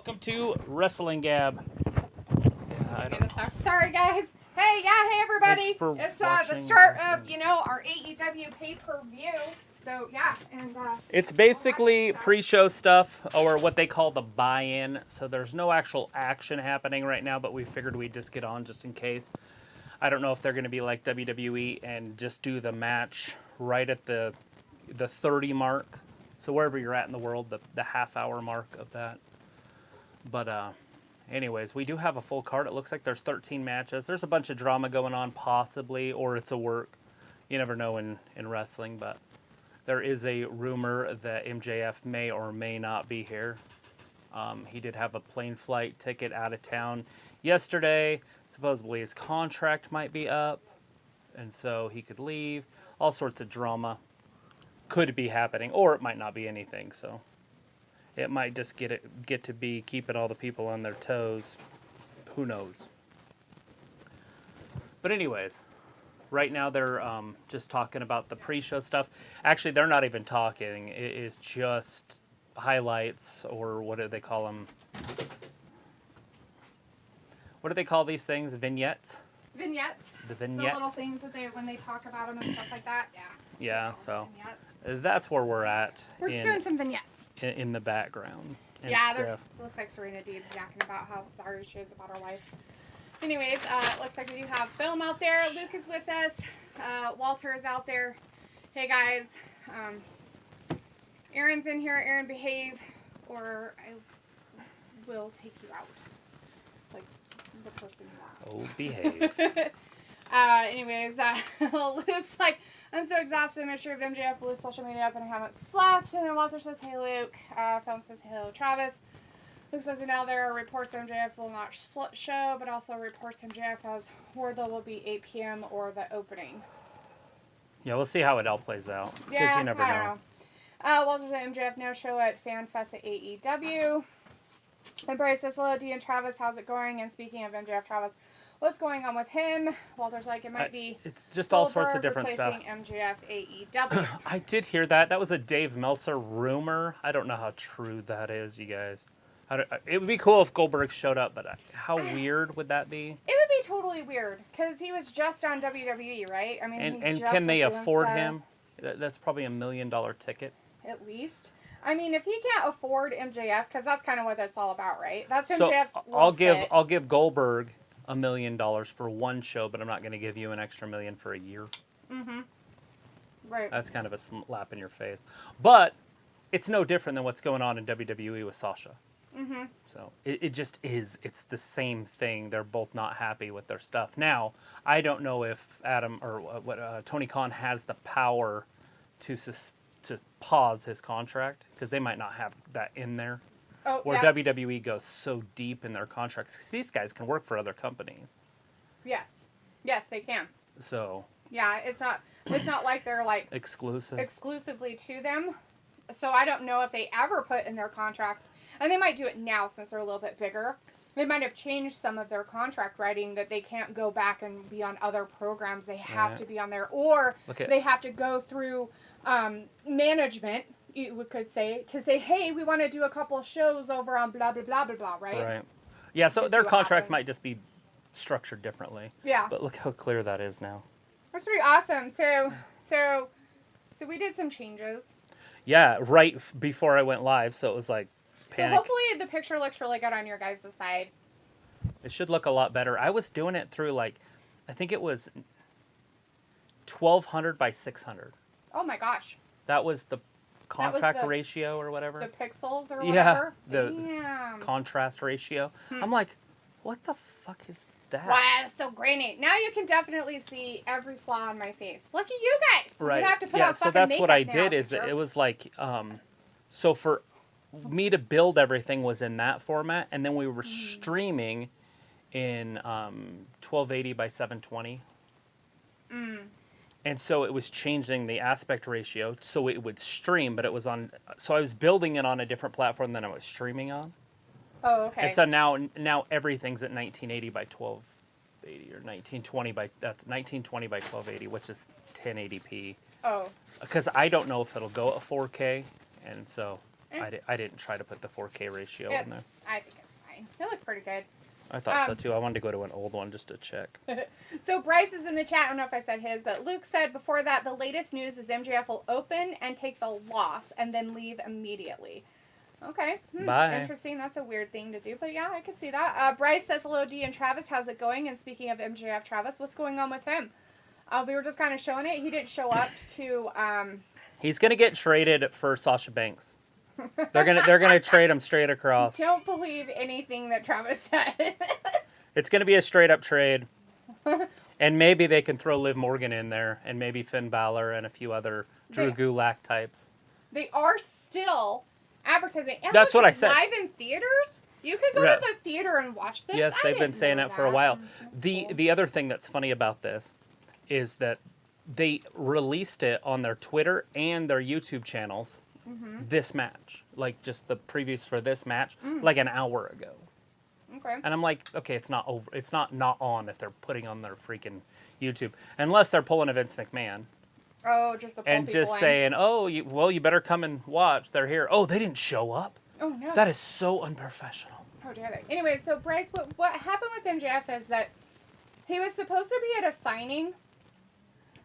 Welcome to Wrestling Gab. Sorry, guys. Hey, everybody. It's the start of, our AEW pay-per-view. So, yeah. And it's basically pre-show stuff, or what they call the buy-in. So there's no actual action happening right now, but we figured we'd just get on just in case. I don't know if they're going to be like WWE and just do the match right at the 30 mark. So wherever you're at in the world, the half-hour mark of that. But anyways, we do have a full card. It looks like there's 13 matches. There's a bunch of drama going on, possibly, or it's a work. You never know in wrestling, but there is a rumor that MJF may or may not be here. He did have a plane flight ticket out of town yesterday. Supposedly his contract might be up, and so he could leave. All sorts of drama could be happening, or it might not be anything, so... It might just get to be keeping all the people on their toes. Who knows? But anyways, right now they're just talking about the pre-show stuff. Actually, they're not even talking. It is just highlights, or what do they call them? What do they call these things? Vignettes? Vignettes. The vignettes. The little things that when they talk about them and stuff like that. Yeah. Yeah, so that's where we're at. We're just doing some vignettes. In the background. And yeah, stuff. Looks like Serena Deeb's yakking about how sorry she is about her life. Anyways, it looks like we do have film out there. Luke is with us. Walter is out there. Hey, guys. Aaron's in here. Aaron, behave, or I will take you out. Like the person you are. Oh, behave. Anyways, Luke's like, I'm so exhausted. I'm sure if MJF blew social media up and I haven't slept. And then Walter says, hey, Luke. Film says, hello, Travis. Luke says, now there are reports that MJF will not show, but also reports MJF has Wardlow will be 8 p.m. or the opening. Yeah, we'll see how it all plays out. Because yeah, you never know. Walter said MJF no show at FanFest at AEW. And Bryce says, hello, D and Travis. How's it going? And speaking of MJF, Travis, what's going on with him? Walter's like, it might be... It's just all sorts of different stuff. MJF AEW. I did hear that. That was a Dave Meltzer rumor. I don't know how true that is, you guys. It would be cool if Goldberg showed up, but how weird would that be? It would be totally weird, because he was just on WWE, right? I mean, and can they afford him? That's probably $1 million ticket. At least. I mean, if he can't afford MJF, because that's kind of what that's all about, right? That's MJF's I'll give Goldberg $1 million for one show, but I'm not going to give you an extra $1 million for a year. Mm-hmm. Right. That's kind of a slap in your face. But it's no different than what's going on in WWE with Sasha. Mm-hmm. So it just is. It's the same thing. They're both not happy with their stuff. Now, I don't know if Adam or Tony Khan has the power to pause his contract, because they might not have that in there. Oh, where yeah. WWE goes so deep in their contracts. 'Cause these guys can work for other companies. Yes. Yes, they can. So. Yeah, it's not like they're like exclusively to them. So I don't know if they ever put in their contracts, and they might do it now since they're a little bit bigger. They might have changed some of their contract writing that they can't go back and be on other programs. They have to be on there, or they have to go through management, you could say, to say, hey, we want to do a couple of shows over on blah, blah, blah, blah, blah, right? Right. Yeah, so their contracts might just be structured differently. Yeah. But look how clear that is now. That's pretty awesome. So we did some changes. Yeah, right before I went live, so it was like panic. So hopefully the picture looks really good on your guys' side. It should look a lot better. I was doing it through, I think it was 1200 by 600. Oh my gosh. That was the contract ratio or whatever. The pixels or whatever? Yeah, the contrast ratio. I'm like, what the fuck is that? Wow, that's so grainy. Now you can definitely see every flaw on my face. Look at you guys. Right. You have to put on so that's what I did now, is it was like, so for me to build everything was in that format, and then we were streaming in 1280 by 720. And so it was changing the aspect ratio so it would stream, but it was on. So I was building it on a different platform than I was streaming on. Oh, okay. And so now everything's at 1980 by 1280 or 1920 by 1280, which is 1080p. Oh. Because I don't know if it'll go at 4K, and so I didn't try to put the 4K ratio in there. I think fine. It looks pretty good. I thought so too. I wanted to go to an old one just to check. So Bryce is in the chat. I don't know if I said his, but Luke said before that, the latest news is MJF will open and take the loss and then leave immediately. Okay. Bye. Interesting. That's a weird thing to do, but yeah, I could see that. Bryce says, hello, D and Travis. How's it going? And speaking of MJF, Travis, what's going on with him? We were just kind of showing it. He didn't show up to... He's going to get traded for Sasha Banks. They're gonna trade him straight across. Don't believe anything that Travis said. It's gonna be a straight up trade, and maybe they can throw Liv Morgan in there, and maybe Finn Balor and a few other Drew Gulak types. They are still advertising. And that's what I said. Live in theaters. You could go to the theater and watch this. Yes, they've been saying that for a while. The other thing that's funny about this is that they released it on their Twitter and their YouTube channels. This match, like just the previews for this match, like an hour ago. Okay. And I'm like, okay, it's not over. It's not on if they're putting on their freaking YouTube, unless they're pulling a Vince McMahon. Oh, just to pull and just saying, oh, you better come and watch. They're here. Oh, they didn't show up. Oh no. That is so unprofessional. How dare they? Anyway, so Bryce, what happened with MJF is that he was supposed to be at a signing,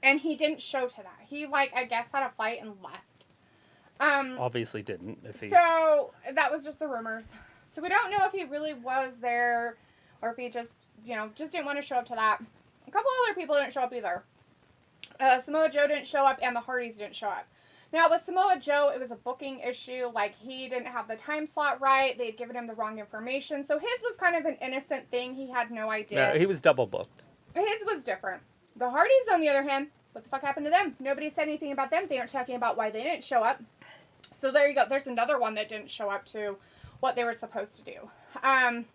and he didn't show to that. He I guess had a flight and left. Obviously didn't. So that was just the rumors. So we don't know if he really was there, or if he just didn't want to show up to that. A couple other people didn't show up either. Samoa Joe didn't show up, and the Hardys didn't show up. Now with Samoa Joe, it was a booking issue. Like he didn't have the time slot right. They had given him the wrong information. So his was kind of an innocent thing. He had no idea. Yeah, he was double booked. His was different. The Hardys, on the other hand, what the fuck happened to them? Nobody said anything about them. They aren't talking about why they didn't show up. So there you go. There's another one that didn't show up to what they were supposed to do. And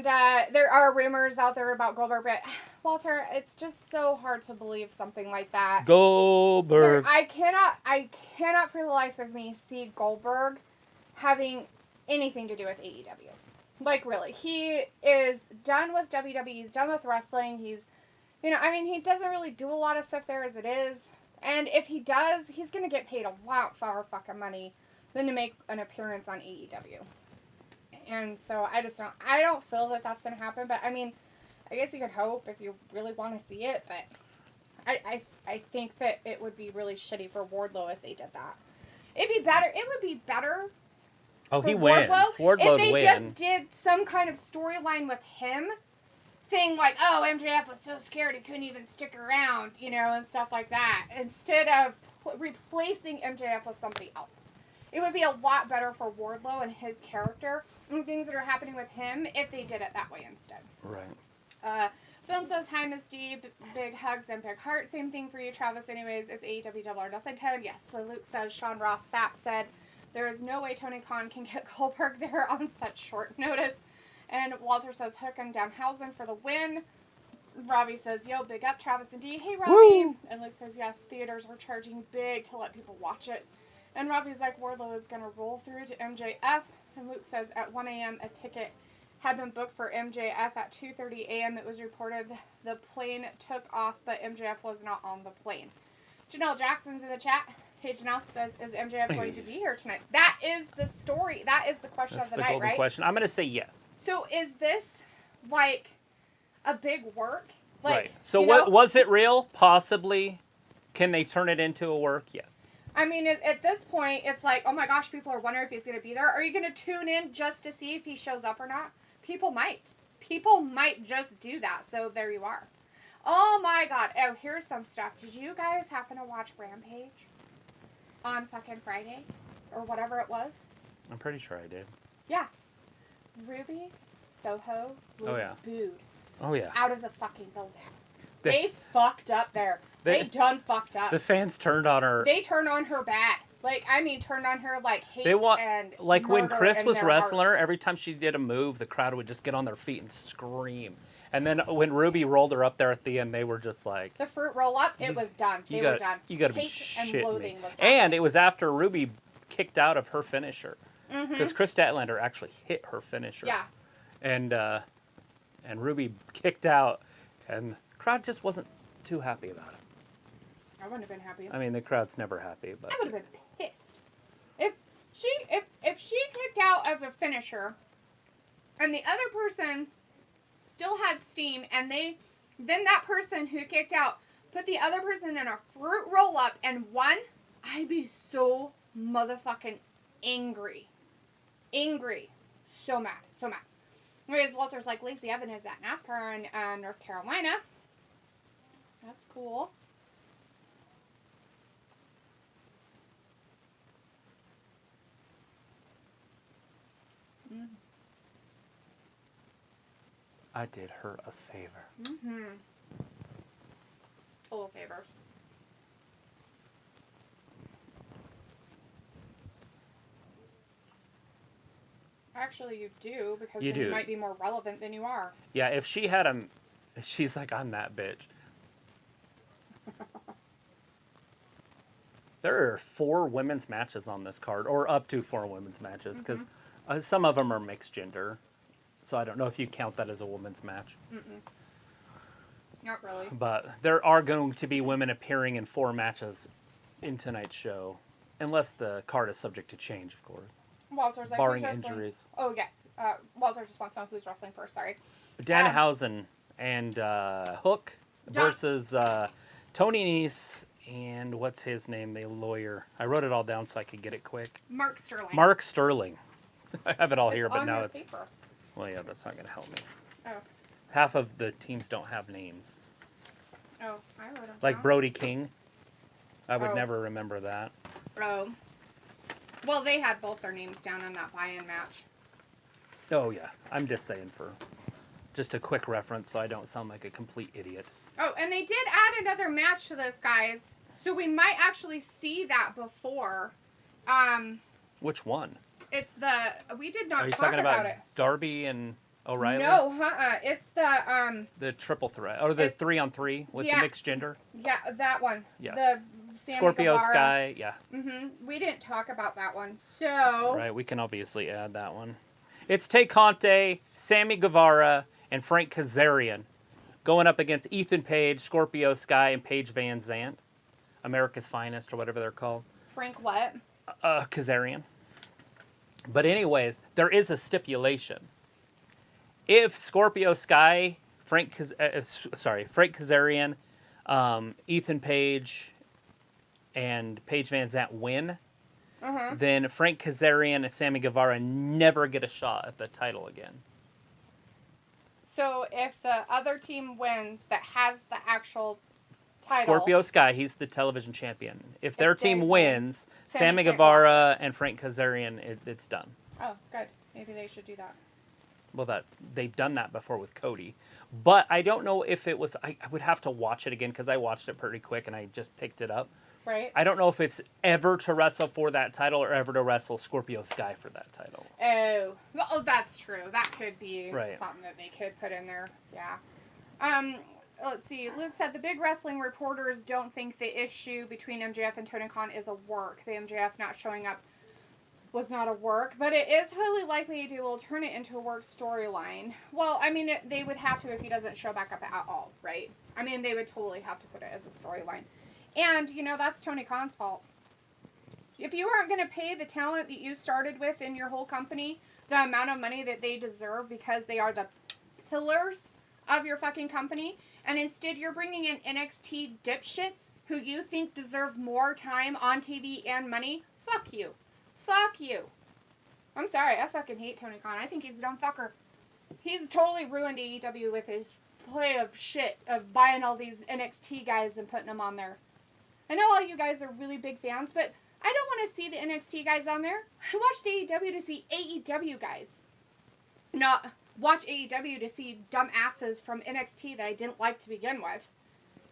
there are rumors out there about Goldberg, but Walter, it's just so hard to believe something like that. Goldberg. I cannot for the life of me see Goldberg having anything to do with AEW. Like, really. He is done with WWE. He's done with wrestling. He's, he doesn't really do a lot of stuff there as it is. And if he does, he's going to get paid a lot for fucking money than to make an appearance on AEW. And so I don't feel that that's going to happen. But, I guess you could hope if you really want to see it. But I think that it would be really shitty for Wardlow if they did that. It would be better. Oh, he wins. Wardlow if they just did some kind of storyline with him. Saying oh, MJF was so scared he couldn't even stick around, and stuff like that. Instead of replacing MJF with somebody else. It would be a lot better for Wardlow and his character and things that are happening with him if they did it that way instead. Right. Film says, hi, Miss D. Big hugs and big heart. Same thing for you, Travis. Anyways, it's AEW Double or Nothing time. Yes. So Luke says, Sean Ross Sapp said, there is no way Tony Khan can get Goldberg there on such short notice. And Walter says, Hook and Danhausen for the win. Robbie says, yo, big up, Travis and D. Hey, Robbie. Woo! And Luke says, yes, theaters are charging big to let people watch it. And Robbie's like, Wardlow is going to roll through to MJF. And Luke says, at 1 a.m., a ticket had been booked for MJF. At 2:30 a.m., it was reported the plane took off, but MJF was not on the plane. Janelle Jackson's in the chat. Hey, Janelle says, is MJF going to be here tonight? That is the story. That is the question of the night, right? That's the golden question. I'm going to say yes. So is this, a big work? Right. So was it real? Possibly. Can they turn it into a work? Yes. At this point, it's oh my gosh, people are wondering if he's going to be there. Are you going to tune in just to see if he shows up or not? People might. People might just do that. So there you are. Oh my god. Oh, here's some stuff. Did you guys happen to watch Rampage on fucking Friday? Or whatever it was? I'm pretty sure I did. Yeah. Ruby Soho was booed. Oh, yeah. Out of the fucking building. They fucked up there. They done fucked up. The fans turned on her. They turned on her bad. Turned on her hate and when Chris was wrestling her, every time she did a move, the crowd would just get on their feet and scream. And then when Ruby rolled her up there at the end, they were just like... The fruit roll-up, it was done. They were done. You gotta be shitting and loathing me. Was happening. And it was after Ruby kicked out of her finisher. Because Chris Statlander actually hit her finisher. Yeah. And Ruby kicked out, and the crowd just wasn't too happy about it. I wouldn't have been happy. The crowd's never happy, but... I would have been pissed. If she kicked out of a finisher and the other person still had steam, and then that person who kicked out put the other person in a fruit roll-up and won, I'd be so motherfucking angry. Angry. So mad. So mad. Anyways, Walter's like, Lacey Evans is at NASCAR in North Carolina. That's cool. I did her a favor. Mm-hmm. Total favors. Actually, you do, because you might be more relevant than you are. Yeah, if she had him, she's like, I'm that bitch. There are 4 women's matches on this card, or up to 4 women's matches, because some of them are mixed gender. So I don't know if you count that as a women's match. Not really. But there are going to be women appearing in 4 matches in tonight's show, unless the card is subject to change, of course. Walter's like, barring who's wrestling? injuries. Oh, yes. Walter just wants to know who's wrestling first, sorry. Danhausen and Hook versus Tony Nese and what's his name, the lawyer. I wrote it all down so I could get it quick. Mark Sterling. Mark Sterling. I have it all here, but now it's... Paper. Well, yeah, that's not going to help me. Oh. Half of the teams don't have names. Oh, I wrote them Like down. Brody King. I would never remember that. Oh. Well, they had both their names down in that buy-in match. Oh, yeah. I'm just saying for just a quick reference so I don't sound like a complete idiot. Oh, and they did add another match to this, guys. So we might actually see that before. Which one? It's the... We did not Are you talk talking about it. Darby and O'Reilly? No, It's the... The triple threat. Or the 3-on-3 with the mixed gender? Yeah, that one. Yes. The Sammy Scorpio Guevara. Sky, yeah. We didn't talk about that one, so... Right, we can obviously add that one. It's Tay Conte, Sammy Guevara, and Frank Kazarian going up against Ethan Page, Scorpio Sky, and Paige Van Zandt. America's Finest, or whatever they're called. Frank what? Kazarian. But anyways, there is a stipulation. If Scorpio Sky, Frank Kazarian, Ethan Page, and Paige Van Zandt win, then Frank Kazarian and Sammy Guevara never get a shot at the title again. So if the other team wins that has the actual title... Scorpio Sky, he's the television champion. If their team wins, Sammy Sammy Guevara and Frank Kazarian, it's done. Oh, good. Maybe they should do that. Well, they've done that before with Cody. But I don't know if it was... I would have to watch it again because I watched it pretty quick and I just picked it up. Right. I don't know if it's ever to wrestle for that title or ever to wrestle Scorpio Sky for that title. Oh, that's true. That could be something that they could put in there. Yeah. Let's see. Luke said the big wrestling reporters don't think the issue between MJF and Tony Khan is a work. The MJF not showing up was not a work, but it is highly likely they will turn it into a work storyline. Well, I mean, they would have to if he doesn't show back up at all, right? I mean, they would totally have to put it as a storyline. And, that's Tony Khan's fault. If you aren't going to pay the talent that you started with in your whole company the amount of money that they deserve because they are the pillars of your fucking company, and instead you're bringing in NXT dipshits who you think deserve more time on TV and money, fuck you. Fuck you. I'm sorry, I fucking hate Tony Khan. I think he's a dumb fucker. He's totally ruined AEW with his play of shit of buying all these NXT guys and putting them on there. I know all you guys are really big fans, but I don't want to see the NXT guys on there. I watched AEW to see AEW guys. Not watch AEW to see dumb asses from NXT that I didn't like to begin with.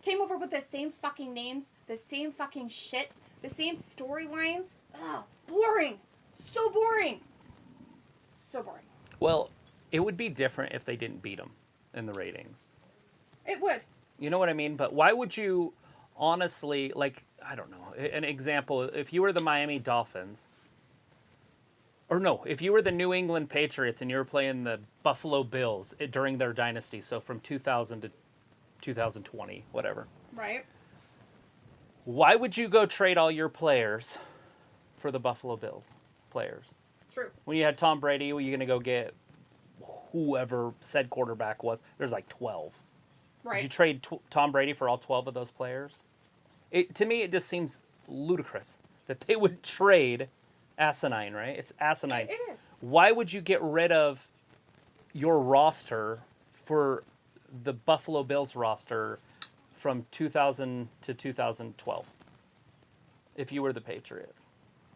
Came over with the same fucking names, the same fucking shit, the same storylines. Ugh, boring. So boring. So boring. Well, it would be different if they didn't beat them in the ratings. It would. You know what I mean? But why would you honestly, like, I don't know, an example, if you were the Miami Dolphins, or no, if you were the New England Patriots and you were playing the Buffalo Bills during their dynasty, so from 2000 to 2020, whatever. Right. Why would you go trade all your players for the Buffalo Bills players? True. When you had Tom Brady, were you going to go get whoever said quarterback was. There's like 12. Right. Would you trade Tom Brady for all 12 of those players? To me, it just seems ludicrous that they would trade asinine, right? It's asinine. It is. Why would you get rid of your roster for the Buffalo Bills roster from 2000 to 2012 if you were the Patriots?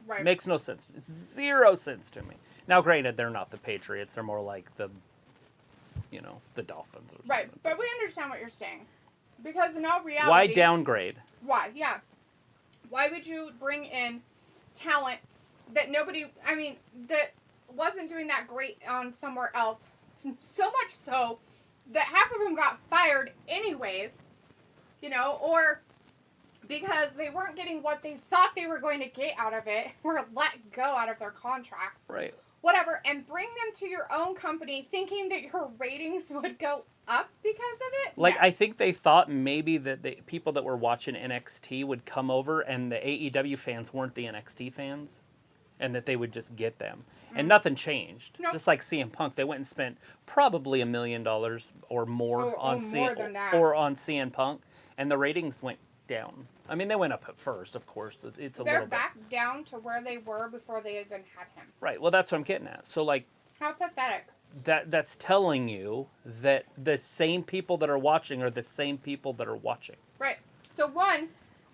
Right. Makes no sense. Zero sense to me. Now, granted, they're not the Patriots. They're more like the Dolphins. Or right, but we understand what you're saying. Because in all reality... Why downgrade? Why, yeah. Why would you bring in talent that that wasn't doing that great on somewhere else? So much so that half of them got fired anyways, or because they weren't getting what they thought they were going to get out of it, or let go out of their contracts. Right. Whatever, and bring them to your own company thinking that your ratings would go up because of it? Like, No. I think they thought maybe that the people that were watching NXT would come over and the AEW fans weren't the NXT fans and that they would just get them. And nothing changed. Nope. Just like CM Punk, they went and spent probably $1 million or more on CM Punk, and the ratings went down. I mean, they went up at first, of course. It's a They're little bit. back down to where they were before they even had him. Right. Well, that's what I'm getting at. So, like, How pathetic. that's telling you that the same people that are watching are the same people that are watching. Right. So, one,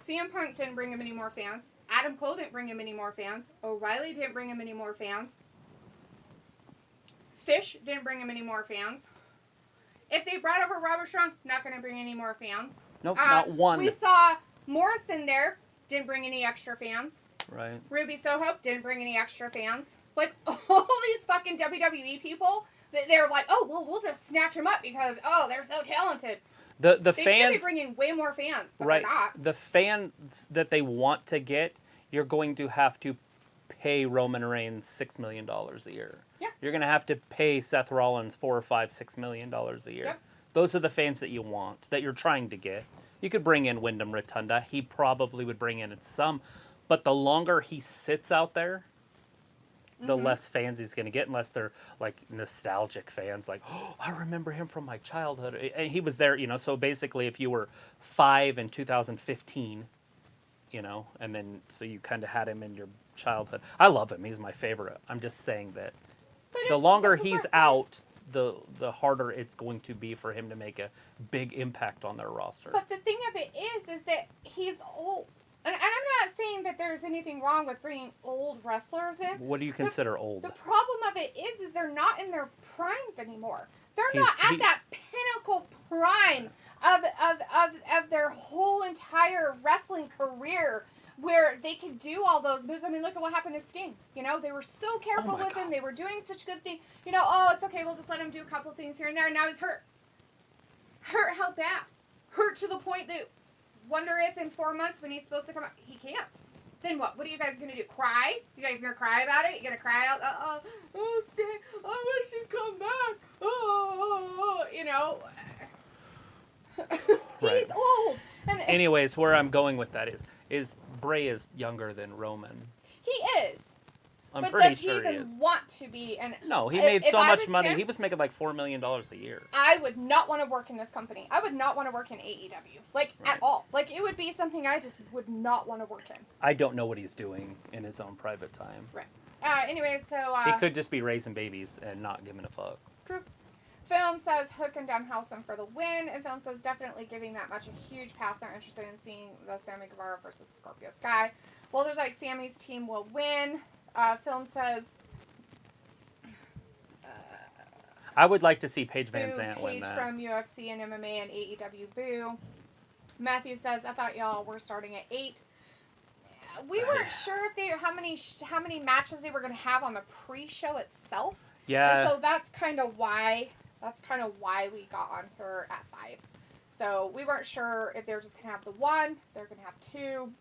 CM Punk didn't bring him any more fans. Adam Cole didn't bring him any more fans. O'Reilly didn't bring him any more fans. Fish didn't bring him any more fans. If they brought over Robert Strong, not going to bring any more fans. Nope, not one. We saw Morrison there, didn't bring any extra fans. Right. Ruby Soho didn't bring any extra fans. Like, all these fucking WWE people, they're like, oh, well, we'll just snatch them up because, oh, they're so talented. They They fans should be bringing way more fans, but right. they're not. The fans that they want to get, you're going to have to pay Roman Reigns $6 million a year. Yeah. You're going to have to pay Seth Rollins $4 or $6 million a year. Yep. Those are the fans that you want, that you're trying to get. You could bring in Wyndham Rotunda. He probably would bring in some. But the longer he sits out there, the less fans he's going to get, unless they're like nostalgic fans. Like, oh, I remember him from my childhood. And he was there, so basically if you were 5 in 2015, and then so you kind of had him in your childhood. I love him. He's my favorite. I'm just saying that the longer he's out, the harder it's going to be for him to make a big impact on their roster. But the thing of it is that he's old. And I'm not saying that there's anything wrong with bringing old wrestlers in. What do you consider old? The problem of it is they're not in their primes anymore. They're not at that pinnacle prime of their whole entire wrestling career where they could do all those moves. I mean, look at what happened to Sting. They were so careful with him. They were doing such good things. Oh, it's okay. We'll just let him do a couple things here and there. And now he's hurt. Hurt how bad? Hurt to the point that wonder if in 4 months when he's supposed to come out, he can't. Then what? What are you guys going to do? Cry? You guys going to cry about it? You going to cry out, oh, Sting, I wish he'd come back. Right. He's old. And Anyways, where I'm going with that is Bray is younger than Roman. he is. I'm but pretty does he sure even he is. want to be? And No, he made so I much was money. him, He was making like $4 million a year. I would not want to work in this company. I would not want to work in AEW. At all. It would be something I just would not want to work in. I don't know what he's doing in his own private time. Right. Anyway, so... he could just be raising babies and not giving a fuck. True. Film says Hook and Danhausen for the win, and Film says definitely giving that much a huge pass. They're interested in seeing the Sammy Guevara versus Scorpio Sky. Well, there's Sammy's team will win. Film says... I would like to see Paige Van Zandt win Paige that. from UFC and MMA and AEW boo. Matthew says, I thought y'all were starting at 8. We weren't sure if how many matches they were going to have on the pre-show itself. Yeah. And so that's kind of why we got on her at 5. So we weren't sure if they were just going to have the 1, they're going to have 2.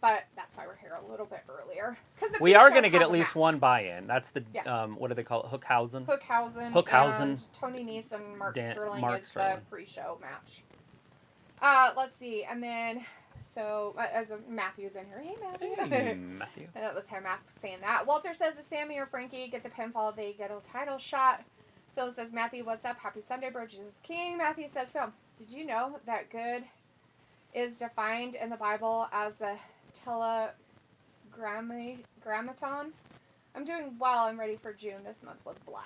But that's why we're here a little bit earlier. We are going to get at least one buy-in. That's the, what do they call it? Hookhausen? Hookhausen. And Tony Nese and Mark Sterling is the pre-show match. Let's see. And then, so, as Matthew's in here. Hey, Matthew. Hey, Matthew. And that was him saying that. Walter says if Sammy or Frankie get the pinfall, they get a title shot. Phil says, Matthew, what's up? Happy Sunday, bro. Jesus King. Matthew says, Phil, did you know that good is defined in the Bible as the telegrammaton? I'm doing well. I'm ready for June. This month was blah.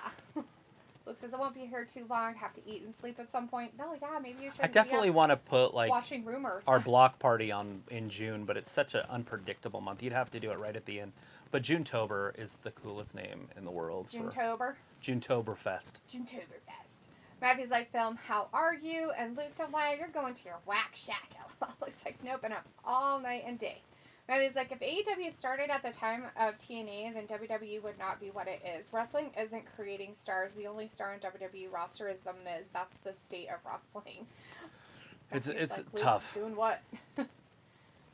Luke says, I won't be here too long. Have to eat and sleep at some point. No, yeah, maybe you should. I definitely want to put, like, watching rumors. Our block party on in June, but it's such an unpredictable month. You'd have to do it right at the end. But Junetober is the coolest name in the world. Junetober? Junetoberfest. Junetoberfest. Matthew's like, Film, how are you? And Luke, don't lie, you're going to your whack shack. Looks like nope, been up all night and day. Matthew's like, if AEW started at the time of TNA, then WWE would not be what it is. Wrestling isn't creating stars. The only star in WWE roster is The Miz. That's the state of wrestling. It's like, tough. Doing what?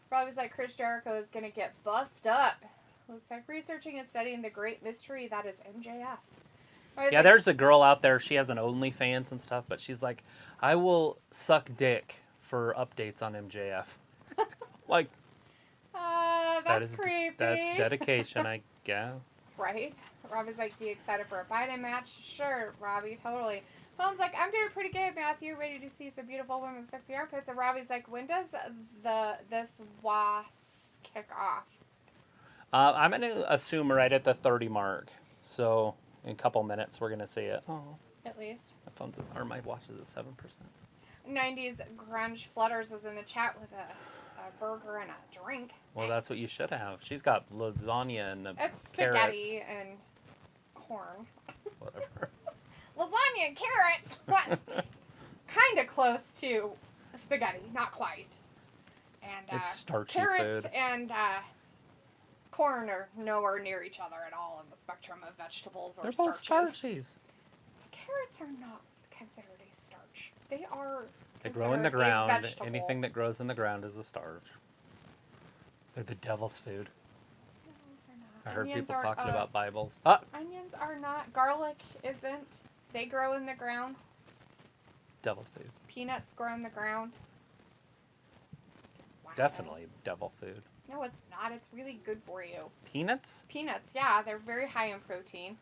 Probably like Chris Jericho is going to get bust up. Looks like researching and studying the great mystery that is MJF. Yeah, there's a girl out there. She has an OnlyFans and stuff, but she's like, I will suck dick for updates on MJF. Like, that's creepy. That's dedication, I guess. Right? Robbie's like, do you excited for a Biden match? Sure, Robbie, totally. Phone's like, I'm doing pretty good, Matthew. Ready to see some beautiful women with sexy armpits. And Robbie's like, when does this WAS kick off? I'm going to assume right at the 30 mark. So in a couple minutes, we're going to see it. Oh, at least. My watch is at 7%. 90s Grunge Flutters is in the chat with a burger and a drink. Well, that's what you should have. She's got lasagna and it's carrots. Spaghetti and corn. Whatever. Lasagna and carrots. Kind of close to spaghetti, not quite. And it's starchy carrots food. And corn are nowhere near each other at all in the spectrum of vegetables or They're both starches. Carrots are not considered a starch. They are. They grow in the ground. Anything that grows in the ground is a starch. They're the devil's food. No, they're not. I heard Onions people are, talking about Bibles. Onions are not. Garlic isn't. They grow in the ground. Devil's food. Peanuts grow in the ground. Wow. Definitely devil food. No, it's not. It's really good for you. Peanuts? Peanuts, yeah. They're very high in protein.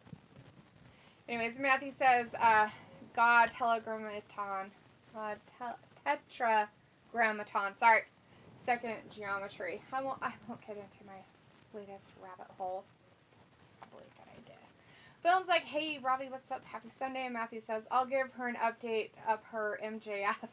Anyways, Matthew says, God telegrammaton. Tetragrammaton. Sorry. Second geometry. I won't get into my latest rabbit hole. That's probably a good idea. Film's like, hey, Robbie, what's up? Happy Sunday. And Matthew says, I'll give her an update of her MJF.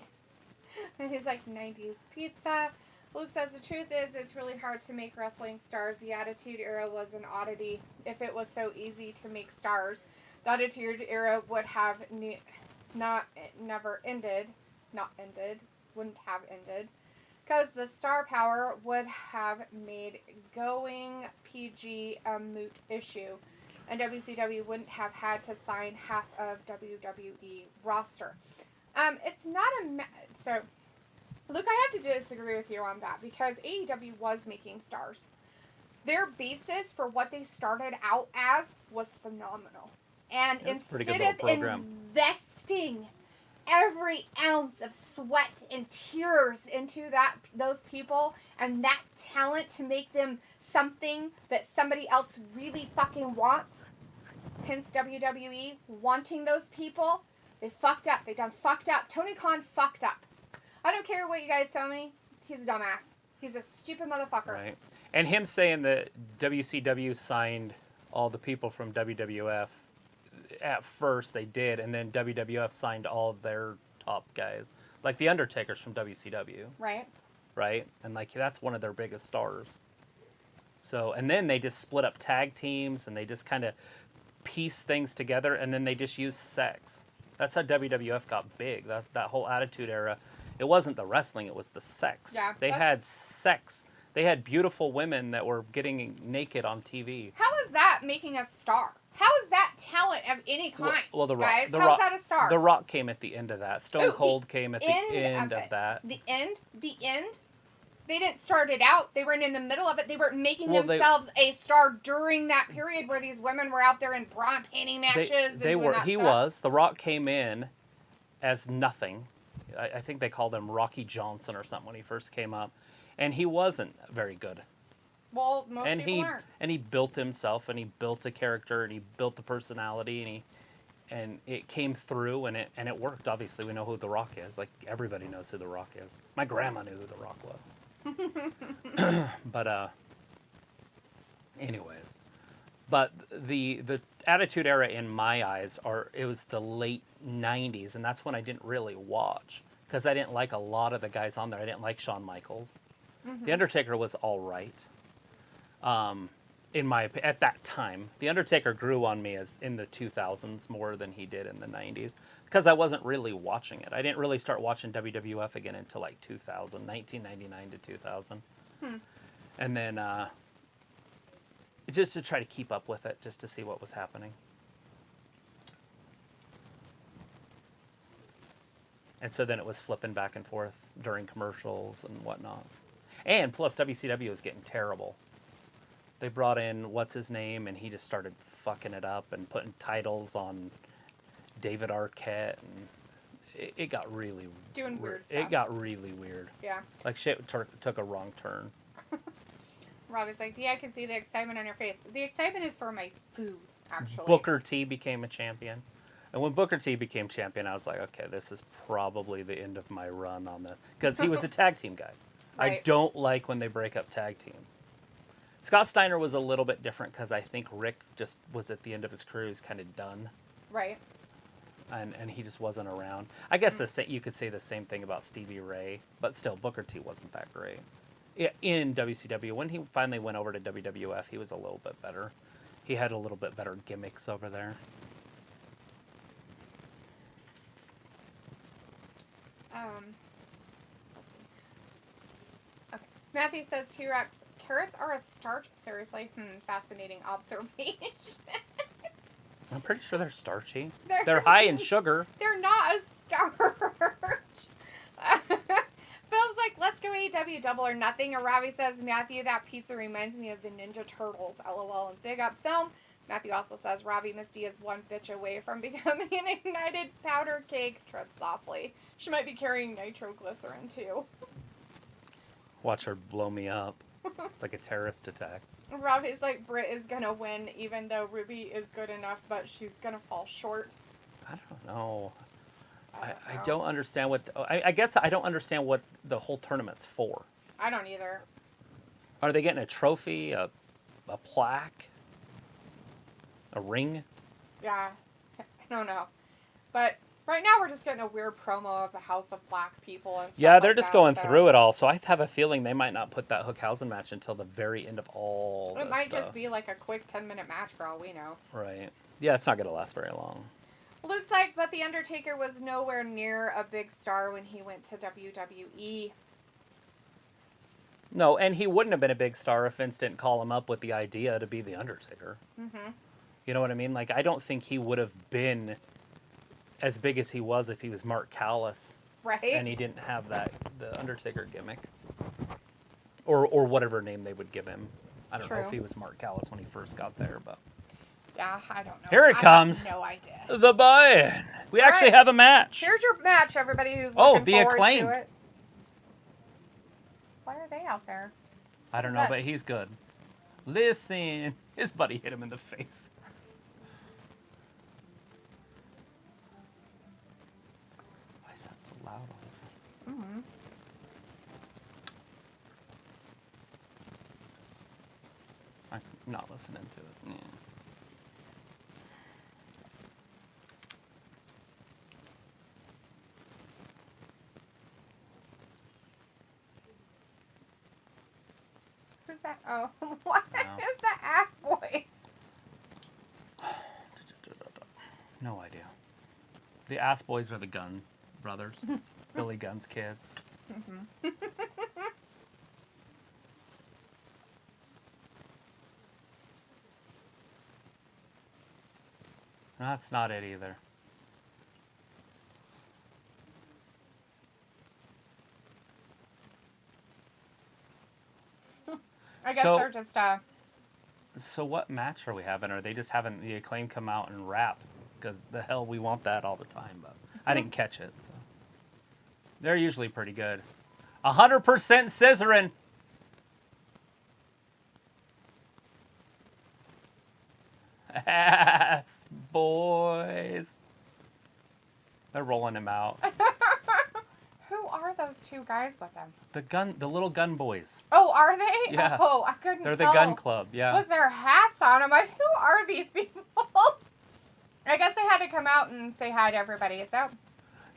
And he's like, 90s pizza. Luke says, the truth is, it's really hard to make wrestling stars. The Attitude Era was an oddity. If it was so easy to make stars, the Attitude Era would have wouldn't have ended. Because the star power would have made going PG a moot issue. And WCW wouldn't have had to sign half of WWE roster. It's not so, Luke, I have to disagree with you on that because AEW was making stars. Their basis for what they started out as was phenomenal. And instead of investing every ounce of sweat and tears into those people and that talent to make them something that somebody else really fucking wants, hence WWE wanting those people, they fucked up. They done fucked up. Tony Khan fucked up. I don't care what you guys tell me. He's a dumbass. He's a stupid motherfucker. Right. And him saying that WCW signed all the people from WWF, at first they did, and then WWF signed all of their top guys. Like the Undertaker's from WCW. Right. Right? And like that's one of their biggest stars. So, and then they just split up tag teams and they just kind of piece things together and then they just use sex. That's how WWF got big. That whole Attitude Era. It wasn't the wrestling, it was the sex. Yeah, they had sex. They had beautiful women that were getting naked on TV. How is that making a star? How is that talent of any kind? Well, The Rock. Guys, how is that a star? The Rock came at the end of that. Stone Cold came at the end of that. The end? They didn't start it out. They weren't in the middle of it. They were making themselves a star during that period where these women were out there in bra painting matches. The Rock came in as nothing. I think they called him Rocky Johnson or something when he first came up. And he wasn't very good. Well, most people aren't. And he built himself, and he built a character, and he built a personality, and it came through, and it worked. Obviously, we know who The Rock is. Like, everybody knows who The Rock is. My grandma knew who The Rock was. But anyways, but the Attitude Era in my eyes it was the late 90s, and that's when I didn't really watch because I didn't like a lot of the guys on there. I didn't like Shawn Michaels. The Undertaker was all right. At that time, The Undertaker grew on me as in the 2000s more than he did in the 90s because I wasn't really watching it. I didn't really start watching WWF again until like 2000, 1999 to 2000. And then just to try to keep up with it, just to see what was happening. And so then it was flipping back and forth during commercials and whatnot. And plus WCW was getting terrible. They brought in what's his name, and he just started fucking it up and putting titles on David Arquette, and it got really doing weird stuff. It got really weird. Yeah. Like shit took a wrong turn. Robbie's like, yeah, I can see the excitement on your face. The excitement is for my food, actually. Booker T became a champion. And when Booker T became champion, I was like, okay, this is probably the end of my run on the... Because he was a tag team guy. Right. I don't like when they break up tag teams. Scott Steiner was a little bit different because I think Rick just was at the end of his career. He was kind of done. Right. And he just wasn't around. I guess you could say the same thing about Stevie Ray, but still, Booker T wasn't that great. In WCW, when he finally went over to WWF, he was a little bit better. He had a little bit better gimmicks over there. Okay. Matthew says T-Rex, carrots are a starch? Seriously? Fascinating observation. I'm pretty sure they're starchy. They're high in sugar. They're not a starch. Phil's like, let's go AEW Double or Nothing. Or Ravi says, Matthew, that pizza reminds me of the Ninja Turtles. LOL and big up film. Matthew also says, Ravi Misty is one bitch away from becoming an ignited powder cake. Tread softly. She might be carrying nitroglycerin too. Watch her blow me up. It's like a terrorist attack. Ravi's like, Britt is going to win even though Ruby is good enough, but she's going to fall short. I don't know. I don't understand what... I guess I don't understand what the whole tournament's for. I don't either. Are they getting a trophy, a plaque, a ring? Yeah, I don't know. But right now we're just getting a weird promo of the House of Black people and stuff. Yeah, they're just going through it all. So I have a feeling they might not put that Hookhausen match until the very end of all It might just be like a quick 10-minute match for all we know. Right. Yeah, it's not going to last very long. Looks like, but The Undertaker was nowhere near a big star when he went to WWE. No, and he wouldn't have been a big star if Vince didn't call him up with the idea to be The Undertaker. Mm-hmm. You know what I mean? Like, I don't think he would have been as big as he was if he was Mark Callis. Right. And he didn't have the Undertaker gimmick. Or whatever name they would give him. I don't know if he was Mark Callis when he first got there, but... Yeah, I don't know. Here it comes. I have no idea. The buy-in. We actually have a match. Here's your match, everybody who's looking forward Acclaim. to it. Why are they out there? I don't know, but he's good. Listen. His buddy hit him in the face. Why is that so loud all of a sudden? Mm-hmm. I'm not listening to it. Yeah. Who's that? Oh, what is that ass voice? No idea. The Ass Boys are the Gunn brothers. Billy Gunn's kids. Mm-hmm. That's not it either. I guess they're just So what match are we having? Are they just having the Acclaim come out and rap? Because the hell, we want that all the time. But I didn't catch it. So they're usually pretty good. 100% scissoring. Ass boys. They're rolling him out. Who are those two guys with them? The little gun boys. Oh, are they? Yeah. Oh, I couldn't tell. They're the gun club, yeah. With their hats on. I'm like, who are these people? I guess they had to come out and say hi to everybody, so.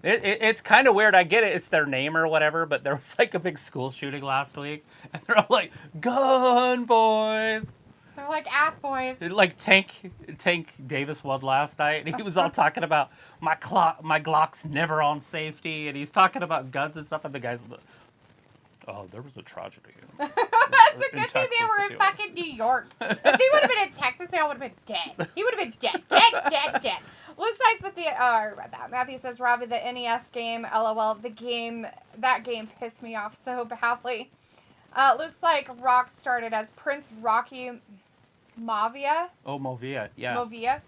It's kind of weird. I get it. It's their name or whatever, but there was like a big school shooting last week, and they're all like, gun boys. They're like ass boys. Like Tank Davis won last night, and he was all talking about my Glock's never on safety, and he's talking about guns and stuff, and the guys, oh, there was a tragedy. That's a good thing they were in fucking New York. If they would have been in Texas, they all would have been dead. He would have been dead. Dead. Looks like with the, I read that. Matthew says, Robbie, the NES game, LOL, that game pissed me off so badly. Looks like Rock started as Prince Rocky Mavia. Oh, Movia, yeah. Movia.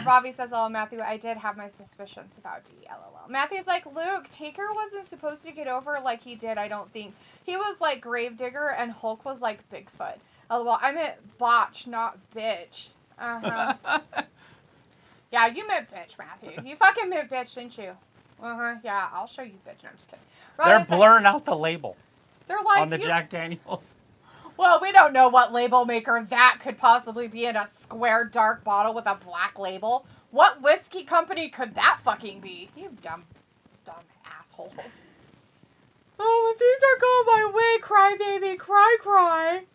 Robbie says, oh, Matthew, I did have my suspicions about D, LOL. Matthew's like, Luke, Taker wasn't supposed to get over like he did, I don't think. He was like Gravedigger and Hulk was like Bigfoot. LOL, I meant botch, not bitch. Uh-huh. Yeah, you meant bitch, Matthew. You fucking meant bitch, didn't you? Uh-huh, yeah, I'll show you bitch. No, I'm just kidding. Robbie's They're blurring out the label. They're like... On the Jack Daniels. Well, we don't know what label maker that could possibly be in a square dark bottle with a black label. What whiskey company could that fucking be? You dumb assholes. Oh, but things are going my way, cry baby, cry.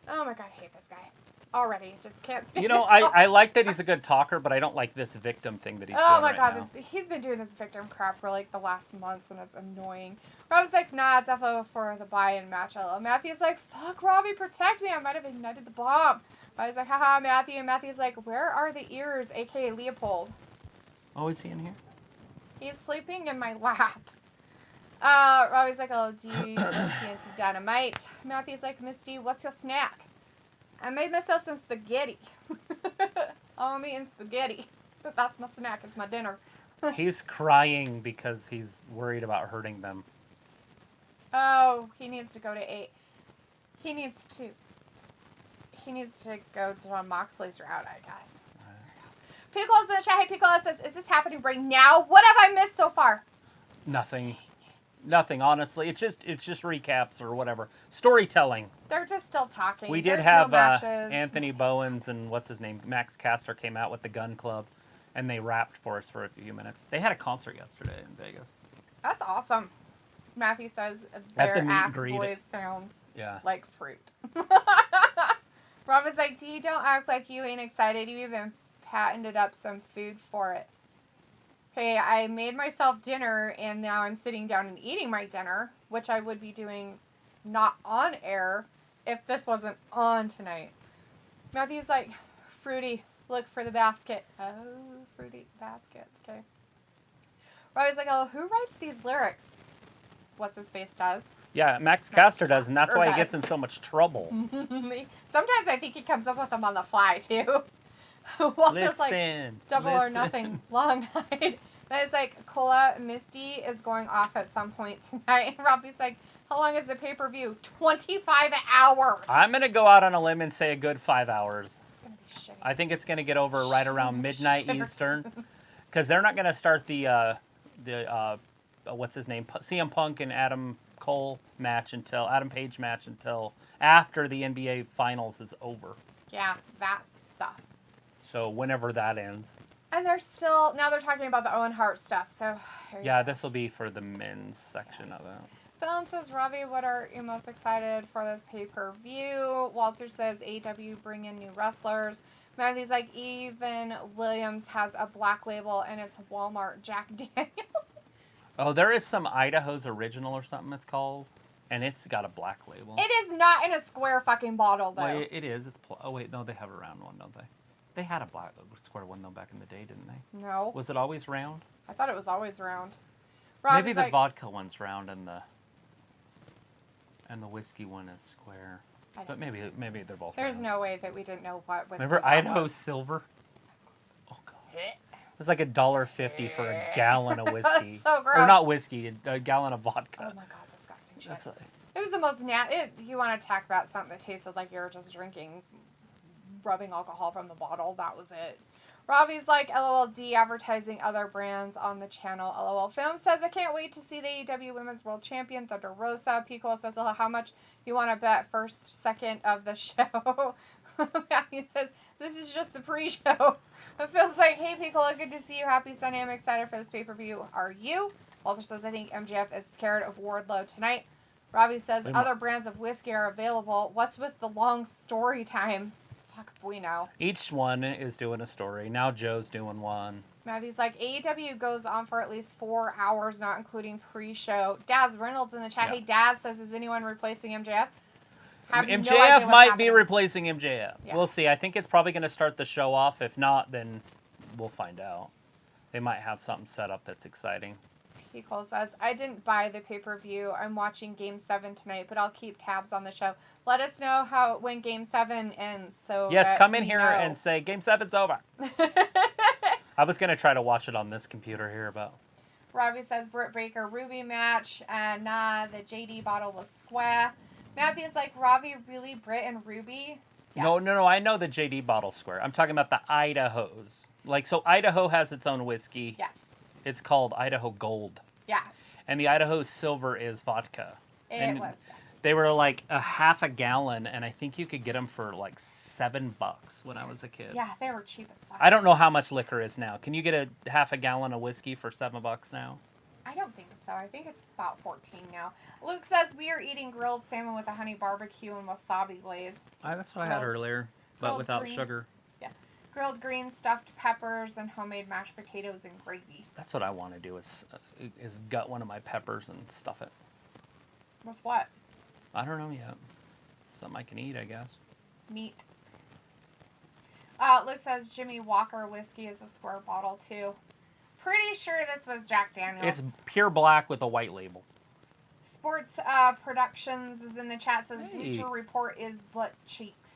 Oh my god, I hate this guy. Already, just can't stand it. I like that he's a good talker, but I don't like this victim thing that he's doing Oh my god, now. He's been doing this victim crap for like the last months, and it's annoying. Robbie's like, nah, definitely for the buy-in match. Matthew's like, fuck, Robbie, protect me. I might have ignited the bomb. Robbie's like, haha, Matthew. And Matthew's like, where are the ears, a.k.a. Leopold? Oh, is he in here? He's sleeping in my lap. Robbie's like, oh, TNT Dynamite. Matthew's like, Misty, what's your snack? I made myself some spaghetti. I'm eating spaghetti. That's my snack. It's my dinner. He's crying because he's worried about hurting them. Oh, he needs to go to 8. He needs to go down Moxley's route, I guess. Pickles in the chat. Hey, Pickles says, is this happening right now? What have I missed so far? Nothing, honestly. It's just recaps or whatever. Storytelling. They're just still talking. We did have Anthony Bowens and what's his name? Max Caster came out with the Gun Club, and they rapped for us for a few minutes. They had a concert yesterday in Vegas. That's awesome. Matthew says their ass boys sounds like fruit. Rob is like, D, don't act like you ain't excited. You even patented up some food for it. Okay, I made myself dinner, and now I'm sitting down and eating my dinner, which I would be doing not on air if this wasn't on tonight. Matthew's like, Fruity, look for the basket. Oh, Fruity baskets, okay. Robbie's like, oh, who writes these lyrics? What's his face does. Yeah, Max Caster does, and that's why he gets in so much trouble. Sometimes I think he comes up with them on the fly, too. Walter's like, Double or Nothing, long night. And it's like, Cola Misty is going off at some point tonight. And Robbie's like, how long is the pay-per-view? 25 hours. I'm going to go out on a limb and say a good 5 hours. It's going to be shitty. I think it's going to get over right around midnight Eastern. Because they're not going to start the what's his name? CM Punk and Adam Page match until after the NBA Finals is over. Yeah, that stuff. So whenever that ends. And they're talking about the Owen Hart stuff, so... Yeah, this will be for the men's section of it. Film says, Robbie, what are you most excited for this pay-per-view? Walter says, AEW bring in new wrestlers. Matthew's like, even Williams has a black label, and it's Walmart Jack Daniels. Oh, there is some Idaho's Original or something it's called, and it's got a black label. It is not in a square fucking bottle, though. Well, it is. Oh, wait, no, they have a round one, don't they? They had a black square one, though, back in the day, didn't they? No. Was it always round? I thought it was always round. Maybe the vodka one's round and the whiskey one is square. But maybe they're both There's round. no way that we didn't know what whiskey Remember Idaho Silver? Oh, God. It's like $1.50 for a gallon of whiskey. That's so gross. Or not whiskey, a gallon of vodka. Oh, my God, disgusting shit. It was the most you want to talk about something that tasted like you were just rubbing alcohol from the bottle. That was it. Robbie's like, LOL, de-advertising other brands on the channel. LOL. Film says, I can't wait to see the AEW Women's World Champion, Thunder Rosa. Pico says, how much you want to bet first, second of the show? Matthew says, this is just the pre-show. Film's like, hey, Piccolo, good to see you. Happy Sunday. I'm excited for this pay-per-view. Are you? Walter says, I think MJF is scared of Wardlow tonight. Robbie says, other brands of whiskey are available. What's with the long story time? Fuck if we know. Each one is doing a story. Now Joe's doing one. Matthew's like, AEW goes on for at least 4 hours, not including pre-show. Daz Reynolds in the chat. Yeah. Hey, Daz says, is anyone replacing MJF? MJF might be replacing MJF. Yeah. We'll see. I think it's probably going to start the show off. If not, then we'll find out. They might have something set up that's exciting. Pico says, I didn't buy the pay-per-view. I'm watching Game 7 tonight, but I'll keep tabs on the show. Let us know when Game 7 ends. So yes, come in here and say, Game 7's over. I was going to try to watch it on this computer here, but... Robbie says, Britt Baker, Ruby match. Nah, the JD bottle was square. Matthew's like, Robbie, really, Britt and Ruby? Yes. No, I know the JD bottle square. I'm talking about the Idahos. Like, so Idaho has its own whiskey. Yes. It's called Idaho Gold. Yeah. And the Idaho Silver is vodka. It was. They were like a half a gallon, and I think you could get them for like $7 when I was a kid. Yeah, they were cheap as fuck. I don't know how much liquor is now. Can you get a half a gallon of whiskey for $7 now? I don't think so. I think it's about 14 now. Luke says we are eating grilled salmon with a honey barbecue and wasabi glaze. That's what I had earlier, but without sugar. Yeah. Grilled greens, stuffed peppers, and homemade mashed potatoes and gravy. That's what I want to do is gut one of my peppers and stuff it. With what? I don't know yet. Something I can eat, I guess. Meat. Luke says Jimmy Walker whiskey is a square bottle, too. Pretty sure this was Jack Daniels. It's pure black with a white label. Sports Productions is in the chat. Says Bleacher Report is butt cheeks.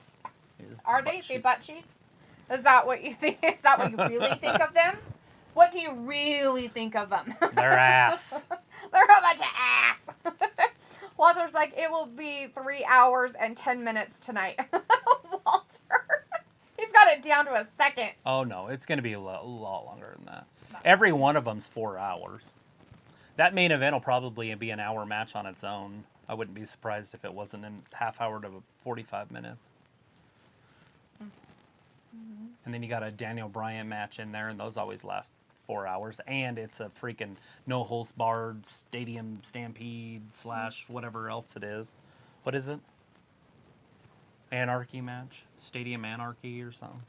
Are they? They butt cheeks? Is that what you think? Is that what you really think of them? What do you really think of them? Their ass. They're a bunch of ass. Walter's like, it will be 3 hours and 10 minutes tonight. Walter. He's got it down to a second. Oh, no. It's going to be a lot longer than that. Every one of them's 4 hours. That main event will probably be an hour match on its own. I wouldn't be surprised if it wasn't in half hour to 45 minutes. Mm-hmm. And then you got a Daniel Bryan match in there, and those always last 4 hours. And it's a freaking no-holds-barred stadium stampede / whatever else it is. What is it? Anarchy match? Stadium Anarchy or something?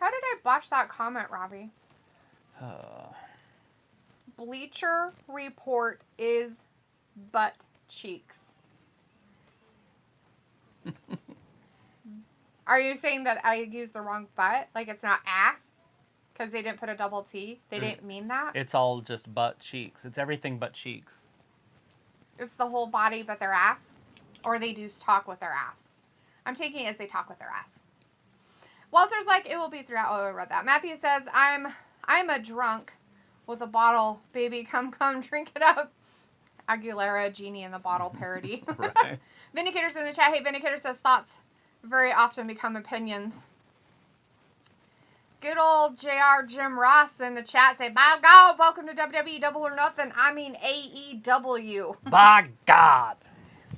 How did I botch that comment, Robbie? Bleacher Report is butt cheeks. Are you saying that I used the wrong butt? Like it's not ass? Because they didn't put a double T? They didn't mean that? It's all just butt cheeks. It's everything but cheeks. It's the whole body but their ass? Or they do talk with their ass? I'm taking it as they talk with their ass. Walter's like, it will be throughout. Oh, I read that. Matthew says, I'm a drunk with a bottle. Baby, come, drink it up. Aguilera, Genie in the Bottle parody. Right. Vindicator's in the chat. Hey, Vindicator says, thoughts very often become opinions. Good old JR Jim Ross in the chat say, by God, welcome to WWE Double or Nothing. I mean AEW. By God.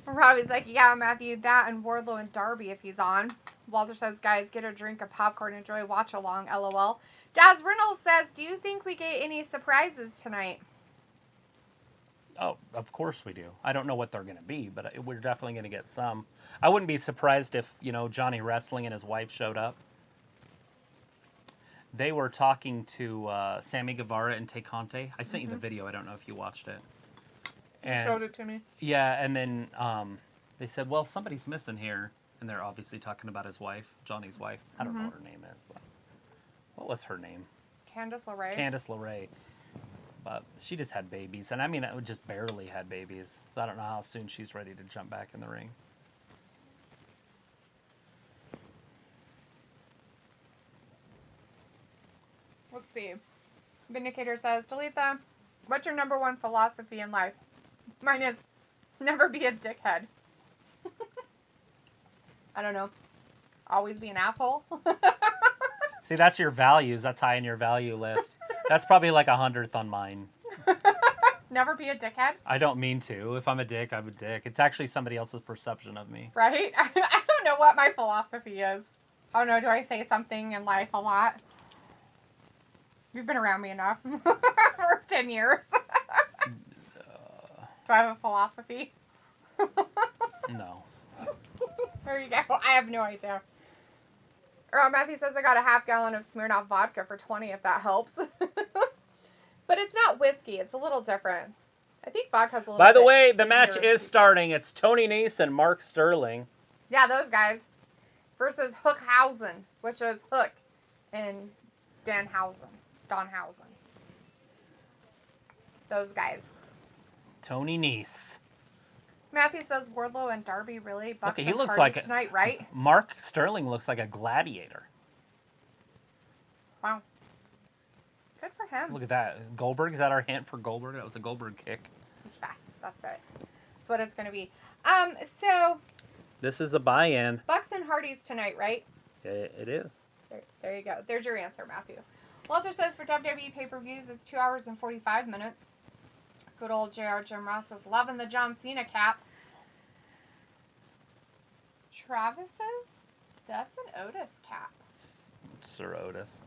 Robbie's like, yeah, Matthew, that and Wardlow and Darby if he's on. Walter says, guys, get a drink of popcorn, enjoy watch along, LOL. Daz Reynolds says, do you think we get any surprises tonight? Oh, of course we do. I don't know what they're going to be, but we're definitely going to get some. I wouldn't be surprised if, Johnny Wrestling and his wife showed up. They were talking to Sammy Guevara and Tecante. I sent you the video. I don't know if you watched it. You showed it to me. Yeah, and then they said, well, somebody's missing here. And they're obviously talking about his wife, Johnny's wife. I don't know what her name is, but what was her name? Candice LeRae. Candice LeRae. But she just had babies. And I mean, it just barely had babies. So I don't know how soon she's ready to jump back in the ring. Let's see. Vindicator says, Talitha, what's your number one philosophy in life? Mine is never be a dickhead. I don't know. Always be an asshole. See, that's your values. That's high in your value list. That's probably like 100th on mine. Never be a dickhead? I don't mean to. If I'm a dick, I'm a dick. It's actually somebody else's perception of me. Right? I don't know what my philosophy is. Oh no, do I say something in life a lot? You've been around me enough for 10 years. Do I have a philosophy? No. There you go. I have no idea. Matthew says I got a half gallon of Smirnoff vodka for 20 if that helps. But it's not whiskey. It's a little different. I think vodka's a little By the bit way, the easier match to is chew. starting. It's Tony Nese and Mark Sterling. Yeah, those guys. Versus Hookhausen, which is Hook and Danhausen. Those guys. Tony Nese. Matthew says Wardlow and Darby really bucks Okay, he and looks Hardys like tonight, right? Mark Sterling looks like a gladiator. Wow. Good for him. Look at that. Goldberg, is that our hint for Goldberg? That was a Goldberg kick. Yeah, that's it. That's what it's going to be. So... This is a buy-in. Bucks and Hardys tonight, right? It is. There you go. There's your answer, Matthew. Walter says for WWE pay-per-views, it's 2 hours and 45 minutes. Good old JR Jim Ross is loving the John Cena cap. Travis says that's an Otis cap. Sir Otis.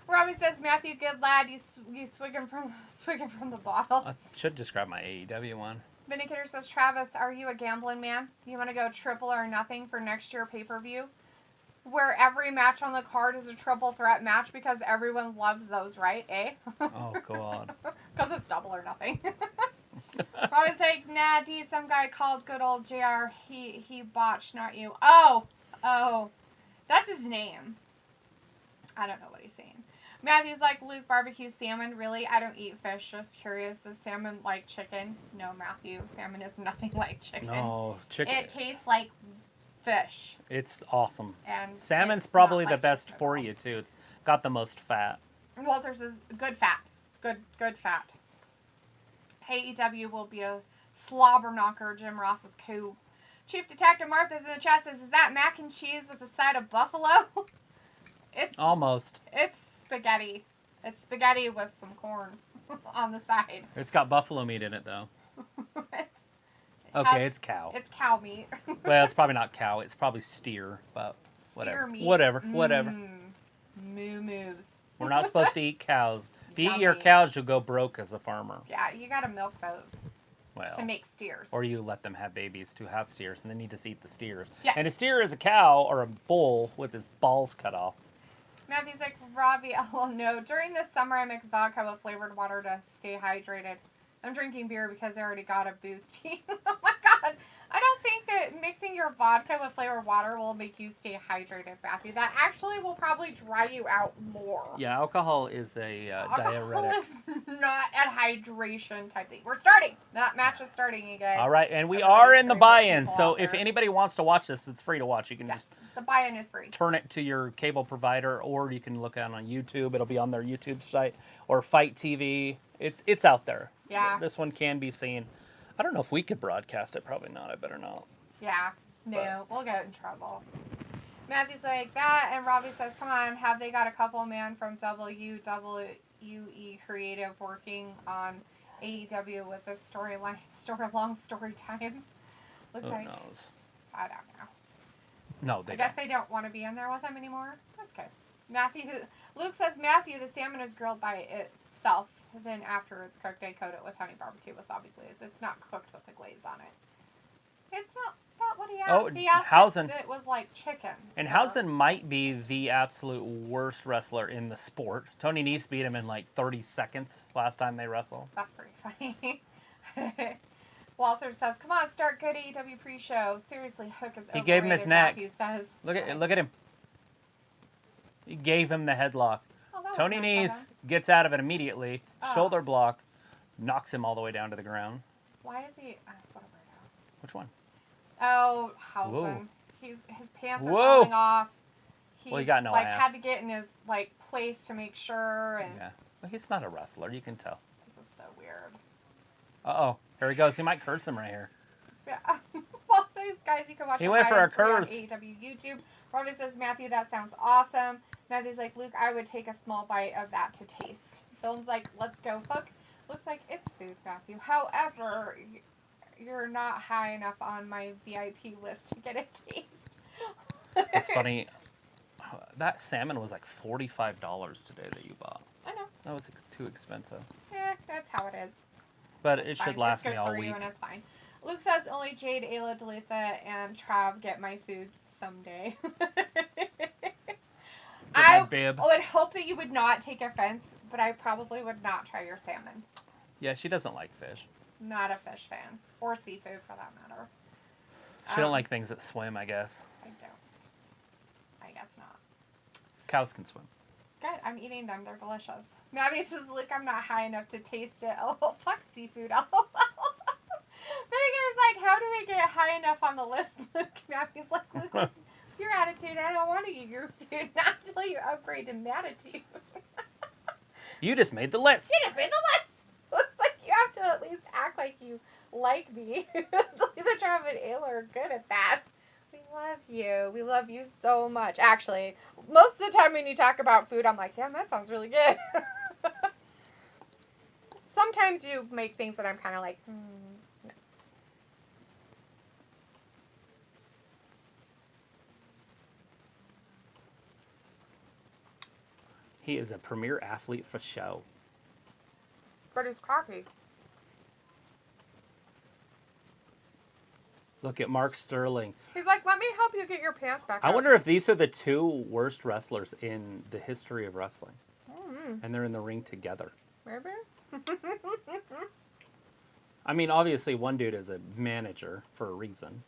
Robbie says Matthew, good lad. You swigging from the bottle. I should describe my AEW one. Vindicator says Travis, are you a gambling man? You want to go triple or nothing for next year pay-per-view? Where every match on the card is a triple threat match because everyone loves those, right? Eh? Oh, God. Because it's double or nothing. Robbie's like, nah, D, some guy called good old JR. He botched, not you. Oh. That's his name. I don't know what he's saying. Matthew's like, Luke, barbecue salmon. Really? I don't eat fish. Just curious. Is salmon like chicken? No, Matthew. Salmon is nothing like chicken. No, chicken. It tastes like fish. It's awesome. And salmon's it's probably not the like best chicken at for all. you, too. It's got the most fat. Walters is good fat. Good fat. AEW will be a slobber knocker. Jim Ross is cool. Chief Detective Martha's in the chat says, is that mac and cheese with a side of buffalo? It's Almost. It's spaghetti. It's spaghetti with some corn on the side. It's got buffalo meat in it, though. It's cow. It's cow meat. Well, it's probably not cow. It's probably steer, but whatever. Steer meat. Whatever. Moo moves. We're not supposed to eat cows. If you eat your Yummy. cows, you'll go broke as a farmer. Yeah, you gotta milk those Well, to make steers. or you let them have babies to have steers, and then you just eat the steers. Yes. And a steer is a cow or a bull with his balls cut off. Matthew's like, Robbie, well, no. During the summer, I mix vodka with flavored water to stay hydrated. I'm drinking beer because I already got a boosty. Oh my god. I don't think that mixing your vodka with flavored water will make you stay hydrated, Matthew. That actually will probably dry you out more. Yeah, alcohol is a Alcohol diuretic. is not a hydration type thing. We're starting. That match is starting, you guys. All right, and we Everybody's are in the favorite buy-in, people so out if there. anybody wants to watch this, it's free to watch. You can Yes, just the buy-in is free. turn it to your cable provider, or you can look at it on YouTube. It'll be on their YouTube site, or Fight TV. It's out there. Yeah. This one can be seen. I don't know if we could broadcast it. Probably not. I better not. Yeah. No, we'll get in trouble. Matthew's like that, and Robbie says, come on, have they got a couple man from WWE Creative working on AEW with this long story time? Looks Who like, knows? I don't know. No, they I guess don't. they don't want to be in there with him anymore. That's good. Luke says, Matthew, the salmon is grilled by itself. Then after it's cooked, I coat it with honey barbecue wasabi glaze. It's not cooked with the glaze on it. It's not what he asked. Oh, He asked Hausen. if it was like chicken. And so- Hausen might be the absolute worst wrestler in the sport. Tony Nese beat him in like 30 seconds last time they wrestled. That's pretty funny. Walter says, come on, start good AEW pre-show. Seriously, Hook is overrated, He gave him his neck. Matthew says. Look at him. He gave him the headlock. Oh, that was Tony nice of Nese him. gets out of it immediately. Oh. Shoulder block. Knocks him all the way down to the ground. Why is he... what a weirdo. Which one? Oh, Hausen. Whoa. His pants are Whoa. falling off. Well, he got no like ass. had to get in his like place to make sure, and Yeah. Well, he's not a wrestler. You can tell. this is so weird. Uh-oh. Here he goes. He might curse him right here. Yeah. Well, Please, guys, you can watch he it went for a free on curse. AEW YouTube. Robin says, Matthew, that sounds awesome. Matthew's like, Luke, I would take a small bite of that to taste. Film's like, let's go, Hook. Looks like it's food, Matthew. However, you're not high enough on my VIP list to get a taste. It's funny. That salmon was like $45 today that you bought. I know. That was too expensive. Yeah, that's how it is. But It's it fine. should last it's me all for week. You and it's fine. Luke says only Jade, Ayla, Dalitha, and Trav get my food someday. I would hope that you would not take offense, but I probably would not try your salmon. Yeah, she doesn't like fish. Not a fish fan. Or seafood, for that matter. She don't like things that swim, I guess. I don't. I guess not. Cows can swim. Good. I'm eating them. They're delicious. Maddie says, Luke, I'm not high enough to taste it. Oh, fuck seafood. Oh. Megan's like, how do we get high enough on the list, Luke? Maddie's like, Luke, with your attitude, I don't want to eat your food. Not until you upgrade to attitude. You just made the list. You just made the list. Looks like you have to at least act like you like me. The Trav and Ayla are good at that. We love you. We love you so much. Actually, most of the time when you talk about food, I'm like, damn, that sounds really good. Sometimes you make things that I'm kind of like, no. He is a premier athlete for show. But he's cocky. Look at Mark Sterling. He's like, let me help you get your pants back I up. wonder if these are the two worst wrestlers in the history of wrestling. Mm-hmm. And they're in the ring together. Maybe? I mean, obviously one dude is a manager for a reason.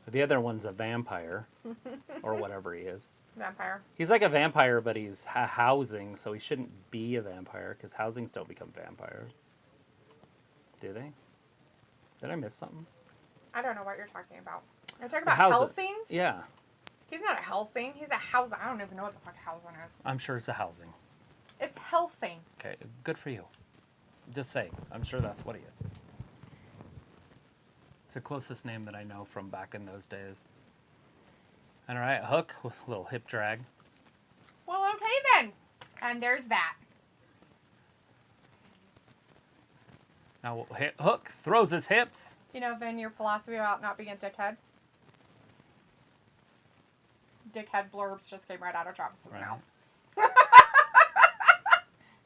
The other one's a vampire. Or whatever he is. Vampire. He's like a vampire, but he's housing, so he shouldn't be a vampire, because housings don't become vampires. Do they? Did I miss something? I don't know what you're talking about. Are you talking about Helsings? Yeah. He's not a Helsing. He's a housing. I don't even know what the fuck housing is. I'm sure it's a housing. It's Helsing. Okay, good for you. Just say, I'm sure that's what he is. It's the closest name that I know from back in those days. All right, Hook with a little hip drag. Well, okay then. And there's that. Now, Hook throws his hips. You know, Vin, your philosophy about not being a dickhead? Dickhead blurbs just came right out of Travis's mouth.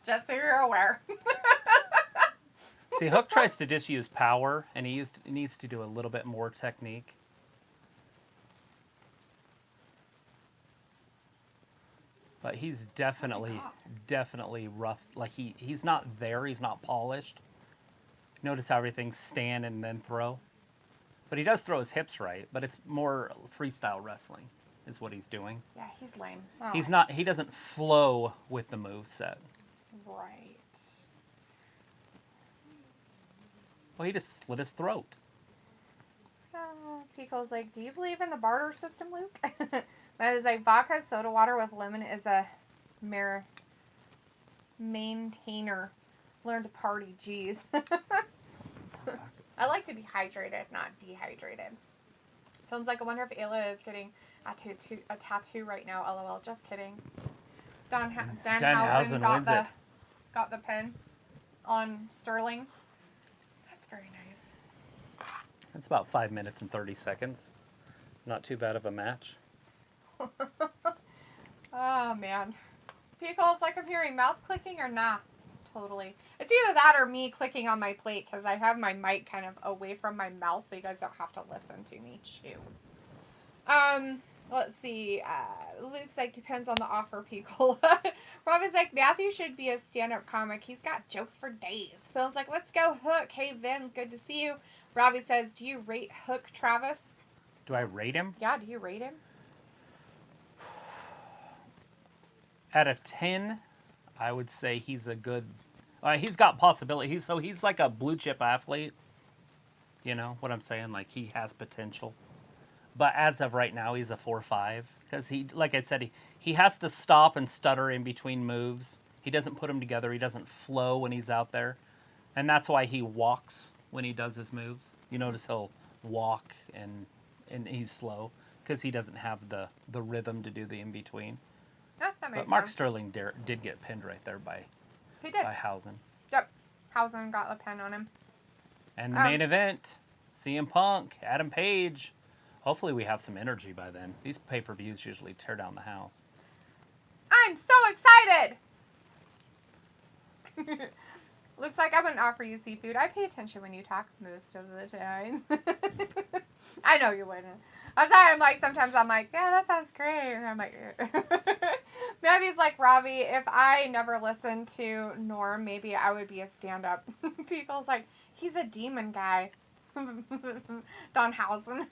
Just so you're aware. See, Hook tries to just use power, and he needs to do a little bit more technique. But he's definitely rust. Like, he's not there. He's not polished. Notice how everything's stand and then throw. But he does throw his hips right. But it's more freestyle wrestling is what he's doing. Yeah, he's lame. Oh. He's not. He doesn't flow with the moveset. Right. Well, he just slit his throat. Pico's like, do you believe in the barter system, Luke? That is like, vodka soda water with lemon is a maintainer. Learn to party, jeez. I like to be hydrated, not dehydrated. Film's like, I wonder if Ayla is getting a tattoo right now. LOL, just kidding. Danhausen got the pen on Sterling. That's very nice. It's about 5 minutes and 30 seconds. Not too bad of a match. Oh, man. Pico's like, I'm hearing mouse clicking or nah? Totally. It's either that or me clicking on my plate because I have my mic kind of away from my mouth so you guys don't have to listen to me chew. Let's see. Luke's like, depends on the offer, Pico. Rob is like, Matthew should be a stand-up comic. He's got jokes for days. Phil's like, let's go, Hook. Hey, Vin, good to see you. Robbie says, do you rate Hook, Travis? Do I rate him? Yeah, do you rate him? Out of 10, I would say he's a good... he's got possibility. He's like a blue chip athlete. You know what I'm saying? Like, he has potential. But as of right now, he's a 4-5. Because he, like I said, he has to stop and stutter in between moves. He doesn't put them together. He doesn't flow when he's out there. And that's why he walks when he does his moves. You notice he'll walk and he's slow because he doesn't have the rhythm to do the in-between. Yeah, that makes But Mark sense. Sterling did get pinned right there by Hookhausen. Yep. Hookhausen got the pin on him. And the main event, CM Punk, Adam Page. Hopefully we have some energy by then. These pay-per-views usually tear down the house. I'm so excited! Looks like I'm going to offer you seafood. I pay attention when you talk most of the time. I know you wouldn't. I'm sorry, sometimes I'm like, yeah, that sounds great. And I'm like, maybe it's like, Robbie, if I never listened to Norm, maybe I would be a stand-up. People's like, he's a demon guy. Danhausen.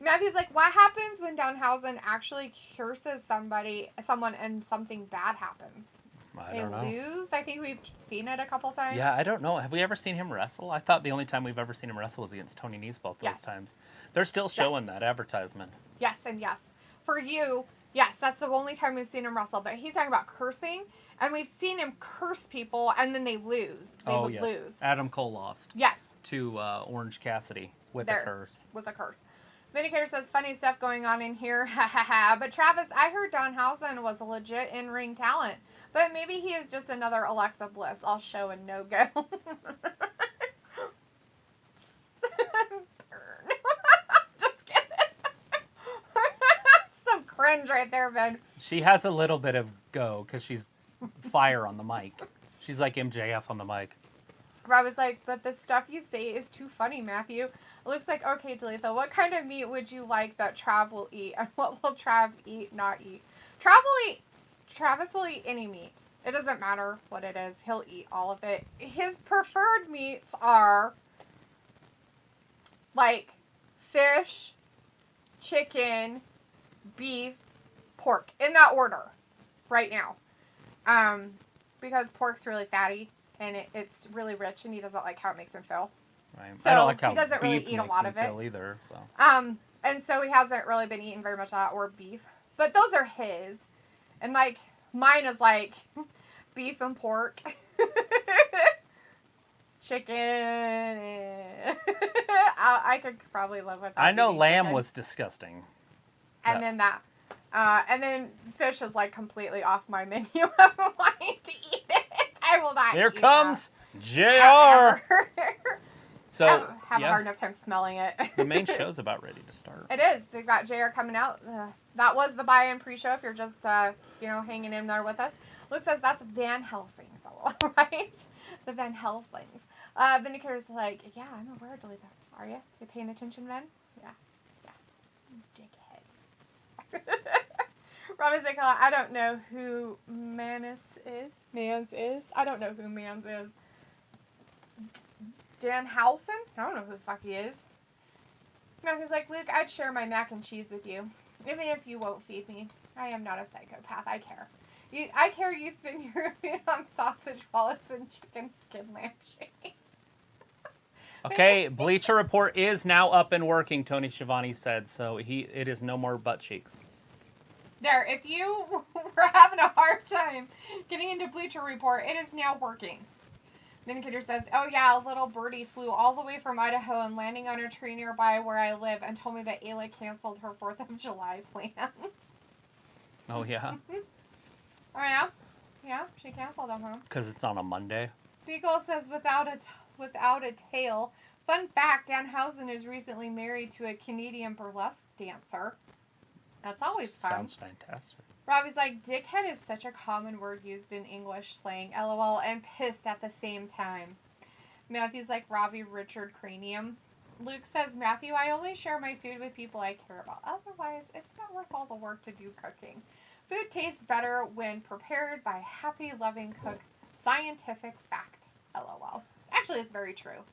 Matthew's like, what happens when Danhausen actually curses someone and something bad happens? I don't know. They lose? I think we've seen it a couple times. Yeah, I don't know. Have we ever seen him wrestle? I thought the only time we've ever seen him wrestle was against Tony Nese both those times. They're still showing that advertisement. Yes, and yes. For you, yes, that's the only time we've seen him wrestle. But he's talking about cursing, and we've seen him curse people, and then they lose. They would lose. Adam Cole lost. Yes. To Orange Cassidy with a curse. With a curse. Vindicator says, funny stuff going on in here. Ha ha ha. But Travis, I heard Danhausen was a legit in-ring talent. But maybe he is just another Alexa Bliss. I'll show and no go. Burn. Just kidding. Some cringe right there, Ben. She has a little bit of go because she's fire on the mic. She's like MJF on the mic. Rob was like, but the stuff you say is too funny, Matthew. It looks like, okay, Dalitha, what kind of meat would you like that Trav will eat? And what will Trav eat, not eat? Travis will eat any meat. It doesn't matter what it is. He'll eat all of it. His preferred meats are like fish, chicken, beef, pork. In that order right now. Because pork's really fatty and it's really rich and he doesn't like how it makes him feel. Right. So I don't like how he doesn't really beef eat a makes lot him of it. feel either, so. And so he hasn't really been eating very much of that or beef. But those are his. And like mine is like beef and pork. Chicken. I could probably live with that. I know lamb was disgusting. And then that. And then fish is like completely off my menu. I'm wanting to eat it. I will not Here eat comes that. JR. So have a hard enough time smelling it. The main show's about ready to start. It is. They've got JR coming out. That was the buy-in pre-show. If you're just hanging in there with us, Luke says that's Van Helsing's, right? The Van Helsings. Vindicator's like, yeah, I'm aware, Dalitha. Are you? You paying attention, Van? Yeah. Dickhead. Robin's like, I don't know who Mans is. I don't know who Mans is. Danhausen? I don't know who the fuck he is. Matthew's like, Luke, I'd share my mac and cheese with you. Even if you won't feed me. I am not a psychopath. I care. I care you spend your food on sausage wallets and chicken skin lampshades. Okay, Bleacher Report is now up and working, Tony Schiavone said, so it is no more butt cheeks. There, if you were having a hard time getting into Bleacher Report, it is now working. Vindicator says, oh yeah, little birdie flew all the way from Idaho and landing on a tree nearby where I live and told me that Ayla canceled her 4th of July plans. Oh, yeah? Oh, yeah? Yeah, she canceled them, huh? Because it's on a Monday. Beagle says, without a tail. Fun fact, Danhausen is recently married to a Canadian burlesque dancer. That's always fun. Sounds fantastic. Robbie's like, dickhead is such a common word used in English slang. LOL, and pissed at the same time. Matthew's like, Robbie Richard Cranium. Luke says, Matthew, I only share my food with people I care about. Otherwise, it's not worth all the work to do cooking. Food tastes better when prepared by a happy, loving cook. Scientific fact. LOL. Actually, it's very true.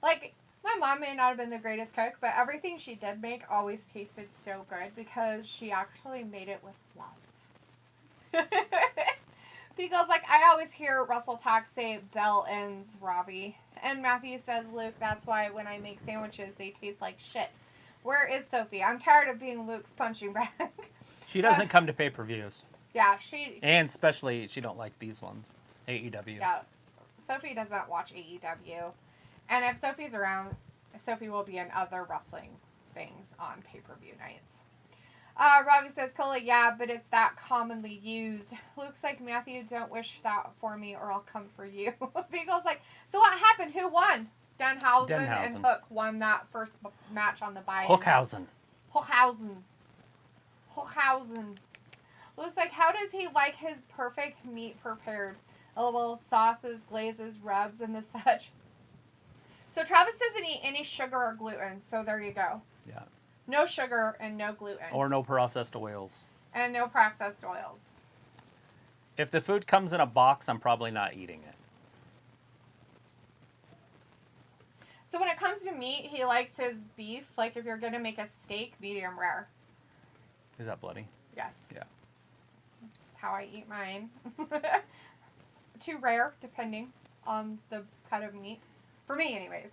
Like, my mom may not have been the greatest cook, but everything she did make always tasted so good because she actually made it with love. Beagle's like, I always hear Russell Talk say bell ends, Robbie. And Matthew says, Luke, that's why when I make sandwiches, they taste like shit. Where is Sophie? I'm tired of being Luke's punching bag. She doesn't come to pay-per-views. Yeah, she... And especially, she don't like these ones. AEW. Yeah. Sophie doesn't watch AEW. And if Sophie's around, Sophie will be in other wrestling things on pay-per-view nights. Robbie says, Cola, yeah, but it's that commonly used. Looks like Matthew, don't wish that for me or I'll come for you. Beagle's like, so what happened? Who won? Danhausen and Hook won that first match on the buy-in. Hookhausen. Looks like, how does he like his perfect meat prepared? LOL, sauces, glazes, rubs, and the such. So Travis doesn't eat any sugar or gluten, so there you go. Yeah. No sugar and no gluten. Or no processed oils. And no processed oils. If the food comes in a box, I'm probably not eating it. So when it comes to meat, he likes his beef. Like if you're going to make a steak, medium rare. Is that bloody? Yes. Yeah. That's how I eat mine. Too rare, depending on the cut of meat. For me, anyways.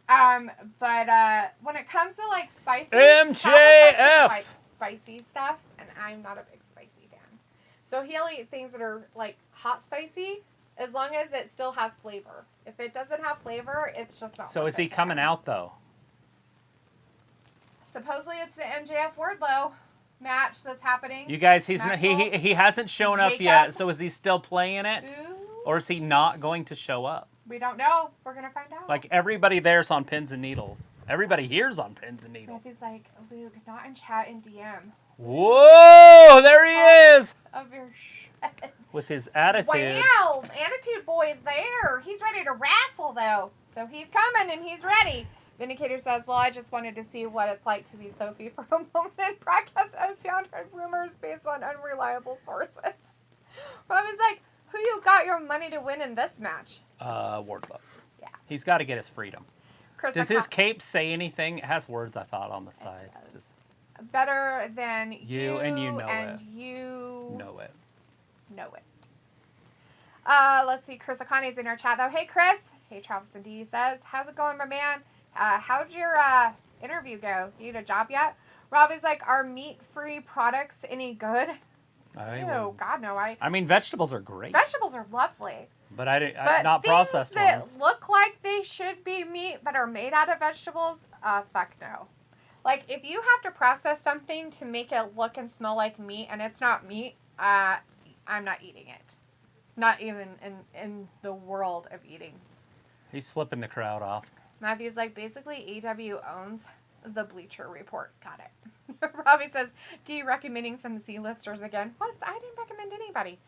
But when it comes to like spicy, MJF like spicy stuff, and I'm not a big spicy fan. So he'll eat things that are like hot spicy, as long as it still has flavor. If it doesn't have flavor, it's just not. So is he coming out though? Supposedly it's the MJF Wardlow match that's happening. You guys, he hasn't shown up yet. So is he still playing it, or is he not going to show up? We don't know. We're going to find out. Like, everybody there's on pins and needles. Everybody here's on pins and needles. Matthew's like, Luke, not in chat, in DM. Whoa! There he is! Of your shit. With his attitude. Wow! Attitude boy is there. He's ready to wrestle, though. So he's coming and he's ready. Vindicator says, well, I just wanted to see what it's like to be Sophie for a moment. Broadcast unfounded rumors based on unreliable sources. Robbie's like, who you got your money to win in this match? Wardlow. Yeah. He's got to get his freedom. Chris, does his cape say anything? It has words, I thought, on the side. Just better than you and you know and it. You know it. Know it. Let's see. Chris Akane's in our chat, though. Hey, Chris. Hey, Travis and D says, how's it going, my man? How'd your interview go? You get a job yet? Robbie's like, are meat-free products any good? Ew, God, no. I mean, vegetables are great. Vegetables are lovely. But not processed ones. That look like they should be meat but are made out of vegetables, fuck no. Like, if you have to process something to make it look and smell like meat and it's not meat, I'm not eating it. Not even in the world of eating. He's flipping the crowd off. Matthew's like, basically, AEW owns the Bleacher Report. Got it. Robbie says, do you recommending some Z-listers again? What? I didn't recommend anybody.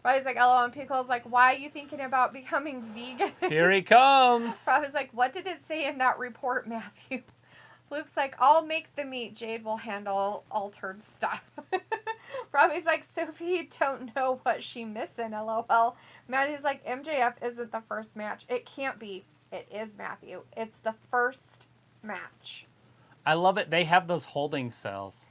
Robbie's like, LOL, and Pickle's like, why are you thinking about becoming vegan? Here he comes. Robbie's like, what did it say in that report, Matthew? Luke's like, I'll make the meat. Jade will handle altered stuff. Robbie's like, Sophie don't know what she missing, LOL. Matthew's like, MJF isn't the first match. It can't be. It is, Matthew. It's the first match. I love it. They have those holding cells.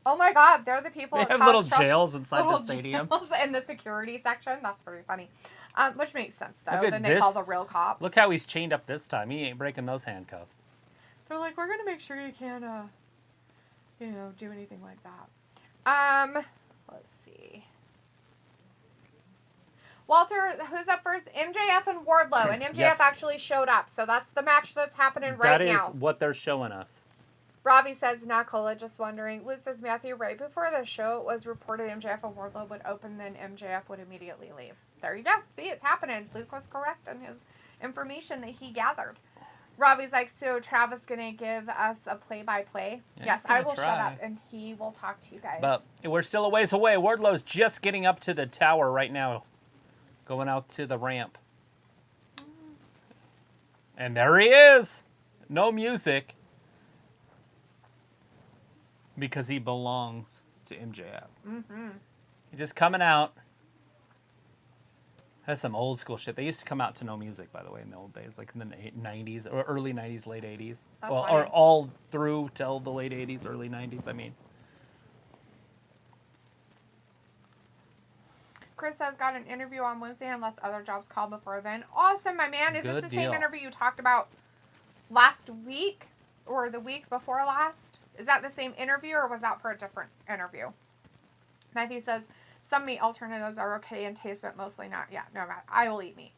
Oh my God, they're the people. They have little jails inside the stadium. In the security section. That's pretty funny. Which makes sense though. Then they call the real cops. Look how he's chained up this time. He ain't breaking those handcuffs. They're like, we're gonna make sure you can't, do anything like that. Let's see. Walter, who's up first? MJF and Wardlow, and MJF actually showed up, so that's the match that's happening right now. That is what they're showing us. Robbie says, Nakola, just wondering. Luke says, Matthew, right before the show, it was reported MJF and Wardlow would open, then MJF would immediately leave. There you go. See, it's happening. Luke was correct in his information that he gathered. Robbie's like, so Travis going to give us a play-by-play? Yeah, yes, I will shut up, and he will talk to you guys. But we're still a ways away. Wardlow's just getting up to the tower right now. Going out to the ramp. And there he is. No music. Because he belongs to MJF. Mm-hmm. He's just coming out. That's some old school shit. They used to come out to no music, by the way, in the old days. Like in the 90s, or early 90s, late 80s. Or all through till the late 80s, early 90s, I mean. Chris has got an interview on Wednesday unless other jobs call before then. Awesome, my man. Is this the same interview you talked about last week or the week before last? Is that the same interview or was that for a different interview? Matthew says, some meat alternatives are okay in taste, but mostly not. Yeah, no, I will eat meat.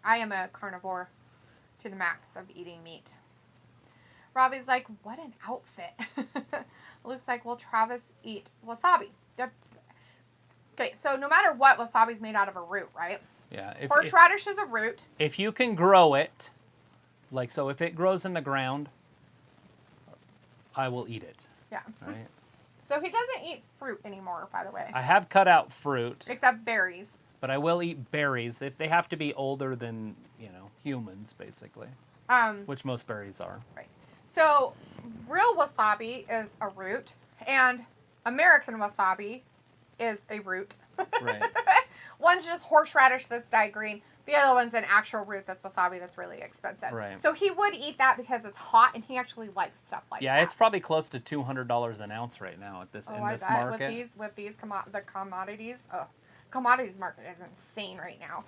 I am a carnivore. to the max of eating meat. Robbie's like, what an outfit. Looks like, will Travis eat wasabi? Okay, so no matter what, wasabi's made out of a root, right? Yeah. Horseradish is a root. If you can grow it, like, so if it grows in the ground, I will eat it. Yeah. Right? So he doesn't eat fruit anymore, by the way. I have cut out fruit. Except berries. But I will eat berries. If they have to be older than, humans, basically. Which most berries are. Right. So, real wasabi is a root, and American wasabi is a root. Right. One's just horseradish that's dyed green. The other one's an actual root that's wasabi that's really expensive. Right. So he would eat that because it's hot, and he actually likes stuff like that. Yeah, it's probably close to $200 an ounce right now in this market. With these the commodities. Commodities market is insane right now.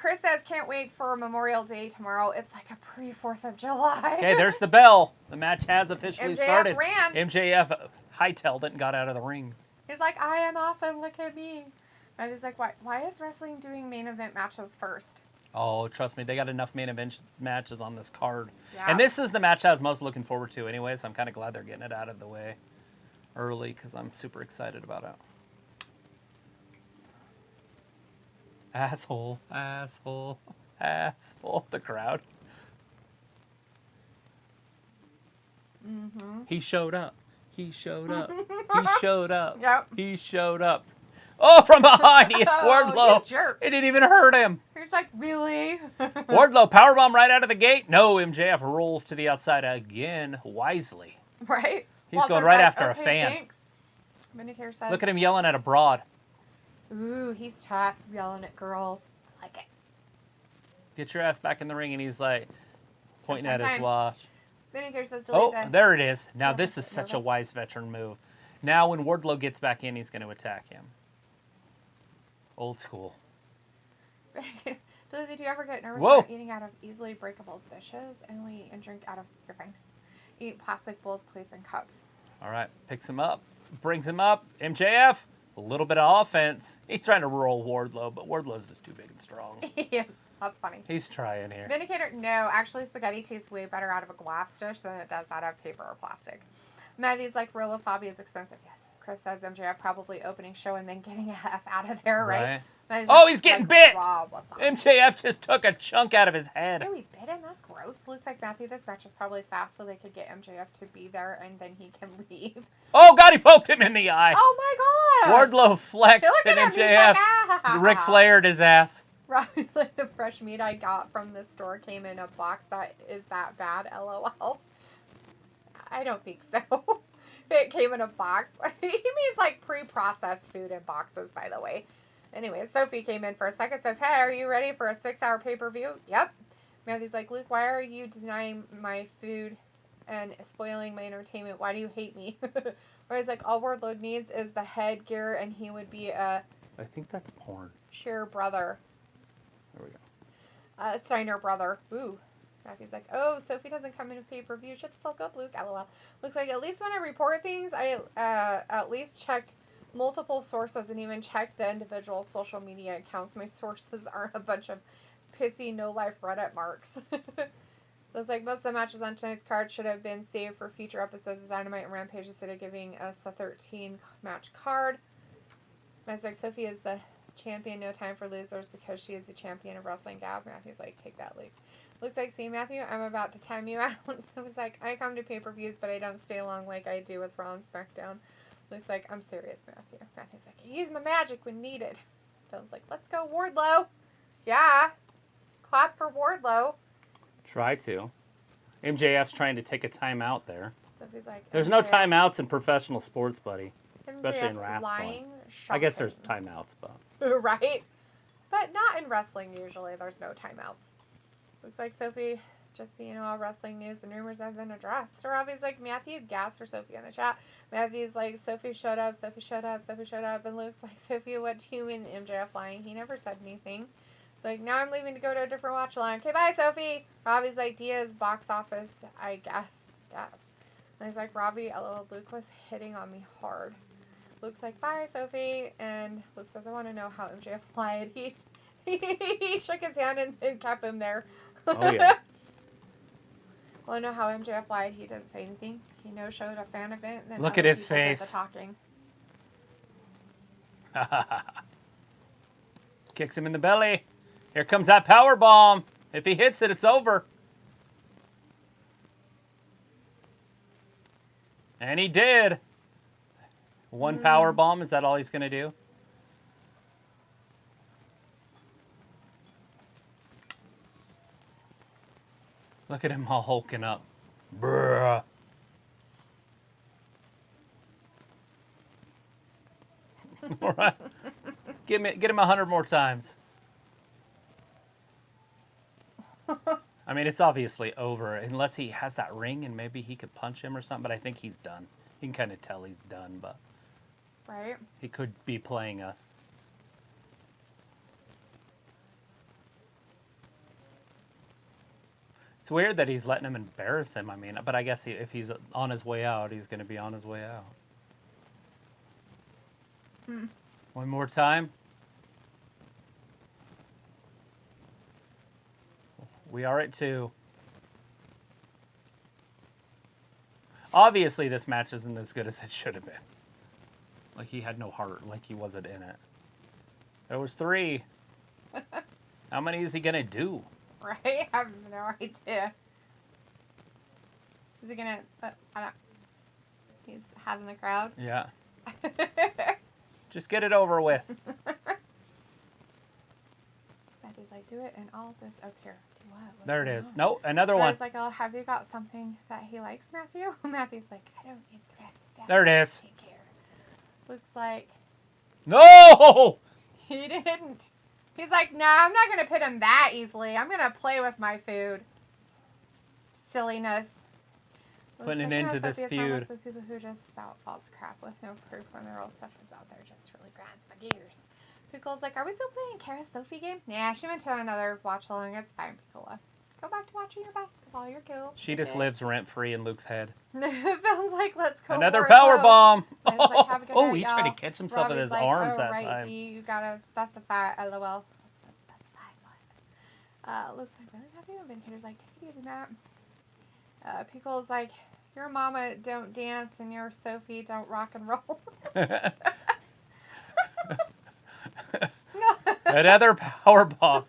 Chris says, can't wait for Memorial Day tomorrow. It's like a pre-4th of July. Okay, there's the bell. The match has officially MJF started. ran. MJF hightailed it and got out of the ring. He's like, I am awesome. Look at me. And he's like, why is wrestling doing main event matches first? Oh, trust me, they got enough main event matches on this card. Yeah. And this is the match I was most looking forward to anyway, so I'm kind of glad they're getting it out of the way early because I'm super excited about it. Asshole, asshole, asshole, the crowd. Mm-hmm. He showed up. He showed up. He showed up. Yep. He showed up. Oh, from behind, it's Oh, Wardlow. you jerk. It didn't even hurt him. He's like, really? Wardlow, powerbomb right out of the gate. No, MJF rolls to the outside again, wisely. Right? He's going right like, after a fan. Thanks. Medicare says, Look at him yelling at a broad. ooh, he's tough, yelling at girls. I like it. Get your ass back in the ring, and he's like pointing at his Time. watch. Medicare says, delete Oh, the... there it is. Now Sure, this is no, such a that's- wise veteran move. Now when Wardlow gets back in, he's going to attack him. Old school. Did you ever get nervous Whoa. about eating out of easily breakable dishes and we eat and drink out of your fine? Eat plastic bowls, plates, and cups. All right, picks him up, brings him up. MJF, a little bit of offense. He's trying to roll Wardlow, but Wardlow's just too big and strong. Yes, that's funny. He's trying here. Vindicator, no, actually spaghetti tastes way better out of a glass dish than it does out of paper or plastic. Matthew's like, real wasabi is expensive. Yes. Chris says MJF probably opening show and then getting a F out of there, right? Oh, he's getting bit! Raw wasabi. MJF just took a chunk out of his head. Oh, he bit him? That's gross. Looks like, Matthew, this match is probably fast so they could get MJF to be there and then he can leave. Oh, God, he poked him in the eye. Oh, my God! Wardlow flexed Look and at him. MJF He's like, ah. Ric Flaired his ass. Right, like the fresh meat I got from the store came in a box that is that bad, LOL. I don't think so. It came in a box. He means like pre-processed food in boxes, by the way. Anyway, Sophie came in for a second, says, hey, are you ready for a 6-hour pay-per-view? Yep. Matthew's like, Luke, why are you denying my food and spoiling my entertainment? Why do you hate me? Whereas like, all Wardlow needs is the headgear and he would be a... I think that's porn. Sheer brother. There we go. Steiner brother. Ooh. Matthew's like, oh, Sophie doesn't come in a pay-per-view. Shut the fuck up, Luke. LOL. Looks like at least when I report things, I at least checked multiple sources and even checked the individual social media accounts. My sources aren't a bunch of pissy no-life Reddit marks. So it's like most of the matches on tonight's card should have been saved for future episodes of Dynamite and Rampage instead of giving us a 13-match card. Matthew's like, Sophie is the champion, no time for losers because she is the champion of Wrestling Gab. Matthew's like, take that, Luke. Looks like, see, Matthew, I'm about to time you out. So it's like, I come to pay-per-views, but I don't stay long like I do with Raw and SmackDown. Looks like, I'm serious, Matthew. Matthew's like, I use my magic when needed. Phil's like, let's go, Wardlow. Yeah. Clap for Wardlow. Try to. MJF's trying to take a timeout there. Sophie's like, There's no timeouts in professional sports, buddy. Especially in MJF wrestling. lying, I guess there's shocking. timeouts, but... Right? But not in wrestling, usually. There's no timeouts. Looks like Sophie, just so you know, all wrestling news and rumors have been addressed. Robbie's like, Matthew, gas for Sophie in the chat. Matthew's like, Sophie, shut up, Sophie, shut up, Sophie, shut up. And Luke's like, Sophie, what do you mean MJF lying? He never said anything. It's like, now I'm leaving to go to a different watch line. Okay, bye, Sophie. Robbie's like, Dia's box office, I guess. And he's like, Robbie, LOL, Luke was hitting on me hard. Luke's like, bye, Sophie. And Luke says, I want to know how MJF lied. He shook his hand and kept him there. Oh, yeah. Well, I know how MJF lied. He didn't say anything. He no-showed a fan event. And then look at his face. Did the talking. Kicks him in the belly. Here comes that power bomb. If he hits it, it's over. And he did. One power bomb. Is that all he's going to do? Look at him all hulking up. Bruh. All right. Get him 100 more times. I mean, it's obviously over. Unless he has that ring and maybe he could punch him or something. But I think he's done. You can kind of tell he's done. But right. He could be playing us. It's weird that he's letting him embarrass him. I mean, but I guess if he's on his way out, he's going to be on his way out. One more time. We are at 2. Obviously, this match isn't as good as it should have been. Like, he had no heart. Like, he wasn't in it. There was 3. How many is he going to do? Right? I have no idea. Is he going to... I don't... He's having the crowd? Yeah. Just get it over with. Matthew's like, do it and all this up here. What? There it is. No, another one. He's like, oh, have you got something that he likes, Matthew? Matthew's like, I don't need threats. There it is. Take care. Looks like... No! He didn't. He's like, nah, I'm not going to pit him that easily. I'm going to play with my food. Silliness. Putting an end to this feud. With people who just spout false crap with no proof when their old stuff is out there just really grinds my gears. Pickle's like, are we still playing Kara Sophie game? Nah, she went to another watch along. It's fine, Pickle. Go back to watching your basketball. You're cool. She just lives rent-free in Luke's head. Phil's like, let's go. Another power bomb. Oh, he tried to catch himself with his arms that time. You gotta specify, LOL. Specify what? Looks like really happy. Vindicator's like, take it easy, Matt. Pickle's like, your mama don't dance and your Sophie don't rock and roll. Another power bomb.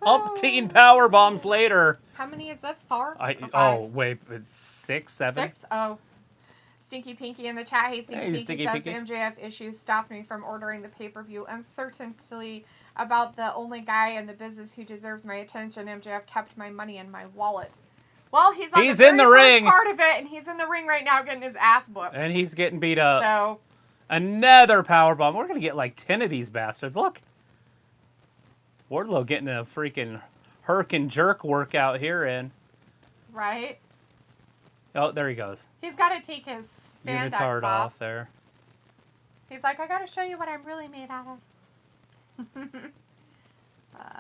Umpteen power bombs later. How many is this far? Wait, it's 6, 7? 6? Oh. Stinky Pinky in the chat. Hey, Stinky Pinky says MJF issues stopped me from ordering the pay-per-view. Uncertainty about the only guy in the business who deserves my attention. MJF kept my money in my wallet. Well, he's in the ring. Part of it, and he's in the ring right now getting his ass whooped. And he's getting beat up. So, another power bomb. We're gonna get like 10 of these bastards. Look, Wardlow getting a freaking herk and jerk workout here in. Right. Oh, there he goes. He's got to take his spandex unitard off there. He's like, I got to show you what I'm really made out of.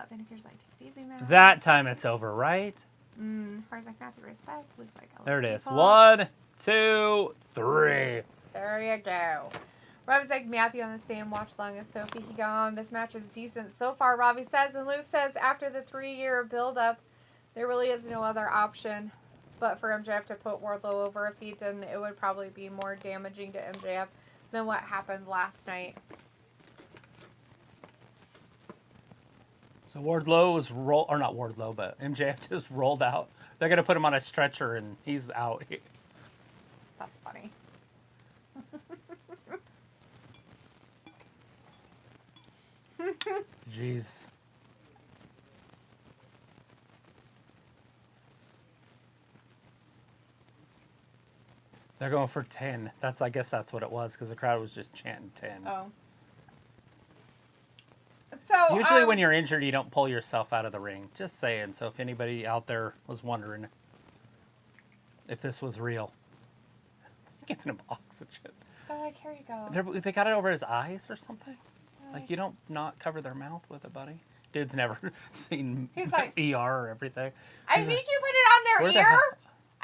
Vinegar's like, take it easy, man. That time it's over, right? Where's like Matthew respect? Looks like there it is. 1, 2, 3. There you go. Robbie's like Matthew on the same watch long as Sophie. He gone. This match is decent so far, Robbie says. And Luke says after the 3-year build-up, there really is no other option but for MJF to put Wardlow over. If he didn't, it would probably be more damaging to MJF than what happened last night. So Wardlow was or not Wardlow, but MJF just rolled out. They're gonna put him on a stretcher and he's out. That's funny. Jeez. They're going for 10. I guess that's what it was because the crowd was just chanting 10. Oh. So usually when you're injured, you don't pull yourself out of the ring. Just saying. So if anybody out there was wondering if this was real, giving him oxygen. They're like, here you go. They got it over his eyes or something. Like you don't not cover their mouth with it, buddy. Dude's never seen like, ER or everything. I think you put it on their ear.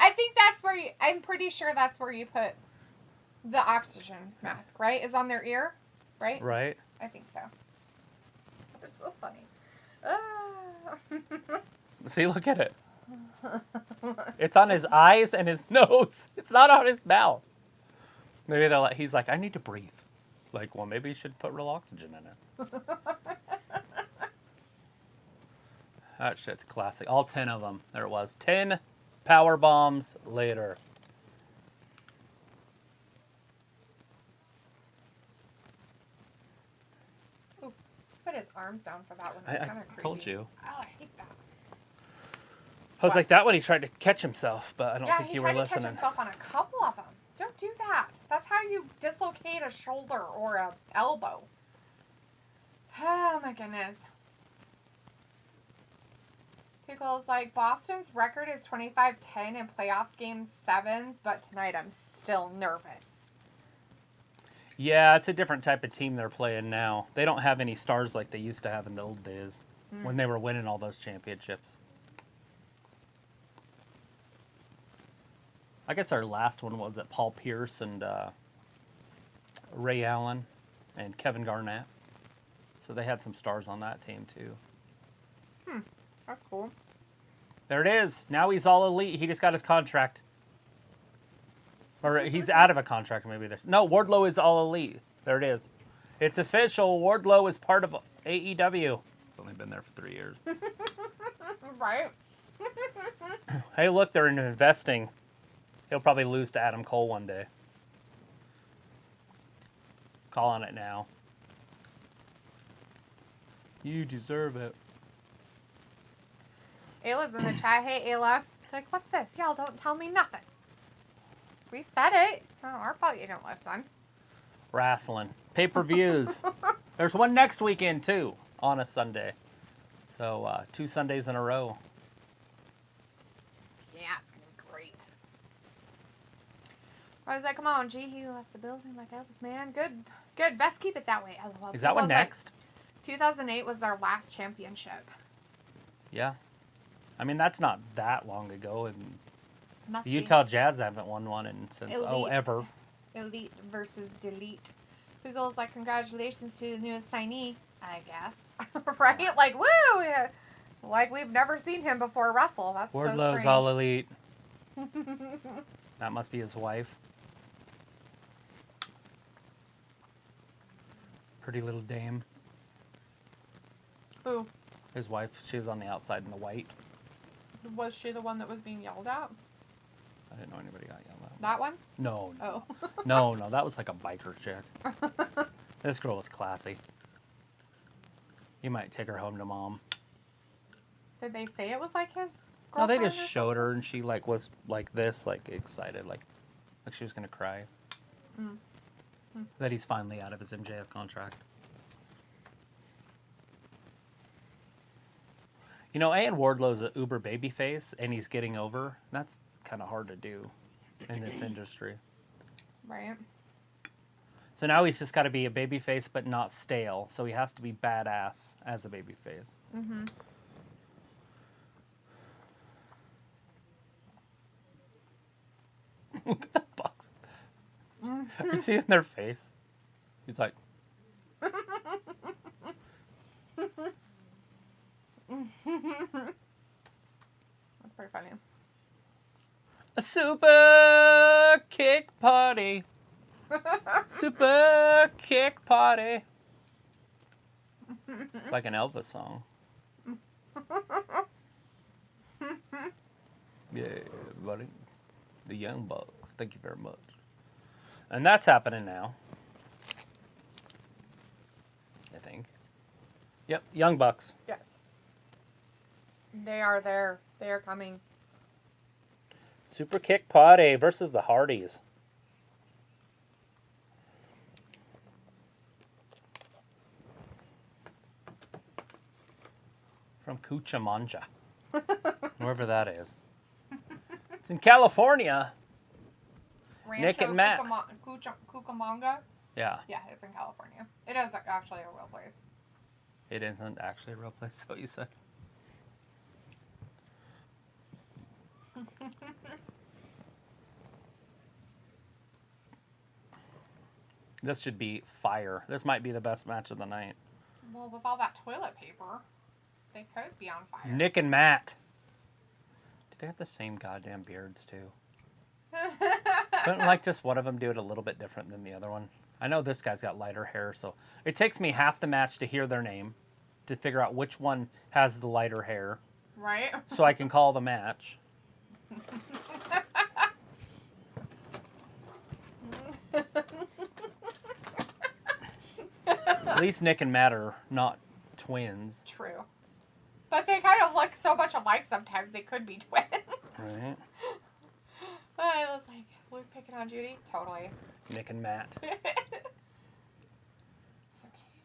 I think that's where I'm pretty sure that's where you put the oxygen mask, right? Is on their ear, right? Right. I think so. It's so funny. See, look at it. It's on his eyes and his nose. It's not on his mouth. Maybe he's like, I need to breathe. Like, well, maybe you should put real oxygen in it. That shit's classic. All 10 of them. There it was. 10 power bombs later. Ooh, put his arms down for that one. That's kind of creepy. I told you. Oh, I hate that. I was like, that one he tried to catch himself, but I don't think you were listening. Yeah, he tried to catch himself on a couple of them. Don't do that. That's how you dislocate a shoulder or a elbow. Oh, my goodness. Pickle's like, Boston's record is 25-10 in playoffs game 7s, but tonight I'm still nervous. Yeah, it's a different type of team they're playing now. They don't have any stars like they used to have in the old days when they were winning all those championships. I guess our last one was at Paul Pierce and Ray Allen and Kevin Garnett. So they had some stars on that team too. That's cool. There it is. Now he's all elite. He just got his contract. Or he's out of a contract maybe. No, Wardlow is all elite. There it is. It's official. Wardlow is part of AEW. It's only been there for 3 years. Right? Hey, look, they're investing. He'll probably lose to Adam Cole one day. Calling it now. You deserve it. Ayla's in the chat. Hey, Ayla. It's like, what's this? Y'all don't tell me nothing. We said it. It's not our fault you don't listen. Wrestling. Pay-per-views. There's one next weekend, too, on a Sunday. So, 2 Sundays in a row. Yeah, it's going to be great. I was like, come on, G. He left the building like Elvis, man. Good. Good. Best keep it that way. Is that one next? 2008 was their last championship. Yeah. I mean, that's not that long ago. And Must the be. Utah Jazz haven't won one since, ever. Elite versus Delete. Google's like, congratulations to the newest signee, I guess. Right? Like, woo! Yeah. Like we've never seen him before wrestle. That's so Wardlow's strange. all elite. That must be his wife. Pretty little dame. Who? His wife. She was on the outside in the white. Was she the one that was being yelled at? I didn't know anybody got yelled at. That one? No. Oh. No, that was like a biker chick. This girl was classy. You might take her home to mom. Did they say it was like his girlfriend? No, they just showed her and she like was like this, like excited, like she was gonna cry. That he's finally out of his MJF contract. You know, and Wardlow's an uber babyface, and he's getting over. That's kind of hard to do in this industry. Right. So now he's just got to be a babyface, but not stale. So he has to be badass as a babyface. Mm-hmm. Look at that box. You see it in their face? He's like... That's pretty funny. A super kick party. Super kick party. It's like an Elvis song. Yeah, everybody. The Young Bucks. Thank you very much. And that's happening now. I think. Yep, Young Bucks. Yes. They are there. They are coming. Super Kick Party versus the Hardys. From Cucamonga. Wherever that is. It's in California. Rancho Nick and Matt. Cucamonga? Yeah. Yeah, it's in California. It is actually a real place. It isn't actually a real place, so you said. This should be fire. This might be the best match of the night. Well, with all that toilet paper, they could be on fire. Nick and Matt. They have the same goddamn beards, too. Couldn't, like, just one of them do it a little bit different than the other one? I know this guy's got lighter hair, so it takes me half the match to hear their name, to figure out which one has the lighter hair. Right. So I can call the match. At least Nick and Matt are not twins. True. But they kind of look so much alike sometimes they could be twins. Right. I was like, Luke picking on Judy? Totally. Nick and Matt. It's okay.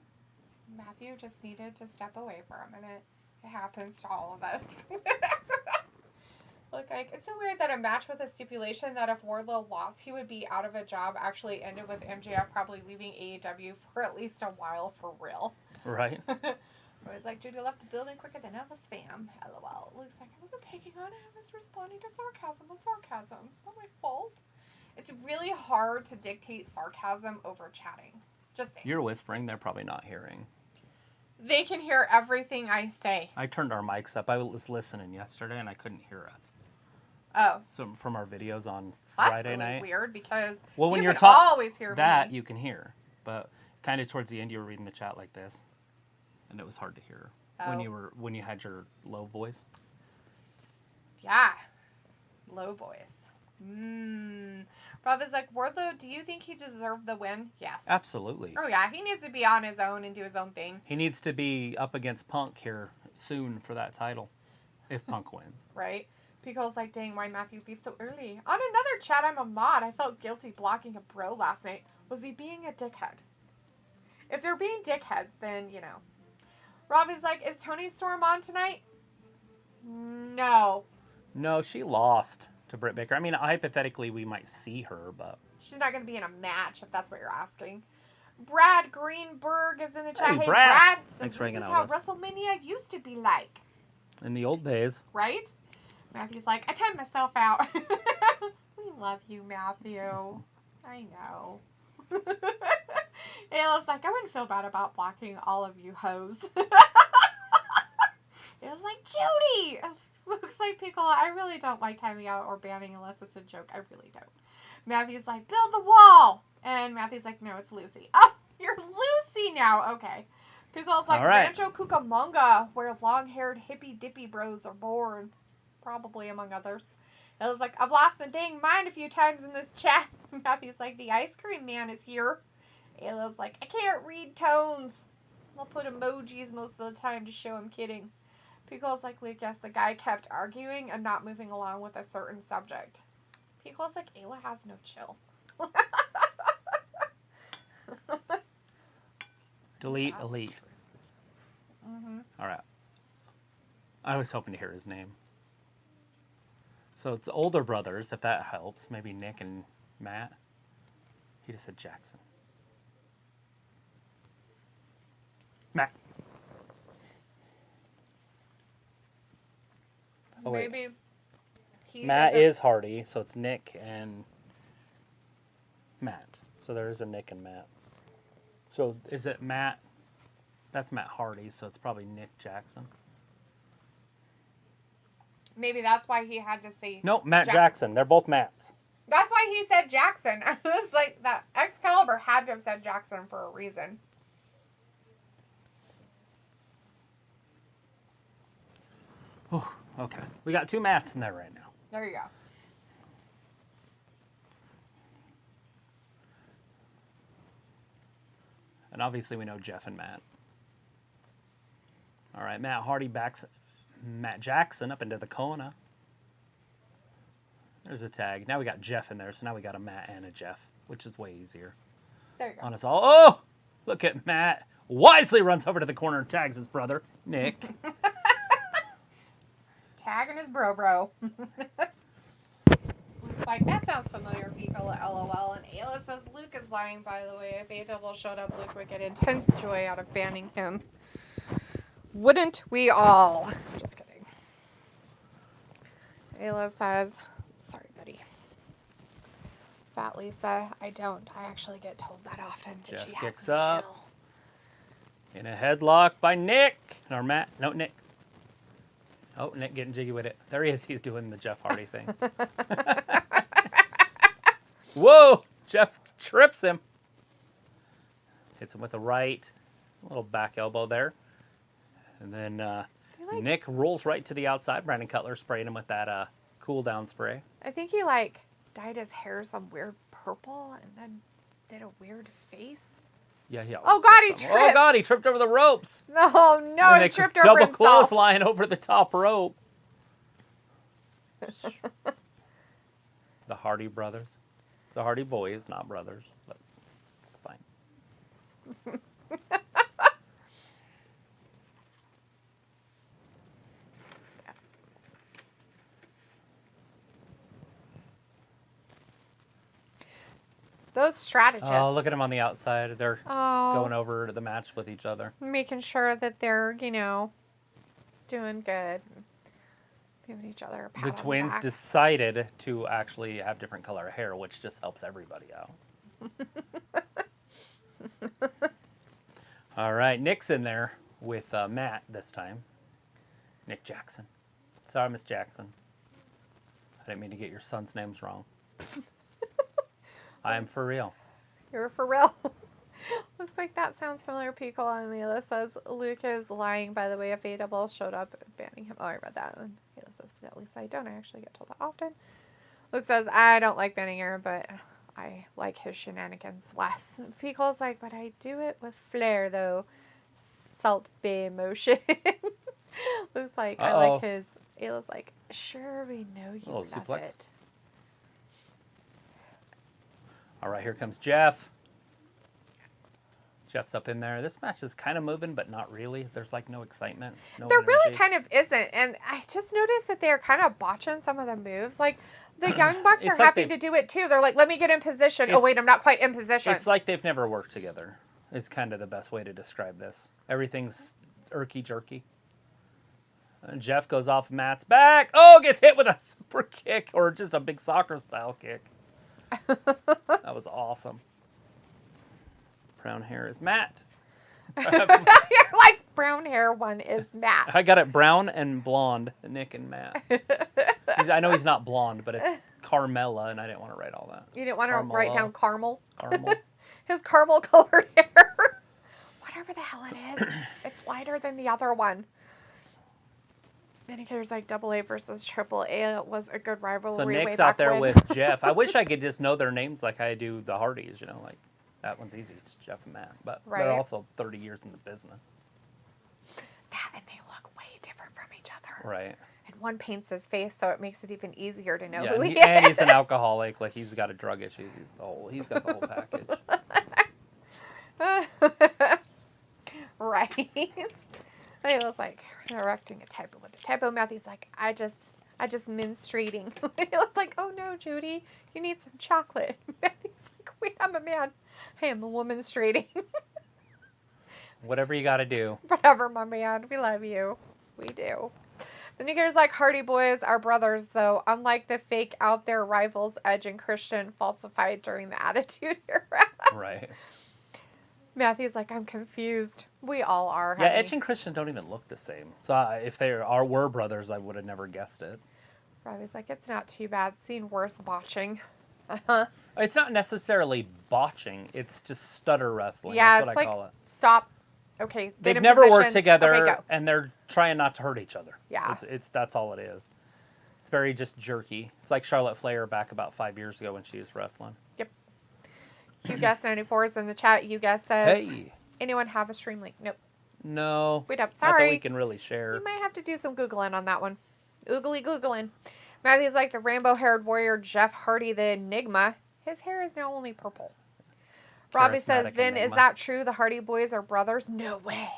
Matthew just needed to step away for a minute. It happens to all of us. Look, like, it's so weird that a match with a stipulation that if Wardlow lost, he would be out of a job actually ended with MJF probably leaving AEW for at least a while for real. Right. I was like, Judy left the building quicker than Elvis spam. LOL. Luke's like, I wasn't picking on him. I was responding to sarcasm with sarcasm. It's not my fault. It's really hard to dictate sarcasm over chatting. Just saying. You're whispering. They're probably not hearing. They can hear everything I say. I turned our mics up. I was listening yesterday, and I couldn't hear us. Oh. So from our videos on That's Friday really night. Weird because when you you're can always hear that me. you can hear, but kind of towards the end you were reading the chat like this, and it was hard to hear when you had your low voice. Yeah, low voice. Rob is like, Wardlow, do you think he deserved the win? Yes. Absolutely. Oh yeah, he needs to be on his own and do his own thing. He needs to be up against Punk here soon for that title, if Punk wins. Right. People's like, dang, why Matthew leave so early? On another chat, I'm a mod. I felt guilty blocking a bro last night. Was he being a dickhead? If they're being dickheads, then, you know. Robbie's like, is Toni Storm on tonight? No. No, she lost to Britt Baker. I mean, hypothetically, we might see her, but... She's not going to be in a match, if that's what you're asking. Brad Greenberg is in the chat. Hey, Brad! Thanks for this hanging is out how with us. WrestleMania used to be like. In the old days. Right? Matthew's like, I timed myself out. We love you, Matthew. I know. Ayla's like, I wouldn't feel bad about blocking all of you hoes. It was like, Judy! Looks like Pickle, I really don't like timing out or banning unless it's a joke. I really don't. Matthew's like, build the wall! And Matthew's like, no, it's Lucy. Oh, you're Lucy now. Okay. Pickle's like, right. Rancho Cucamonga, where long-haired hippy-dippy bros are born. Probably, among others. It was like, I've lost my dang mind a few times in this chat. Matthew's like, the ice cream man is here. Ayla's like, I can't read tones. I'll put emojis most of the time to show I'm kidding. Pickle's like, Luke, yes, the guy kept arguing and not moving along with a certain subject. Pickle's like, Ayla has no chill. Delete, elite. Mm-hmm. All right. I was hoping to hear his name. So it's older brothers, if that helps. Maybe Nick and Matt. He just said Jackson. Matt. Oh, wait. Maybe Matt is Hardy, so it's Nick and Matt. So there is a Nick and Matt. So is it Matt? That's Matt Hardy, so it's probably Nick Jackson. Maybe that's why he had to say... Nope, Matt Jackson. They're both Matts. That's why he said Jackson. It was like that Excalibur had to have said Jackson for a reason. Oh, okay. We got two Matts in there right now. There you go. And obviously we know Jeff and Matt. All right, Matt Hardy backs Matt Jackson up into the corner. There's a tag. Now we got Jeff in there, so now we got a Matt and a Jeff, which is way easier There you go. on us all. Oh, look at Matt. Wisely runs over to the corner and tags his brother, Nick. Tagging his bro. It's like, that sounds familiar, people at LOL. And Ayla says Luke is lying, by the way. If AEW showed up, Luke would get intense joy out of banning him. Wouldn't we all? Just kidding. Ayla says, sorry, buddy. Fat Lisa, I don't. I actually get told that often. That Jeff she has kicks no up. chill. In a headlock by Nick. Or Matt. No, Nick. Oh, Nick getting jiggy with it. There he is. He's doing the Jeff Hardy thing. Whoa! Jeff trips him. Hits him with a right. A little back elbow there. And then Nick rolls right to the outside. Brandon Cutler spraying him with that cool down spray. I think he dyed his hair some weird purple and then did a weird face. Yeah, he Oh God, he tripped. Oh God, he tripped over the ropes. No, he tripped over himself. Double clothesline over the top rope. The Hardy brothers. It's the Hardy boys, not brothers, but it's fine. Those strategists. Oh, look at them on the outside. They're going over to the match with each other. Making sure that they're, doing good. Giving each other a pat on the twins back. decided to actually have different color hair, which just helps everybody out. All right, Nick's in there with Matt this time. Nick Jackson. Sorry, Miss Jackson. I didn't mean to get your son's names wrong. I am for real. You're for real. Looks like that sounds familiar. Pico and Mila says Luke is lying, by the way, if AEW showed up banning him. Oh, I read that. And Mila says, at least I don't actually get told that often. Luke says, I don't like banning her, but I like his shenanigans less. Pico's like, but I do it with flair, though. Salt Bay motion. Luke's like, I like his. Ayla's like, sure, we know you love suplex. it. All right, here comes Jeff. Jeff's up in there. This match is kind of moving, but not really. There's no excitement. No there energy. really kind of isn't. And I just noticed that they're kind of botching some of the moves. The Young Bucks are happy to do it too. They're like, let me get in position. Oh, wait, I'm not quite in position. It's like they've never worked together. It's kind of the best way to describe this. Everything's irky-jerky. And Jeff goes off Matt's back. Oh, gets hit with a super kick or just a big soccer-style kick. That was awesome. Brown hair is Matt. You're like, brown hair one is Matt. I got it brown and blonde, Nick and Matt. I know he's not blonde, but it's Carmella, and I didn't want to write all that. You didn't want to write down caramel? Caramel. His caramel-colored hair. Whatever the hell it is, it's lighter than the other one. Vindicator's like Double A versus Triple A was a good rivalry. So way Nick's back out there when. with Jeff. I wish I could just know their names like I do the Hardys, that one's easy. It's Jeff and Matt. But they're also 30 years in the business. That and they look way different from each other. Right. And one paints his face, so it makes it even easier to know who he is. And he's an alcoholic. He's got a drug issues. He's got the whole package. Right. He was like erecting a typo with the typo mouth. He's like, I just menstruating. He was like, oh no, Judy, you need some chocolate. He's like, wait, I'm a man. I am a woman straighting. Whatever you got to do. Whatever, my man. We love you. We do. The nigger's like, Hardy boys are brothers, though. Unlike the fake out there rivals, Edge and Christian falsified during the Attitude Era. Right. Matthew's like, I'm confused. We all are. Yeah, Edge and Christian don't even look the same. So if they were brothers, I would have never guessed it. Robbie's like, it's not too bad. Seen worse botching. It's not necessarily botching. It's just stutter wrestling. Yeah, That's what I call it. Stop. Okay, they've never worked together, and they're trying not to hurt each other. Yeah. That's all it is. It's very just jerky. It's like Charlotte Flair back about 5 years ago when she was wrestling. Yep. QGuess94 is in the chat. QGuess says, hey. Anyone have a stream link? Nope. No. We don't. Not that Sorry. we can really share. You might have to do some Googling on that one. Googling. Matthew's like the rainbow-haired warrior Jeff Hardy, the Enigma. His hair is now only purple. Robbie says, Vin, is that true? The Hardy boys are brothers? No way.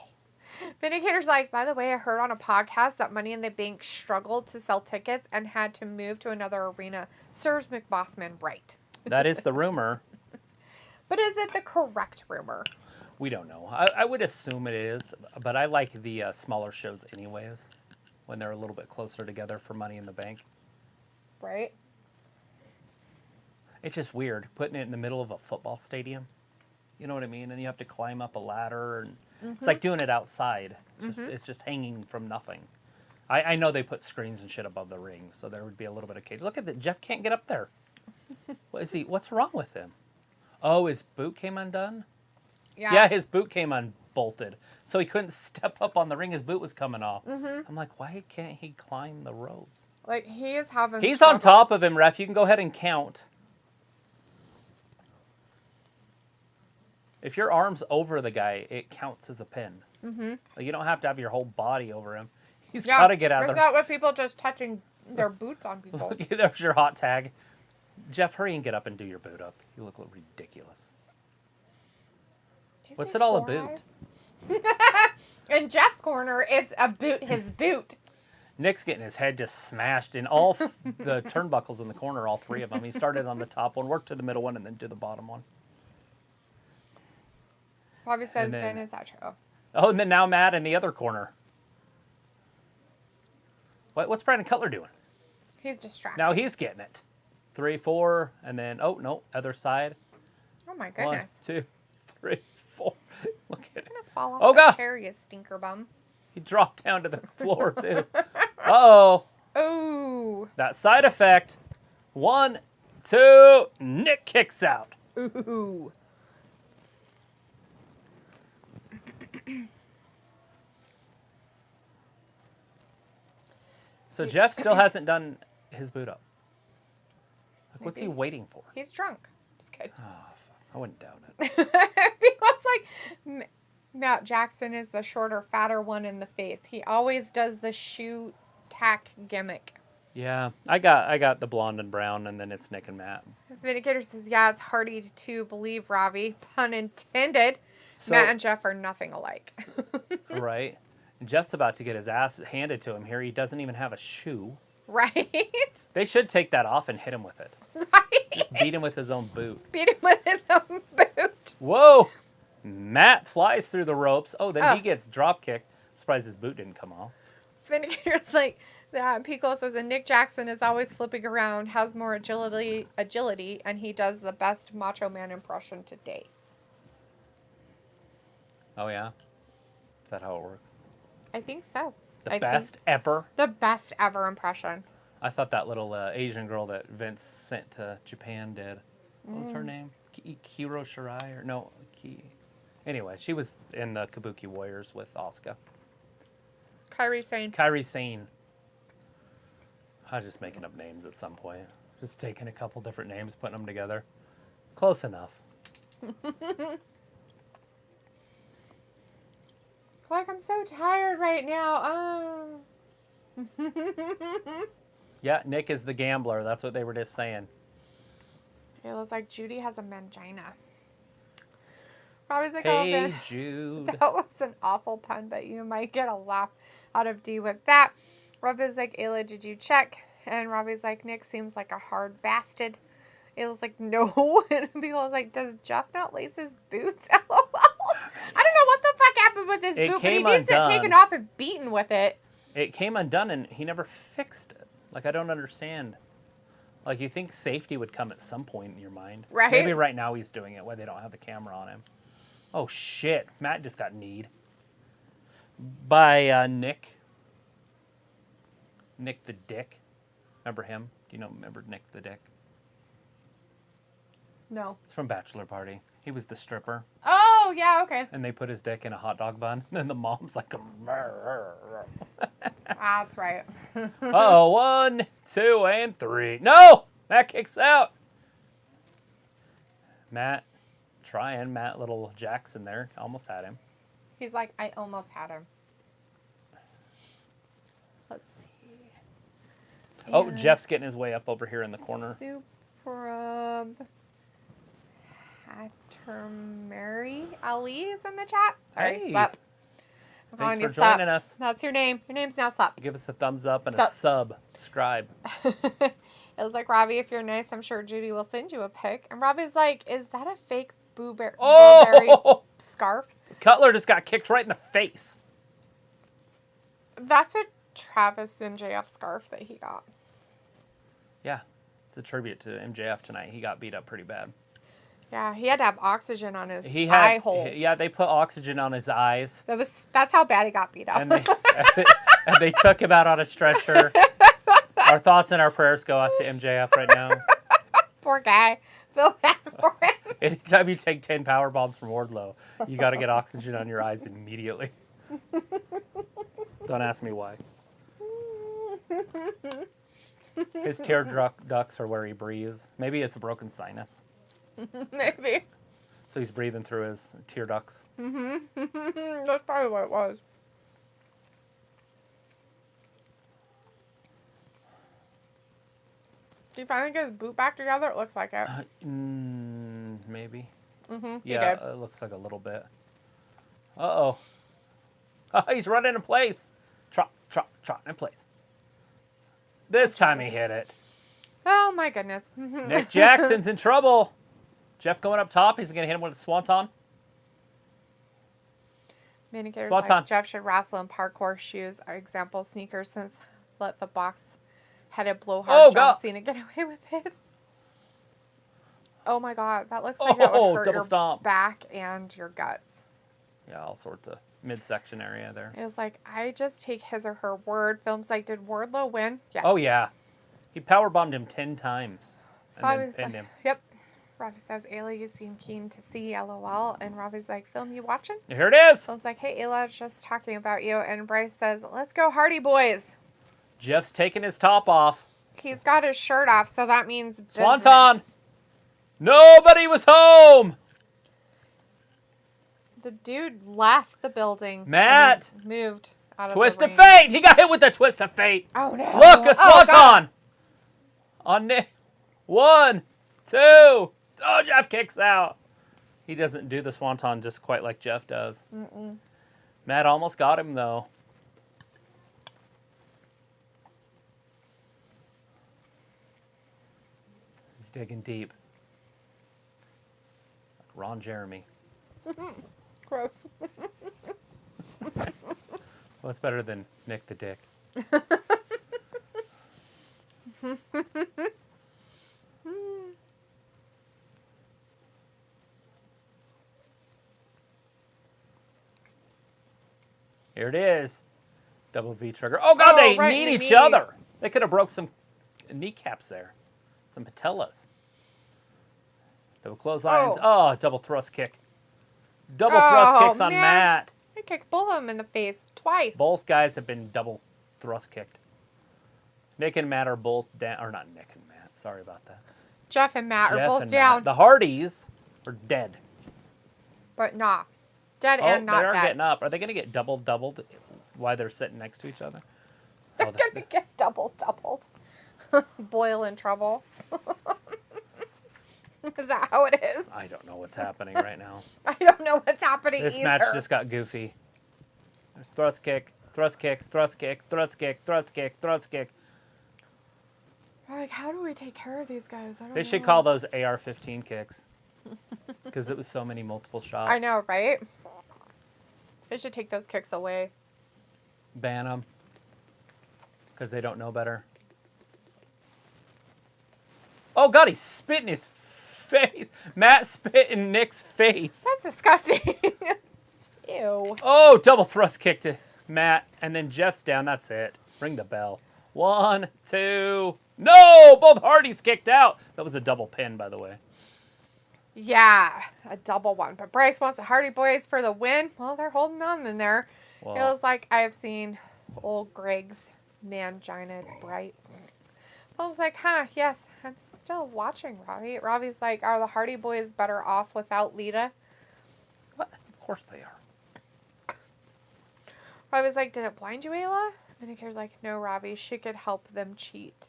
Vindicator's like, by the way, I heard on a podcast that Money in the Bank struggled to sell tickets and had to move to another arena. Serves McBossman right. That is the rumor. But is it the correct rumor? We don't know. I would assume it is, but I like the smaller shows anyways, when they're a little bit closer together for Money in the Bank. Right. It's just weird, putting it in the middle of a football stadium. You know what I mean? And you have to climb up a ladder, and it's like doing it outside. It's just hanging from nothing. I know they put screens and shit above the ring, so there would be a little bit of cage. Look at that. Jeff can't get up there. What's wrong with him? Oh, his boot came undone? Yeah, his boot came unbolted. So he couldn't step up on the ring. His boot was coming off. Mm-hmm. I'm like, why can't he climb the ropes? Like, he is having He's struggles. on top of him, ref. You can go ahead and count. If your arm's over the guy, it counts as a pin. Mm-hmm. Like, you don't have to have your whole body over him. He's got to get out of there. There's not with people just touching their boots on people. Look, there's your hot tag. Jeff, hurry and get up and do your boot up. You look ridiculous. What's it all about? In Jeff's corner, it's a boot, his boot. Nick's getting his head just smashed in all the turnbuckles in the corner, all three of them. He started on the top one, worked to the middle one, and then to the bottom one. Bobby says Finn is outro. Oh, and then now Matt in the other corner. What's Brandon Cutler doing? He's distracted. Now he's getting it. 3, 4, and then, oh, no, other side. Oh, my goodness. 1, 2, 3, 4. Look at it. I'm going to fall off the chair, you stinker bum. He dropped down to the floor, too. Uh-oh. Ooh. That side effect. 1, 2, Nick kicks out. Ooh. So Jeff still hasn't done his boot up. Like, what's he waiting for? He's drunk. Just kidding. Oh, I wouldn't doubt it. Because, like, Matt Jackson is the shorter, fatter one in the face. He always does the shoe tack gimmick. Yeah, I got the blonde and brown, and then it's Nick and Matt. Vindicator says, yeah, it's hardy to believe, Ravi. Pun intended. So, Matt and Jeff are nothing alike. Right. And Jeff's about to get his ass handed to him here. He doesn't even have a shoe. Right. They should take that off and hit him with it. Right. Just beat him with his own boot. Beat him with his own boot. Whoa. Matt flies through the ropes. Oh, then he gets drop kicked. Surprised his boot didn't come off. Vindicator's like, Piccolo says, and Nick Jackson is always flipping around, has more agility, and he does the best Macho Man impression to date. Oh, yeah? Is that how it works? I think so. The best ever? The best ever impression. I thought that little Asian girl that Vince sent to Japan did. What was her name? Kiro Shirai? Or no, Anyway, she was in the Kabuki Warriors with Asuka. Kairi Sane. Kairi Sane. I was just making up names at some point. Just taking a couple different names, putting them together. Close enough. Like, I'm so tired right now. Yeah, Nick is the gambler. That's what they were just saying. It looks like Judy has a mangina. Robbie's like, hey, Jude. That was an awful pun, but you might get a laugh out of D with that. Robbie's like, Ayla, did you check? And Robbie's like, Nick seems like a hard bastard. Ayla's like, no. And Beagle's like, does Jeff not lace his boots? LOL. I don't know what the fuck happened with his boot, but he needs it taken off and beaten with it. It came undone, and he never fixed it. Like, I don't understand. Like, you think safety would come at some point in your mind. Right. Maybe right now he's doing it when they don't have the camera on him. Oh, shit. Matt just got kneed. By Nick. Nick the Dick. Remember him? Do you remember Nick the Dick? No. It's from Bachelor Party. He was the stripper. Oh, yeah, okay. And they put his dick in a hot dog bun. And the mom's like, That's right. uh-oh, 1, 2, and 3. No! Matt kicks out. Matt trying. Matt little Jackson there. Almost had him. He's like, I almost had him. Let's see. Oh, Jeff's getting his way up over here in the corner. Superb. Mary Ali is in the chat. Sorry, hey. Sup. I'm calling you Sup. Joining us. That's your name. Your name's now Sup. Give us a thumbs up and Sup. a subscribe. It was like, Robbie, if you're nice, I'm sure Judy will send you a pic. And Robbie's like, is that a fake blueberry scarf? Cutler just got kicked right in the face. That's a Travis MJF scarf that he got. Yeah, it's a tribute to MJF tonight. He got beat up pretty bad. Yeah, he had to have oxygen on his eye holes. Yeah, they put oxygen on his eyes. That's how bad he got beat up. And And they took him out on a stretcher. Our thoughts and our prayers go out to MJF right now. Poor guy. Feel bad for him. Anytime you take 10 power bombs from Wardlow, you got to get oxygen on your eyes immediately. Don't ask me why. His tear ducts are where he breathes. Maybe it's a broken sinus. Maybe. So he's breathing through his tear ducts. That's probably what it was. Do you finally get his boot back together? It looks like it. Maybe. Yeah, it looks like a little bit. Uh-oh. Oh, he's running in place. Trot in place. This time he hit it. Oh, my goodness. Nick Jackson's in trouble. Jeff going up top. He's going to hit him with a swanton. Manicator's like, Jeff should wrestle in parkour shoes. Our example, sneakers, since let the box-headed blowhard John Cena get away with it. Oh, my God. That looks like that would hurt your back and your guts. Yeah, all sorts of midsection area there. It was like, I just take his or her word. Film's like, did Wardlow win? Yes. Oh, yeah. He powerbombed him 10 times and then pinned him. Yep. Robbie says, Ayla, you seem keen to see, LOL. And Robbie's like, Film, you watching? Here it is. Film's like, hey, Ayla, just talking about you. And Bryce says, let's go Hardy Boys. Jeff's taking his top off. He's got his shirt off, so that means business. Swanton. Nobody was home. The dude left the building. Matt. Moved out of Twist the of fate. He got hit with the twist of fate. Oh, no. Look, a swanton. On Nick. 1, 2. Oh, Jeff kicks out. He doesn't do the swanton just quite like Jeff does. Matt almost got him, though. He's digging deep. Like Ron Jeremy. Gross. What's better than Nick the Dick? Here it is. Double V trigger. Oh, God, they need each other. They could have broke some kneecaps there. Some patellas. Double clotheslines. Oh, double thrust kick. Double thrust kicks on Matt. I kicked both of them in the face twice. Both guys have been double thrust kicked. Nick and Matt are both down. Or not Nick and Matt. Sorry about that. Jeff and Matt are both down. The Hardys are dead. But not. Dead and not dead. They are getting up. Are they going to get doubled while they're sitting next to each other? They're going to get doubled. Boyle in trouble. Is that how it is? I don't know what's happening right now. I don't know what's happening This match just got goofy. There's thrust kick, thrust kick, thrust kick, thrust kick, thrust kick, thrust kick. We're like, how do we take care of these guys? I don't know. They should call those AR-15 kicks. Because it was so many multiple shots. I know, right? They should take those kicks away. Ban them. Because they don't know better. Oh, God, he spit in his face. Matt spit in Nick's face. That's disgusting. Ew. Oh, double thrust kick to Matt. And then Jeff's down. That's it. Ring the bell. 1, 2. No! Both Hardys kicked out. That was a double pin, by the way. Yeah, a double one. But Bryce wants the Hardy Boys for the win. Well, they're holding on in there. Well, it was like I have seen old Greg's mangina. It's bright. Holmes like, yes, I'm still watching Robbie. Robbie's like, are the Hardy Boys better off without Lita? What? Of course they are. Robbie's like, did it blind you, Ayla? And he cares like, no, Robbie, she could help them cheat.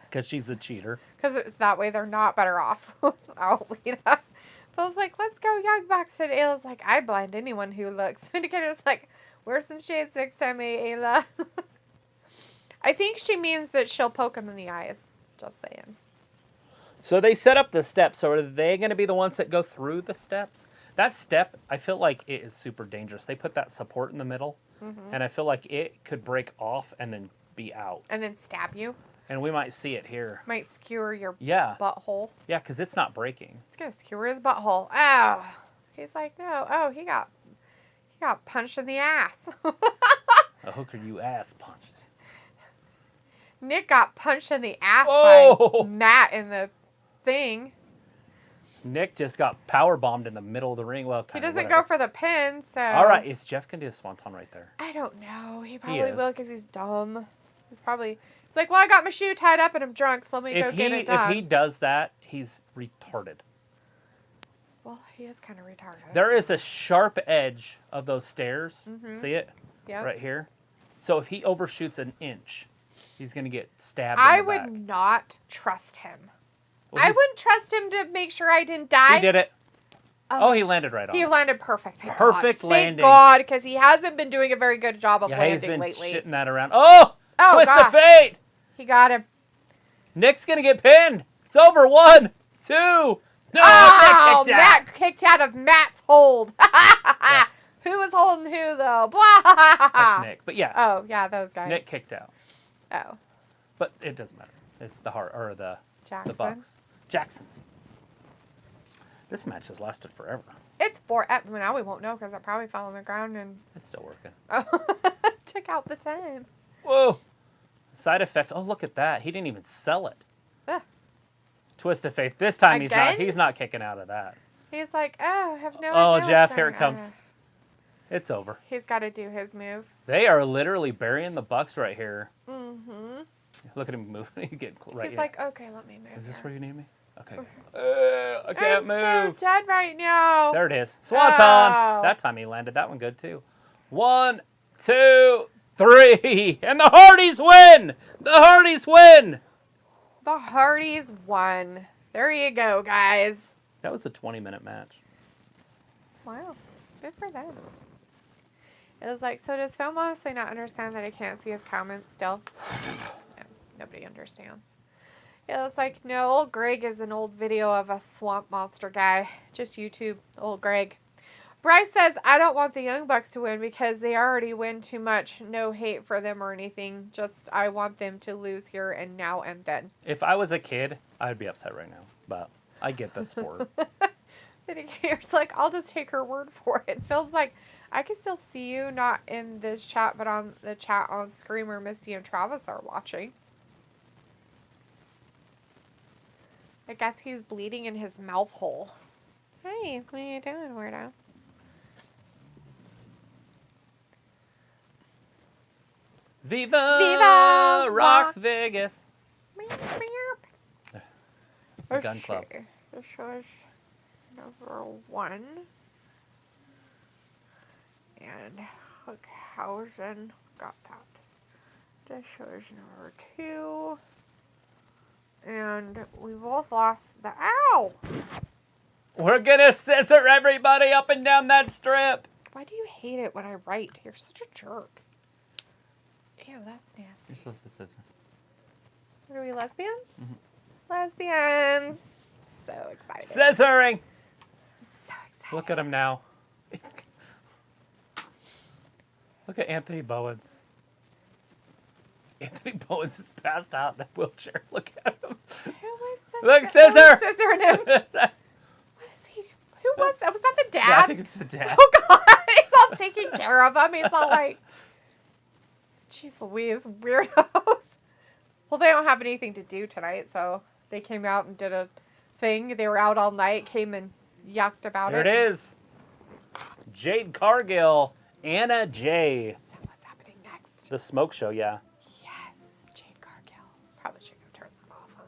Because she's a cheater. Because it's that way they're not better off without Lita. Phil's like, let's go Young Bucks. And Ayla's like, I blind anyone who looks. Vindicator's like, wear some shades next time, Ayla. I think she means that she'll poke him in the eyes. Just saying. So they set up the steps. So are they going to be the ones that go through the steps? That step, I feel like it is super dangerous. They put that support in the middle. Mm-hmm. And I feel like it could break off and then be out. And then stab you. And we might see it here. Might skewer your butthole. Yeah, because it's not breaking. It's going to skewer his butthole. Oh. He's like, no. Oh, he got He got punched in the ass. A hooker you ass punched. Nick got punched in the ass by Matt in the thing. Nick just got power bombed in the middle of the ring. Well, he doesn't go for the pin, so. All right, is Jeff gonna do a swanton right there? I don't know. He probably will because he's dumb. He's like, well, I got my shoe tied up and I'm drunk, so let me go get it done. If he does that, he's retarded. Well, he is kind of retarded. There is a sharp edge of those stairs. Mm-hmm. See it? Yeah. Right here. So if he overshoots an inch, he's gonna get stabbed. I would not trust him. Well, I wouldn't trust him to make sure I didn't die. He did it. Oh, he landed right on. He landed perfect. Perfect landing. Thank God, because he hasn't been doing a very good job of landing lately. Shitting that around. Oh, twist of fate. He got him. Nick's gonna get pinned. It's over. 1, 2. No, oh, Matt kicked out of Matt's hold. Yeah. Who was holding who though? Blah. That's Nick. But yeah. Oh yeah, those guys. Nick kicked out. Oh. But it doesn't matter. It's the Jackson. the Bucks. Jacksons. This match has lasted forever. It's now we won't know because it probably fell on the ground and... It's still working. Oh, took out the time. Whoa. Side effect. Oh, look at that. He didn't even sell it. Ugh. Twist of fate. This time Again? he's not kicking out of that. He's like, oh, I have no idea. Oh, Jeff, here it comes. It's over. He's got to do his move. They are literally burying the Bucks right here. Mm-hmm. Look at him moving. He's He's like, okay, let me move. Is this where you need me? Okay. I can't move. I'm so dead right now. There it is. Swanton. Oh. That time he landed that one good too. 1, 2, 3. And the Hardys win. The Hardys win. The Hardys won. There you go, guys. That was a 20-minute match. Wow. Good for them. It was like, so does Phil Moxley not understand that he can't see his comments still? No, nobody understands. It was like, no, old Greg is an old video of a swamp monster guy. Just YouTube, old Greg. Bryce says, I don't want the Young Bucks to win because they already win too much. No hate for them or anything. Just, I want them to lose here and now and then. If I was a kid, I'd be upset right now. But I get the sport. It's like, I'll just take her word for it. Phil's like, I can still see you, not in this chat, but on the chat on screen where Misty and Travis are watching. I guess he's bleeding in his mouth hole. Hey, what are you doing, weirdo? Viva! Viva! Rock Vegas! The Gun Club. This was number 1. And Hookhausen got that. This was number 2. And we both lost the... Ow! We're gonna scissor everybody up and down that strip. Why do you hate it when I write? You're such a jerk. Ew, that's nasty. You're supposed to scissor. What are we, lesbians? Mm-hmm. Lesbians. So excited. Scissoring. So excited. Look at him now. Look at Anthony Bowens. Anthony Bowens is passed out in that wheelchair. Look at him. Who was this? Look, scissor! Scissoring him. What is he? Who was that? Was that the dad? Yeah, I think it's the dad. Oh, God. He's all taking care of him. He's all like, jeez Louise, weirdos. Well, they don't have anything to do tonight, so they came out and did a thing. They were out all night, came and yucked about There it is. Jade Cargill, Anna J. Is that what's happening next? The smoke show, yeah. Yes, Jade Cargill. Probably should go turn that off, huh?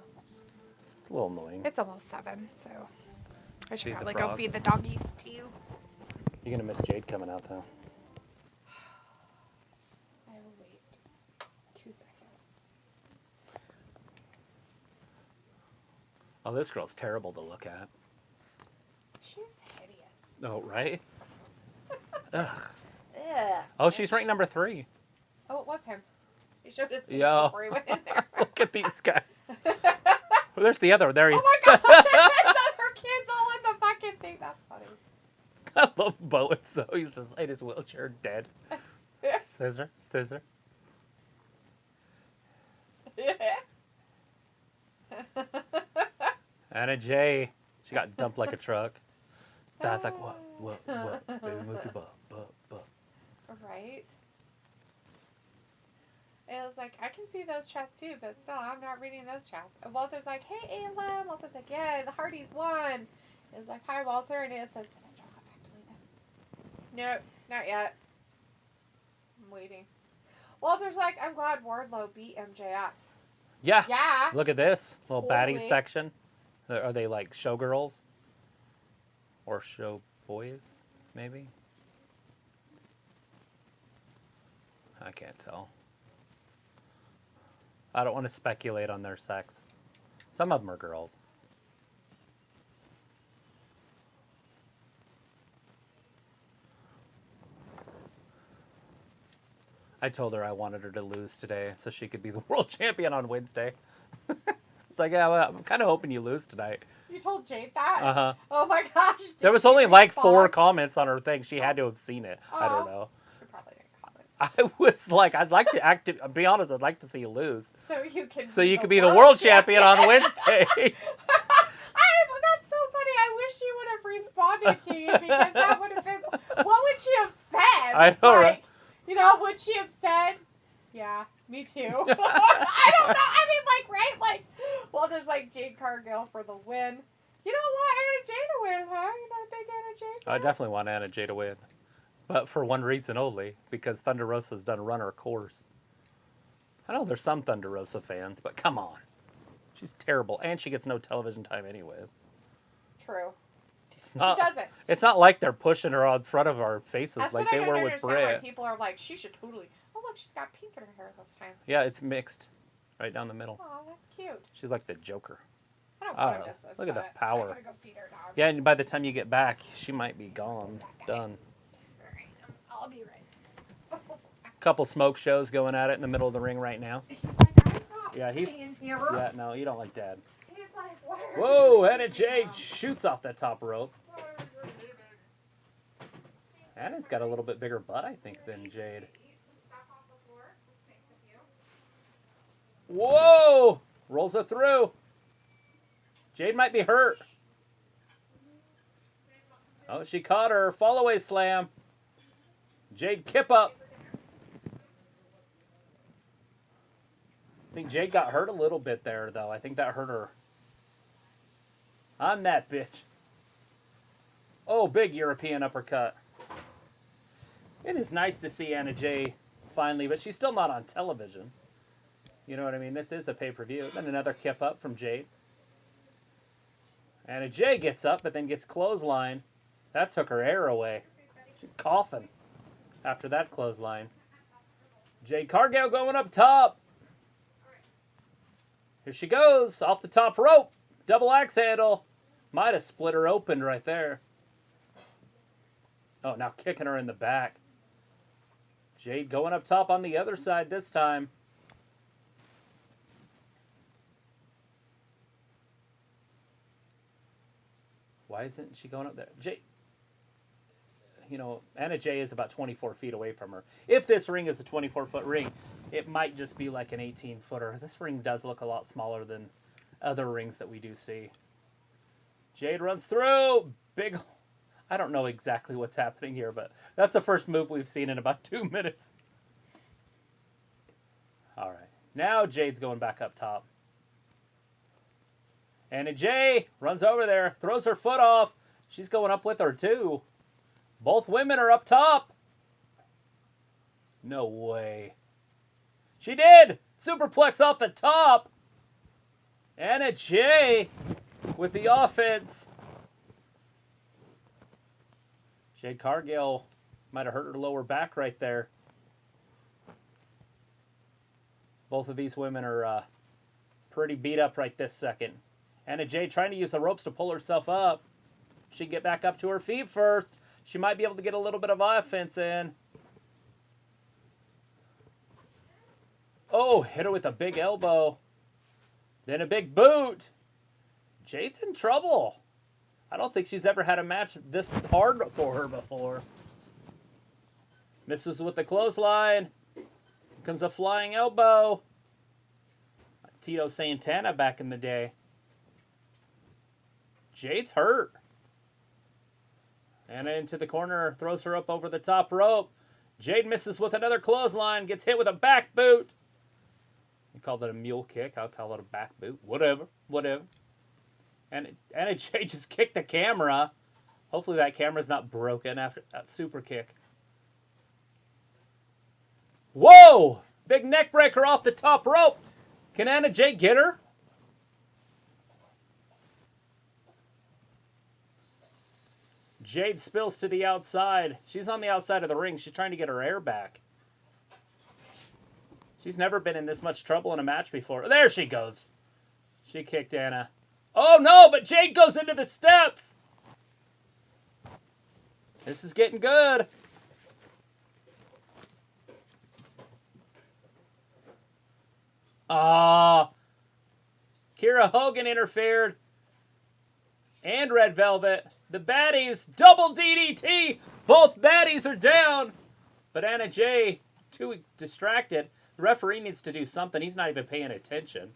It's a little annoying. It's almost 7, so I should Feed the probably go frogs. feed the doggies to you. You're going to miss Jade coming out, though. I will wait 2 seconds. Oh, this girl's terrible to look at. She's hideous. Oh, right? Ugh. Ugh. Oh, she's ranked number 3. Oh, it was him. He showed his face Yo. before he went in there. Look at these guys. Well, there's the other. There he is. Oh my God! It's other kids all in the fucking thing. That's funny. I love Bowen, so he's just in his wheelchair, dead. Scissor, scissor. Anna J. She got dumped like a truck. Dad's like, what? Baby, move your butt. Right? It was like, I can see those chats too, but still, I'm not reading those chats. And Walter's like, hey, Allin. Walter's like, yeah, the Hardys won. It's like, hi, Walter. And it says, did I drop back to leave him? Nope, not yet. I'm waiting. Walter's like, I'm glad Wardlow beat MJF. Yeah. Yeah. Look at this little Totally. baddies section. Are they like showgirls? Or show boys, maybe? I can't tell. I don't want to speculate on their sex. Some of them are girls. I told her I wanted her to lose today so she could be the world champion on Wednesday. It's like, yeah, well, I'm kind of hoping you lose tonight. You told Jade that? Uh-huh. Oh my gosh. There was only like 4 comments on her thing. She had to have seen it. I don't know. You probably didn't comment. I was like, I'd like to be honest, I'd like to see you lose. So you could be the world champion on Wednesday. That's so funny. I wish she would have responded to you because that would have been. What would she have said? I know, right? You know, would she have said, yeah, me too? I don't know. I mean, like, right? Like, well, there's like Jade Cargill for the win. You don't want Anna Jade to win, huh? You're not a big Anna Jade fan? I definitely want Anna Jade to win. But for one reason only, because Thunder Rosa's done run her course. I know there's some Thunder Rosa fans, but come on. She's terrible, and she gets no television time anyways. True. She doesn't. It's not like they're pushing her on front of our faces That's like what they I were don't with understand Britt. why people are like, she should totally. Oh, look, she's got pink in her hair this time. Yeah, it's mixed. Right down the middle. Oh, that's cute. She's like the Joker. I don't I want don't to know. miss this. Look at the but power. I gotta go feed her dog. Yeah, and by the time you get back, she might be gone. Done. Alright, I'll be right. Couple smoke shows going at it in the middle of the ring right now. He's like, I'm not Yeah, he's. staying here. Yeah, no, you don't like Dad. He's like, where are Whoa, you Anna Jade from? shoots off that top rope. Anna's got a little bit bigger butt, I think, than Jade. Whoa! Rolls her through. Jade might be hurt. Oh, she caught her. Fall away slam. Jade kip up. I think Jade got hurt a little bit there, though. I think that hurt her. I'm that bitch. Oh, big European uppercut. It is nice to see Anna Jay finally, but she's still not on television. You know what I mean? This is a pay-per-view. Then another kip up from Jade. Anna Jay gets up, but then gets clothesline. That took her air away. She's coughing after that clothesline. Jade Cargill going up top. Here she goes, off the top rope. Double axe handle. Might have split her open right there. Oh, now kicking her in the back. Jade going up top on the other side this time. Why isn't she going up there? Jade, you know, Anna Jay is about 24 feet away from her. If this ring is a 24-foot ring, it might just be like an 18-footer. This ring does look a lot smaller than other rings that we do see. Jade runs through. Big... I don't know exactly what's happening here, but that's the first move we've seen in about 2 minutes. All right. Now Jade's going back up top. Anna Jay runs over there, throws her foot off. She's going up with her, too. Both women are up top. No way. She did! Superplex off the top. Anna Jay with the offense. Jade Cargill might have hurt her lower back right there. Both of these women are pretty beat up right this second. Anna Jay trying to use the ropes to pull herself up. She can get back up to her feet first. She might be able to get a little bit of offense in. Oh, hit her with a big elbow. Then a big boot. Jade's in trouble. I don't think she's ever had a match this hard for her before. Misses with the clothesline. Here comes a flying elbow. Tito Santana back in the day. Jade's hurt. Anna into the corner, throws her up over the top rope. Jade misses with another clothesline, gets hit with a back boot. You called it a mule kick. I'll call it a back boot. Whatever. And Jade just kicked the camera. Hopefully that camera's not broken after that super kick. Whoa! Big neck breaker off the top rope. Can Anna Jade get her? Jade spills to the outside. She's on the outside of the ring. She's trying to get her air back. She's never been in this much trouble in a match before. There she goes. She kicked Anna. Oh no, but Jade goes into the steps. This is getting good. Kira Hogan interfered. And Red Velvet. The baddies, double DDT. Both baddies are down. But Anna Jay, too distracted. The referee needs to do something. He's not even paying attention.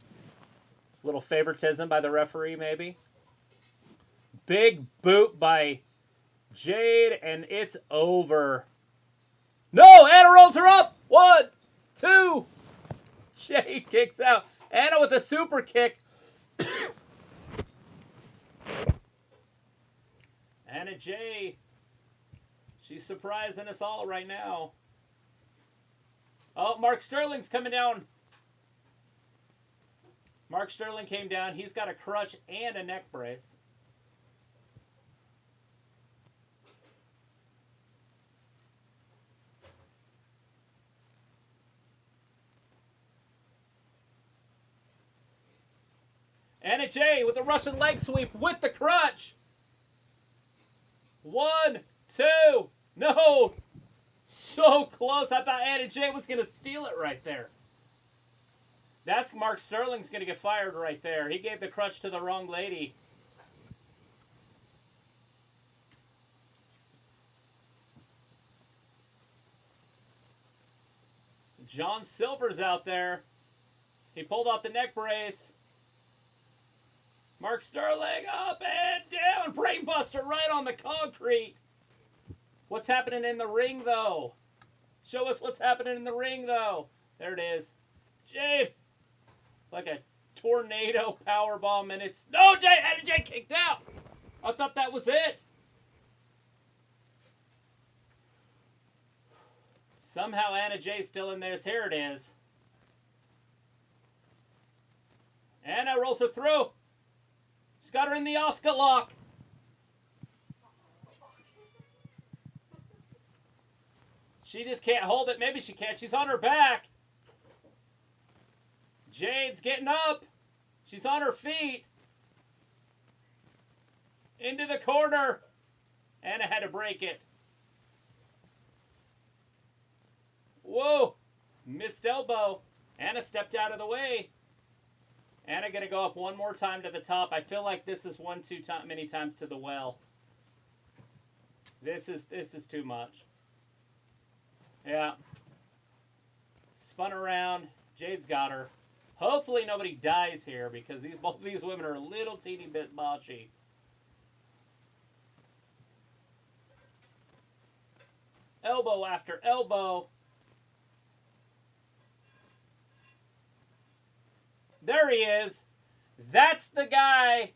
Little favoritism by the referee, maybe. Big boot by Jade, and it's over. No, Anna rolls her up. 1, 2. Jade kicks out. Anna with a super kick. Anna Jay. She's surprising us all right now. Oh, Mark Sterling's coming down. Mark Sterling came down. He's got a crutch and a neck brace. Anna Jay with a Russian leg sweep with the crutch. 1, 2. No. So close. I thought Anna Jay was going to steal it right there. That's Mark Sterling's going to get fired right there. He gave the crutch to the wrong lady. John Silver's out there. He pulled off the neck brace. Mark Sterling up and down. Brainbuster right on the concrete. What's happening in the ring, though? Show us what's happening in the ring, though. There it is. Jade. Like a tornado powerbomb, and it's... No, Anna Jay kicked out. I thought that was it. Somehow Anna Jay's still in there. Here it is. Anna rolls her through. She's got her in the Oscar lock. She just can't hold it. Maybe she can. She's on her back. Jade's getting up. She's on her feet. Into the corner. Anna had to break it. Whoa. Missed elbow. Anna stepped out of the way. Anna going to go up one more time to the top. I feel like this is too many times to the well. This is too much. Yeah. Spun around. Jade's got her. Hopefully nobody dies here because both of these women are a little teeny bit botchy. Elbow after elbow. There he is. That's the guy.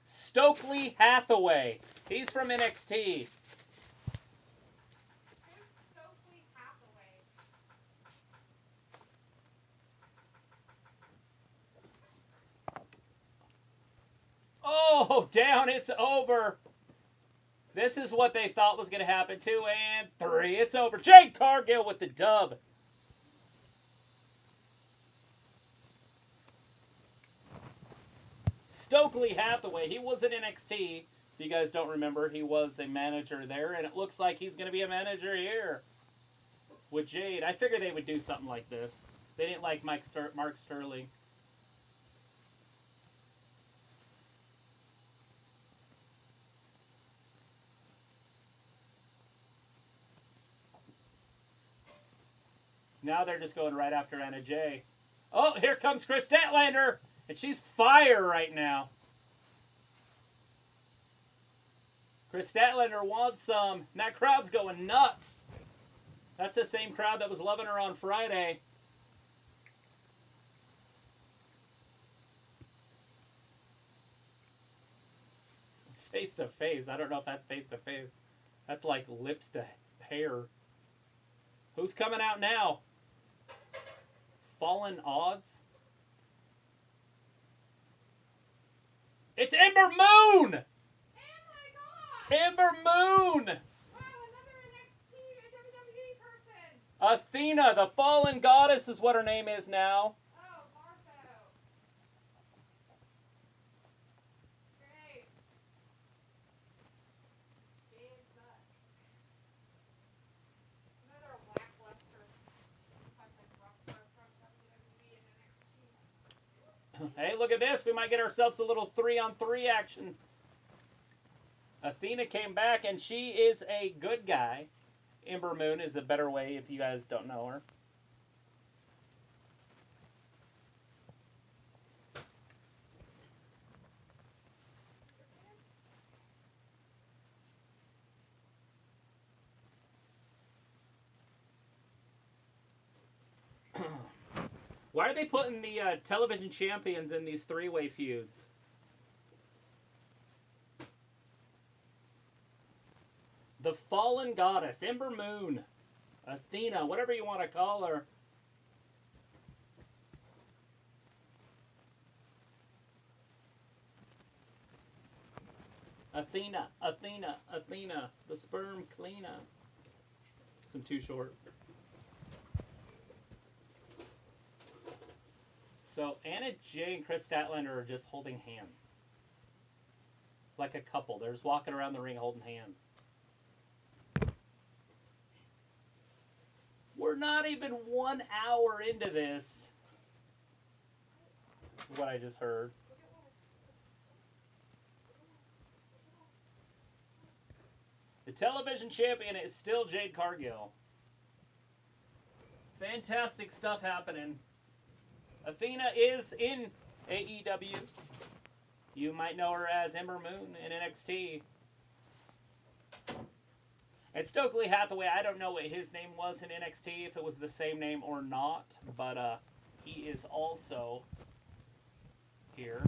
Stokely Hathaway. He's from NXT. Oh, down, it's over. This is what they thought was going to happen. 2 and 3, it's over. Jade Cargill with the dub. Stokely Hathaway, he was in NXT. If you guys don't remember, he was a manager there, and it looks like he's going to be a manager here with Jade. I figured they would do something like this. They didn't like Mark Sterling. Now they're just going right after Anna Jay. Oh, here comes Chris Statlander. And she's fire right now. Chris Statlander wants some. And that crowd's going nuts. That's the same crowd that was loving her on Friday. Face to face. I don't know if that's face to face. That's like lips to hair. Who's coming out now? Fallen Odds? It's Ember Moon! Oh my God! Ember Moon! Wow, another NXT WWE person! Athena, the Fallen Goddess is what her name is now. Oh, Martho. Great. Another lackluster wrestler from WWE and NXT. Hey, look at this. We might get ourselves a little 3-on-3 action. Athena came back, and she is a good guy. Ember Moon is a better way if you guys don't know her. Why are they putting the television champions in these three-way feuds? The Fallen Goddess, Ember Moon, Athena, whatever you want to call her. Athena, Athena, Athena, the sperm cleaner. I'm too short. So Anna Jay and Chris Statlander are just holding hands. Like a couple. They're just walking around the ring holding hands. We're not even 1 hour into this. Is what I just heard. The television champion is still Jade Cargill. Fantastic stuff happening. Athena is in AEW. You might know her as Ember Moon in NXT. And Stokely Hathaway, I don't know what his name was in NXT, if it was the same name or not, but he is also here.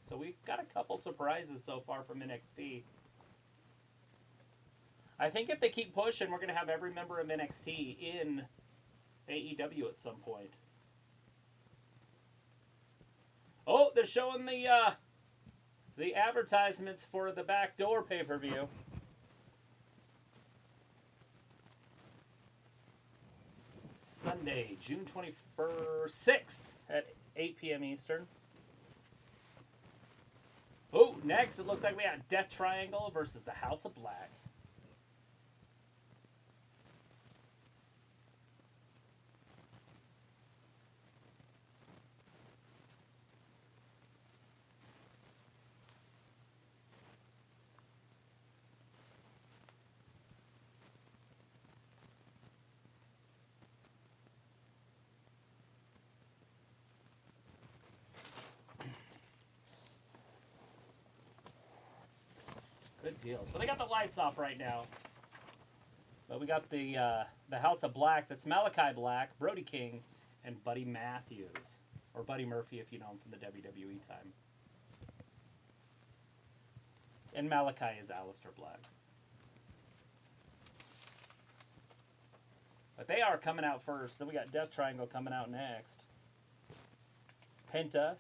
So we've got a couple surprises so far from NXT. I think if they keep pushing, we're going to have every member of NXT in AEW at some point. Oh, they're showing the advertisements for the Backdoor pay-per-view. Sunday, June 6th at 8 p.m. Eastern. Oh, next it looks like we got Death Triangle versus the House of Black. Good deal. So they got the lights off right now. But we got the House of Black. That's Malakai Black, Brody King, and Buddy Matthews. Or Buddy Murphy if you know him from the WWE time. And Malakai is Aleister Black. But they are coming out first. Then we got Death Triangle coming out next. Penta,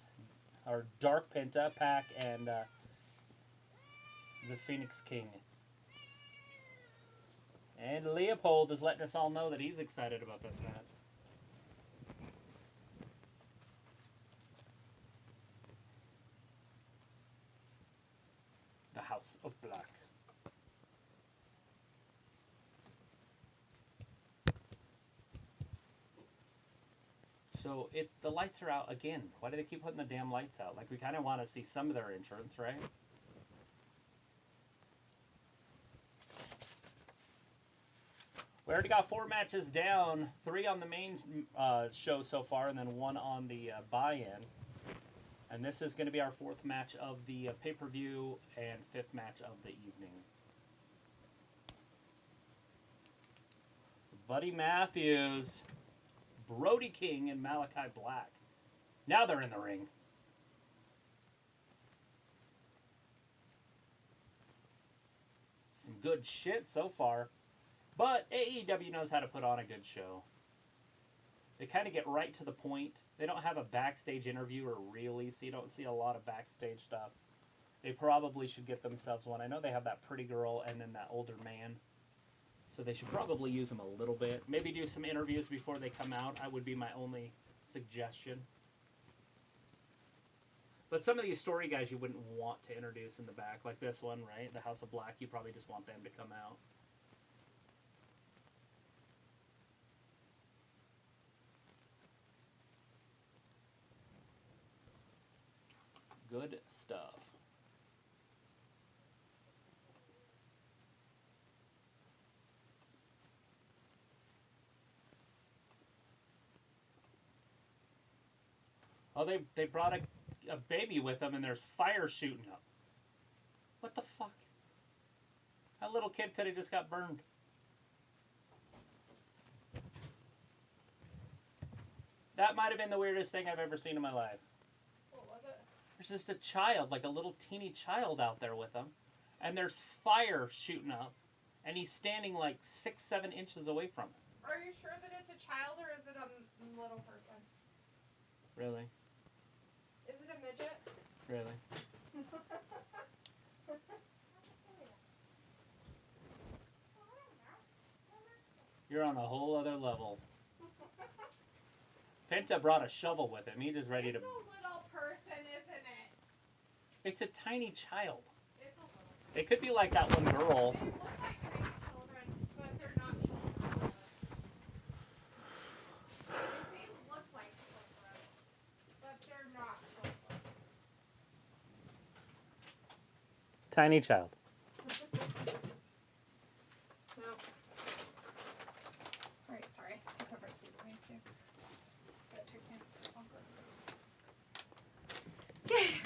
or Dark Penta, Pac, and the Phoenix King. And Leopold is letting us all know that he's excited about this match. The House of Black. So the lights are out again. Why do they keep putting the damn lights out? Like, we kind of want to see some of their entrance, right? We already got 4 matches down, 3 on the main show so far, and then 1 on the buy-in. And this is going to be our 4th match of the pay-per-view and 5th match of the evening. Buddy Matthews, Brody King, and Malakai Black. Now they're in the ring. Some good shit so far. But AEW knows how to put on a good show. They kind of get right to the point. They don't have a backstage interview, or really, so you don't see a lot of backstage stuff. They probably should get themselves one. I know they have that pretty girl and then that older man. So they should probably use them a little bit. Maybe do some interviews before they come out. That would be my only suggestion. But some of these story guys you wouldn't want to introduce in the back. Like this one, right? The House of Black, you probably just want them to come out. Good stuff. Oh, they brought a baby with them, and there's fire shooting up. What the fuck? That little kid could have just got burned. That might have been the weirdest thing I've ever seen in my life. What was it? There's just a child, like a little teeny child out there with him, and there's fire shooting up, and he's standing like 6-7 inches away from it. Are you sure that it's a child or is it a little person? Really? Is it a midget? Really? You're on a whole other level. Penta brought a shovel with him. He just ready to... It's a little person, isn't it? It's a tiny child. It's a little. It could be like that one girl. They look like tiny children, but they're not children. They look like children, but they're not children. Tiny child. No. Alright, sorry. I put my food away too. That took me longer. Yay!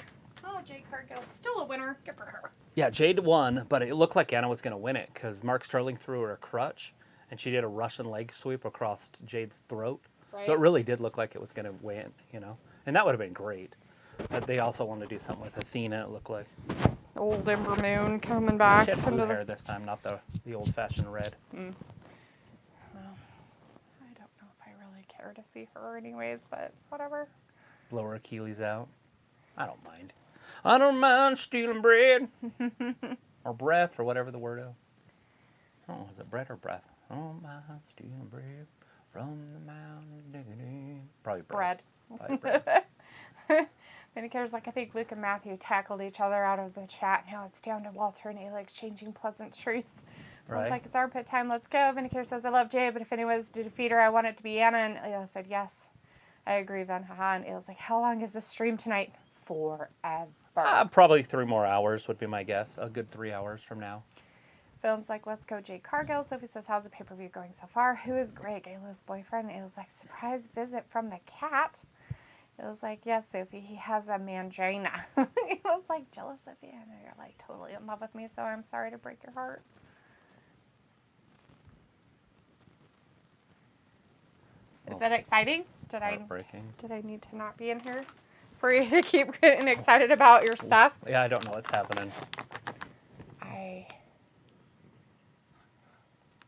Oh, Jade Cargill, still a winner. Good for her. Yeah, Jade won, but it looked like Anna was going to win it because Mark Sterling threw her a crutch, and she did a Russian leg sweep across Jade's throat. Right. So it really did look like it was going to win, you know. And that would have been great. But they also wanted to do something with Athena, it looked like. Old Ember Moon coming back. She had blue hair this time, not the old-fashioned red. Well, I don't know if I really care to see her anyways, but whatever. Blow her Achilles out. I don't mind. I don't mind stealing bread. Or breath, or whatever the word is. Oh, is it bread or breath? I don't mind stealing bread from the mountain diggity. Probably bread. Probably bread. Menards, like, I think Luke and Matthew tackled each other out of the chat. Now it's down to Walter and Ayla exchanging pleasantries. Right. Looks like it's armpit time. Let's go. Menards says, I love Jade, but if anyone was to defeat her, I want it to be Anna. And Ayla said, yes. I agree, Van. Haha. And Ayla's like, how long is this stream tonight? Forever. Probably 3 more hours would be my guess. A good 3 hours from now. Film's like, let's go, Jade Cargill. Sophie says, how's the pay-per-view going so far? Who is Greg, Ayla's boyfriend? Ayla's like, surprise visit from the cat. It was like, yes, Sophie, he has a mangina. It was like, jealous of you. I know you're like totally in love with me, so I'm sorry to break your heart. Is that exciting? Did I need to not be in here for you to keep getting excited about your stuff? Yeah, I don't know what's happening. I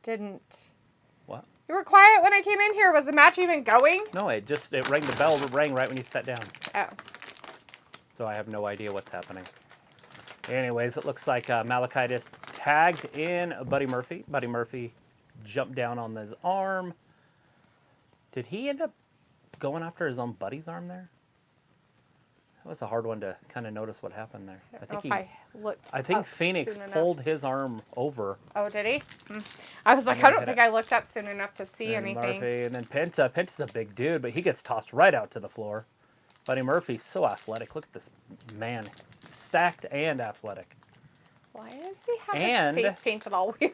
didn't. What? You were quiet when I came in here. Was the match even going? No, it rang, the bell rang right when you sat down. Oh. So I have no idea what's happening. Anyways, it looks like Malakai just tagged in Buddy Murphy. Buddy Murphy jumped down on his arm. Did he end up going after his own buddy's arm there? That was a hard one to kind of notice what happened there. I think Fénix pulled his arm over. Oh, did he? I was like, I don't think I looked up soon enough to see anything. Murphy, and then Penta. Penta's a big dude, but he gets tossed right out to the floor. Buddy Murphy's so athletic. Look at this man. Stacked and athletic. Why does he have his face painted all weird?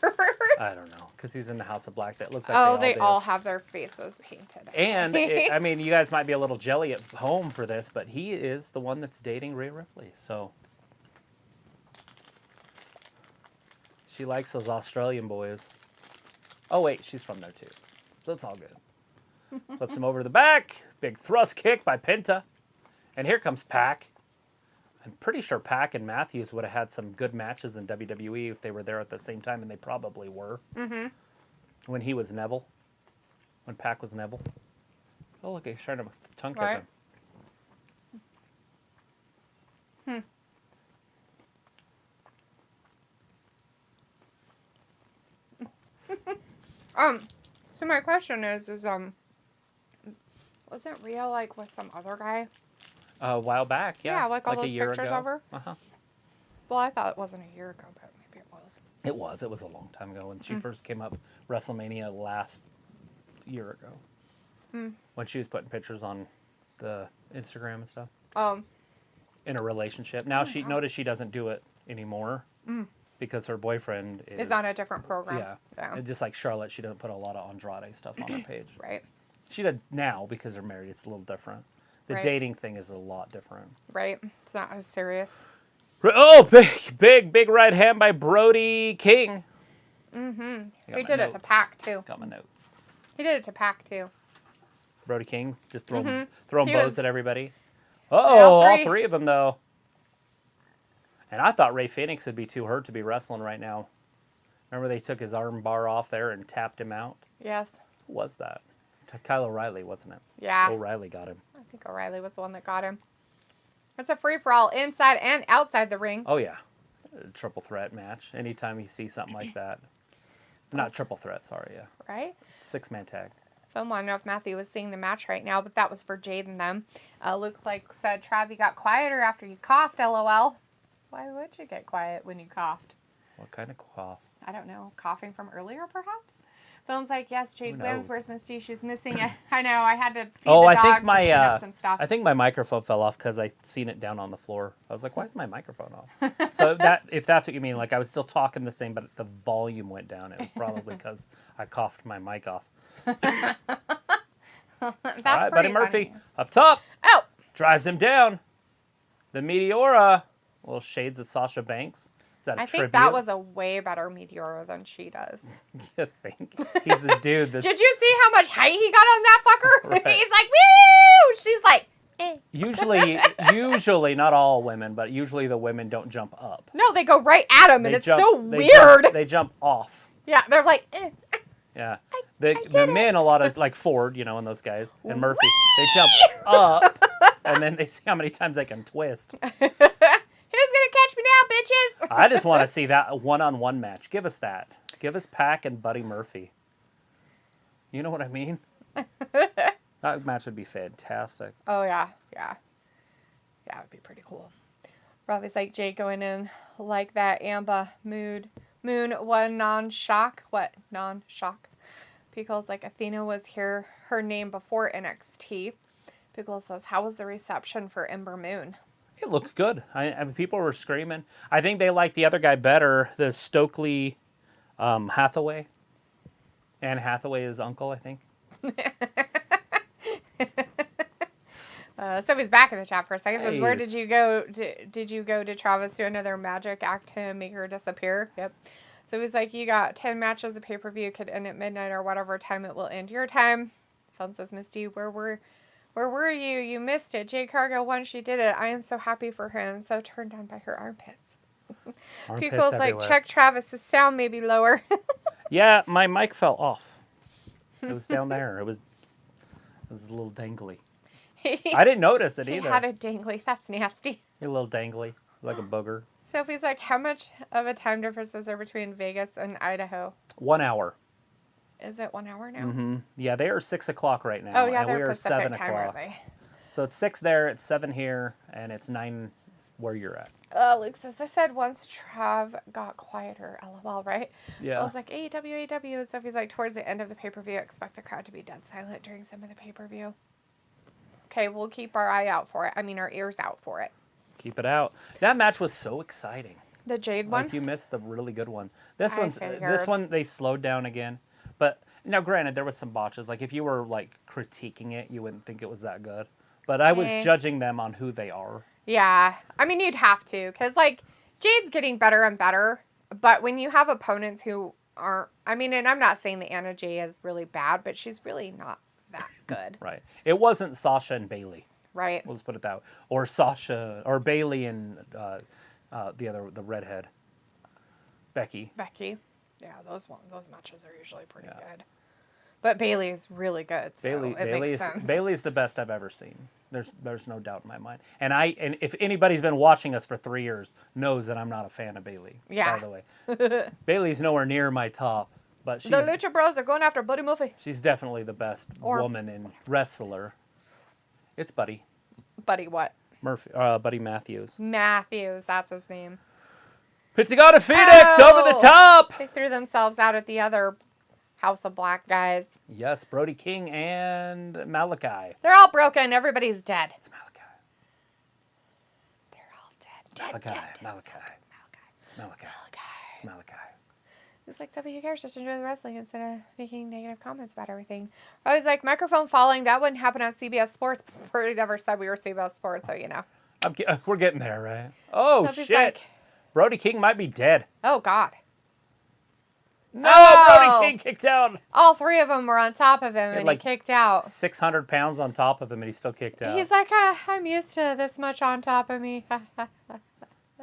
I don't know, because he's in the House of Black. That looks like they all have their faces painted. And I mean, you guys might be a little jelly at home for this, but he is the one that's dating Rhea Ripley. So she likes those Australian boys. Oh wait, she's from there too. So it's all good. Flips him over the back. Big thrust kick by Penta. And here comes Pac. I'm pretty sure Pac and Matthews would have had some good matches in WWE if they were there at the same time, and they probably were. Mm-hmm. When he was Neville. When Pac was Neville. Oh, look, he's trying to tongue kiss him. So my question is wasn't Rio like with some other guy? A while back, yeah. Yeah, like all those a year pictures ago. of her? Uh-huh. Well, I thought it wasn't a year ago, but maybe it was. It was a long time ago when she first came up WrestleMania last year ago. When she was putting pictures on the Instagram and stuff. In a relationship. Now she noticed she doesn't do it anymore because her boyfriend is on a different program. Yeah. And just like Charlotte, she doesn't put a lot of Andrade stuff on her page. Right. She did now because they're married. It's a little different. The dating thing is a lot different. Right. It's not as serious. Oh, big right hand by Brody King. Mm-hmm. He did it to Pac, too. Got my notes. He did it to Pac, too. Brody King just throwing bows at everybody. All all three of them, though. And I thought Rey Fénix would be too hurt to be wrestling right now. Remember they took his arm bar off there and tapped him out? Yes. Who was that? Kyle O'Reilly, wasn't it? Yeah. O'Reilly got him. I think O'Reilly was the one that got him. It's a free-for-all inside and outside the ring. Oh, yeah. A triple threat match. Anytime you see something like that. Not triple threat, sorry, yeah. Right? 6-man tag. Don't want to know if Matthew was seeing the match right now, but that was for Jade and them. Luke said, Trav, you got quieter after you coughed, LOL. Why would you get quiet when you coughed? What kind of cough? I don't know. Coughing from earlier, perhaps? Film's like, yes, Jade wins. Where's Misty? She's missing it. I know. I had to feed the dogs I think and clean up some stuff. I think my microphone fell off because I seen it down on the floor. I was like, why is my microphone off? So if that's what you mean, like I was still talking the same, but the volume went down. It was probably because I coughed my mic off. That's all right, Buddy Murphy funny. up top. Oh! Drives him down. The Meteora. Little shades of Sasha Banks. Is that a I tribute? think that was a way better Meteora than she does. You think? He's a dude that's... Did you see how much height he got on that fucker? Right. He's like, woo! She's like, eh. Usually, not all women, but usually the women don't jump up. No, they go right at him, and it's so they weird. They jump off. Yeah, they're like, eh. Yeah. The men, a lot of, like Ford, and those guys, and Murphy, they jump up, and then they see how many times they can twist. Who's gonna catch me now, bitches? I just want to see that one-on-one match. Give us that. Give us Pac and Buddy Murphy. You know what I mean? That match would be fantastic. Oh, yeah. Yeah. Yeah, it would be pretty cool. Robbie's like, Jade going in like that Amba moon one non-shock. What? Non-shock. Pickles like, Athena was here, her name before NXT. Pickles says, how was the reception for Ember Moon? It looked good. I mean, people were screaming. I think they liked the other guy better, the Stokely Hathaway. Anne Hathaway's uncle, I think. So he's back in the chat for a second. Hey, Says, where did you go? Did you go to Travis do another magic act to make her disappear? Yep. So he's like, you got 10 matches. A pay-per-view could end at midnight or whatever time it will end your time. Film says, Misty, where were you? You missed it. Jade Cargill won. She did it. I am so happy for her and so turned on by her armpits. People's like, check Travis's sound maybe lower. Yeah, my mic fell off. It was down there. It was a little dangly. I didn't notice it either. He had a dangly. That's nasty. A little dangly, like a booger. Sophie's like, how much of a time difference is there between Vegas and Idaho? 1 hour. Is it 1 hour now? Mm-hmm. Yeah, they are 6 o'clock right now. Oh, yeah, and they're we are Pacific 7 time, o'clock. aren't they? So it's 6 there, it's 7 here, and it's 9 where you're at. Luke says, I said once Trav got quieter, LOL, right? Yeah. I was like, AEW. And Sophie's like, towards the end of the pay-per-view, expect the crowd to be dead silent during some of the pay-per-view. Okay, we'll keep our our ears out for it. Keep it out. That match was so exciting. The Jade one? Like you missed the really good one. This figured. one they slowed down again. But now granted there was some botches. Like if you were like critiquing it, you wouldn't think it was that good. But I was judging them on who they are. Yeah. I mean, you'd have to, cuz like Jade's getting better and better, but when you have opponents who aren't. I mean, and I'm not saying the Anna Jay is really bad, but she's really not that good. Right. It wasn't Sasha and Bailey. Right. We'll just put it that way. Or Sasha, or Bailey and the redhead. Becky. Yeah, those matches are usually pretty good. But Bailey's really good, so makes sense. Bailey's the best I've ever seen. There's no doubt in my mind. And if anybody's been watching us for 3 years knows that I'm not a fan of Bailey. Yeah. By the way. Bailey's nowhere near my top, but the Lucha Bros are going after Buddy Murphy. She's definitely the best woman in wrestler. It's Buddy. Buddy what? Murphy. Buddy Matthews. Matthews, that's his name. Pentagon of Fénix over the top. They threw themselves out at the other House of Black guys. Yes, Brody King and Malakai. They're all broken. Everybody's dead. It's Malakai. They're all dead. Malakai. It's Malakai. It's Malakai. It's like, Sophie, who cares? Just enjoy the wrestling instead of making negative comments about everything. I was like, microphone falling. That wouldn't happen on CBS Sports. Brody never said we were CBS Sports, so you know. We're getting there, right? Oh, Sophie's shit. like, Brody King might be dead. oh, God. No, Brody King kicked out. All three of them were on top of him, and he kicked out. 600 pounds on top of him, and he still kicked out. He's like, I'm used to this much on top of me.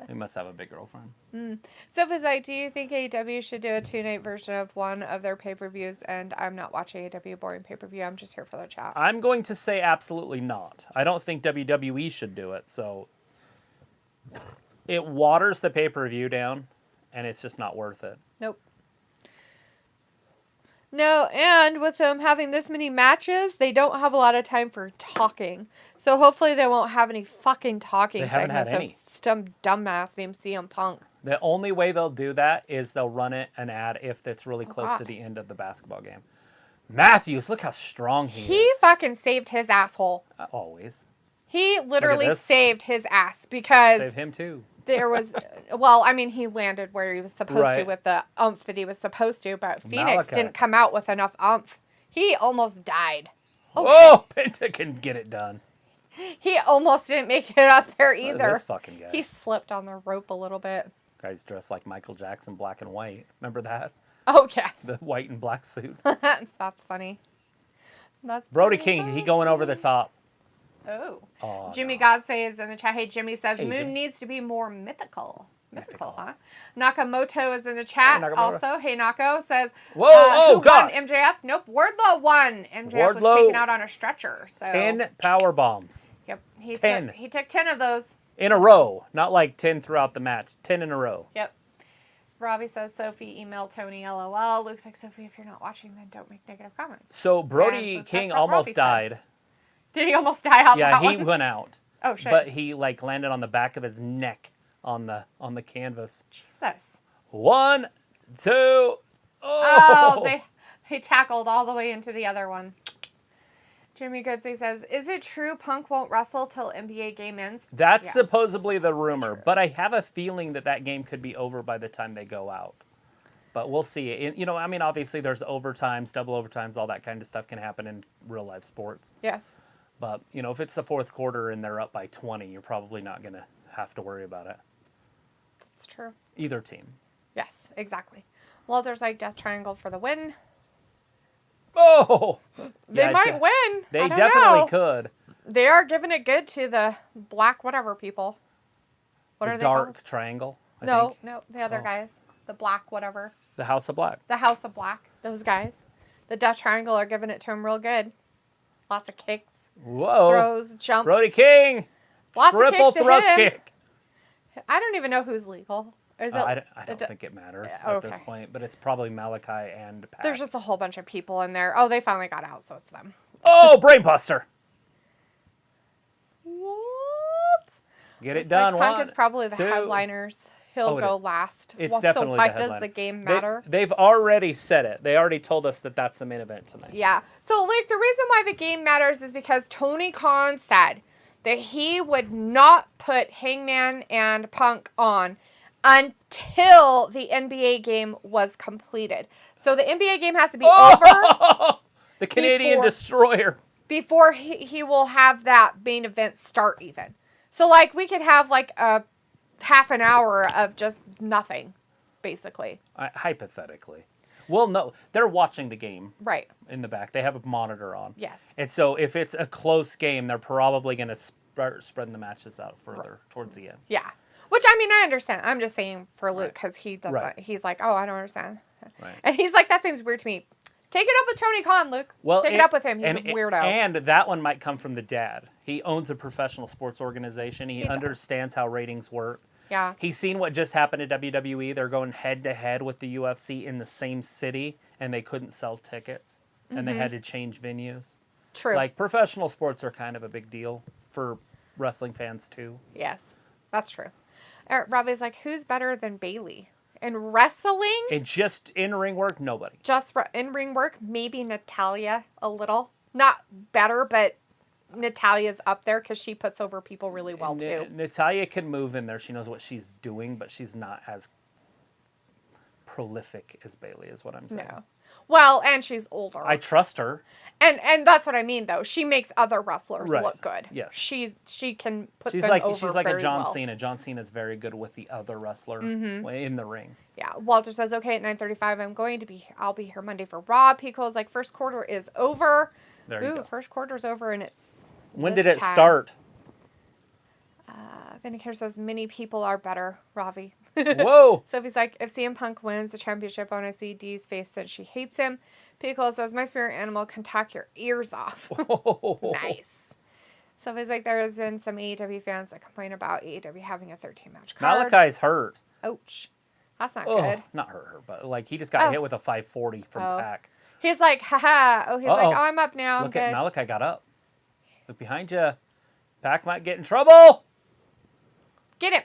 He must have a big girlfriend. Sophie's like, do you think AEW should do a 2-night version of one of their pay-per-views? And I'm not watching AEW boring pay-per-view. I'm just here for the chat. I'm going to say absolutely not. I don't think WWE should do it, so it waters the pay-per-view down, and it's just not worth it. Nope. No, and with them having this many matches, they don't have a lot of time for talking. So hopefully they won't have any fucking talking segments of some dumbass named CM Punk. The only way they'll do that is they'll run it an ad if it's really close to the end of the basketball game. Matthews, look how strong he is. He fucking saved his asshole. Always. He literally saved his ass because... Save him too. There was, well, I mean, he landed where he was supposed to with the oomph that he was supposed to, but Fénix didn't come out with enough oomph. He almost died. Oh, Penta can get it done. He almost didn't make it up there either. This fucking guy. He slipped on the rope a little bit. Guy's dressed like Michael Jackson, black and white. Remember that? Oh, yes. The white and black suit. That's funny. That's Brody King, he going over the top. Oh, Jimmy Godsey is in the chat. Hey, Jimmy says Moon needs to be more mythical. Mythical, huh? Nakamoto is in the chat also. Hey, Nako says, who won? MJF? Nope, Wardlow won. MJF was taken out on a stretcher. So 10 power bombs. Yep, he took 10 of those. In a row, not like 10 throughout the match. 10 in a row. Yep. Robbie says, Sophie, email Tony, LOL. Luke's like, Sophie, if you're not watching, then don't make negative comments. So Brody King almost died. Did he almost die out? Yeah, he went out. Oh shit! But he landed on the back of his neck on the canvas. Jesus. 1, 2. Oh, they tackled all the way into the other one. Jimmy Goodsey says, "Is it true Punk won't wrestle till NBA game ends?" That's supposedly the rumor, but I have a feeling that game could be over by the time they go out. But we'll see. I mean, obviously there's overtimes, double overtimes, all that kind of stuff can happen in real life sports. Yes. But, if it's the fourth quarter and they're up by 20, you're probably not going to have to worry about it. That's true. Either team. Yes, exactly. Walter's like Death Triangle for the win. Oh! They might win. They definitely could. They are giving it good to the black whatever people. What are they called? Dark Triangle, I think. No, the other guys. The black whatever. The House of Black. The House of Black. Those guys. The Death Triangle are giving it to them real good. Lots of kicks. Whoa. Throws, jumps. Brody King. Lots triple of kicks thrust kick. I don't even know who's legal. Is it, I don't think it matters at this point, but it's probably Malakai and Pat. There's just a whole bunch of people in there. Oh, they finally got out, so it's them. Oh, Brainbuster. What? Get it done. Like Punk is probably the headliners. He'll go last. It's definitely so why the headline. does the game matter? They've already said it. They already told us that that's the main event tonight. Yeah. So, like, the reason why the game matters is because Tony Khan said that he would not put Hangman and Punk on until the NBA game was completed. So, the NBA game has to be over. The Canadian Destroyer. Before he will have that main event start even. So, like, we could have, like, a half an hour of just nothing, basically. Hypothetically. Well, no, they're watching the game. Right. In the back. They have a monitor on. Yes. And so if it's a close game, they're probably going to spread the matches out further towards the end. Yeah. Which, I mean, I understand. I'm just saying for Luke, because he doesn't, he's like, oh, I don't understand. Right. And he's like, that seems weird to me. Take it up with Tony Khan, Luke. Well, Take it up with him. He's a weirdo. And that one might come from the dad. He owns a professional sports organization. He understands how ratings work. Yeah. He's seen what just happened to WWE. They're going head-to-head with the UFC in the same city, and they couldn't sell tickets. And they had to change venues. True. Like, professional sports are kind of a big deal for wrestling fans, too. Yes, that's true. Robbie's like, who's better than Bayley? In wrestling? And just in-ring work, nobody. Just in-ring work, maybe Natalya a little. Not better, but Natalia's up there because she puts over people really well, too. Natalya can move in there. She knows what she's doing, but she's not as prolific as Bayley, is what I'm saying. No. Well, and she's older. I trust her. And that's what I mean, though. She makes other wrestlers look good. Yes. She can put them over She's like very a John well. Cena. John Cena's very good with the other wrestler in the ring. Yeah. Walter says, okay, at 9:35, I'll be here Monday for Raw. Pico's like, first quarter is over. There you go. First quarter's over, and it's When did it start? Fénix says, many people are better, Ravi. Whoa. Sophie's like, if CM Punk wins the championship, I want to see Dee's face since she hates him. Pico says, my spirit animal can talk your ears off. Nice. Sophie's like, there has been some AEW fans that complain about AEW having a 13-match card. Malakai's hurt. Ouch. That's not good. Not hurt, but like he just got hit with a 540 from Pac. He's like, haha. Oh, he's like, oh, I'm up now. Look at Malakai got up. Look behind you. Pac might get in trouble. Get him.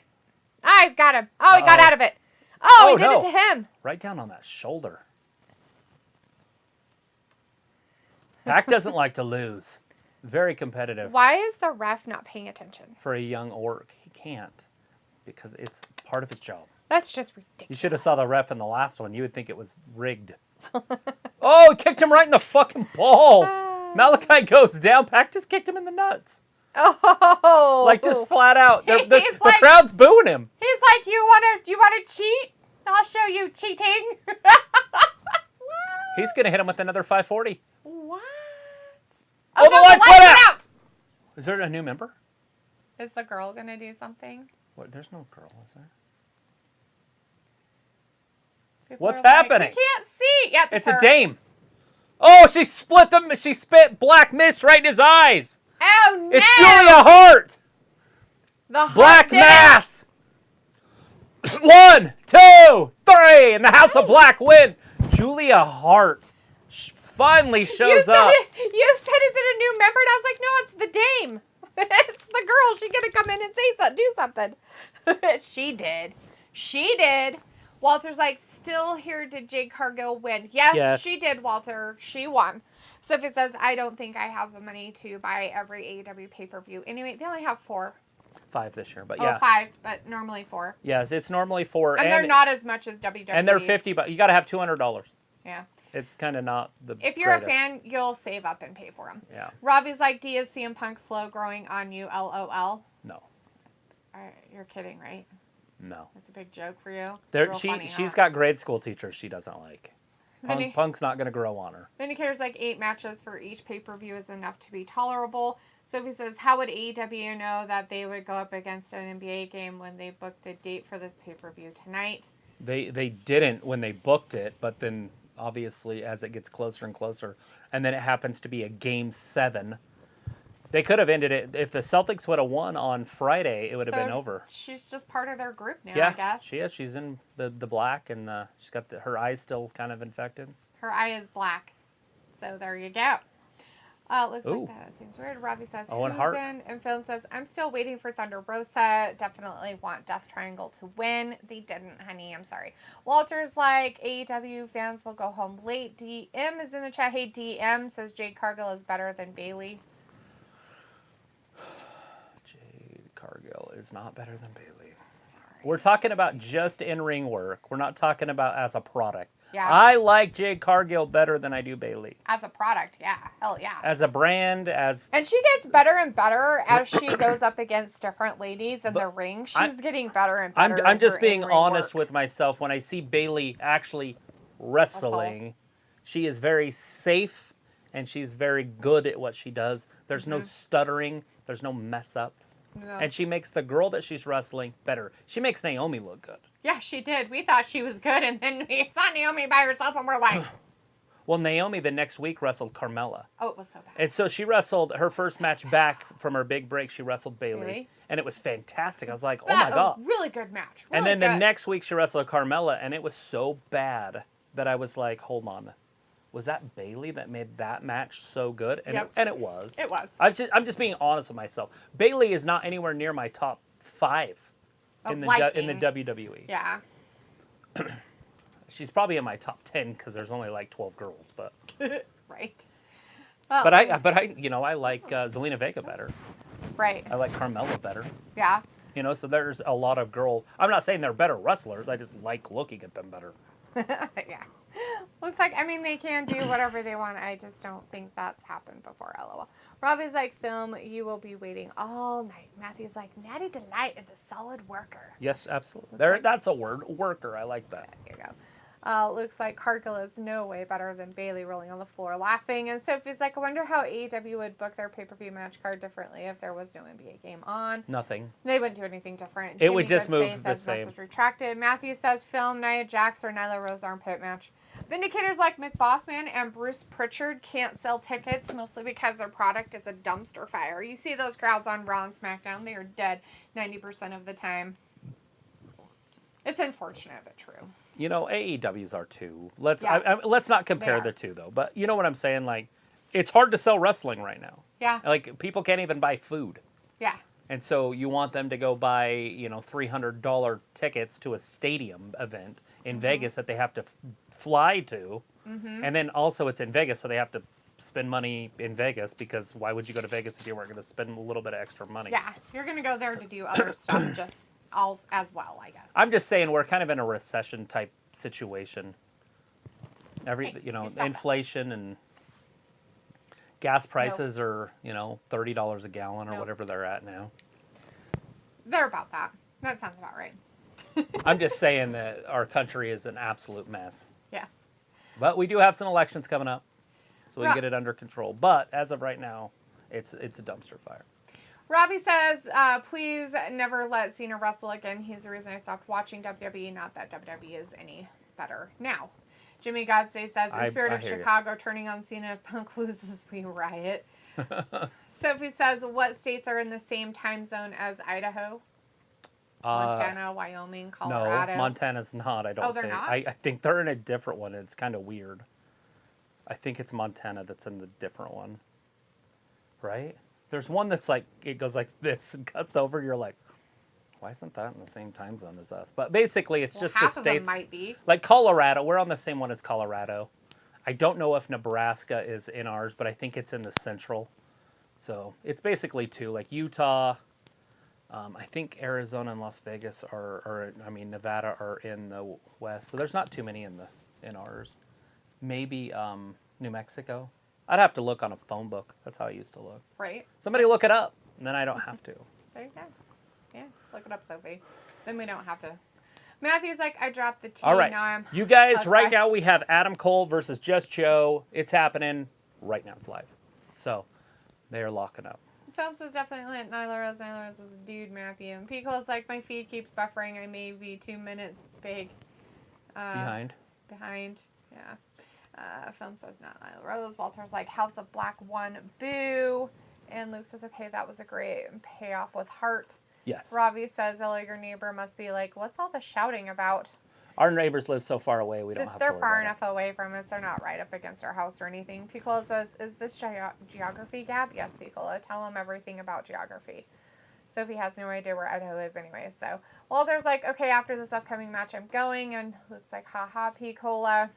Ah, he's got him. Oh, he got out of it. Oh, he did it to him. Right down on that shoulder. Pac doesn't like to lose. Very competitive. Why is the ref not paying attention? For a young orc, he can't. Because it's part of his job. That's just ridiculous. You should have saw the ref in the last one. You would think it was rigged. Oh, he kicked him right in the fucking balls. Malakai goes down. Pac just kicked him in the nuts. Oh, like just flat out. The crowd's booing him. He's like, you want to cheat? I'll show you cheating. He's gonna hit him with another 540. What? Oh, the lights went out. Is there a new member? Is the girl gonna do something? What? There's no girl, is there? People What's happening? Like, we can't see. Yep, it's a dame. Oh, she split them. She spit black mist right in his eyes. Oh no! It's Julia Hart. The Black Mass. 1, 2, 3, and the House of Black win. Julia Hart finally shows up. You said, is it a new member? And I was like, no, it's the dame. It's the girl. She's gonna come in and say something, do something. She did. Walter's like, still here. Did Jade Cargill win? Yes, she did, Walter. She won. Sophie says, I don't think I have the money to buy every AEW pay-per-view. Anyway, they only have 4. 5 this year, but yeah. 5, but normally 4. Yes, it's normally 4. And they're not as much as WWE. And they're $50, but you got to have $200. Yeah. It's kind of not the If you're greatest. a fan, you'll save up and pay for them. Yeah. Robbie's like, D, is CM Punk slow growing on you, LOL? No. You're kidding, right? No. That's a big joke for you. She's got grade school teachers she doesn't like. Punk's not going to grow on her. Vindicator's like 8 matches for each pay-per-view is enough to be tolerable. Sophie says, how would AEW know that they would go up against an NBA game when they booked the date for this pay-per-view tonight? They didn't when they booked it, but then obviously as it gets closer and closer, and then it happens to be a Game 7, they could have ended it. If the Celtics would have won on Friday, it would have been over. She's just part of their group now, I guess. She is. She's in the black, and she's got her eyes still kind of infected. Her eye is black. So there you go. Looks like that seems weird. Robbie says, Owen Hart. And Film says, I'm still waiting for Thunder Rosa. Definitely want Death Triangle to win. They didn't, honey. I'm sorry. Walter's like, AEW fans will go home late. DM is in the chat. Hey, DM says Jade Cargill is better than Bayley. Jade Cargill is not better than Bayley. Sorry. We're talking about just in-ring work. We're not talking about as a product. Yeah. I like Jade Cargill better than I do Bayley. As a product, yeah. Hell yeah. As a brand, And she gets better and better as she goes up against different ladies in the ring. She's getting better and better. I'm just being honest with myself. When I see Bayley actually wrestling. She is very safe, and she's very good at what she does. There's no stuttering. There's no mess-ups. No. And she makes the girl that she's wrestling better. She makes Naomi look good. Yeah, she did. We thought she was good, and then we saw Naomi by herself, and we're like... Well, Naomi the next week wrestled Carmella. Oh, it was so bad. And so she wrestled her first match back from her big break. She wrestled Bayley. And it was fantastic. I was like, oh my God. Really good match. Really and then the next week she wrestled Carmella, and it was so bad that I was like, hold on. Was that Bayley that made that match so good? And, it was. It was. I'm just being honest with myself. Bayley is not anywhere near my top 5 in the WWE. Yeah. She's probably in my top 10 because there's only like 12 girls, but right. Well, but I like Zelina Vega better. Right. I like Carmella better. Yeah. So there's a lot of girls. I'm not saying they're better wrestlers. I just like looking at them better. Yeah. Looks like, they can do whatever they want. I just don't think that's happened before, LOL. Robbie's like, film, you will be waiting all night. Matthew's like, Natty Delight is a solid worker. Yes, absolutely. That's a word. Worker. I like that. There you go. Looks like Cargill is no way better than Bayley, rolling on the floor laughing. And Sophie's like, I wonder how AEW would book their pay-per-view match card differently if there was no NBA game on. Nothing. They wouldn't do anything different. It would just move the same. Message retracted. Matthew says film Nia Jax or Nyla Rose armpit match. Vindicators like McBossman and Bruce Pritchard can't sell tickets, mostly because their product is a dumpster fire. You see those crowds on Raw and SmackDown. They are dead 90% of the time. It's unfortunate, but true. AEWs are too. Let's not compare the two, though. But you know what I'm saying? Like, it's hard to sell wrestling right now. Yeah. Like, people can't even buy food. Yeah. And so you want them to go buy, $300 tickets to a stadium event in Vegas that they have to fly to. Mm-hmm. And then also it's in Vegas, so they have to spend money in Vegas, because why would you go to Vegas if you weren't going to spend a little bit of extra money? Yeah. You're going to go there to do other stuff just as well, I guess. I'm just saying we're kind of in a recession type situation. Inflation and gas prices are, $30 a gallon or whatever they're at now. They're about that. That sounds about right. I'm just saying that our country is an absolute mess. Yes. But we do have some elections coming up, so we can get it under control. But as of right now, it's a dumpster fire. Robbie says, please never let Cena wrestle again. He's the reason I stopped watching WWE. Not that WWE is any better now. Jimmy Godsey says, in spirit of Chicago, turning on Cena, if Punk loses, we riot. Sophie says, what states are in the same time zone as Idaho? Montana, Wyoming, Colorado. No, Montana's not, I don't think. Oh, they're not? I think they're in a different one. It's kind of weird. I think it's Montana that's in the different one. Right? There's one that's like, it goes like this and cuts over. You're like, why isn't that in the same time zone as us? But basically, it's just the states. Half of them might be. Like Colorado, we're on the same one as Colorado. I don't know if Nebraska is in ours, but I think it's in the central. So it's basically 2, like Utah. I think Arizona and Las Vegas Nevada are in the west. So there's not too many in ours. Maybe New Mexico. I'd have to look on a phone book. That's how I used to look. Right. Somebody look it up, and then I don't have to. There you go. Yeah, look it up, Sophie. Then we don't have to. Matthew's like, I dropped the T. All right. Now I'm you guys, right now we have Adam Cole versus Just Joe. It's happening. Right now it's live. So they are locking up. Phelps is definitely lit. Nyla Rose is a dude, Matthew. And Pico's like, my feed keeps buffering. I may be 2 minutes big. Behind, yeah. Film says not Nyla Rose. Walter's like, House of Black 1, boo. And Luke says, okay, that was a great payoff with heart. Yes. Robbie says, your neighbor must be like, what's all the shouting about? Our neighbors live so far away, we don't have to worry They're far enough away from us. They're not right up against our house or anything. Piccola says, is this geography, Gab? Yes, Piccola. Tell him everything about geography. Sophie has no idea where Idaho is anyway. So Walter's like, okay, after this upcoming match, I'm going. And Luke's like, haha, Piccola.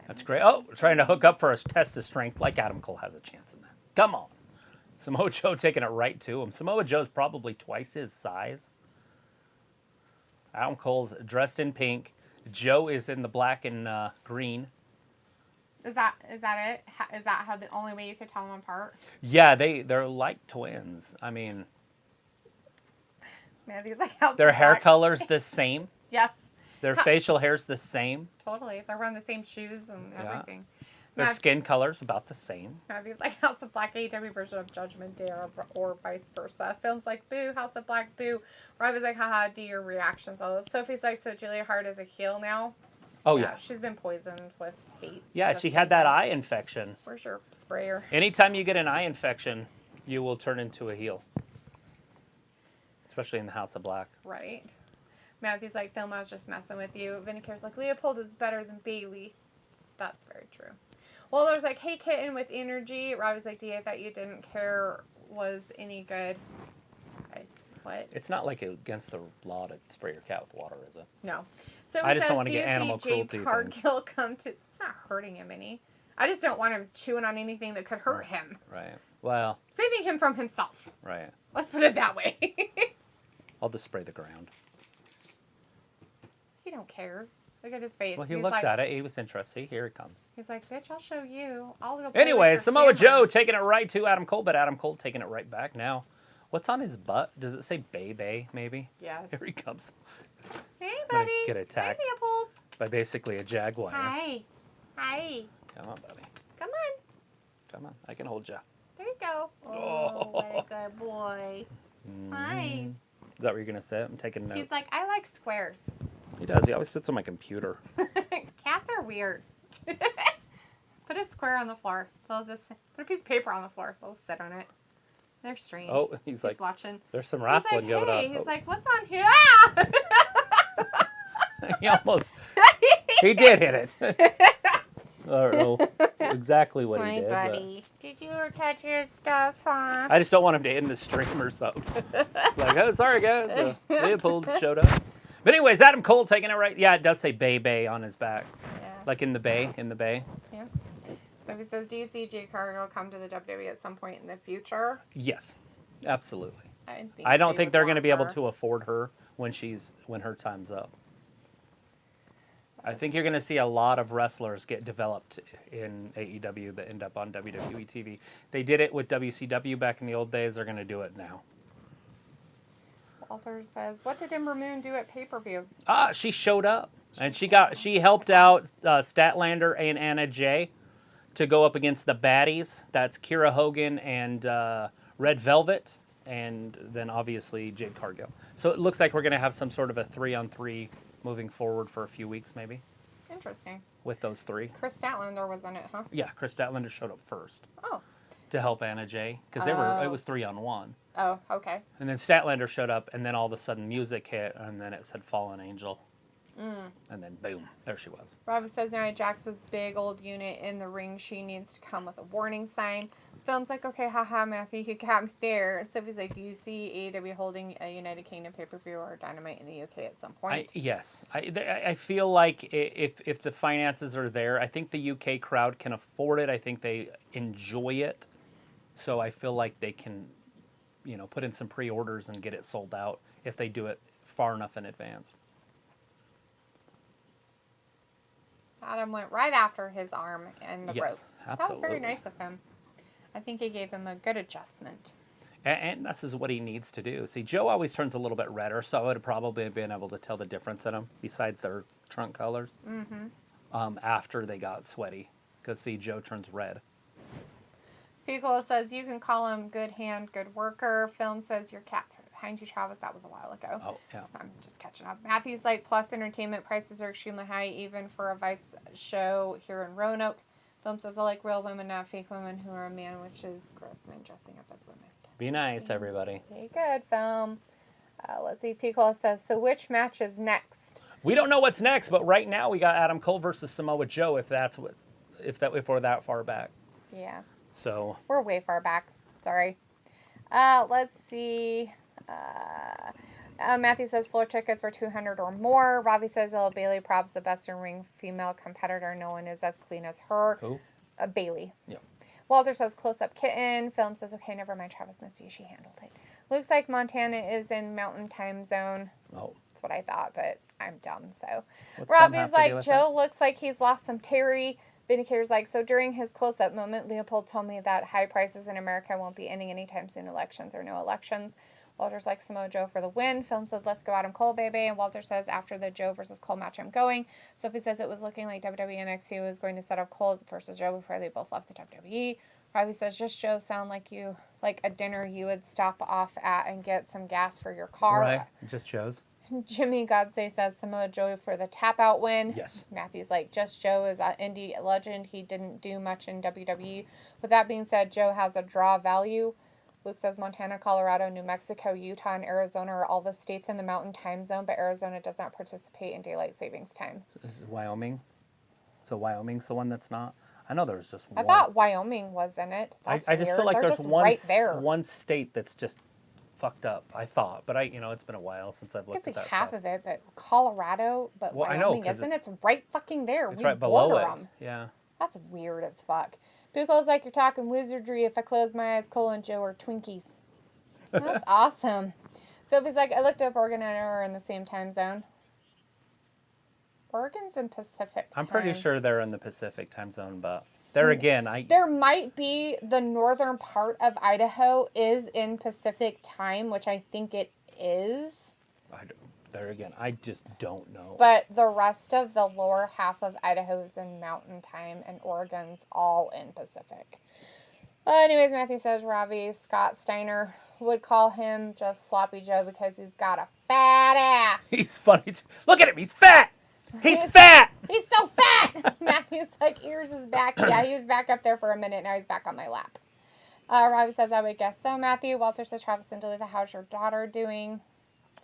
That's great. Oh, we're trying to hook up for a test of strength, like Adam Cole has a chance in that. Come on. Samoa Joe taking it right to him. Samoa Joe's probably twice his size. Adam Cole's dressed in pink. Joe is in the black and green. Is that it? Is that how the only way you could tell them apart? Yeah, they're like twins. I mean, Matthew's like, how's their hair color's the same. Yes. Their facial hair's the same. Totally. They're wearing the same shoes and everything. Their skin color's about the same. Matthew's like House of Black AEW version of Judgment Day or vice versa. Films like Boo, House of Black, Boo. Robbie's like, haha, do your reactions. All this. Sophie's like, so Julia Hart is a heel now? Oh, yeah. She's been poisoned with hate. Yeah, she had that eye infection. Where's your sprayer? Anytime you get an eye infection, you will turn into a heel. Especially in the House of Black. Right. Matthew's like, Film, I was just messing with you. Vindicator's like, Leopold is better than Bailey. That's very true. Well, there's like, hey, kitten with energy. Robbie's like, I thought you didn't care was any good. What? It's not like against the law to spray your cat with water, is it? No. So I just don't want to get animal cruelty. Jade Cargill come to. It's not hurting him any. I just don't want him chewing on anything that could hurt him. Right. Well. Saving him from himself. Right. Let's put it that way. I'll just spray the ground. He don't care. Look at his face. Well, he looked at it. He was interested. Here it comes. He's like, bitch, I'll show you. I'll go play anyway, with Samoa camera. Joe taking it right to Adam Cole, but Adam Cole taking it right back now. What's on his butt? Does it say Bay, maybe? Yes. Here he comes. Hey, buddy. Get attacked by basically a jaguar. Hi. Hi. Come on, buddy. Come on. Come on. I can hold you. There you go. Oh, what a good boy. Hi. Is that where you're going to sit? I'm taking notes. He's like, I like squares. He does. He always sits on my computer. Cats are weird. Put a square on the floor. They'll just put a piece of paper on the floor. They'll sit on it. They're strange. Oh, he's like, watching. There's some wrestling going on. He's like, what's on here? He almost, he did hit it. I don't know exactly what he did. Buddy. Did you touch your stuff, huh? I just don't want him to end the stream or something. Like, oh, sorry, guys. Leopold showed up. But anyways, Adam Cole taking it right. Yeah, it does say Bay on his back. Yeah. Like in the bay. Yeah. So he says, do you see Jade Cargill come to the WWE at some point in the future? Yes, absolutely. I don't think they're going to be able to afford her when her time's up. I think you're going to see a lot of wrestlers get developed in AEW that end up on WWE TV. They did it with WCW back in the old days. They're going to do it now. Walter says, what did Ember Moon do at pay-per-view? She showed up. And she helped out Statlander and Anna Jay to go up against the baddies. That's Kira Hogan and Red Velvet, and then obviously Jade Cargill. So it looks like we're going to have some sort of a 3-on-3 moving forward for a few weeks, maybe. Interesting. With those three. Chris Statlander was in it, huh? Yeah, Chris Statlander showed up first. Oh. To help Anna Jay, because it was 3-on-1. Oh, okay. And then Statlander showed up, and then all of a sudden music hit, and then it said Fallen Angel. And then boom, there she was. Robbie says Nia Jax was big old unit in the ring. She needs to come with a warning sign. Film's like, okay, haha, Matthew, you got me there. Sophie's like, do you see AEW holding a United Kingdom pay-per-view or Dynamite in the UK at some point? Yes. I feel like if the finances are there, I think the UK crowd can afford it. I think they enjoy it. So I feel like they can, put in some pre-orders and get it sold out if they do it far enough in advance. Adam went right after his arm and the ropes. Absolutely. That was very nice of him. I think he gave him a good adjustment. And this is what he needs to do. See, Joe always turns a little bit redder, so I would have probably been able to tell the difference in them, besides their trunk colors, after they got sweaty. Because, see, Joe turns red. Piccolo says, you can call him good hand, good worker. Film says, your cat's right behind you, Travis. That was a while ago. Oh, yeah. I'm just catching up. Matthew's like, plus entertainment prices are extremely high, even for a Vice show here in Roanoke. Film says, I like real women, not fake women who are a man, which is gross men dressing up as women. Be nice, everybody. Be good, Film. Let's see. Piccolo says, so which match is next? We don't know what's next, but right now we got Adam Cole versus Samoa Joe, if we're that far back. Yeah. So we're way far back. Sorry. Let's see. Matthew says floor tickets were $200 or more. Robbie says Ella Bailey probs the best in ring female competitor. No one is as clean as her. Who? Bailey. Yeah. Walter says close up kitten. Film says okay, never mind. Travis missed you. She handled it. Looks like Montana is in Mountain Time Zone. Oh. That's what I thought, but I'm dumb. So What's Robbie's like Joe looks like he's lost some Terry. Vindicator's like, so during his close-up moment, Leopold told me that high prices in America won't be ending anytime soon, elections or no elections. Walter's like, Samoa Joe for the win. Film said, let's go Adam Cole, baby. And Walter says, after the Joe versus Cole match, I'm going. Sophie says it was looking like WWE NXT was going to set up Cole versus Joe before they both left the WWE. Robbie says, just Joe sound like a dinner you would stop off at and get some gas for your car. Right, just Joe's. Jimmy Godsey says Samoa Joe for the tap-out win. Yes. Matthew's like, just Joe is an indie legend. He didn't do much in WWE. With that being said, Joe has a draw value. Luke says Montana, Colorado, New Mexico, Utah, and Arizona are all the states in the Mountain Time Zone, but Arizona does not participate in Daylight Savings Time. This is Wyoming. So Wyoming's the one that's not. I know there's just one. I thought Wyoming was in it. That's I just weird. feel like They're there's just right there. one state that's just fucked up. I thought, but it's been a while since I've looked at that half stuff. of it, but Colorado, but Well, Wyoming isn't. It's right fucking there. It's We right below border it. 'em. Yeah. That's weird as fuck. Buchel's like, you're talking wizardry. If I close my eyes, Cole and Joe are Twinkies. That's awesome. Sophie's like, I looked up Oregon and Idaho are in the same time zone. Oregon's in Pacific time. I'm pretty sure they're in the Pacific time zone, but there again, There might be the northern part of Idaho is in Pacific time, which I think it is. There again, I just don't know. But the rest of the lower half of Idaho is in Mountain Time, and Oregon's all in Pacific. Anyways, Matthew says Ravi Scott Steiner would call him just Sloppy Joe because he's got a fat ass. He's funny too. Look at him, he's fat! He's fat! He's so fat! Matthew's like, ears is back. Yeah, he was back up there for a minute. Now he's back on my lap. Ravi says, I would guess so, Matthew. Walter says, Travis and Duluth, how's your daughter doing?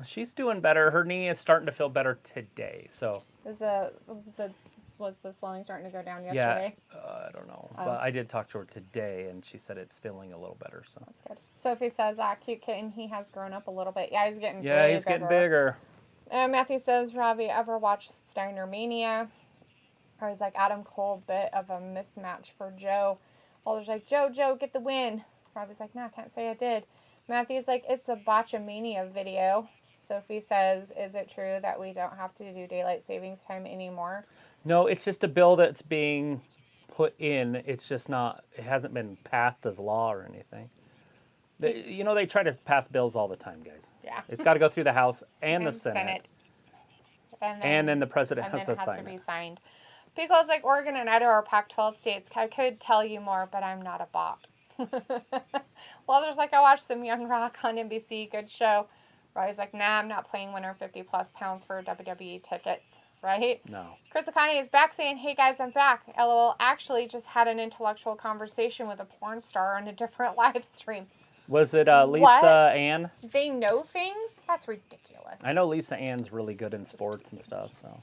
She's doing better. Her knee is starting to feel better today. So was the swelling starting to go down yesterday? Yeah, I don't know. But I did talk to her today, and she said it's feeling a little better. So that's good. Sophie says, cute kitten, he has grown up a little bit. Yeah, he's getting getting bigger. Matthew says, Robbie, ever watched Steiner Mania? Or he's like, Adam Cole, bit of a mismatch for Joe. Walter's like, Joe, get the win. Robbie's like, no, I can't say I did. Matthew's like, it's a Botchamania video. Sophie says, is it true that we don't have to do daylight savings time anymore? No, it's just a bill that's being put in. It's just not, it hasn't been passed as law or anything. They try to pass bills all the time, guys. Yeah. It's got to go through the House and the Senate. And then the president has to sign it. Be signed. Because like Oregon and Idaho are Pac-12 states. I could tell you more, but I'm not a bot. Well, there's like, I watched some Young Rock on NBC. Good show. Robbie's like, nah, I'm not playing winner 50+ pounds for WWE tickets. Right? No. Chris O'Connor is back saying, hey guys, I'm back. LOL actually just had an intellectual conversation with a porn star on a different live stream. Was it Lisa Ann? They know things? That's ridiculous. I know Lisa Ann's really good in sports and stuff, so.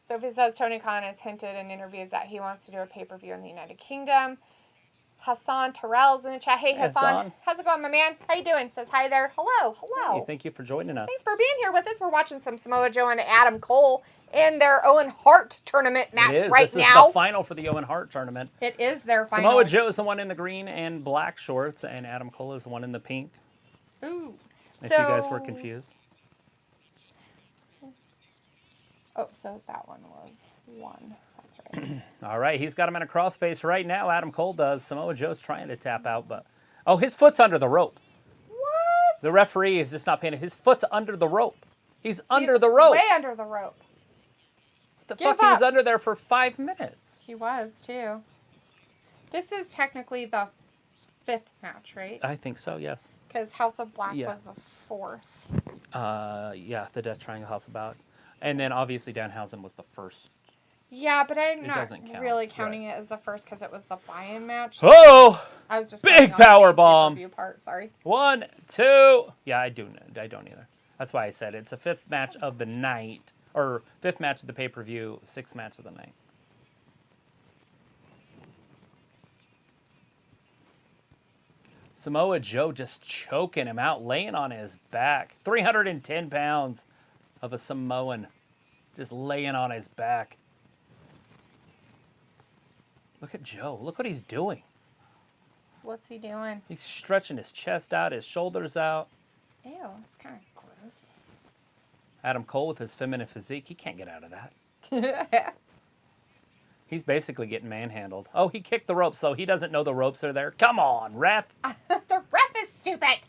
Sophie says Tony Khan has hinted in interviews that he wants to do a pay-per-view in the United Kingdom. Hassan Terrell's in the chat. Hey, Hassan. How's it going, my man? How you doing? Says hi there. Hello. Hey, thank you for joining us. Thanks for being here with us. We're watching some Samoa Joe and Adam Cole in their Owen Hart tournament match right this now. This is the final for the Owen Hart tournament. It is their final. Samoa Joe is the one in the green and black shorts, and Adam Cole is the one in the pink. Ooh. If you guys were confused. Oh, so that one was one. That's right. All right, he's got him in a crossface right now. Adam Cole does. Samoa Joe's trying to tap out, but... Oh, his foot's under the rope. What? The referee is just not paying it. His foot's under the rope. He's under the rope. Way under the rope. What the fuck? He was under there for 5 minutes. He was, too. This is technically the 5th match, right? I think so, yes. Because House of Black was the 4th. Yeah, the Death Triangle House of Black. And then, obviously, Danhausen was the first. Yeah, but I'm not really counting it as the first because it was the buy-in match. Oh! I was just big power bomb. Part, sorry. 1, 2. Yeah, I don't either. That's why I said it's a 5th match of the night, or 5th match of the pay-per-view, 6th match of the night. Samoa Joe just choking him out, laying on his back. 310 pounds of a Samoan just laying on his back. Look at Joe. Look what he's doing. What's he doing? He's stretching his chest out, his shoulders out. Ew, that's kind of gross. Adam Cole with his feminine physique, he can't get out of that. He's basically getting manhandled. Oh, he kicked the ropes, so he doesn't know the ropes are there. Come on, ref. The ref is stupid.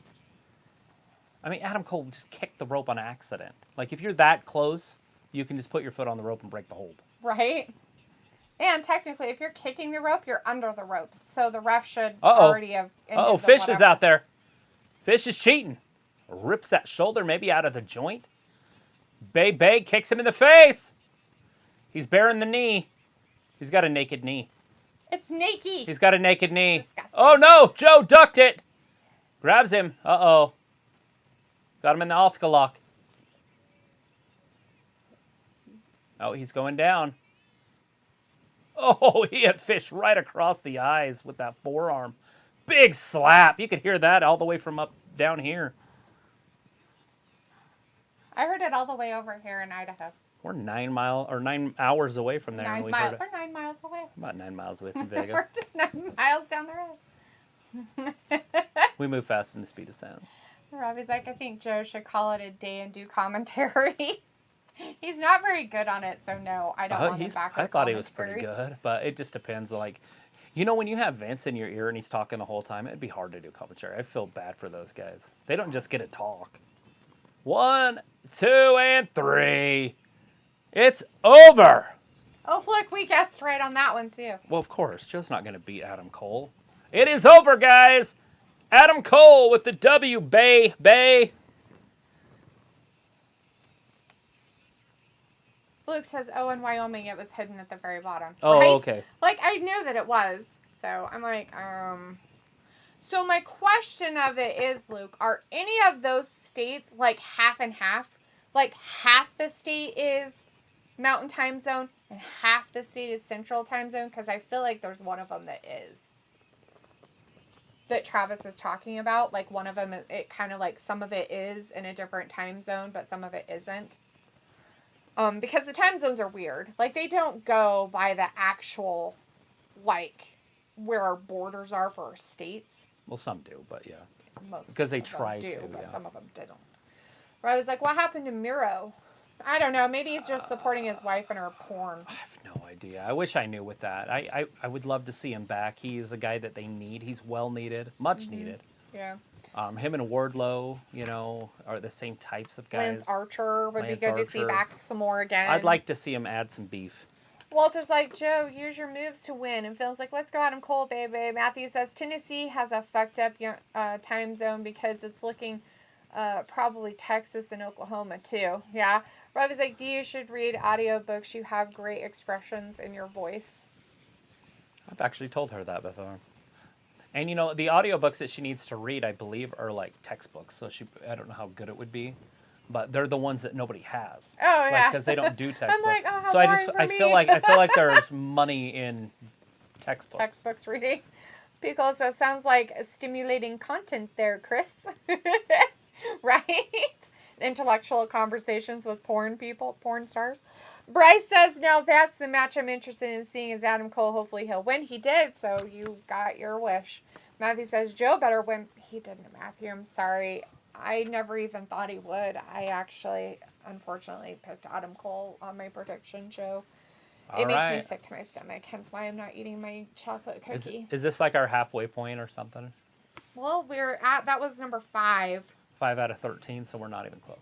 I mean, Adam Cole just kicked the rope on accident. Like, if you're that close, you can just put your foot on the rope and break the hold. Right. And technically, if you're kicking the rope, you're under the ropes. So the ref should already have... Fish is out there. Fish is cheating. Rips that shoulder maybe out of the joint. Bay kicks him in the face. He's bearing the knee. He's got a naked knee. It's naked. He's got a naked knee. Disgusting. Oh, no. Joe ducked it. Grabs him. Uh-oh. Got him in the Oscar lock. Oh, he's going down. Oh, he hit Fish right across the eyes with that forearm. Big slap. You could hear that all the way from up down here. I heard it all the way over here in Idaho. We're 9 hours away from there. We're 9 miles away. About 9 miles away from Vegas. We're just 9 miles down the road. We move fast in the speed of sound. Robbie's like, I think Joe should call it a day and do commentary. He's not very good on it, so no, I don't want him back. I thought he was pretty good, but it just depends. Like, when you have Vince in your ear and he's talking the whole time, it'd be hard to do commentary. I feel bad for those guys. They don't just get to talk. 1, 2, and 3. It's over. Oh, look, we guessed right on that one, too. Well, of course. Joe's not going to beat Adam Cole. It is over, guys. Adam Cole with the W, Bay. Luke says, in Wyoming, it was hidden at the very bottom. Oh, right? okay. Like, I knew that it was. So, I'm like, So, my question of it is, Luke, are any of those states, like, half and half? Like, half the state is Mountain Time Zone and half the state is Central Time Zone? Because I feel like there's one of them that is. That Travis is talking about. Like, one of them, it kind of like, some of it is in a different time zone, but some of it isn't. Because the time zones are weird. Like, they don't go by the actual, like, where our borders are for our states. Well, some do, but yeah. Most because they try do, to, but yeah. some of them didn't. Where I was like, what happened to Miro? I don't know. Maybe he's just supporting his wife in her porn. I have no idea. I wish I knew with that. I would love to see him back. He's a guy that they need. He's well needed. Much needed. Yeah. Him and Wardlow, are the same types of guys. Lance Archer would be good to see back some more again. I'd like to see him add some beef. Walter's like, Joe, use your moves to win. And Phil's like, let's go Adam Cole, baby. Matthew says, Tennessee has a fucked up time zone because it's looking probably Texas and Oklahoma, too. Yeah. Robbie's like, you should read audiobooks. You have great expressions in your voice. I've actually told her that before. And, the audiobooks that she needs to read, I believe, are like textbooks. So I don't know how good it would be. But they're the ones that nobody has. Oh, yeah. Because they don't do textbooks. I'm like, oh, how so boring for I me. feel like there's money in textbooks. Textbooks reading. Because that sounds like stimulating content there, Chris. Right? Intellectual conversations with porn stars. Bryce says, now that's the match I'm interested in seeing is Adam Cole. Hopefully he'll win. He did, so you got your wish. Matthew says, Joe better win. He didn't, Matthew. I'm sorry. I never even thought he would. I actually, unfortunately, picked Adam Cole on my prediction show. It makes me sick to my stomach, hence why I'm not eating my chocolate cookie. Is this like our halfway point or something? Well, that was number 5. 5 out of 13, so we're not even close.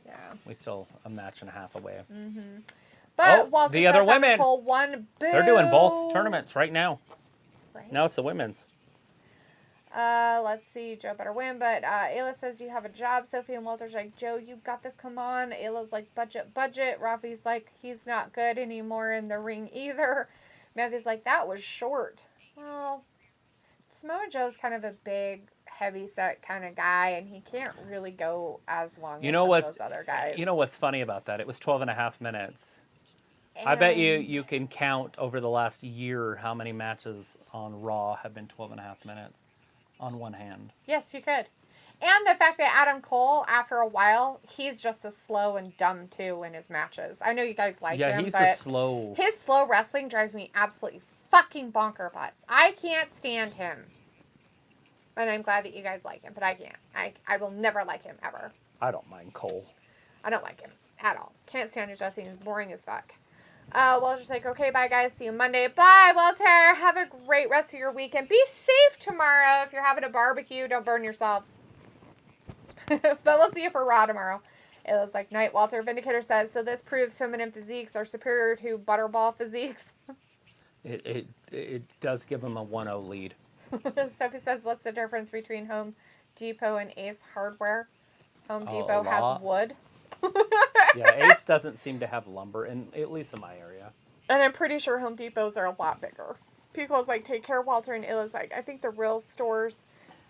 Yeah. We still a match and a half away. Mm-hmm. But Walter the other women, Adam Cole won. Boo. They're doing both tournaments right now. Right. Now it's the women's. Let's see, Joe better win, but Ayla says you have a job. Sophie and Walter's like, Joe, you got this, come on. Ayla's like, budget. Rafi's like, he's not good anymore in the ring either. Matthew's like, that was short. Well, Samoa Joe's kind of a big, heavy-set kind of guy, and he can't really go as long as some of those other guys. You know what's funny about that? It was 12 and a half minutes. And I bet you can count over the last year how many matches on Raw have been 12 and a half minutes. On one hand. Yes, you could. And the fact that Adam Cole, after a while, he's just as slow and dumb, too, in his matches. I know you guys like him, he's but slow. His slow wrestling drives me absolutely fucking bonker butts. I can't stand him. And I'm glad that you guys like him, but I can't. I will never like him, ever. I don't mind Cole. I don't like him at all. Can't stand his wrestling. He's boring as fuck. Walter's like, okay, bye, guys. See you Monday. Bye, Walter. Have a great rest of your weekend. Be safe tomorrow. If you're having a barbecue, don't burn yourselves. But we'll see you for Raw tomorrow. It was like Night Walter. Vindicator says, so this proves feminine physiques are superior to butterball physiques. It does give them a 1-0 lead. Sophie says, what's the difference between Home Depot and Ace Hardware? Home Depot has wood. Yeah, Ace doesn't seem to have lumber, at least in my area. And I'm pretty sure Home Depots are a lot bigger. People's like, take care, Walter, and Illa's like, I think the real stores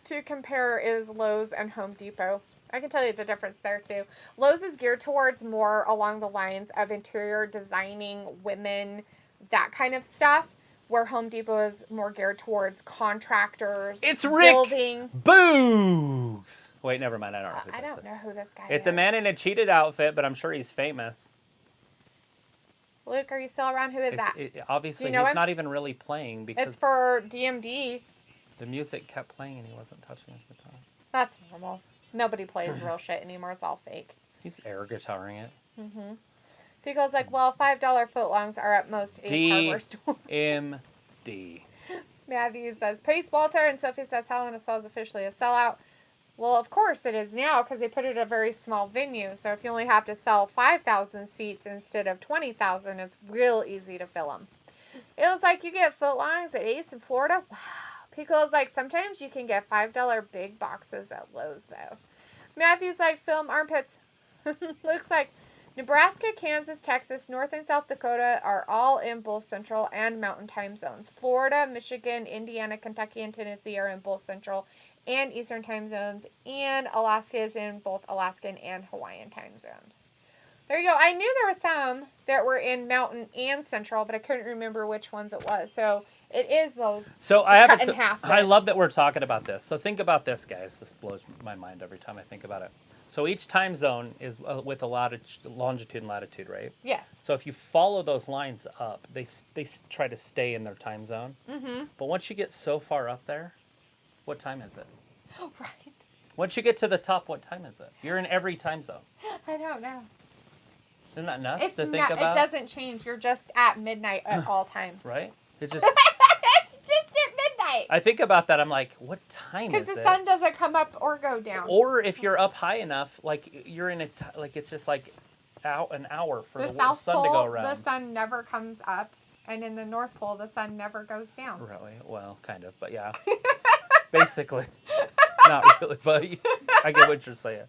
to compare is Lowe's and Home Depot. I can tell you the difference there, too. Lowe's is geared towards more along the lines of interior designing, women, that kind of stuff, where Home Depot is more geared towards contractors. It's Rick building. Boogs! Wait, never mind. I don't know who I don't know who this guy is. It's a man in a cheated outfit, but I'm sure he's famous. Luke, are you still around? Who is that? Obviously, he's not even really playing because... It's for DMD. The music kept playing and he wasn't touching his guitar. That's normal. Nobody plays real shit anymore. It's all fake. He's air guitaring it. Mm-hmm. Because, like, well, $5 footlongs are at most Ace Hardware stores. DMD. Matthew says, Pace Walter, and Sophie says, Hell in a Cell is officially a sellout. Well, of course it is now, because they put it at a very small venue. So if you only have to sell 5,000 seats instead of 20,000, it's real easy to fill them. It was like you get footlongs at Ace in Florida. Wow. Pico's like, sometimes you can get $5 big boxes at Lowe's, though. Matthew's like, film armpits. Looks like Nebraska, Kansas, Texas, North and South Dakota are all in both Central and Mountain time zones. Florida, Michigan, Indiana, Kentucky, and Tennessee are in both Central and Eastern time zones. And Alaska is in both Alaskan and Hawaiian time zones. There you go. I knew there were some that were in Mountain and Central, but I couldn't remember which ones it was. So it is those. So I have in half. I love that we're talking about this. So think about this, guys. This blows my mind every time I think about it. So each time zone is with a longitude and latitude, right? Yes. So if you follow those lines up, they try to stay in their time zone. Mm-hmm. But once you get so far up there, what time is it? Oh, right. Once you get to the top, what time is it? You're in every time zone. I don't know. Isn't that nuts to think about? It doesn't change. You're just at midnight at all times. Right? It's just... It's just at midnight. I think about that. I'm like, what time is it? Because the sun doesn't come up or go down. Or if you're up high enough, like you're in like it's just like an hour for the South sun Pole, to go around. The sun never comes up, and in the North Pole, the sun never goes down. Really? Well, kind of, but yeah. Basically. Not really, but I get what you're saying.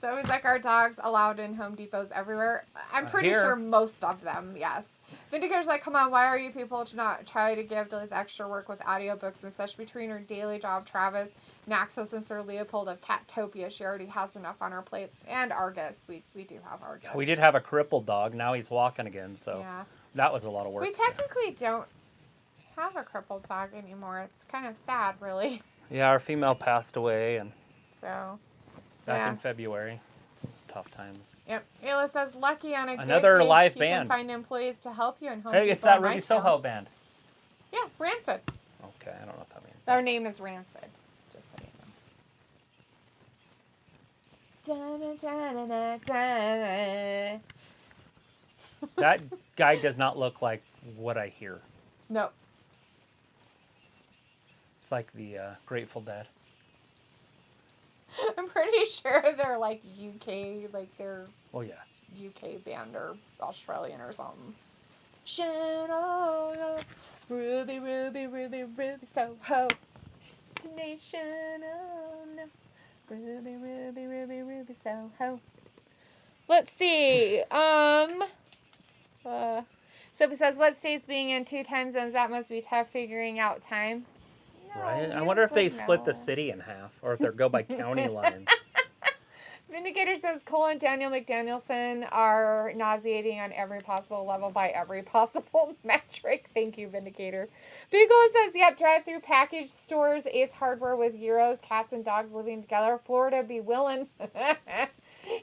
So it's like our dogs allowed in Home Depots everywhere. I'm pretty sure most of them, yes. Vindicator's like, come on, why are you people to not try to give Duluth extra work with audiobooks and such between her daily job, Travis, Naxos, and Sir Leopold of Catopia? She already has enough on her plates. And Argus. We do have Argus. We did have a crippled dog. Now he's walking again, so yeah. That was a lot of work. We technically don't have a crippled dog anymore. It's kind of sad, really. Yeah, our female passed away, and so... back in February. It's tough times. Yep. Ayla says, lucky on another good day, live you band. can find employees to help you in Home Hey, Depot it's that Night Rudy Show. Soho band. Yeah, Rancid. Okay, I don't know what that means. Their name is Rancid. Just so you know. That guy does not look like what I hear. No. It's like the Grateful Dead. I'm pretty sure they're like UK, like they're UK band or Australian or something. Shadow, Ruby, Ruby, Ruby, Ruby, Soho. Nation, oh no. Ruby, Ruby, Ruby, Ruby, Soho. Let's see. Sophie says, what states being in 2 time zones? That must be tough figuring out time. Right? I wonder if they split the city in half, or if they go by county lines. Vindicator says Cole and Daniel McDanielson are nauseating on every possible level by every possible metric. Thank you, Vindicator. Beagle says, yep, drive-through package stores, Ace Hardware with euros, cats and dogs living together. Florida be willing. It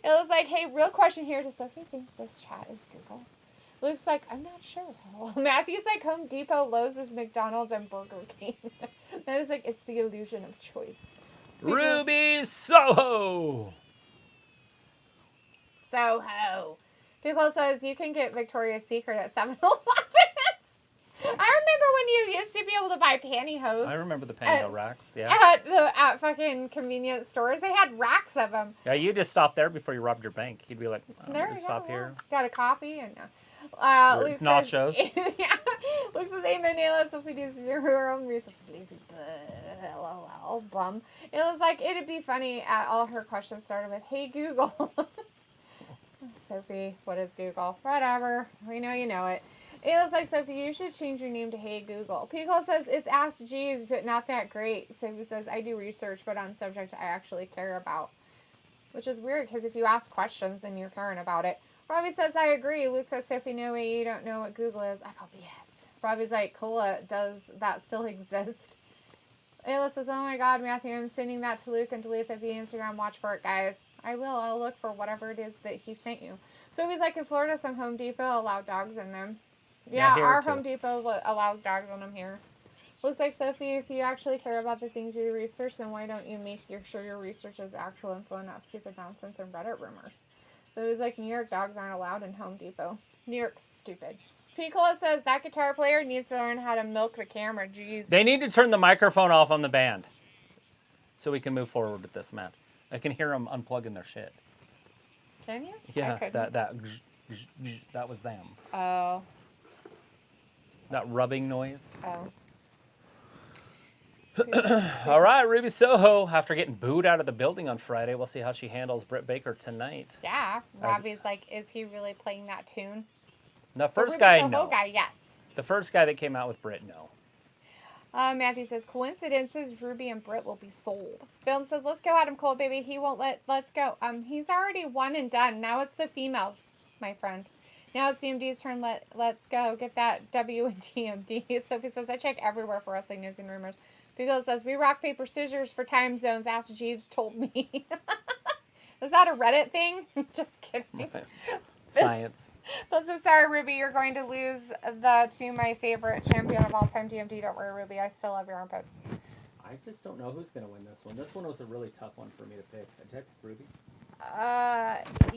was like, hey, real question here. Does Sophie think this chat is Google? Looks like, I'm not sure. Matthew's like Home Depot, Lowe's is McDonald's, and Burger King. That is like, it's the illusion of choice. Ruby Soho! Soho. People says you can get Victoria's Secret at 7-Eleven. I remember when you used to be able to buy pantyhose? I remember the pantyhose racks, yeah. At fucking convenience stores. They had racks of them. Yeah, you just stop there before you robbed your bank. You'd be like, stop here. Got a coffee and Luke nachos. Says, yeah. Luke says, amen, Ayla. Sophie needs to do her own research. LOL, bum. It was like, it'd be funny at all her questions started with, hey, Google. Sophie, what is Google? Whatever. We know you know it. It was like, Sophie, you should change your name to Hey Google. Pico says, it's Ask Jeeves, but not that great. Sophie says, I do research, but on subjects I actually care about. Which is weird, because if you ask questions, then you're caring about it. Robbie says, I agree. Luke says, Sophie, no way you don't know what Google is. I go, yes. Robbie's like, Cola, does that still exist? Ayla says, oh my God, Matthew, I'm sending that to Luke and delete the Instagram. Watch for it, guys. I will. I'll look for whatever it is that he sent you. Sophie's like, in Florida, some Home Depot allow dogs in them. Yeah, our Home Depot allows dogs in them here. Looks like, Sophie, if you actually care about the things you research, then why don't you make sure your research is actual info and not stupid nonsense and Reddit rumors? So he's like, New York dogs aren't allowed in Home Depot. New York's stupid. Picola says, that guitar player needs to learn how to milk the camera. Jeez. They need to turn the microphone off on the band so we can move forward with this match. I can hear them unplugging their shit. Can you? Yeah, that was them. Oh. That rubbing noise. Oh. All right, Ruby Soho, after getting booed out of the building on Friday, we'll see how she handles Britt Baker tonight. Yeah. Robbie's like, is he really playing that tune? The first guy, no. Guy, yes. The first guy that came out with Britt, no. Matthew says, coincidences, Ruby and Britt will be sold. Film says, let's go Adam Cole, baby. He won't let's go. He's already one and done. Now it's the females, my friend. Now it's DMD's turn. Let's go. Get that W and DMD. Sophie says, I check everywhere for wrestling news and rumors. Pickle says, we rock, paper, scissors for time zones. Ask Jeeves told me. Is that a Reddit thing? Just kidding. Okay. Science. I'm so sorry, Ruby. You're going to lose to my favorite champion of all time, DMD. Don't worry, Ruby. I still love your armpits. I just don't know who's going to win this one. This one was a really tough one for me to pick. Did I pick Ruby?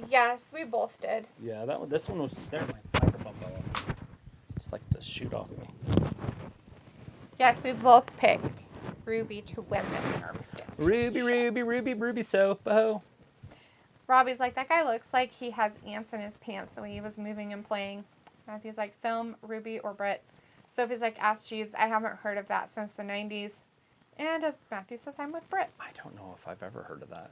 Yes, we both did. Yeah, this one was there. My microphone fell off. Just like to shoot off me. Yes, we both picked Ruby to win this intermission. Ruby Soho. Robbie's like, that guy looks like he has ants in his pants the way he was moving and playing. Matthew's like, film, Ruby, or Britt. Sophie's like, ask Jeeves. I haven't heard of that since the 90s. And as Matthew says, I'm with Britt. I don't know if I've ever heard of that.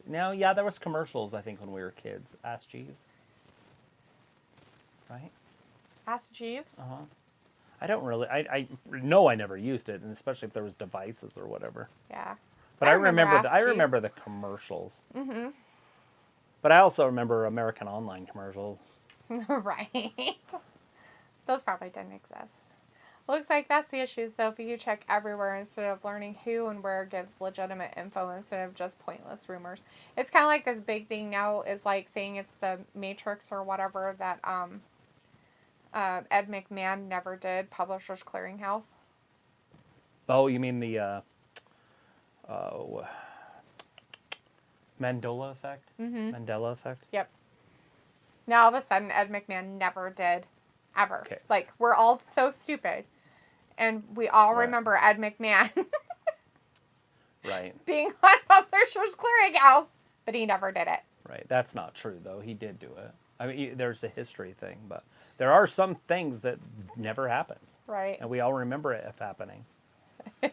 Now, yeah, there was commercials, I think, when we were kids. Ask Jeeves. Right? Ask Jeeves? Uh-huh. I don't really... I know I never used it, and especially if there was devices or whatever. Yeah. But I remember the commercials. Mm-hmm. But I also remember American Online commercials. Right. Those probably didn't exist. Looks like that's the issue, Sophie. You check everywhere instead of learning who and where gives legitimate info instead of just pointless rumors. It's kind of like this big thing now is like saying it's the Matrix or whatever that Ed McMahon never did, Publishers Clearinghouse. Oh, you mean the Mandela effect? Mm-hmm. Mandela effect? Yep. Now all of a sudden Ed McMahon never did. Ever. Okay. Like, we're all so stupid. And we all remember Ed McMahon. Right. Being on Publishers Clearinghouse. But he never did it. Right. That's not true, though. He did do it. I mean, there's a history thing, but there are some things that never happened. Right. And we all remember it happening.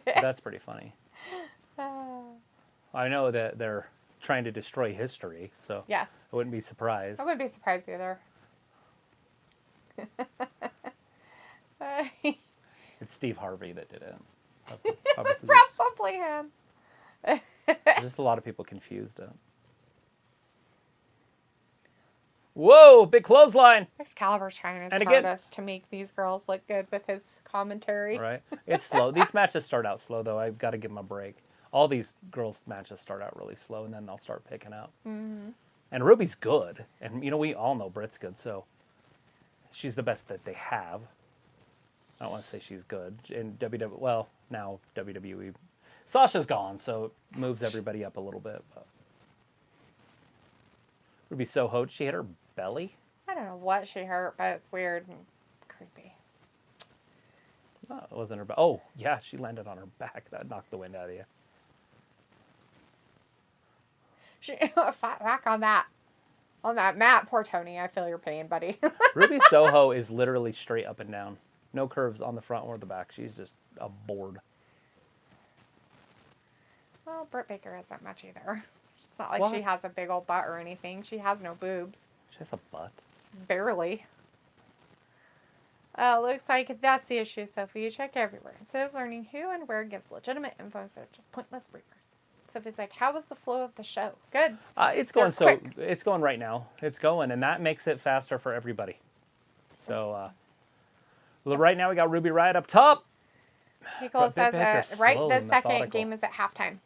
That's pretty funny. I know that they're trying to destroy history, so yes. I wouldn't be surprised. I wouldn't be surprised either. It's Steve Harvey that did it. It was probably him. Just a lot of people confused it. Whoa, big clothesline. Excalibur's trying his hardest to make these girls look good with his commentary. Right. It's slow. These matches start out slow, though. I've got to give them a break. All these girls' matches start out really slow, and then they'll start picking up. Mm-hmm. And Ruby's good. And, we all know Britt's good, so she's the best that they have. I don't want to say she's good. In WWE, well, now WWE. Sasha's gone, so it moves everybody up a little bit. But Ruby Soho, did she hit her belly? I don't know what she hurt, but it's weird and creepy. Oh, it wasn't her back. Oh, yeah, she landed on her back. That knocked the wind out of you. She fought back on that mat. Poor Tony. I feel your pain, buddy. Ruby Soho is literally straight up and down. No curves on the front or the back. She's just a board. Well, Britt Baker isn't much either. It's not like she has a big old butt or anything. She has no boobs. She has a butt. Barely. Looks like that's the issue, Sophie. You check everywhere. Instead of learning who and where gives legitimate info instead of just pointless rumors. Sophie's like, how was the flow of the show? Good. It's going it's going right now. It's going, and that makes it faster for everybody. So, right now we got Ruby Riott up top. Pickle says, right this second game is at halftime.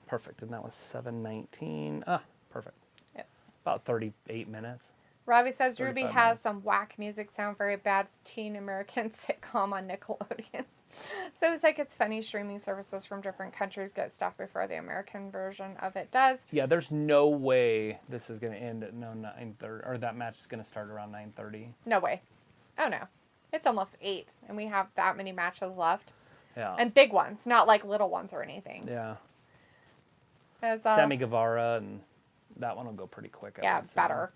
Perfect, and that was 7:19. Perfect. Yep. About 38 minutes. Robbie says Ruby has some whack music, sound very bad teen American sitcom on Nickelodeon. So it's like it's funny streaming services from different countries get stuff before the American version of it does. Yeah, there's no way this is going to end at 9:30, or that match is going to start around 9:30. No way. Oh no. It's almost 8 and we have that many matches left. Yeah. And big ones, not like little ones or anything. Yeah. As, Sammy Guevara, and that one will go pretty quick. Yeah, better.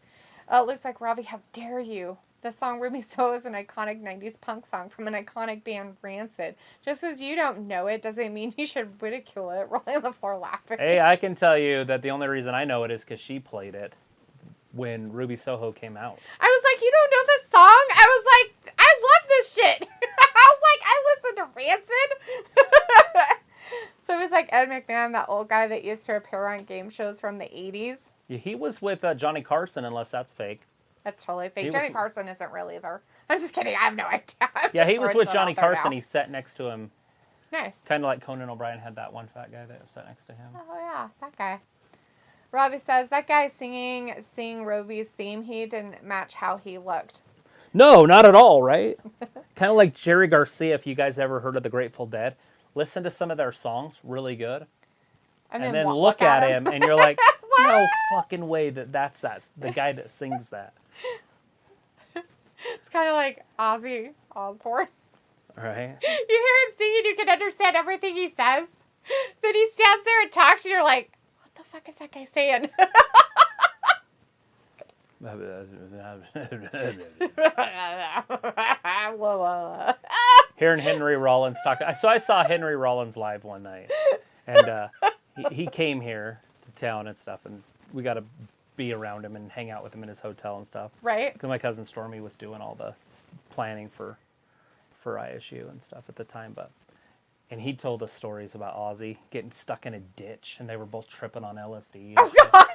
It looks like, Ravi, how dare you? The song Ruby Soho is an iconic 90s punk song from an iconic band, Rancid. Just because you don't know it doesn't mean you should ridicule it. Rolling on the floor laughing. Hey, I can tell you that the only reason I know it is because she played it when Ruby Soho came out. I was like, you don't know this song? I was like, I love this shit. I was like, I listened to Rancid. So it was like Ed McMahon, that old guy that used to appear on game shows from the 80s. Yeah, he was with Johnny Carson, unless that's fake. That's totally fake. Johnny Carson isn't real either. I'm just kidding. I have no idea. Yeah, he was with Johnny Carson. He sat next to him. Nice. Kind of like Conan O'Brien had that one fat guy that sat next to him. Oh, yeah. That guy. Robbie says, that guy singing Ruby's theme, he didn't match how he looked. No, not at all, right? Kind of like Jerry Garcia, if you guys ever heard of the Grateful Dead. Listen to some of their songs, really good. And then look at him, and you're like, no fucking way that's the guy that sings that. It's kind of like Ozzy Osbourne. Right. You hear him singing, you can understand everything he says. Then he stands there and talks, and you're like, what the fuck is that guy saying? Hearing Henry Rollins talk. So I saw Henry Rollins live one night, and he came here to town and stuff, and we got to be around him and hang out with him in his hotel and stuff. Right. Because my cousin Stormy was doing all the planning for ISU and stuff at the time, and he told us stories about Ozzy getting stuck in a ditch, and they were both tripping on LSD. Oh God.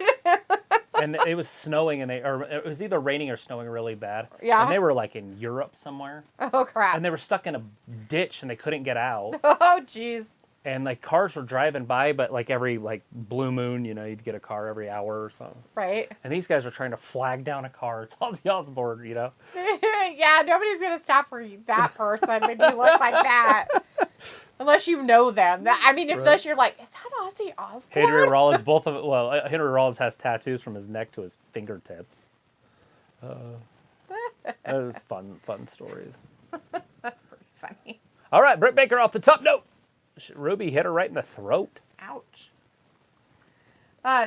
And it was snowing, or it was either raining or snowing really bad. Yeah. And they were like in Europe somewhere. Oh crap. And they were stuck in a ditch and they couldn't get out. Oh jeez. And like cars were driving by, but like every blue moon, you'd get a car every hour or something. Right. And these guys are trying to flag down a car. It's Ozzy Osbourne, Yeah, nobody's gonna stop for that person when you look like that. Unless you know them. Unless you're like, is that Ozzy Osbourne? Henry Rollins, Henry Rollins has tattoos from his neck to his fingertips. Fun stories. That's pretty funny. All right, Britt Baker off the top note. Ruby hit her right in the throat. Ouch.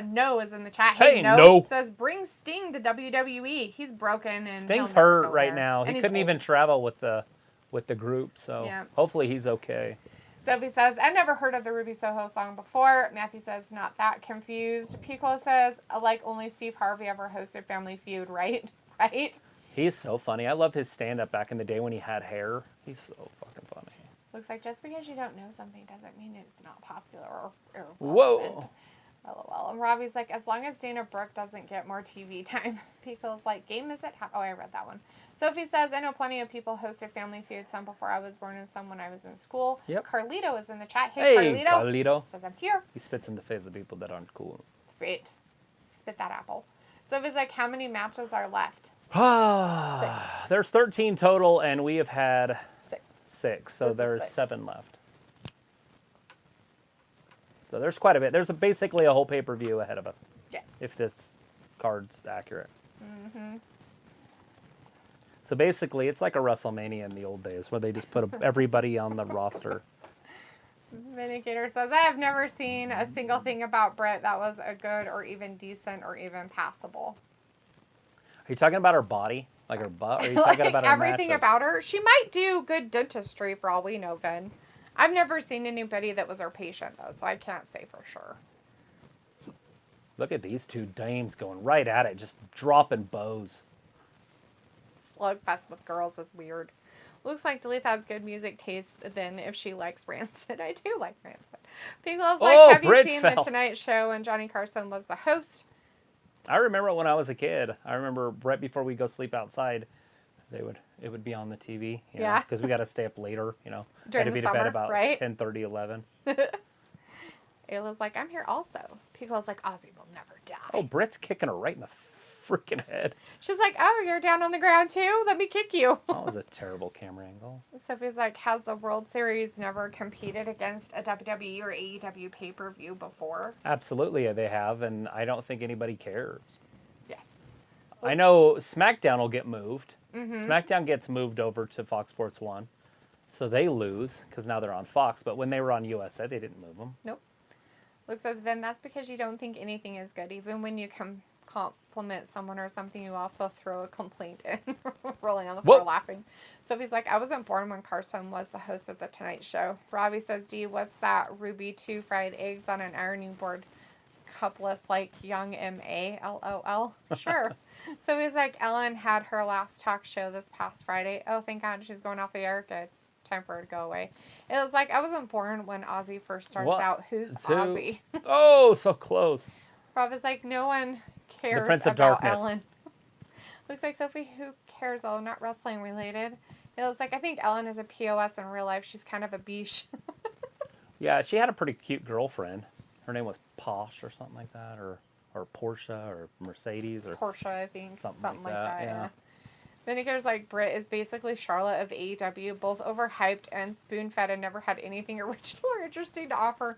No is in the chat. Hey, no. No. Says, bring Sting to WWE. He's broken and Sting's hurt right now. He couldn't even travel with the group, so hopefully he's okay. Sophie says, I never heard of the Ruby Soho song before. Matthew says, not that confused. Pico says, like only Steve Harvey ever hosted Family Feud, right? Right? He's so funny. I love his stand-up back in the day when he had hair. He's so fucking funny. Looks like just because you don't know something doesn't mean it's not popular or relevant. Whoa. LOL. And Robbie's like, as long as Dana Brooke doesn't get more TV time. Pico's like, game is it? Oh, I read that one. Sophie says, I know plenty of people hosted Family Feud, some before I was born and some when I was in school. Yep. Carlito is in the chat. Hey, Carlito. Says, I'm here. He spits in the face of people that aren't cool. Sweet. Spit that apple. Sophie's like, how many matches are left? 6. There's 13 total, and we have had 6. So there's 7 left. So there's quite a bit. There's basically a whole pay-per-view ahead of us. Yes. If this card's accurate. Mm-hmm. So basically, it's like a WrestleMania in the old days where they just put everybody on the roster. Vindicator says, I have never seen a single thing about Britt that was a good or even decent or even passable. Are you talking about her body? Like her butt? Or are you talking about her everything mattress? about her? She might do good dentistry for all we know, Vin. I've never seen anybody that was her patient, though, so I can't say for sure. Look at these two dames going right at it, just dropping bows. Slugfest with girls is weird. Looks like Duluth has good music taste then if she likes Rancid. I do like Rancid. People's like, have you seen The Tonight Show when Johnny Carson was the host? I remember when I was a kid. I remember right before we go sleep outside, it would be on the TV. Yeah. Because we got to stay up later, During had to be the summer, to bed about right? 10:30, 11. Ayla's like, I'm here also. People's like, Ozzy will never die. Oh, Britt's kicking her right in the freaking head. She's like, oh, you're down on the ground too? Let me kick you. That was a terrible camera angle. Sophie's like, has the World Series never competed against a WWE or AEW pay-per-view before? Absolutely, they have, and I don't think anybody cares. Yes. I know SmackDown will get moved. Mm-hmm. SmackDown gets moved over to Fox Sports 1, so they lose because now they're on Fox, but when they were on USA, they didn't move them. Nope. Luke says, Vin, that's because you don't think anything is good. Even when you compliment someone or something, you also throw a complaint in. Rolling on the floor laughing. Sophie's like, I wasn't born when Carson was the host of The Tonight Show. Robbie says, D, what's that? Ruby 2 fried eggs on an ironing board. Cupless like young M.A. LOL. Sure. Sophie's like, Ellen had her last talk show this past Friday. Oh, thank God she's going off the air. Good. Time for her to go away. It was like, I wasn't born when Ozzy first started out. Who's Ozzy? Oh, so close. Rob is like, no one cares Prince of about Darkness. Ellen. Looks like Sophie, who cares? Oh, not wrestling related. It was like, I think Ellen is a POS in real life. She's kind of a biche. Yeah, she had a pretty cute girlfriend. Her name was Posh or something like that, or Portia or Mercedes or Porsche, I think. Something like that, yeah. Vindicator's like, Britt is basically Charlotte of AEW, both overhyped and spoon-fed and never had anything original or interesting to offer.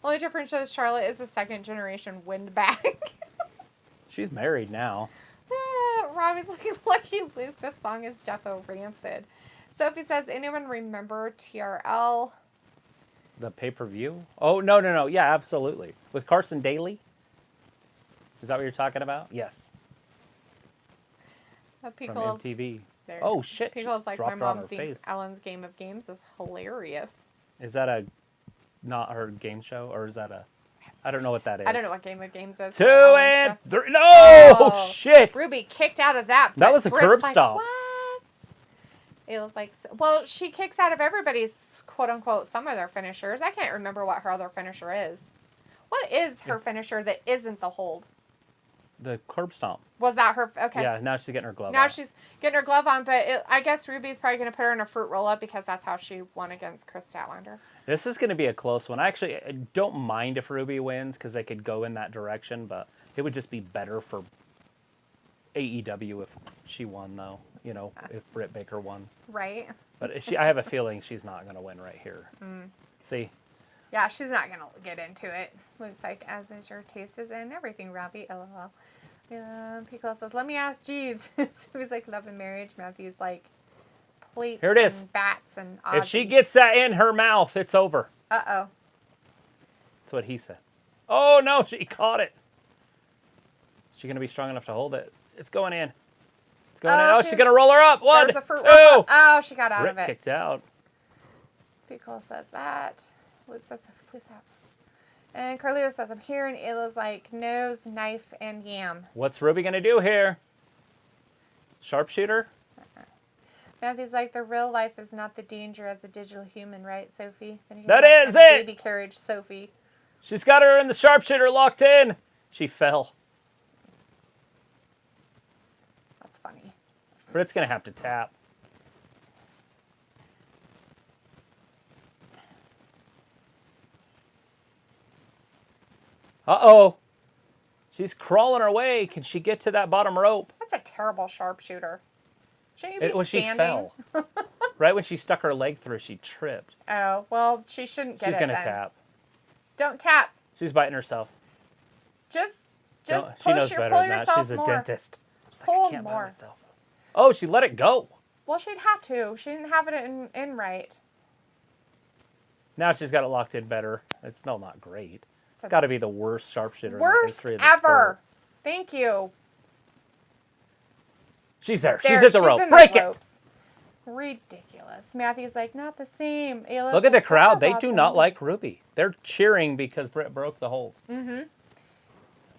Only difference is Charlotte is a second-generation windbag. She's married now. Robbie's looking lucky Luke. This song is defo rancid. Sophie says, anyone remember TRL? The pay-per-view? Oh, no. Yeah, absolutely. With Carson Daly? Is that what you're talking about? Yes. From MTV. Oh, shit. People's like, my mom thinks Ellen's Game of Games is hilarious. Is that not her game show? Or is that I don't know what that is. I don't know what Game of Games is. 2 and 3. No! Shit! Ruby kicked out of that. That was a curb like, stop. What? It was like, well, she kicks out of everybody's, quote unquote, some of their finishers. I can't remember what her other finisher is. What is her finisher that isn't the hold? The curb stomp. Was that her? Okay. Yeah, now she's getting her glove on. Now she's getting her glove on, but I guess Ruby's probably going to put her in a fruit roll-up because that's how she won against Chris Statlander. I This is going to be a close one. I don't mind if Ruby wins because they could go in that direction, but it would just be better for AEW if she won, though. If Britt Baker won. Right. But I have a feeling she's not going to win right here. See? Yeah, she's not going to get into it. Looks like, as is your taste is in everything, Robbie. LOL. Pico says, let me ask Jeeves. So he's like, love and marriage. Matthew's like, plates Here it is. And bats and Ozzy. If she gets that in her mouth, it's over. Uh-oh. That's what he said. Oh, no, she caught it. Is she going to be strong enough to hold it? It's going in. It's going in. Oh, she's going to roll her up. 1, 2. Oh, she got out of it. Kicked out. Pico says that. Luke says, please stop. And Carleo says, I'm here. And Ayla's like, nose, knife, and yam. What's Ruby going to do here? Sharpshooter? Matthew's like, the real life is not the danger as a digital human, right, Sophie? That is it! Baby carriage, Sophie. She's got her in the sharpshooter locked in. She fell. That's funny. Britt's going to have to tap. Uh-oh. She's crawling her way. Can she get to that bottom rope? That's a terrible sharpshooter. Shouldn't you be when standing? She fell. Right when she stuck her leg through, she tripped. Oh, well, she shouldn't get She's it gonna then. tap. Don't tap. She's biting herself. Just she knows better pull than that. yourself She's a more. dentist. She's Pull like, I can't more. bite myself. Oh, she let it go. Well, she'd have to. She didn't have it in right. Now she's got it locked in better. It's still not great. It's got to be the worst sharpshooter in the history of the ever. sport. Thank you. She's there. She's at the rope. Break it. Ridiculous. Matthew's like, not the same. Ayla's Look at the crowd. They do not like Ruby. They're cheering because Britt broke the hold. Mm-hmm.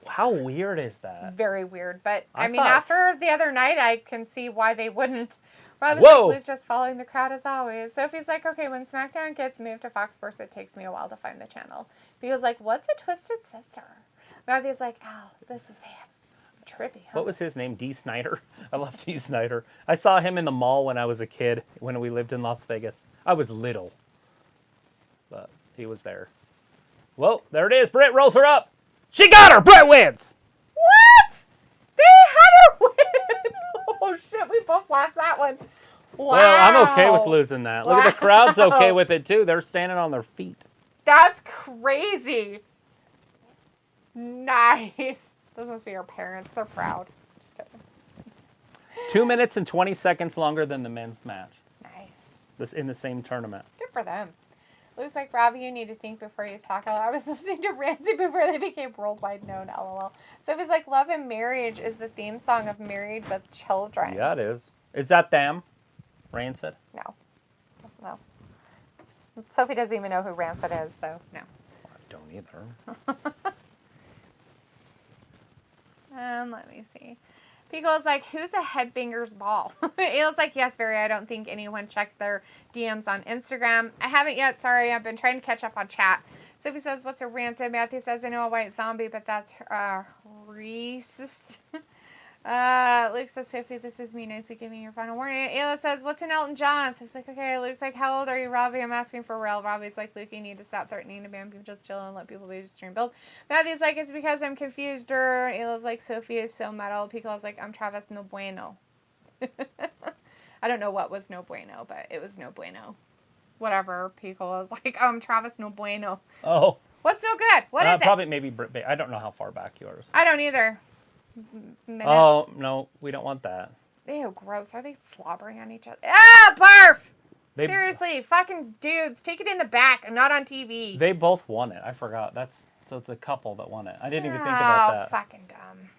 How weird is that? Very weird. But, I mean, after the other night, I can see why they wouldn't. Rather Whoa! Luke just following the crowd as always. Sophie's like, okay, when SmackDown gets moved to Fox Sports, it takes me a while to find the channel. Feels like, what's a Twisted Sister? Matthew's like, oh, this is trippy, huh? What was his name? D. Snyder? I love D. Snyder. I saw him in the mall when I was a kid, when we lived in Las Vegas. I was little, but he was there. Whoa, there it is. Britt rolls her up. She got her. Britt wins. What? They had her win. Oh, shit. We both lost that one. Wow. Well, I'm okay with losing that. Look at the crowd's okay with it, too. They're standing on their feet. That's crazy. Nice. Those must be your parents. They're proud. Just kidding. 2 minutes and 20 seconds longer than the men's match. Nice. This in the same tournament. Good for them. Looks like, Robbie, you need to think before you talk. I was listening to Ramsey before they became worldwide known, LOL. So it was like, Love and Marriage is the theme song of Married with Children. Yeah, it is. Is that them? Rancid? No. Sophie doesn't even know who Rancid is, so no. I don't either. Let me see. Pico's like, who's a headbanger's ball? Ayla's like, yes, Barry. I don't think anyone checked their DMs on Instagram. I haven't yet. Sorry. I've been trying to catch up on chat. Sophie says, what's a rancid? Matthew says, I know a white zombie, but that's racist. Luke says, Sophie, this is me nicely giving your final warning. Ayla says, what's an Elton John? So he's like, okay. Luke's like, how old are you, Robbie? I'm asking for real. Robbie's like, Luke, you need to stop threatening to ban people, just chill and let people be just stream build. Matthew's like, it's because I'm confused. Ayla's like, Sophie is so metal. Pico's like, I'm Travis no bueno. I don't know what was no bueno, but it was no bueno. Whatever. Pico was like, I'm Travis no bueno. Oh. What's no good? What is it? Probably maybe I don't know how far back yours. I don't either. Minutes. Oh, no, we don't want that. Ew, gross. Are they slobbering on each other? Ah, barf! Seriously, fucking dudes, take it in the back and not on TV. They both won it. I forgot. So it's a couple that won it. I didn't even think about that. Oh, fucking dumb.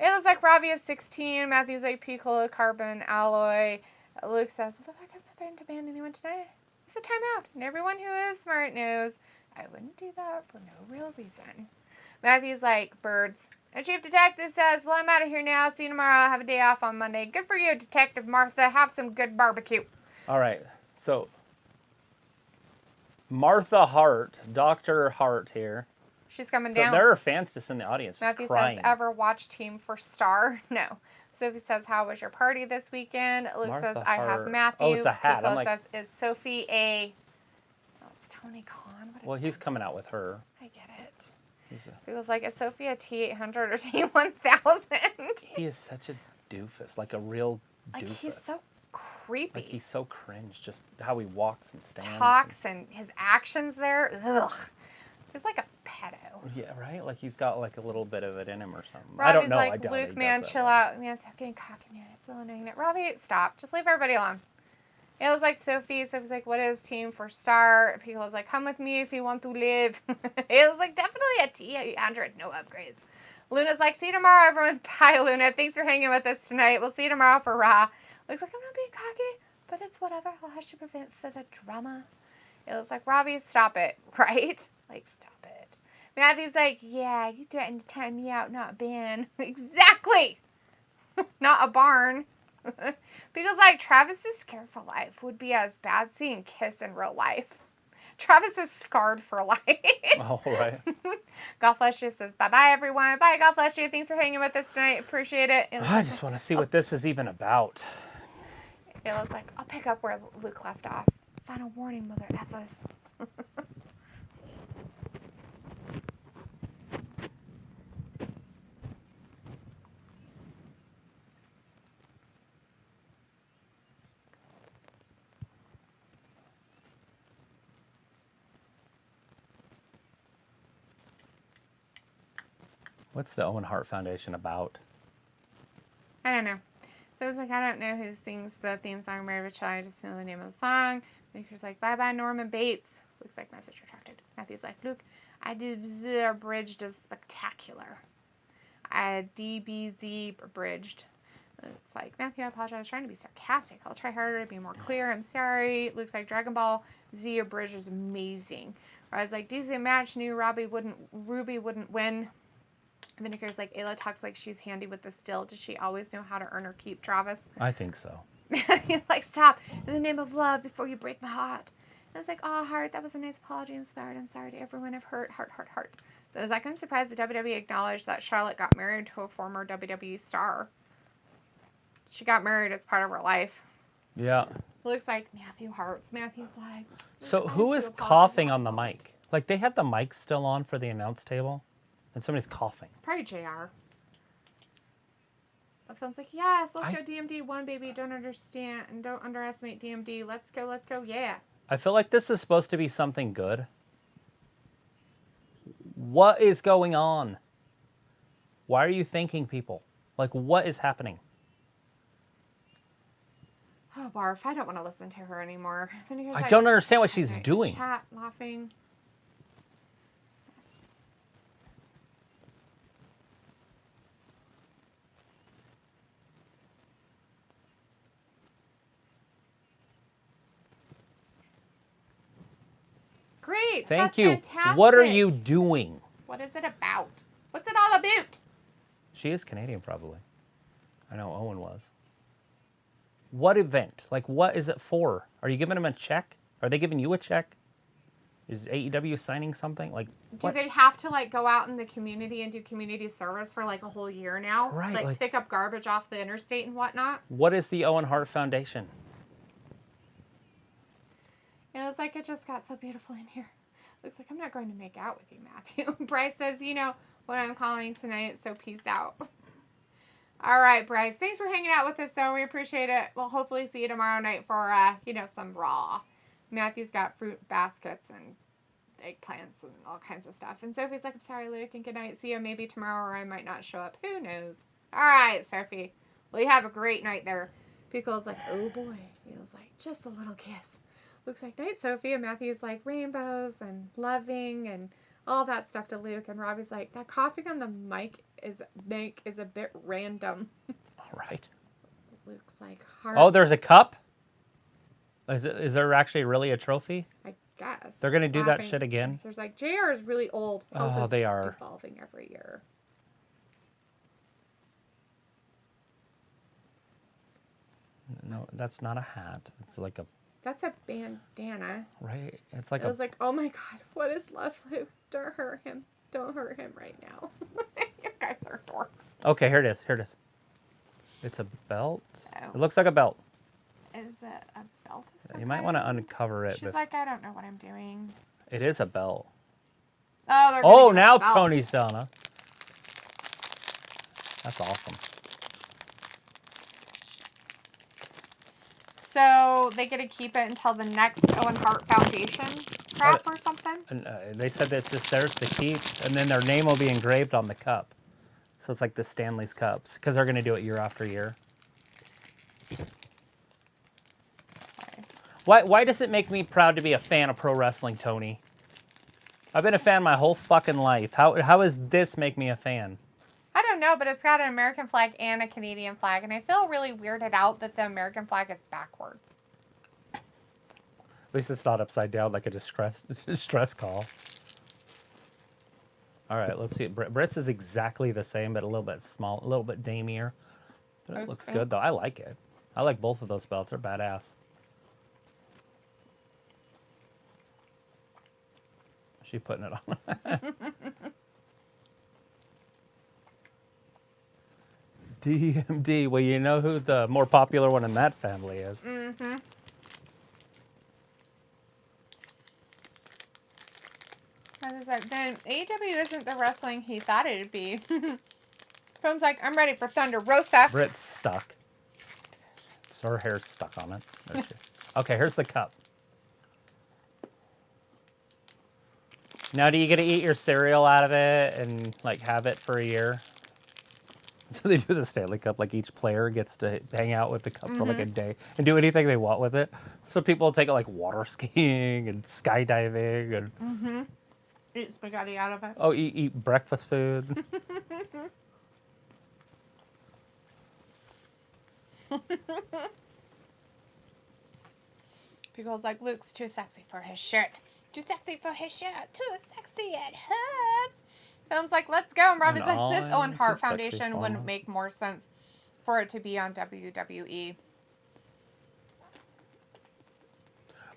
It looks like Robbie is 16. Matthew's like Picola, carbon, alloy. Luke says, well, the fuck, I'm not threatening to ban anyone tonight. It's a timeout. And everyone who is smart knows I wouldn't do that for no real reason. Matthew's like, birds. And Chief Detective says, well, I'm out of here now. See you tomorrow. I'll have a day off on Monday. Good for you, Detective Martha. Have some good barbecue. All right. So, Martha Hart, Dr. Hart here. She's coming down. There are fans just in the audience Matthew crying. says, ever watch Team for Star? No. Sophie says, how was your party this weekend? Luke Martha says, I have Matthew. Oh, it's a hat. Pico says, is Sophie a... Oh, it's Tony Khan. Well, he's coming out with her. I get it. He was like, is Sophie a T800 or T1000? He is such a doofus, like a real doofus. Like, he's so creepy. Like, he's so cringe, just how he walks and stands. Talks and his actions there. Ugh. He's like a pedo. Yeah, right? Like, he's got, like, a little bit of it in him or something. Robbie's I don't know. Like, I doubt Luke, man, chill out. Man, stop getting cocky, man. It's still annoying. Robbie, stop. Just leave everybody alone. It was like Sophie. Sophie's like, what is Team for Star? People was like, come with me if you want to live. It was like, definitely a T800. No upgrades. Luna's like, see you tomorrow, everyone. Bye, Luna. Thanks for hanging with us tonight. We'll see you tomorrow for Raw. Looks like I'm not being cocky, but it's whatever. I'll have to prevent for the drama. It was like, Robbie, stop it. Right? Like, stop it. Matthew's like, yeah, you threatened to time me out, not ban. Exactly. Not a barn. Because, like, Travis is scared for life would be as bad seeing Kiss in real life. Travis is scarred for life. Oh, right. God bless you says, bye-bye, everyone. Bye, God bless you. Thanks for hanging with us tonight. Appreciate it. I just want to see what this is even about. It was like, I'll pick up where Luke left off. Final warning, mother effers. What's the Owen Hart Foundation about? I don't know. So it's like, I don't know who sings the theme song, Married with Child. I just know the name of the song. Maker's like, bye-bye, Norman Bates. Luke's like, message retracted. Matthew's like, Luke, I did the abridged is spectacular. I DBZ abridged. It's like, Matthew, I apologize. I was trying to be sarcastic. I'll try harder to be more clear. I'm sorry. Luke's like, Dragon Ball Z abridged is amazing. Or I was like, decent match. Knew Ruby wouldn't win. Vinegar's like, Ayla talks like she's handy with the still. Did she always know how to earn her keep, Travis? I think so. He's like, stop. In the name of love, before you break my heart. I was like, oh, Heart, that was a nice apology inspired. I'm sorry to everyone I've hurt. Heart. So I was like, I'm surprised that WWE acknowledged that Charlotte got married to a former WWE star. She got married as part of her life. Yeah. Looks like Matthew Hart's. Matthew's like... So who is coughing on the mic? Like, they had the mic still on for the announce table, and somebody's coughing. Probably JR. The film's like, yes, let's go DMD1, baby. Don't understand and don't underestimate DMD. Let's go, yeah. I feel like this is supposed to be something good. What is going on? Why are you thanking people? Like, what is happening? Oh, barf. I don't want to listen to her anymore. I don't understand what she's doing. Chat, laughing. Great. Thank you. Fantastic. What are you doing? What is it about? What's it all about? She is Canadian, probably. I know Owen was. What event? Like, what is it for? Are you giving him a check? Are they giving you a check? Is AEW signing something? Like, do they have to, like, go out in the community and do community service for, like, a whole year now? Right. Like pick up garbage off the interstate and whatnot? What is the Owen Hart Foundation? It was like, it just got so beautiful in here. Looks like I'm not going to make out with you, Matthew. Bryce says, you know what I'm calling tonight, so peace out. All right, Bryce. Thanks for hanging out with us, though. We appreciate it. We'll hopefully see you tomorrow night for, some Raw. Matthew's got fruit baskets and eggplants and all kinds of stuff. And Sophie's like, I'm sorry, Luke, and good night. See you maybe tomorrow, or I might not show up. Who knows? All right, Sophie. Well, you have a great night there. Pico's like, oh, boy. He was like, just a little kiss. Looks like night, Sophie. And Matthew's like, rainbows and loving and all that stuff to Luke. And Robbie's like, that coughing on the mic is a bit random. All right. Luke's like, heart. Oh, there's a cup? Is there actually really a trophy? I guess. They're going to do that shit again? There's like, JR is really old. Oh, they are. Devolving every year. No, that's not a hat. It's like a... That's a bandana. Right? It's like I was like, oh my god, what is love, Luke? Don't hurt him. Don't hurt him right now. You guys are dorks. Okay, here it is. It's a belt. Oh. It looks like a belt. Is it a belt? You might want to uncover it. She's like, I don't know what I'm doing. It is a belt. Oh, now Tony's done. That's awesome. So they get to keep it until the next Owen Hart Foundation crap or something? And, they said that it's just theirs to keep, and then their name will be engraved on the cup. So it's like the Stanley's Cups, because they're going to do it year after year. Why does it make me proud to be a fan of pro wrestling, Tony? I've been a fan my whole fucking life. How does this make me a fan? I don't know, but it's got an American flag and a Canadian flag, and I feel really weirded out that the American flag is backwards. At least it's not upside down like a distress call. All right, let's see. Britt's is exactly the same, but a little bit small, a little bit damier. But it looks good, though. I like it. I like both of those belts. They're badass. She putting it on. DMD. Well, you know who the more popular one in that family is. Mm-hmm. Then AEW isn't the wrestling he thought it'd be. Phone's like, I'm ready for Thunder Rosa. Britt's stuck. So her hair's stuck on it. Okay, here's the cup. Now, do you get to eat your cereal out of it and, like, have it for a year? So they do the Stanley Cup, like each player gets to hang out with the cup for like a day and do anything they want with it. So people will take it like water skiing and skydiving and Eat spaghetti out of it. oh, eat breakfast food. People's like, Luke's too sexy for his shirt. Too sexy for his shirt. Too sexy, it hurts. Film's like, let's go. And Robbie's like, this Owen Hart Foundation wouldn't make more sense for it to be on WWE.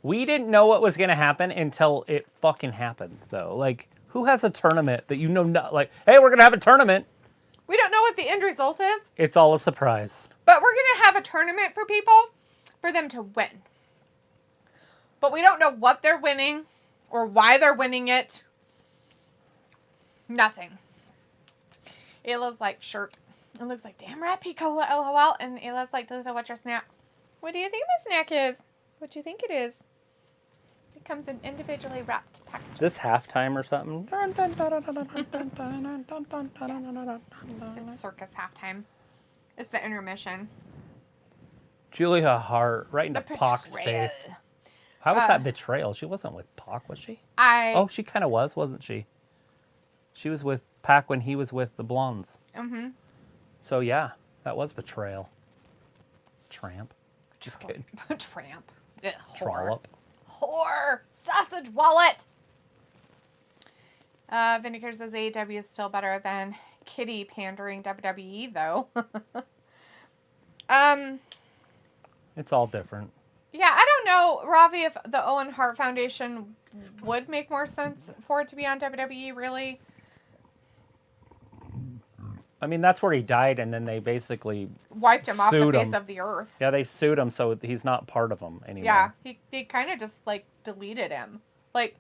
We didn't know what was going to happen until it fucking happened, though. Like, who has a tournament that you know not, like, hey, we're going to have a tournament. We don't know what the end result is. It's all a surprise. But we're going to have a tournament for people for them to win. But we don't know what they're winning or why they're winning it. Nothing. Ayla's like, shirt. It looks like, damn right, Piccolo, LOL. And Ayla's like, Luther, what's your snack? What do you think my snack is? What do you think it is? It comes in individually wrapped packages. Is this halftime or something? Yes. It's circus halftime. It's the intermission. Julia Hart, right into Pac's face. How was that betrayal? She wasn't with Pac, was she? Oh, she kind of was, wasn't she? She was with Pac when he was with the Blondes. Mm-hmm. So, yeah, that was betrayal. Tramp. Just kidding. Tramp. Trollop. Whore. Sausage wallet. Vinegar says AEW is still better than kitty pandering WWE, though. It's all different. Yeah, I don't know, Ravi, if the Owen Hart Foundation would make more sense for it to be on WWE, really. I mean, that's where he died, and then they basically wiped him off the face of the earth. Yeah, they sued him, so he's not part of them anymore. Yeah, they kind of just, like, deleted him. Like,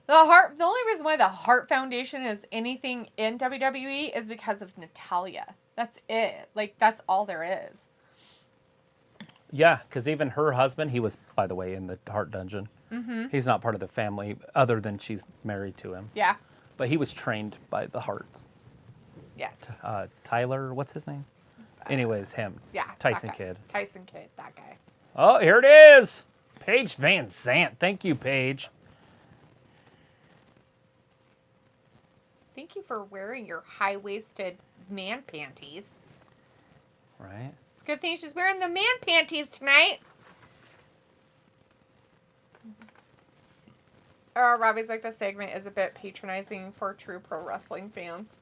the only reason why the Hart Foundation is anything in WWE is because of Natalya. That's it. Like, that's all there is. Yeah, because even her husband, he was, by the way, in the Hart Dungeon. Mm-hmm. He's not part of the family, other than she's married to him. Yeah. But he was trained by the Harts. Yes. Tyler, what's his name? Anyways, him. Yeah. Tyson Kidd. Tyson Kidd, that guy. Oh, here it is. Paige Van Zant. Thank you, Paige. Thank you for wearing your high-waisted man panties. Right. It's a good thing she's wearing the man panties tonight. Robbie's like, the segment is a bit patronizing for true pro wrestling fans.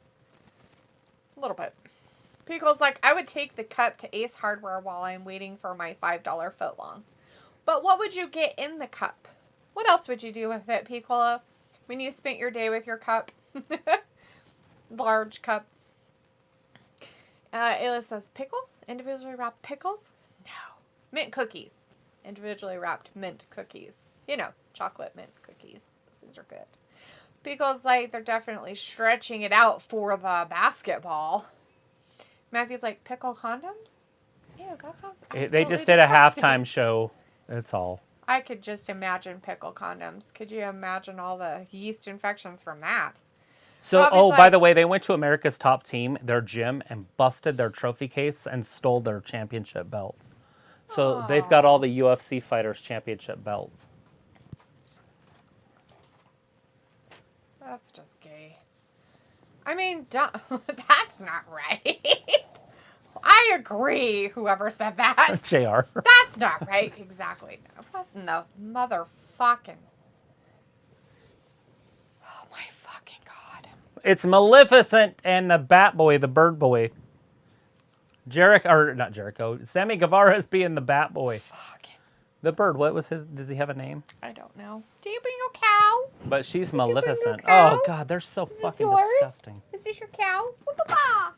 A little bit. Pickle's like, I would take the cup to Ace Hardware while I'm waiting for my $5 footlong. But what would you get in the cup? What else would you do with it, Piccolo? When you spent your day with your cup? Large cup. Ayla says, pickles? Individually wrapped pickles? No. Mint cookies. Individually wrapped mint cookies. You know, chocolate mint cookies. Those things are good. Pickles like, they're definitely stretching it out for the basketball. Matthew's like, pickle condoms? Ew, that sounds absolutely They just did disgusting. a halftime show. That's all. I could just imagine pickle condoms. Could you imagine all the yeast infections from that? So, by the way, they went to America's Top Team, their gym, and busted their trophy case and stole their championship belts. So they've got all the UFC fighters' championship belts. That's just gay. I mean, that's not right. I agree, whoever said that. That's JR. That's not right. Exactly. What in the motherfucking... Oh, my fucking God. It's Maleficent and the Bat Boy, the Bird Boy. Not Jericho. Sammy Guevara's being the Bat Boy. Fucking... The bird, what was his... Does he have a name? I don't know. Do you bring your cow? But she's Did you bring Maleficent. your cow? Oh, God, they're so fucking yours? disgusting. Is this your cow? Papa.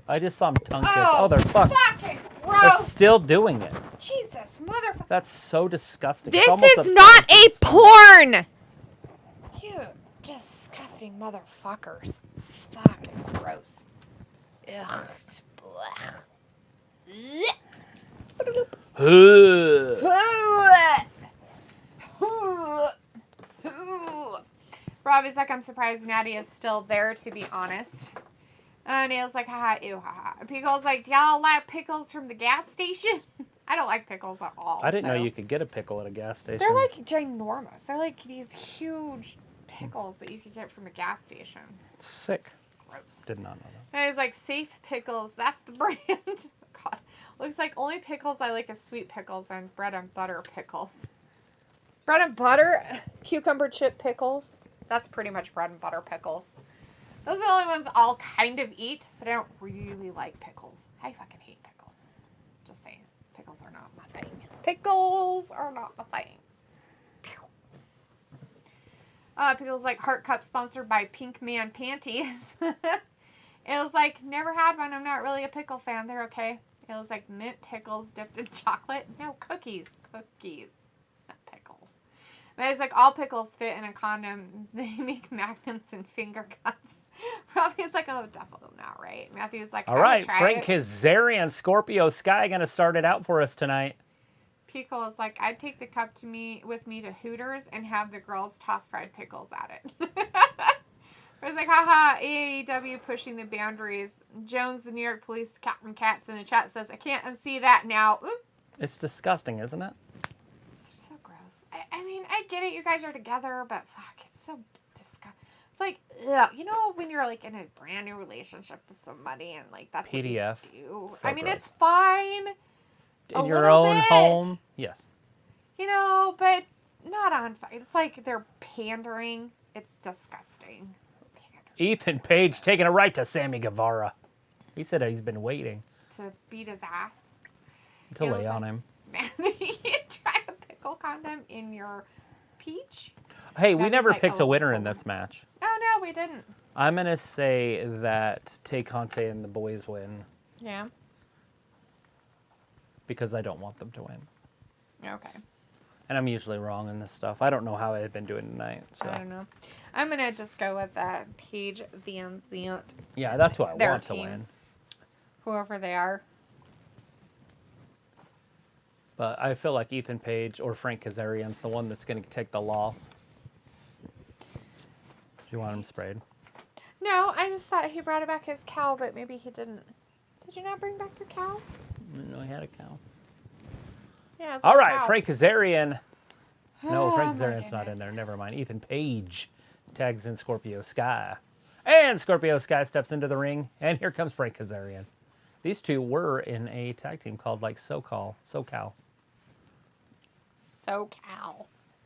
I just saw him tongue kiss. Oh, they're fucked. Fucking gross. They're still doing it. Jesus, motherfucker. That's so disgusting. This is not a porn. You disgusting motherfuckers. Fucking gross. Ugh. Robbie's like, I'm surprised Natty is still there, to be honest. Nail's like, haha, ew, haha. Pickle's like, do y'all like pickles from the gas station? I don't like pickles at all. I didn't know you could get a pickle at a gas station. They're like ginormous. They're like these huge pickles that you could get from a gas station. Sick. Gross. Did not know that. And it's like Safe Pickles. That's the brand. God. Looks like only pickles I like is sweet pickles and bread and butter pickles. Bread and butter, cucumber chip pickles. That's pretty much bread and butter pickles. Those are the only ones I'll kind of eat, but I don't really like pickles. I fucking hate pickles. Just saying. Pickles are not my thing. Pickles are not my thing. Pickles like Heart Cup sponsored by Pink Man Panties. It was like, never had one. I'm not really a pickle fan. They're okay. It was like mint pickles dipped in chocolate. No, cookies. Cookies. Not pickles. But it's like all pickles fit in a condom. They make magnums and finger cups. Robbie's like, oh, definitely not right. Matthew's like, all right, Frank Kazarian, Scorpio Sky going to start it out for us tonight. Pickle is like, I'd take the cup with me to Hooters and have the girls toss fried pickles at it. It's like, haha, AEW pushing the boundaries. Jones, the New York Police Captain Katz in the chat says, I can't unsee that now. Oop. It's disgusting, isn't it? It's so gross. I mean, I get it. You guys are together, but fuck, it's so disgusting. It's like, ugh. You know, when you're like in a brand new relationship with somebody and like that's PDF. What you do. So I mean, gross. it's fine. In your own home. Yes. You know, but not on fire. It's like they're pandering. It's disgusting. Ethan Page taking it right to Sammy Guevara. He said he's been waiting. To beat his ass. To lay on him. Man, you try a pickle condom in your peach? Hey, we never picked a winner in this match. Oh, no, we didn't. I'm going to say that Tay Conte and the boys win. Yeah. Because I don't want them to win. Okay. And I'm usually wrong in this stuff. I don't know how I've been doing tonight. So. I don't know. I'm going to just go with that Paige Van Zant. Yeah, that's who I want to win. Whoever they are. But I feel like Ethan Page or Frank Kazarian's the one that's going to take the loss. Do you want him sprayed? No, I just thought he brought back his cow, but maybe he didn't. Did you not bring back your cow? I didn't know he had a cow. Yeah, all right, cow. Frank Kazarian. No, oh, Frank Kazarian's not in there. Never mind. Ethan Page tags in Scorpio Sky. And Scorpio Sky steps into the ring. And here comes Frank Kazarian. These two were in a tag team called like SoCal.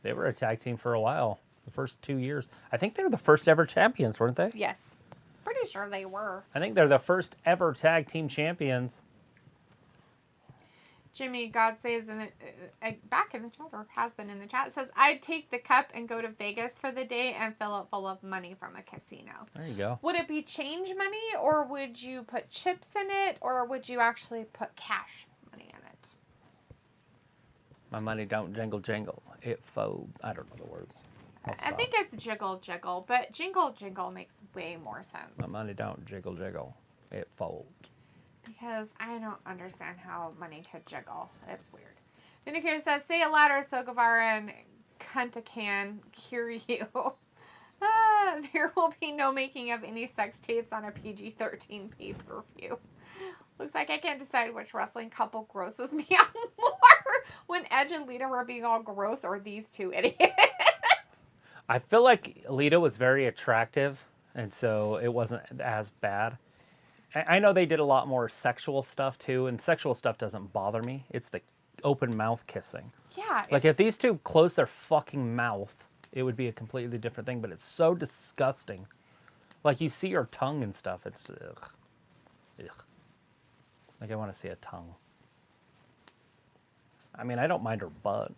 They were a tag team for a while. The first 2 years. I think they were the first ever champions, weren't they? Yes. Pretty sure they were. I think they're the first ever tag team champions. Jimmy God says back in the chat, or has been in the chat, says, I'd take the cup and go to Vegas for the day and fill it full of money from a casino. There you go. Would it be change money, or would you put chips in it, or would you actually put cash money in it? My money don't jingle jingle. It fold. I don't know the words. I think it's jiggle jiggle, but jingle jingle makes way more sense. My money don't jiggle jiggle. It fold. Because I don't understand how money could jiggle. It's weird. Vindicator says, say it louder so Guevara and Kunta can hear you. There will be no making of any sex tapes on a PG-13 pay-per-view. Looks like I can't decide which wrestling couple grosses me out more. When Edge and Lita were being all gross, or these two idiots. I feel like Lita was very attractive, and so it wasn't as bad. I know they did a lot more sexual stuff, too, and sexual stuff doesn't bother me. It's the open mouth kissing. Yeah. Like, if these two closed their fucking mouth, it would be a completely different thing, but it's so disgusting. Like, you see her tongue and stuff. It's, ugh. Ugh. Like, I want to see a tongue. I mean, I don't mind her butt.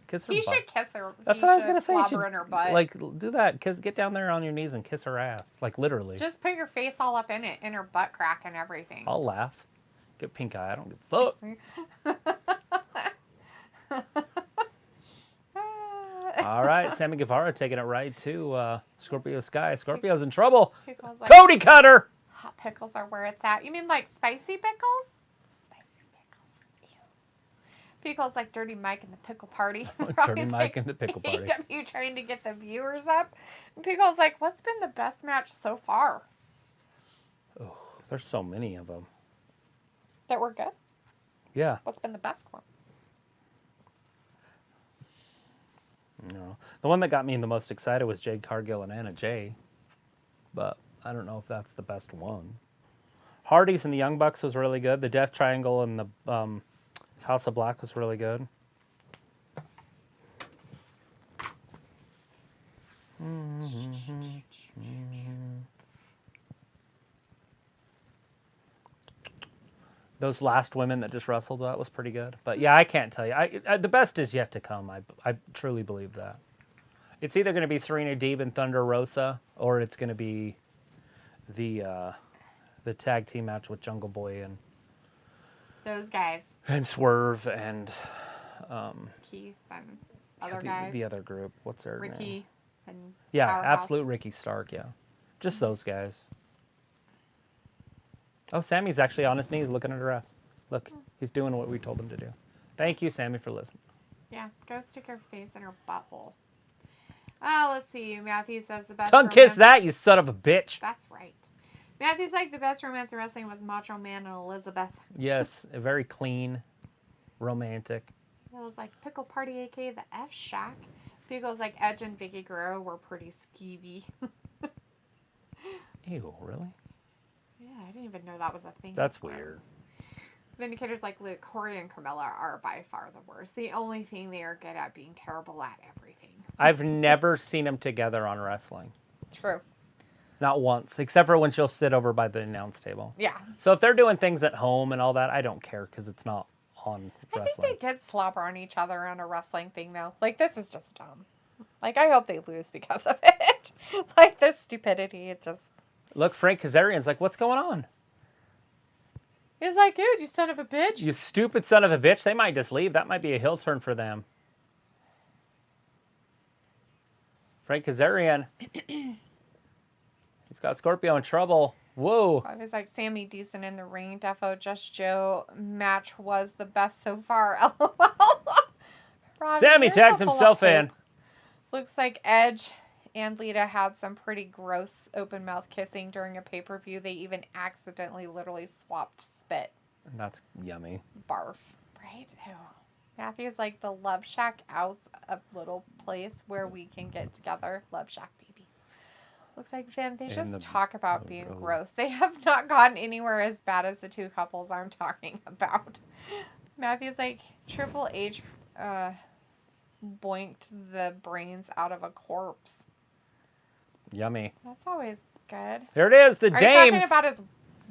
Kiss her butt. He should kiss her. That's what I was going to say. Slobber in her butt. Like, do that. Get down there on your knees and kiss her ass. Like, literally. Just put your face all up in it, in her butt crack and everything. I'll laugh. Get pink eye. I don't give a fuck. All right. Sammy Guevara taking it right to Scorpio Sky. Scorpio's in trouble. Like, Cody Cutter. Hot pickles are where it's at. You mean like spicy pickles? Pickle's like Dirty Mike and the Pickle Party. Dirty Mike and the Pickle Party. AEW trying to get the viewers up. And Pickle's like, what's been the best match so far? There's so many of them. That were good? Yeah. What's been the best one? No. The one that got me the most excited was Jade Cargill and Anna Jay. But I don't know if that's the best one. Hardy's and the Young Bucks was really good. The Death Triangle and the House of Black was really good. Those last women that just wrestled, that was pretty good. But yeah, I can't tell you. The best is yet to come. I truly believe that. It's either going to be Serena Deeb and Thunder Rosa, or it's going to be the tag team match with Jungle Boy and those guys. And Swerve and Keith and other guys. The other group. What's their name? Ricky and Yeah, Powerhouse. absolute Ricky Stark, yeah. Just those guys. Oh, Sammy's actually on his knees looking at her ass. Look, he's doing what we told him to do. Thank you, Sammy, for listening. Yeah, go stick your face in her butthole. Oh, let's see. Matthew says the best Tongue kiss that, you son of a bitch. That's right. Matthew's like the best romance in wrestling was Macho Man and Elizabeth. Yes, a very clean, romantic. It was like Pickle Party, aka the F Shack. Pickle's like Edge and Vicky Guerrero were pretty skeevy. Ew, really? Yeah, I didn't even know that was a thing. That's weird. Vindicators like Luke, Corey, and Carmella are by far the worst. The only thing they are good at being terrible at everything. I've never seen them together on wrestling. True. Not once, except for when she'll sit over by the announce table. Yeah. So if they're doing things at home and all that, I don't care because it's not on wrestling. I think they did slobber on each other on a wrestling thing, though. Like, this is just dumb. Like, I hope they lose because of it. Like, this stupidity, it just... Look, Frank Kazarian's like, what's going on? He's like, dude, you son of a bitch. You stupid son of a bitch. They might just leave. That might be a heel turn for them. Frank Kazarian. He's got Scorpio in trouble. Whoa. I was like, Sammy decent in the ring. Defo Just Joe match was the best so far. LOL. Robbie, Sammy tagged himself in. Looks like Edge and Lita had some pretty gross open mouth kissing during a pay-per-view. They even accidentally literally swapped spit. That's yummy. Barf. Right? Ew. Matthew's like the Love Shack out's a little place where we can get together. Love Shack, baby. Looks like Finn, they just talk about being gross. They have not gotten anywhere as bad as the two couples I'm talking about. Matthew's like, Triple H boinked the brains out of a corpse. Yummy. That's always good. There it is, the Are dames. you talking about his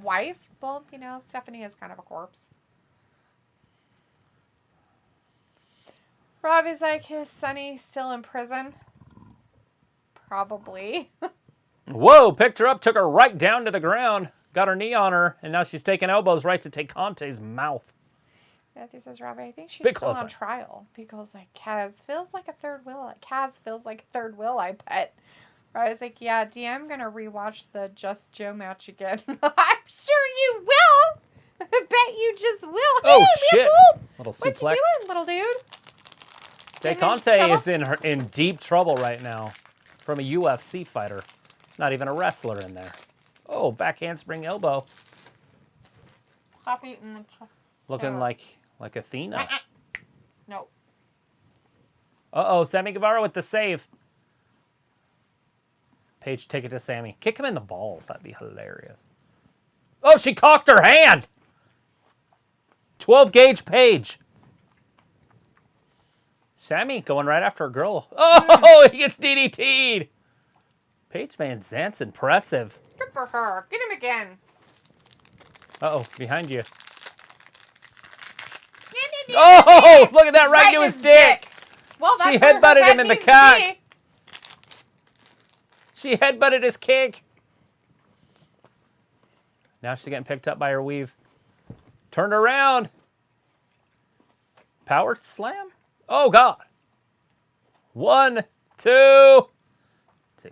wife? Well, you know, Stephanie is kind of a corpse. Robbie's like, is Sonny still in prison? Probably. Whoa, picked her up, took her right down to the ground, got her knee on her, and now she's taking elbows right to take Conte's mouth. Matthew says, Robbie, I think she's Bit still closer. on trial. Because like, Kaz feels like a third wheel. Kaz feels like a third wheel, I bet. Robbie's like, yeah, DM gonna rewatch the Just Joe match again. I'm sure you will. I bet you just will. Oh, hey, shit. Leopold! Little What suplex. you doing, little dude? DeConte is in deep trouble right now from a UFC fighter. Not even a wrestler in there. Oh, back handspring elbow. Stop eating the Looking like Athena. No. Uh-oh, Sammy Guevara with the save. Paige, take it to Sammy. Kick him in the balls. That'd be hilarious. Oh, she cocked her hand. 12-gauge Paige. Sammy going right after a girl. Oh, he gets DDT'd. Paige Van Zant's impressive. Good for her. Get him again. Uh-oh, behind you. Oh, look at that right to his dick. Well, that's She where her headbutted head him in the needs to cock. be. She headbutted his kick. Now she's getting picked up by her weave. Turned around. Power slam? Oh, God. 1, 2.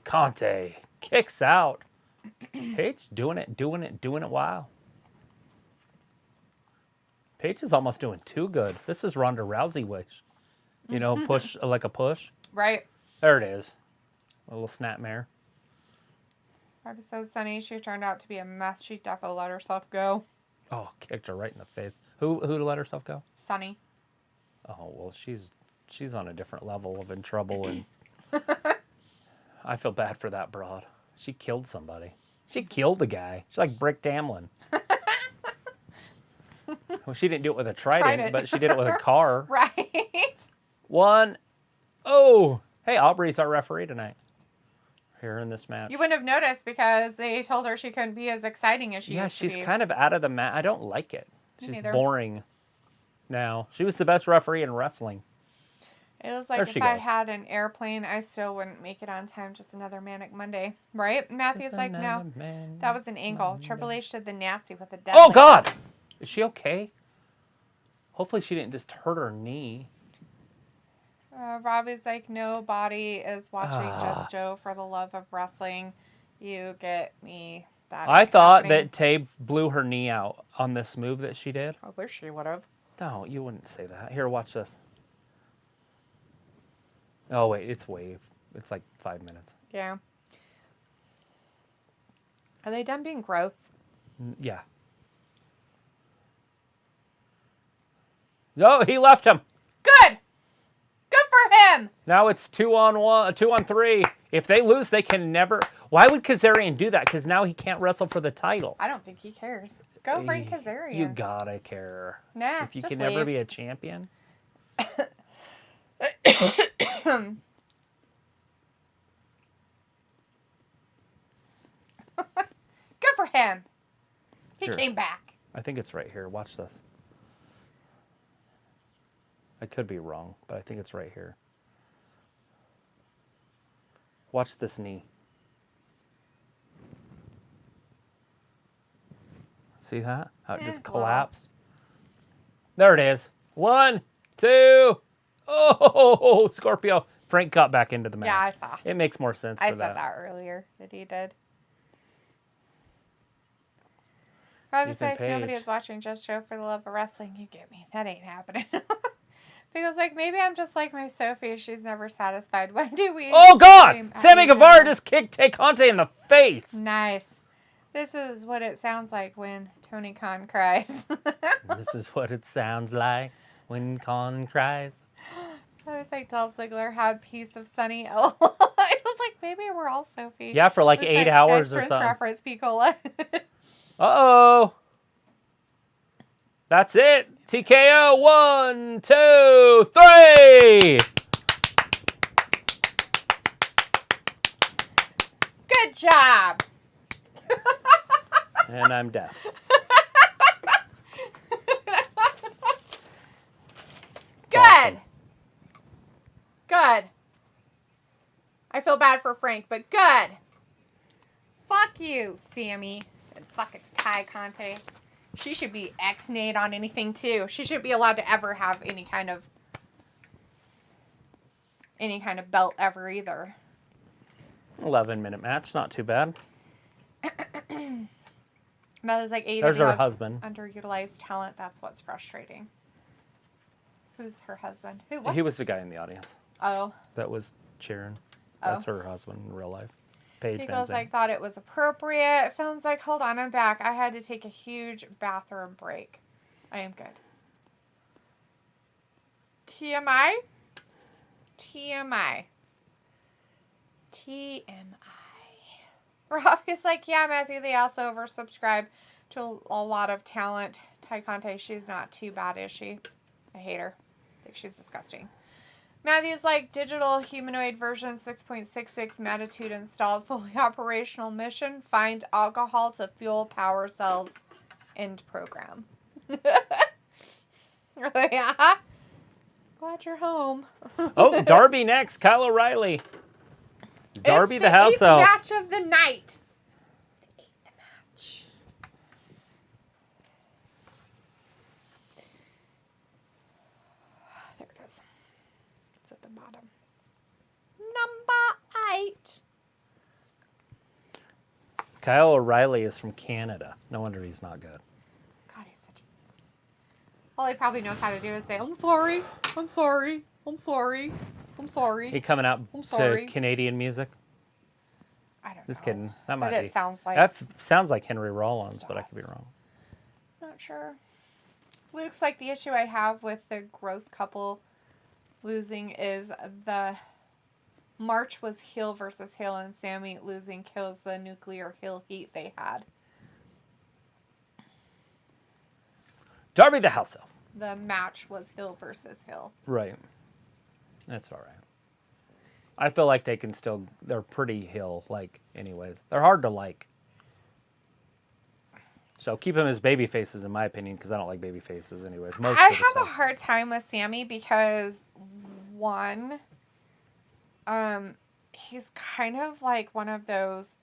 Conte kicks out. Paige doing it wow. Paige is almost doing too good. This is Ronda Rousey wish. You know, push like a push. Right. There it is. A little snapmare. Robbie says, Sunny, she turned out to be a mess. She definitely let herself go. Oh, kicked her right in the face. Who let herself go? Sunny. Oh, well, she's on a different level of in trouble, and I feel bad for that broad. She killed somebody. She killed a guy. She's like Brick Tamlin. Well, she didn't do it with a trident, but she did it with a car. Right. 1. Oh, hey, Aubrey's our referee tonight. Here in this match. You wouldn't have noticed because they told her she couldn't be as exciting as she used to be. Yeah, she's kind of out of the match. I don't like it. Me She's neither. boring now. She was the best referee in wrestling. It was like if I had an airplane, I still wouldn't make it on time. Just another manic Monday. Right? Matthew's like, no. That was an angle. Triple H did the nasty with a deadlift. Oh, God! Is she okay? Hopefully she didn't just hurt her knee. Robbie's like, nobody is watching Just Joe for the love of wrestling. You get me. That I thought that Tay blew her knee out on this move that she did. I wish she would have. No, you wouldn't say that. Here, watch this. Oh, wait, it's wave. It's like 5 minutes. Yeah. Are they done being gross? Yeah. Oh, he left him. Good! Good for him! Now it's 2-on-1, 2-on-3. If they lose, they can never... Why would Kazarian do that? Because now he can't wrestle for the title. I don't think he cares. Go bring Kazarian. You gotta care. Nah, if you just can leave. never be a champion. Good for him. He came back. I think it's right here. Watch this. I could be wrong, but I think it's right here. Watch this knee. See that? How it just collapsed? There it is. 1, 2. Oh, Scorpio. Frank got back into the match. Yeah, I saw. It makes more sense I for said that earlier that he did. Robbie's like, nobody is watching Just Show for the love of wrestling. You get me. That ain't happening. Because, like, maybe I'm just like my Sophie. She's never satisfied. When do we... Oh, God! Sammy Guevara just kicked Tay Conte in the face. Nice. This is what it sounds like when Tony Khan cries. This is what it sounds like when Khan cries. I was like, Dolph Ziggler had piece of Sunny. Oh, I was like, maybe we're all Sophie. Yeah, for like 8 hours or something. Reference Picola. Uh-oh. That's it. TKO. 1, 2, 3. Good job. And I'm deaf. Good. Awesome. Good. I feel bad for Frank, but good. Fuck you, Sammy. And fucking Ty Conte. She should be ex-nayed on anything, too. She shouldn't be allowed to ever have any kind of belt ever, either. 11-minute match. Not too bad. That is like AEW There's her has husband. Underutilized talent. That's what's frustrating. Who's her husband? Who? What? He was the guy in the audience. Oh. That was cheering. That's her husband in real life. Paige Van Because Zandt. I thought it was appropriate. Film's like, hold on, I'm back. I had to take a huge bathroom break. I am good. TMI? TMI. TMI. Robbie's like, yeah, Matthew, they also oversubscribe to a lot of talent. Ty Conte, she's not too bad, is she? I hate her. I think she's disgusting. Matthew's like, digital humanoid version 6.66 Matitude installed, fully operational mission. Find alcohol to fuel power cells. End program. Yeah. Glad you're home. Oh, Darby next. Kyle O'Reilly. Darby the house elf. Match of the night. The 8th match. There it is. It's at the bottom. Number 8. Kyle O'Reilly is from Canada. No wonder he's not good. God, he's such a... All he probably knows how to do is say, I'm sorry, I'm sorry, I'm sorry, I'm sorry. He coming out I'm sorry. to Canadian music. I don't know. Just kidding. That might but be. It sounds like... Sounds like Henry Rollins, but I could be wrong. Not sure. Looks like the issue I have with the gross couple losing is the March was heel versus heel, and Sammy losing kills the nuclear heel heat they had. Darby the house elf. The match was heel versus heel. Right. That's all right. I feel like they're pretty heel, like, anyways. They're hard to like. So keep them as baby faces, in my opinion, because I don't like baby faces anyways. I have a hard time with Sammy because, one, he's kind of like one of those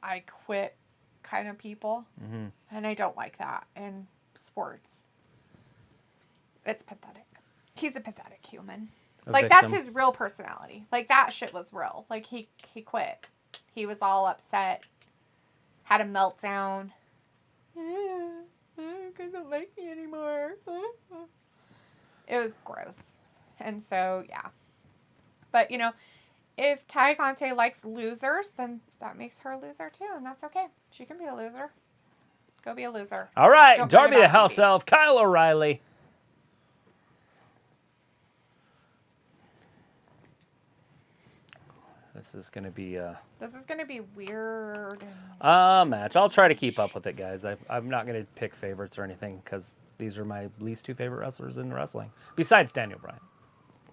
I quit kind of people. Mm-hmm. And I don't like that in sports. It's pathetic. He's a pathetic human. That's his real personality. Like, that shit was real. Like, he quit. He was all upset. Had a meltdown. Because don't like me anymore. It was gross. And so, yeah. But, if Ty Conte likes losers, then that makes her a loser too. And that's okay. She can be a loser. Go be a loser. All right. Darby the house elf. Kyle O'Reilly. This is going to be weird. Match. I'll try to keep up with it, guys. I'm not going to pick favorites or anything because these are my least two favorite wrestlers in wrestling, besides Daniel Bryan.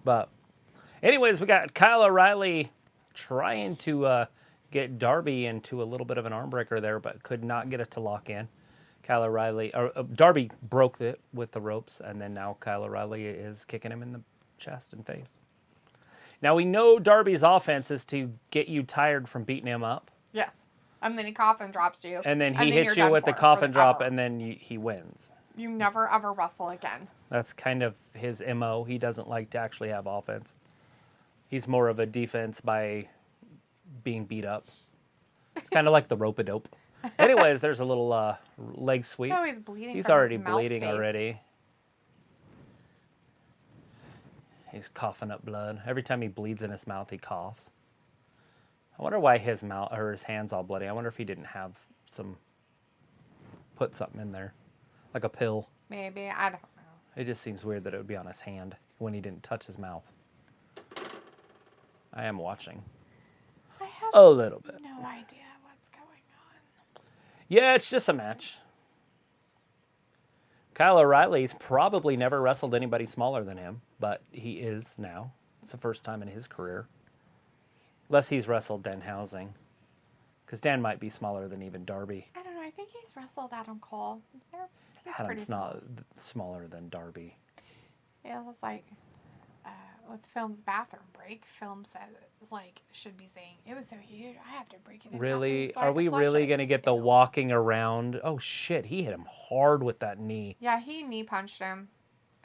But anyways, we got Kyle O'Reilly trying to get Darby into a little bit of an arm breaker there, but could not get it to lock in. Darby broke it with the ropes, and then now Kyle O'Reilly is kicking him in the chest and face. Now, we know Darby's offense is to get you tired from beating him up. Yes. And then he coffin drops you. And then he hits you with the coffin drop, and then he wins. You never, ever wrestle again. That's kind of his MO. He doesn't like to actually have offense. He's more of a defense by being beat up. It's kind of like the rope-a-dope. Anyways, there's a little leg sweep. No, he's bleeding. He's already bleeding already. He's coughing up blood. Every time he bleeds in his mouth, he coughs. I wonder why his mouth or his hand's all bloody. I wonder if he didn't have put something in there, like a pill. Maybe, I don't know. It just seems weird that it would be on his hand when he didn't touch his mouth. I am watching. I have a little bit. No idea what's going on. Yeah, it's just a match. Kyle O'Reilly's probably never wrestled anybody smaller than him, but he is now. It's the first time in his career. Unless he's wrestled Danhausen. Because Dan might be smaller than even Darby. I don't know. I think he's wrestled Adam Cole. He's Adam's pretty small. not smaller than Darby. Yeah, it was like with Film's bathroom break. Film said, should be saying, it was so huge, I have to break it in Really? half so Are we really going to get the walking around? Oh, shit. He hit him hard with that knee. Yeah, he knee punched him.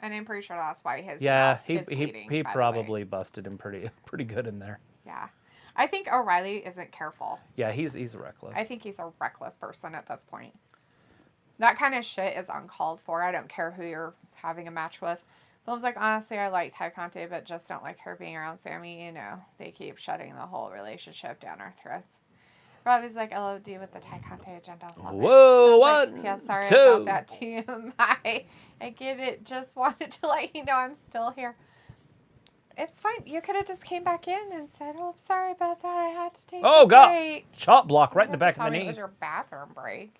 And I'm pretty sure that's why his mouth is bleeding, he probably busted him pretty good in there. Yeah. I think O'Reilly isn't careful. Yeah, he's reckless. I think he's a reckless person at this point. That kind of shit is uncalled for. I don't care who you're having a match with. Film's like, honestly, I like Ty Conte, but just don't like her being around Sammy. They keep shutting the whole relationship down our throats. Robbie's like, LOD with the Ty Conte agenda. Whoa, what? Yeah, sorry about that, too. I get it. Just wanted to let you know I'm still here. It's fine. You could have just came back in and said, I'm sorry about that. I had to take a break. Chop block right in the back of the knee. It was your bathroom break.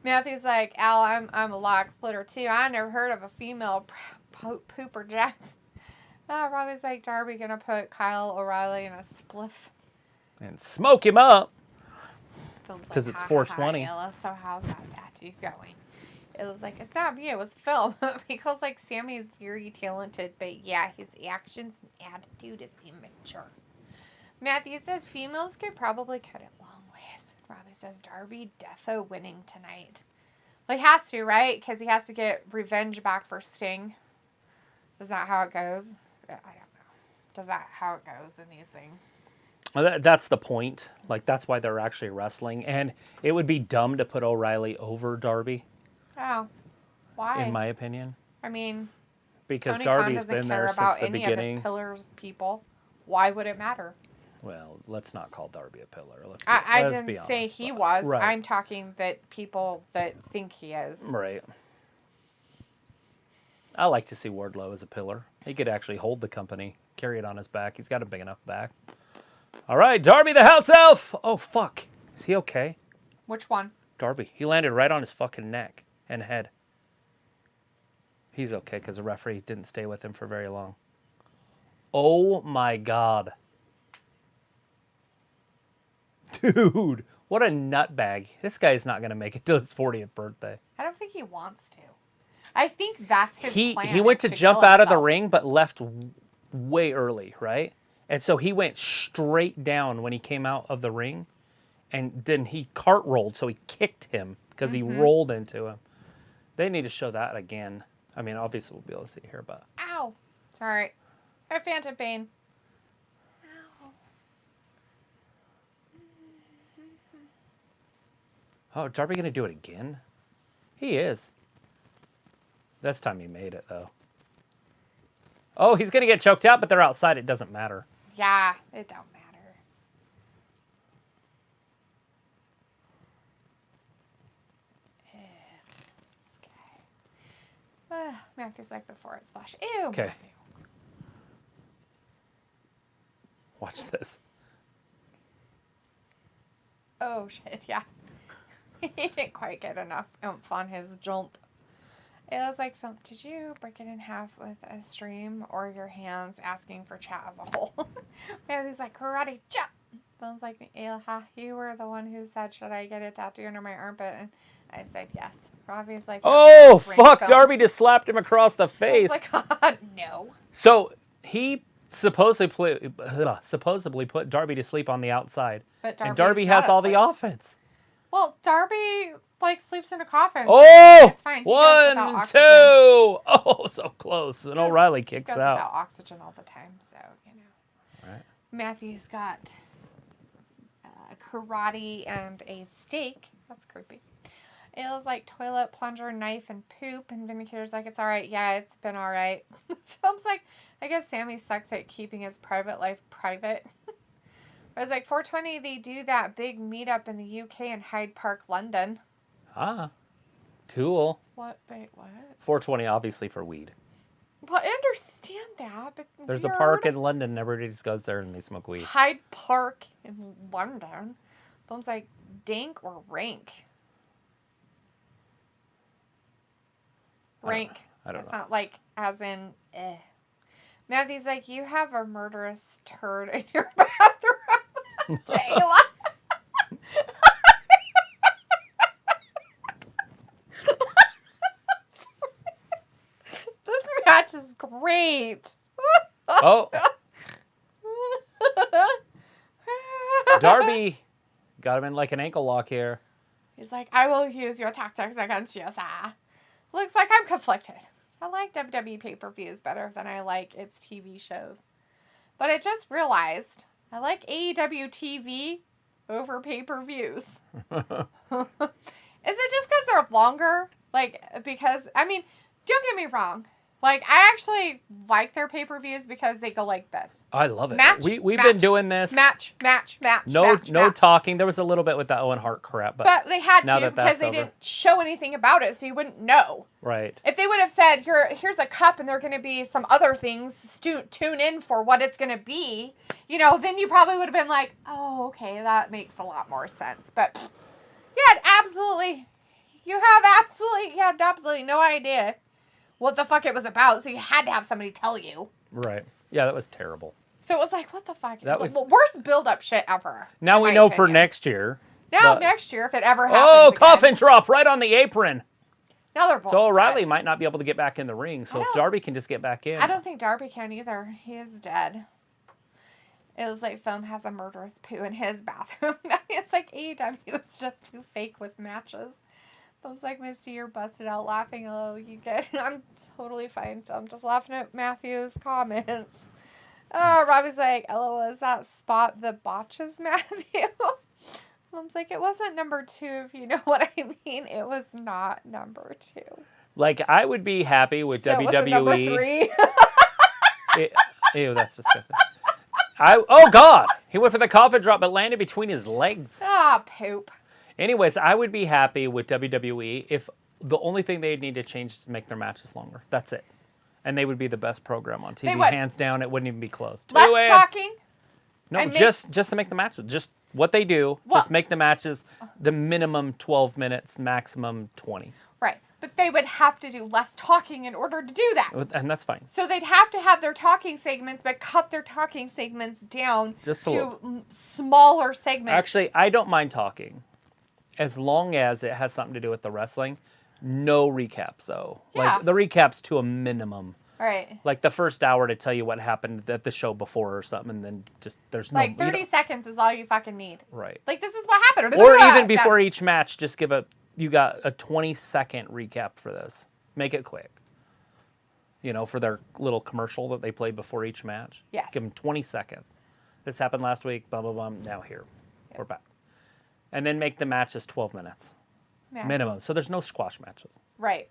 Matthew's like, Al, I'm a log splitter, too. I never heard of a female pooper jacks. Robbie's like, Darby gonna put Kyle O'Reilly in a spliff. And smoke him up. Because it's 420. So how's that tattoo going? It was like, it's not me, it was Phil. Because, Sammy is very talented, but yeah, his actions and attitude is immature. Matthew says females could probably cut it long ways. Robbie says Darby defo winning tonight. Well, he has to, right? Because he has to get revenge back for Sting. Is that how it goes? I don't know. Is that how it goes in these things? Well, that's the point. That's why they're actually wrestling. And it would be dumb to put O'Reilly over Darby. Oh. Why? In my opinion. I mean, because Darby's been there since the beginning. Any of his pillars people. Why would it matter? Well, let's not call Darby a pillar. I didn't say he was. Right. I'm talking that people that think he is. Right. I like to see Wardlow as a pillar. He could actually hold the company, carry it on his back. He's got a big enough back. All right, Darby the house elf. Oh, fuck. Is he okay? Which one? Darby. He landed right on his fucking neck and head. He's okay because the referee didn't stay with him for very long. Oh, my God. Dude, what a nutbag. This guy's not going to make it till his 40th birthday. I don't think he wants to. I think that's his plan. He went to jump out of the ring, but left way early, right? And so he went straight down when he came out of the ring, and then he cart rolled, so he kicked him because he rolled into him. They need to show that again. I mean, obviously we'll be able to see here, but... Ow! It's all right. I have phantom pain. Ow. Oh, Darby going to do it again? He is. This time he made it, though. Oh, he's going to get choked out, but they're outside. It doesn't matter. Yeah, it don't matter. This guy. Matthew's like before it splash. Ew, Okay. Matthew. Watch this. Oh, shit, yeah. He didn't quite get enough oomph on his jump. It was like, Phil, did you break it in half with a stream or your hands asking for chat as a whole? Matthew's like, karate chop. Phil's like, Ilha, you were the one who said, should I get a tattoo under my armpit? And I said, yes. Robbie's like, oh, fuck. Darby just slapped him across the face. Phil's like, no. So he supposedly put Darby to sleep on the outside. But and Darby has all the offense. Well, Darby, like, sleeps in a coffin. Oh! It's fine. 1, 2! Oh, so close. And O'Reilly kicks goes out. Without oxygen all the time, so, you know. Right. Matthew's got karate and a steak. That's creepy. It was like toilet, plunger, knife, and poop. And Vindicator's like, it's all right. Yeah, it's been all right. Film's like, I guess Sammy sucks at keeping his private life private. I was like, 420, they do that big meetup in the UK in Hyde Park, London. Ah, cool. What? Wait, what? 420, obviously, for weed. Well, I understand that, but there's a park in London, and everybody just goes there and they smoke weed. Hyde Park in London. Film's like, dank or rank? Rank. I don't know. It's not like, as in, eh. Matthew's like, you have a murderous turd in your bathroom. Taylor. This match is great. Oh. Darby got him in like an ankle lock here. He's like, I will use your tactics against you, sir. Looks like I'm conflicted. I like WWE pay-per-views better than I like its TV shows. But I just realized I like AEW TV over pay-per-views. Is it just because they're longer? Like, because, I mean, don't get me wrong. Like, I actually like their pay-per-views because they go like this. I love it. Match, We've been doing this. Match. No talking. There was a little bit with that Owen Hart crap. But they had to because they didn't show anything about it, so you wouldn't know. Right. If they would have said, here's a cup and there are going to be some other things, tune in for what it's going to be, you know, then you probably would have been like, oh, okay, that makes a lot more sense. But you had absolutely no idea what the fuck it was about, so you had to have somebody tell you. Right. Yeah, that was terrible. So it was like, what the fuck? That was worst build-up shit ever. Now we know for next year. Now next year, if it ever happens Oh, again. coffin drop right on the apron. Now they're both So O'Reilly dead. might not be able to get back in the ring, so if Darby can just get back in. I don't think Darby can either. He is dead. It was like Film has a murderous poo in his bathroom. It's like AEW is just too fake with matches. Film's like, Misty, you're busted out laughing. Oh, you get it. I'm totally fine. I'm just laughing at Matthew's comments. Robbie's like, LOL, is that spot the botches, Matthew? Film's like, it wasn't number 2, if you know what I mean. It was not number 2. Like, I would be happy with so WWE. Was it number 3? Ew, that's disgusting. Oh, God! He went for the coffin drop, but landed between his legs. Ah, poop. Anyways, I would be happy with WWE if the only thing they need to change is to make their matches longer. That's it. And they would be the best program on TV. Hands down, it wouldn't even be close. Less talking? No, just to make the matches. Just what they do. Well, just make the matches the minimum 12 minutes, maximum 20. Right. But they would have to do less talking in order to do that. And that's fine. So they'd have to have their talking segments, but cut their talking segments down to smaller segments. Actually, I don't mind talking as long as it has something to do with the wrestling. No recaps, though. Yeah. Like, the recaps to a minimum. Right. Like the first hour to tell you what happened at the show before or something, and then just there's no... Like 30 seconds is all you fucking need. Right. Like, this is what happened. Or even before each match, just give you got a 20-second recap for this. Make it quick. You know, for their little commercial that they play before each match. Yes. Give them 20 seconds. This happened last week, blah, blah, blah. Now here. We're back. And then make the matches 12 minutes. Yeah. Minimum. So there's no squash matches. Right.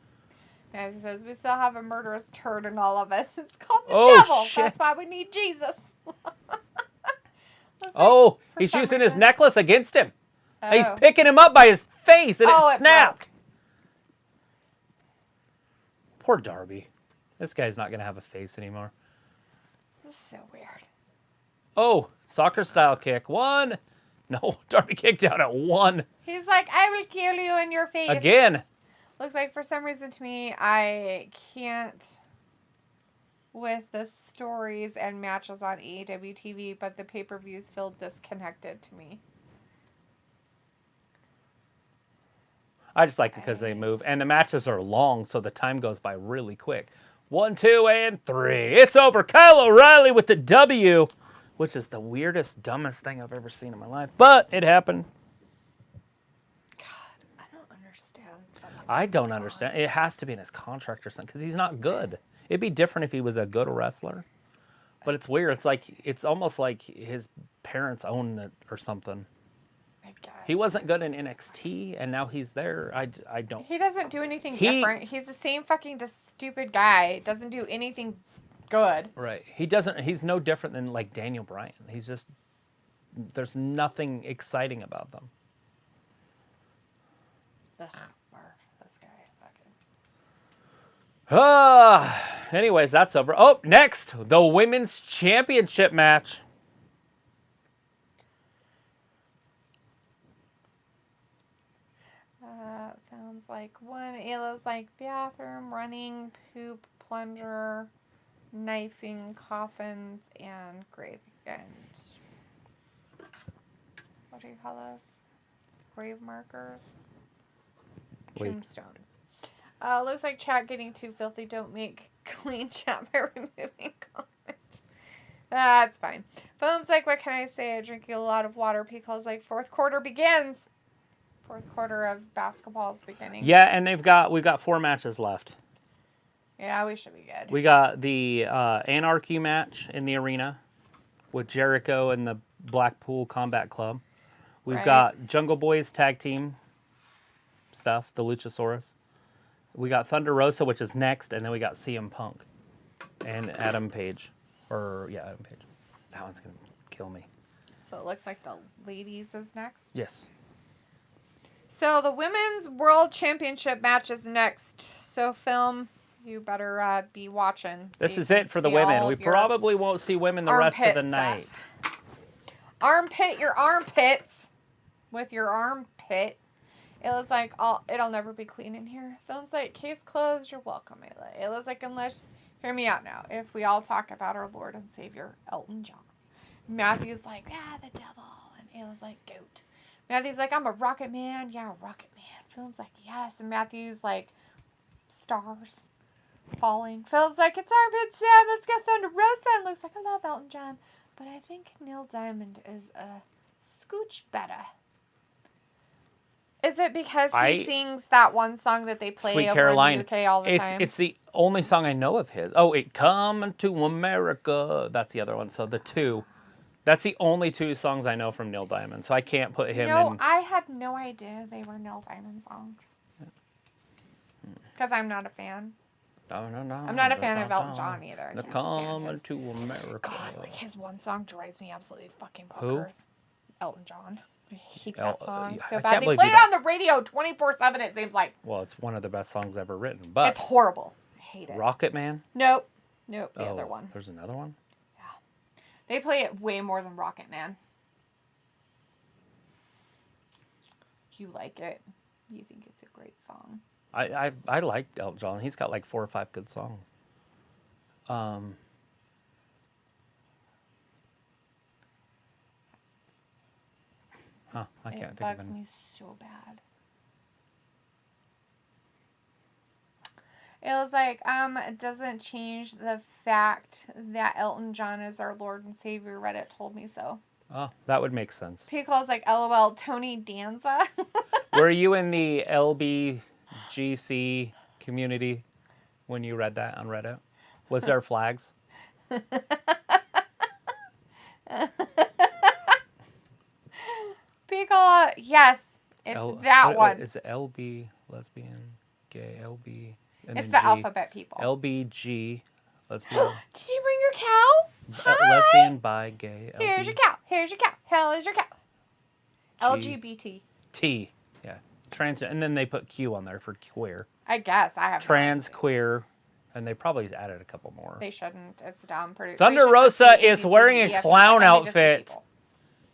Yeah, because we still have a murderous turd in all of us. It's called the devil. Shit. That's why we need Jesus. He's using his necklace against him. Oh. He's picking him up by his face, and it snapped. Poor Darby. This guy's not going to have a face anymore. This is so weird. Oh, soccer style kick. 1. No, Darby kicked out at 1. He's like, I will kill you in your face. Again. Looks like for some reason to me, I can't with the stories and matches on AEW TV, but the pay-per-views feel disconnected to me. I just like it because they move. And the matches are long, so the time goes by really quick. 1, 2, and 3. It's over. Kyle O'Reilly with the W, which is the weirdest, dumbest thing I've ever seen in my life. But it happened. God, I don't understand. I don't understand. It has to be in his contract or something because he's not good. It'd be different if he was a good wrestler. But it's weird. It's almost like his parents own it or something. I guess. He wasn't good in NXT, and now he's there. I don't. He doesn't do anything different. He's the same fucking stupid guy. Doesn't do anything good. Right. He doesn't. He's no different than like Daniel Bryan. He's just. There's nothing exciting about them. Ugh, barf. This guy fucking. Anyways, that's over. Oh, next, the Women's Championship match. Films like one. Ayla's like bathroom, running, poop, plunger, knifing, coffins, and grave. And what do you call those? Grave markers? Tombstones. Looks like chat getting too filthy. Don't make clean chat by removing comments. That's fine. Films like, what can I say? I drink a lot of water because like fourth quarter begins. Fourth quarter of basketball is beginning. Yeah, and we've got 4 matches left. Yeah, we should be good. We got the Anarchy match in the arena with Jericho and the Blackpool Combat Club. We've got Jungle Boys tag team stuff, the Luchasaurus. We got Thunder Rosa, which is next, and then we got CM Punk and Adam Page. Adam Page. That one's going to kill me. So it looks like the ladies is next? Yes. So the Women's World Championship match is next. So film, you better be watching. This is it for the women. We probably won't see women the rest of the night. Armpit your armpits with your armpit. It was like, it'll never be clean in here. Film's like, case closed, you're welcome, Ayla. It was like, unless, hear me out now. If we all talk about our Lord and Savior, Elton John. Matthew's like, the devil. And Ayla's like, goat. Matthew's like, I'm a rocket man. Yeah, a rocket man. Film's like, yes. And Matthew's like, stars falling. Film's like, it's armpit Sam. Let's get Thunder Rosa. And looks like, I love Elton John. But I think Neil Diamond is a scooch better. Is it because he sings that one song that they play Sweet over Caroline. in the UK all the time? It's the only song I know of his. Oh, it Come to America. That's the other one. So the 2. That's the only 2 songs I know from Neil Diamond, so I can't put him in. I had no idea they were Neil Diamond songs. Because I'm not a fan. I'm not a fan of Elton John either. The Coming to America. God, like his one song drives me absolutely fucking bonkers. Elton John. I hate that song so bad. They play it on the radio 24/7, it seems like. Well, it's one of the best songs ever written, but... It's horrible. I hate it. Rocket Man? Nope, the other one. There's another one? Yeah. They play it way more than Rocket Man. You like it. You think it's a great song. I like Elton John. He's got like 4 or 5 good songs. I can't think of it. It bugs me so bad. It was like, it doesn't change the fact that Elton John is our Lord and Savior. Reddit told me so. Oh, that would make sense. Pico's like, LOL, Tony Danza. Were you in the LBGC community when you read that on Reddit? Was there flags? Pico, yes, it's that one. It's LB, lesbian, gay, LB. And it's the alphabet people. LBG, lesbian. Did you bring your cow? Hi. Lesbian, bi, gay. LB. Here's your cow. Here's your cow. Hell is your cow. LGBT. T, yeah. Trans, and then they put Q on there for queer. I guess. I have trans, queer, and they probably added a couple more. They shouldn't. It's dumb. Thunder Rosa is wearing a clown outfit.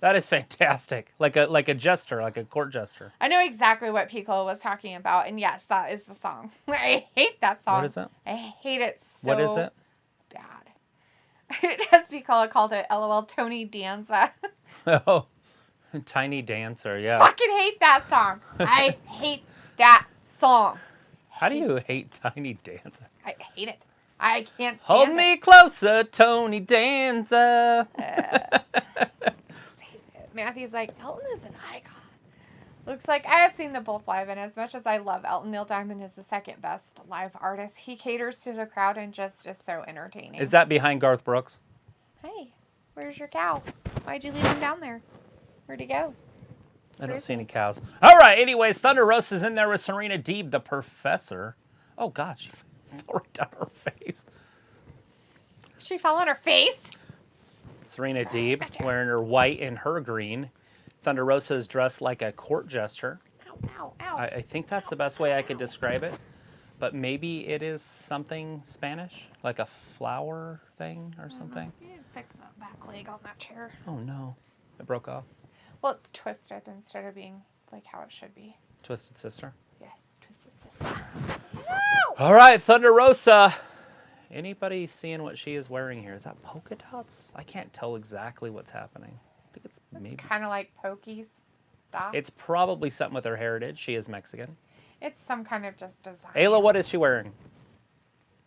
That is fantastic. Like a jester, like a court jester. I know exactly what Pico was talking about, and yes, that is the song. I hate that song. What is it? I hate it so What is it? Bad. As Pico called it, LOL, Tony Danza. Oh, Tiny Dancer, yeah. Fucking hate that song. I hate that song. How do you hate Tiny Dancer? I hate it. I can't stand Hold it. me closer, Tony Danza. Matthew's like, Elton is an icon. Looks like I have seen them both live, and as much as I love Elton, Neil Diamond is the second best live artist. He caters to the crowd and just is so entertaining. Is that behind Garth Brooks? Hey, where's your cow? Why'd you leave him down there? Where'd he go? I don't see any cows. All right, anyways, Thunder Rosa's in there with Serena Deeb, the professor. Oh, God, she fell right down her face. She fell on her face? Serena Deeb wearing her white and her green. Thunder Rosa is dressed like a court jester. Ow, ow, ow. I think that's the best way I could describe it. But maybe it is something Spanish, like a flower thing or something. You didn't fix that back leg on that chair. Oh, no. It broke off. Well, it's twisted instead of being like how it should be. Twisted Sister? Yes, Twisted Sister. All right, Thunder Rosa. Anybody seeing what she is wearing here? Is that polka dots? I can't tell exactly what's happening. I think it's maybe kind of like pokies. Dots. It's probably something with her heritage. She is Mexican. It's some kind of just design. Ayla, what is she wearing?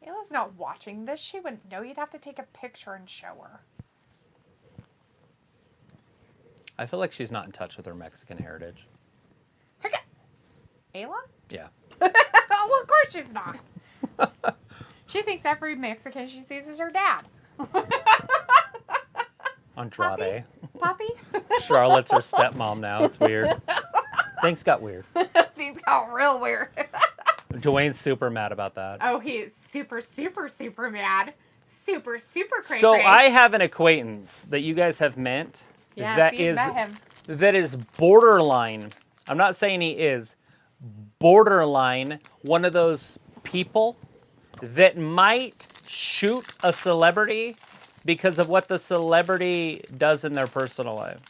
Ayla's not watching this. She wouldn't know. You'd have to take a picture and show her. I feel like she's not in touch with her Mexican heritage. Ayla? Yeah. Well, of course she's not. She thinks every Mexican she sees is her dad. Andrade. Poppy? Charlotte's her stepmom now. It's weird. Things got weird. Things got real weird. Dwayne's super mad about that. Oh, he is super, super, super mad. Super, super crazy. So I have an acquaintance that you guys have met. Yes, that you've met him. That is borderline. I'm not saying he is. Borderline one of those people that might shoot a celebrity because of what the celebrity does in their personal life.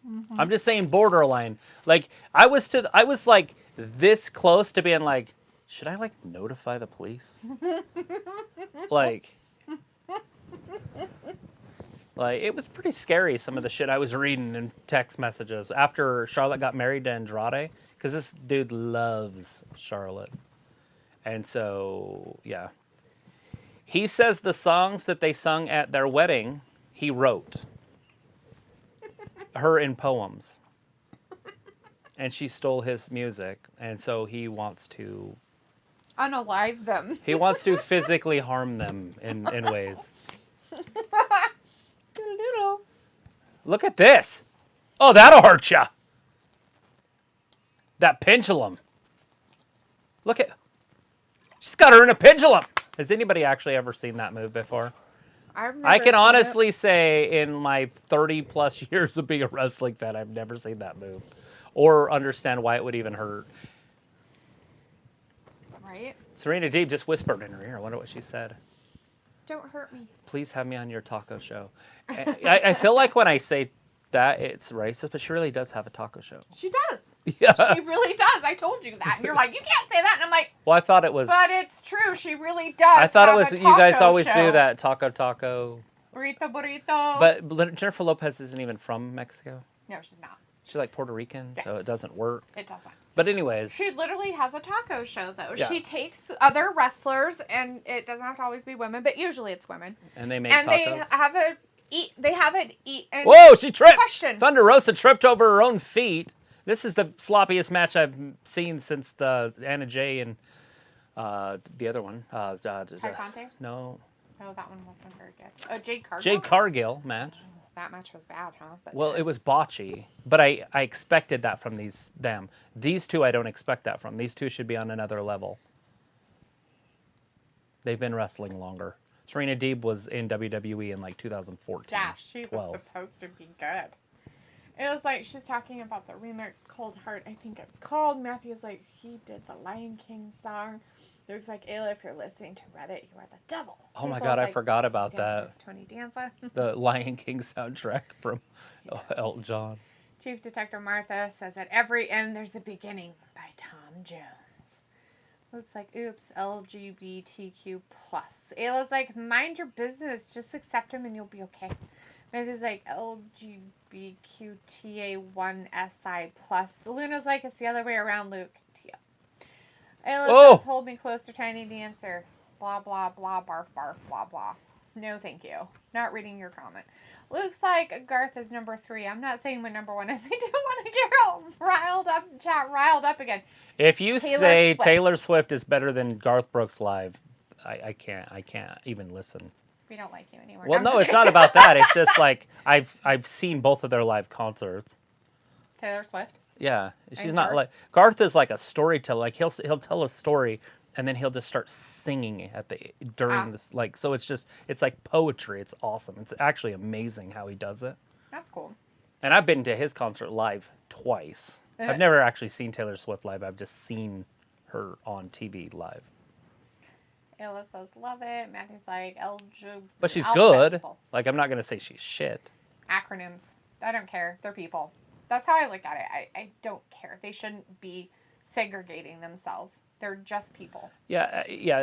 Mm-hmm. I'm just saying borderline. Like I was like this close to being like, should I like notify the police? like it was pretty scary, some of the shit I was reading in text messages after Charlotte got married to Andrade, because this dude loves Charlotte. And so, yeah. He says the songs that they sung at their wedding, he wrote. Her in poems. And she stole his music, and so he wants to... unalive them. He wants to physically harm them in ways. Look at this. Oh, that'll hurt ya. That pendulum. Look at... She's got her in a pendulum. Has anybody actually ever seen that move before? I can honestly say in my 30-plus years of being a wrestling fan, I've never seen that move. Or understand why it would even hurt. Right? Serena Deeb just whispered in her ear. I wonder what she said. Don't hurt me. Please have me on your taco show. I feel like when I say that, it's racist, but she really does have a taco show. She does. Yeah. She really does. I told you that. And you're like, you can't say that. And I'm like, well, I thought it was. But it's true. She really does. I thought it was. You guys always show. do that taco. Burrito. But Jennifer Lopez isn't even from Mexico. No, she's not. She's like Puerto Rican, yes. so it doesn't work. It doesn't. But anyways. She literally has a taco show, though. Yeah. She takes other wrestlers, and it doesn't have to always be women, but usually it's women. And they make tacos. And they have it eat. Whoa, she tripped! Question. Thunder Rosa tripped over her own feet. This is the sloppiest match I've seen since the Anna Jay and the other one. Conte? No. Oh, that one wasn't very good. Oh, Jade Cargill? Jade Cargill match. That match was bad, huh? But well, it was botchy, but I expected that from them. These two I don't expect that from. These two should be on another level. They've been wrestling longer. Serena Deeb was in WWE in like 2014. Yeah, she was supposed to be good. It was like, she's talking about the remix, Cold Heart, I think it's called. Matthew's like, he did the Lion King song. Luke's like, Ayla, if you're listening to Reddit, you are the devil. Oh my God, I forgot about that. Tony Danza. The Lion King soundtrack from Elton John. Chief Detective Martha says, at every end, there's a beginning by Tom Jones. Luke's like, oops, LGBTQ+. Ayla's like, mind your business. Just accept him and you'll be okay. Matthew's like, LGBTQTA1SI+. Luna's like, it's the other way around, Luke. Ayla says, hold me closer, Tiny Dancer. Blah, blah, blah, barf, barf, blah, blah. No, thank you. Not reading your comment. Luke's like, Garth is number 3. I'm not saying what number 1 is. I do want to get riled up again. If you say Taylor Swift is better than Garth Brooks live, I can't even listen. We don't like you anymore. Well, no, it's not about that. It's just like I've seen both of their live concerts. Taylor Swift? Yeah, she's not like Garth is like a storyteller. Like he'll tell a story and then he'll just start singing during this. Like so, it's like poetry. It's awesome. It's actually amazing how he does it. That's cool. And I've been to his concert live twice. I've never actually seen Taylor Swift live. I've just seen her on TV live. Ayla says, love it. Matthew's like, but she's good. Like, I'm not going to say she's shit. Acronyms. I don't care. They're people. That's how I look at it. I don't care. They shouldn't be segregating themselves. They're just people. Yeah.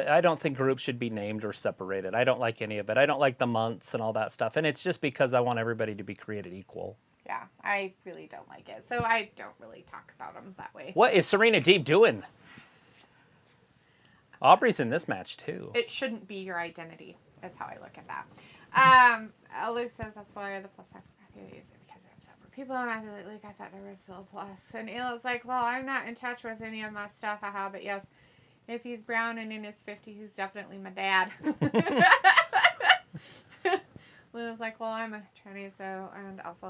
I don't think groups should be named or separated. I don't like any of it. I don't like the months and all that stuff. And it's just because I want everybody to be created equal. Yeah, I really don't like it. So I don't really talk about them that way. What is Serena Deeb doing? Aubrey's in this match, too. It shouldn't be your identity, is how I look at that. Luke says that's why the plus sign Matthew used it because I'm sober people. And Matthew like, Luke, I thought there was still a plus. And Ayla's like, well, I'm not in touch with any of my stuff, but yes, if he's brown and in his 50s, he's definitely my dad. Luke's like, well, I'm a Chinese, so, and also,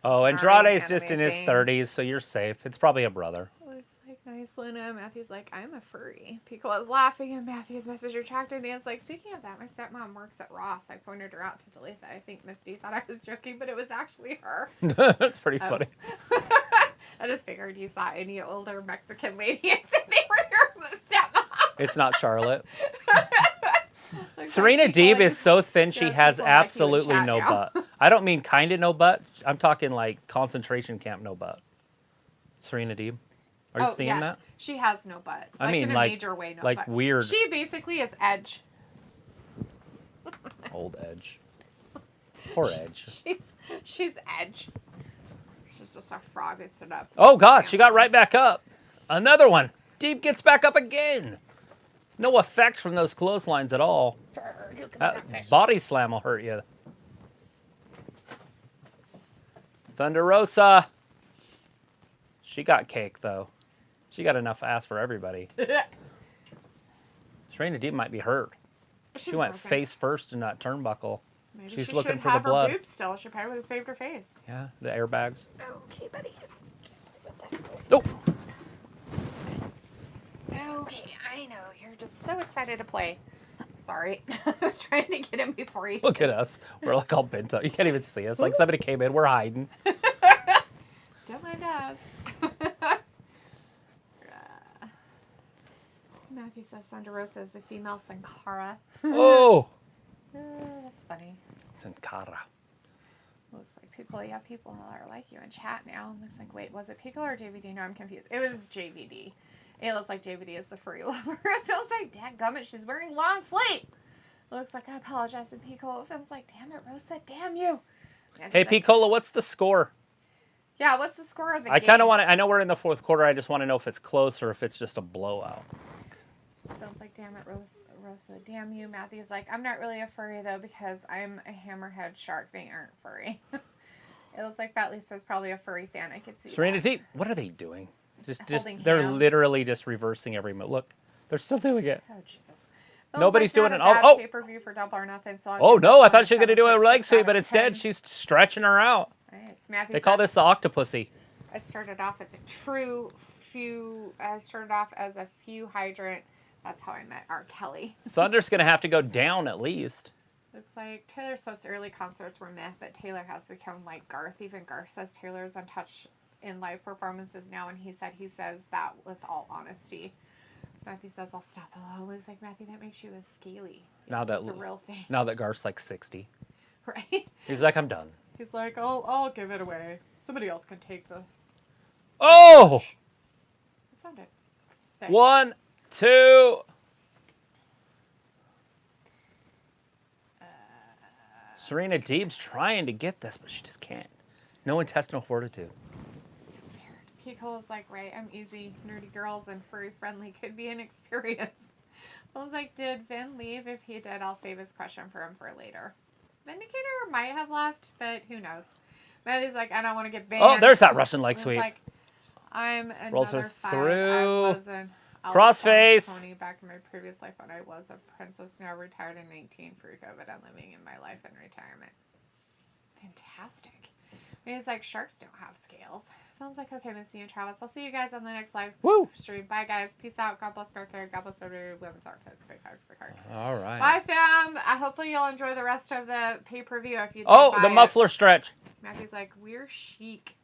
Andrade's just in his 30s, so you're safe. It's probably a brother. Looks like nice, Luna. Matthew's like, I'm a furry. Piccolo's laughing, and Matthew's message retracted. Dan's like, speaking of that, my stepmom works at Ross. I pointed her out to delete that. I think Misty thought I was joking, but it was actually her. That's pretty funny. I just figured you saw any older Mexican lady and said they were your stepmom. It's not Charlotte. Serena Deeb is so thin she has absolutely no butt. I don't mean kind of no butt. I'm talking like concentration camp no butt. Serena Deeb. Are you seeing that? She has no butt. I mean, in a major way, no like butt. Weird. She basically is Edge. Old Edge. Poor Edge. She's Edge. She's just a frog who stood up. Oh, God. She got right back up. Another one. Deeb gets back up again. No effect from those clotheslines at all. Body slam will hurt you. Thunder Rosa. She got cake, though. She got enough ass for everybody. Serena Deeb might be hurt. She went face first in that turnbuckle. Maybe She's she looking should for have the blood. Her boobs still. She probably would have saved her face. Yeah, the airbags. Okay, buddy. Oh. Okay, I know. You're just so excited to play. Sorry. I was trying to get him before you Look at us. We're like all bent up. You can't even see us. Like somebody came in. We're hiding. Don't mind us. Matthew says Thunder Rosa is the female Sin Cara. Oh! That's funny. Sin Cara. Looks like people, yeah, people are like you in chat now. Looks like, wait, was it Pico or JVD? No, I'm confused. It was JVD. It looks like JVD is the furry lover. It feels like, dadgummit, she's wearing long sleeve. It looks like, I apologize to Pico. It feels like, damn it, Rosa, damn you. Hey, Picola, what's the score? Yeah, what's the score of the game? I kind of want to, I know we're in the fourth quarter. I just want to know if it's close or if it's just a blowout. Feels like, damn it, Rosa, damn you. Matthew's like, I'm not really a furry, though, because I'm a hammerhead shark. They aren't furry. It looks like Fat Lisa's probably a furry fan. I could see Serena that. Deep, what are they doing? Just they're hands. literally just reversing every move. Look, they're still doing it. Oh, Jesus. It Nobody's looks like doing it. not a bad pay-per-view for Double or Nothing, so Oh, no, I thought she was going to do a leg sweep, but instead she's stretching her out. Nice. Matthew They call this the octopussy. I started off as a few hydrant. That's how I met R. Kelly. Thunder's going to have to go down at least. Looks like Taylor Swift's early concerts were myth, but Taylor has become like Garth. Even Garth says Taylor's untouched in live performances now, and he says that with all honesty. Matthew says, I'll stop below. Looks like, Matthew, that makes you a scaly. Now that it's a real thing. Now that Garth's like 60. Right? He's like, I'm done. He's like, I'll give it away. Somebody else can take the... Oh! It sounded... 1, 2... Serena Deeb's trying to get this, but she just can't. No intestinal fortitude. So weird. Pico's like, right, I'm easy. Nerdy girls and furry friendly could be an experience. I was like, did Vin leave? If he did, I'll save his question for him for later. Vindicator might have left, but who knows. Matthew's like, I don't want to get banned. Oh, there's that Russian leg sweep. Like, I'm Rolls another her 5. through. I was an Crossface. pony back in my previous life when I was a princess, now retired in 19 pre-COVID. I'm living in my life in retirement. Fantastic. I mean, it's like sharks don't have scales. Film's like, okay, Missy and Travis. I'll see you guys on the next live stream. Bye, guys. Peace out. God bless America. God bless every women's outfits. Big hugs, big heart. All right. Bye, fam. Hopefully you'll enjoy the rest of the pay-per-view if you the muffler stretch. Matthew's like, we're chic.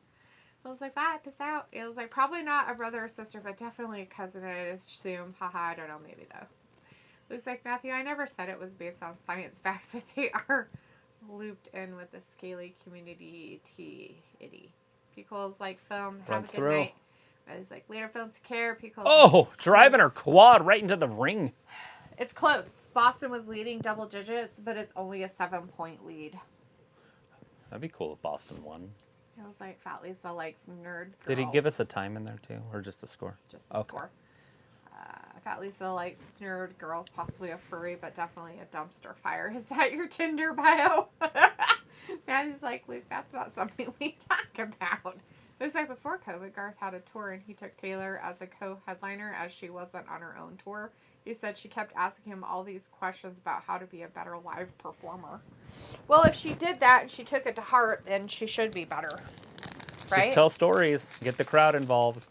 I was like, bye, peace out. It was like, probably not a brother or sister, but definitely a cousin, I assume. Haha, I don't know, maybe though. Looks like, Matthew, I never said it was based on science facts, but they are looped in with the scaly community itty. Pico's like, film, have a good night. Matthew's like, later, film, take care. Pico's driving her quad right into the ring. It's close. Boston was leading double digits, but it's only a 7-point lead. That'd be cool if Boston won. It was like Fat Lisa likes nerd girls. Did he give us a time in there too, or just the score? Just the score. Fat Lisa likes nerd girls, possibly a furry, but definitely a dumpster fire. Is that your Tinder bio? Matthew's like, Luke, that's not something we talk about. It was like before COVID, Garth had a tour and he took Taylor as a co-headliner as she wasn't on her own tour. He said she kept asking him all these questions about how to be a better live performer. Well, if she did that and she took it to heart, then she should be better. Right? Just tell stories. Get the crowd involved.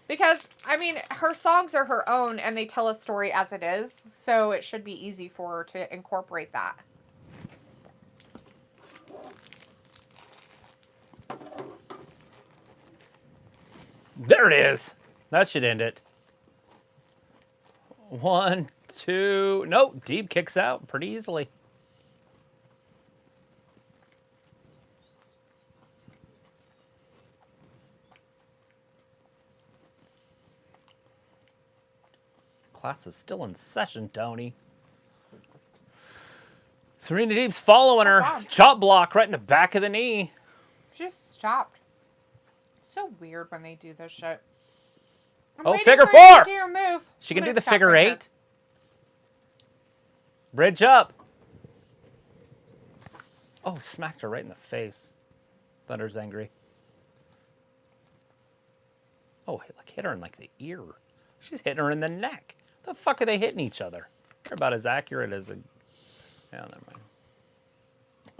Because, I mean, her songs are her own and they tell a story as it is. So it should be easy for her to incorporate that. There it is. That should end it. 1, 2. No, Deeb kicks out pretty easily. Class is still in session, Tony. Serena Deeb's following her. Chop block right in the back of the knee. Just stopped. It's so weird when they do this shit. Figure 4! Do your move. She can do the figure 8. Bridge up. Oh, smacked her right in the face. Thunder's angry. Oh, like hit her in like the ear. She's hitting her in the neck. The fuck are they hitting each other? They're about as accurate as a... Yeah, never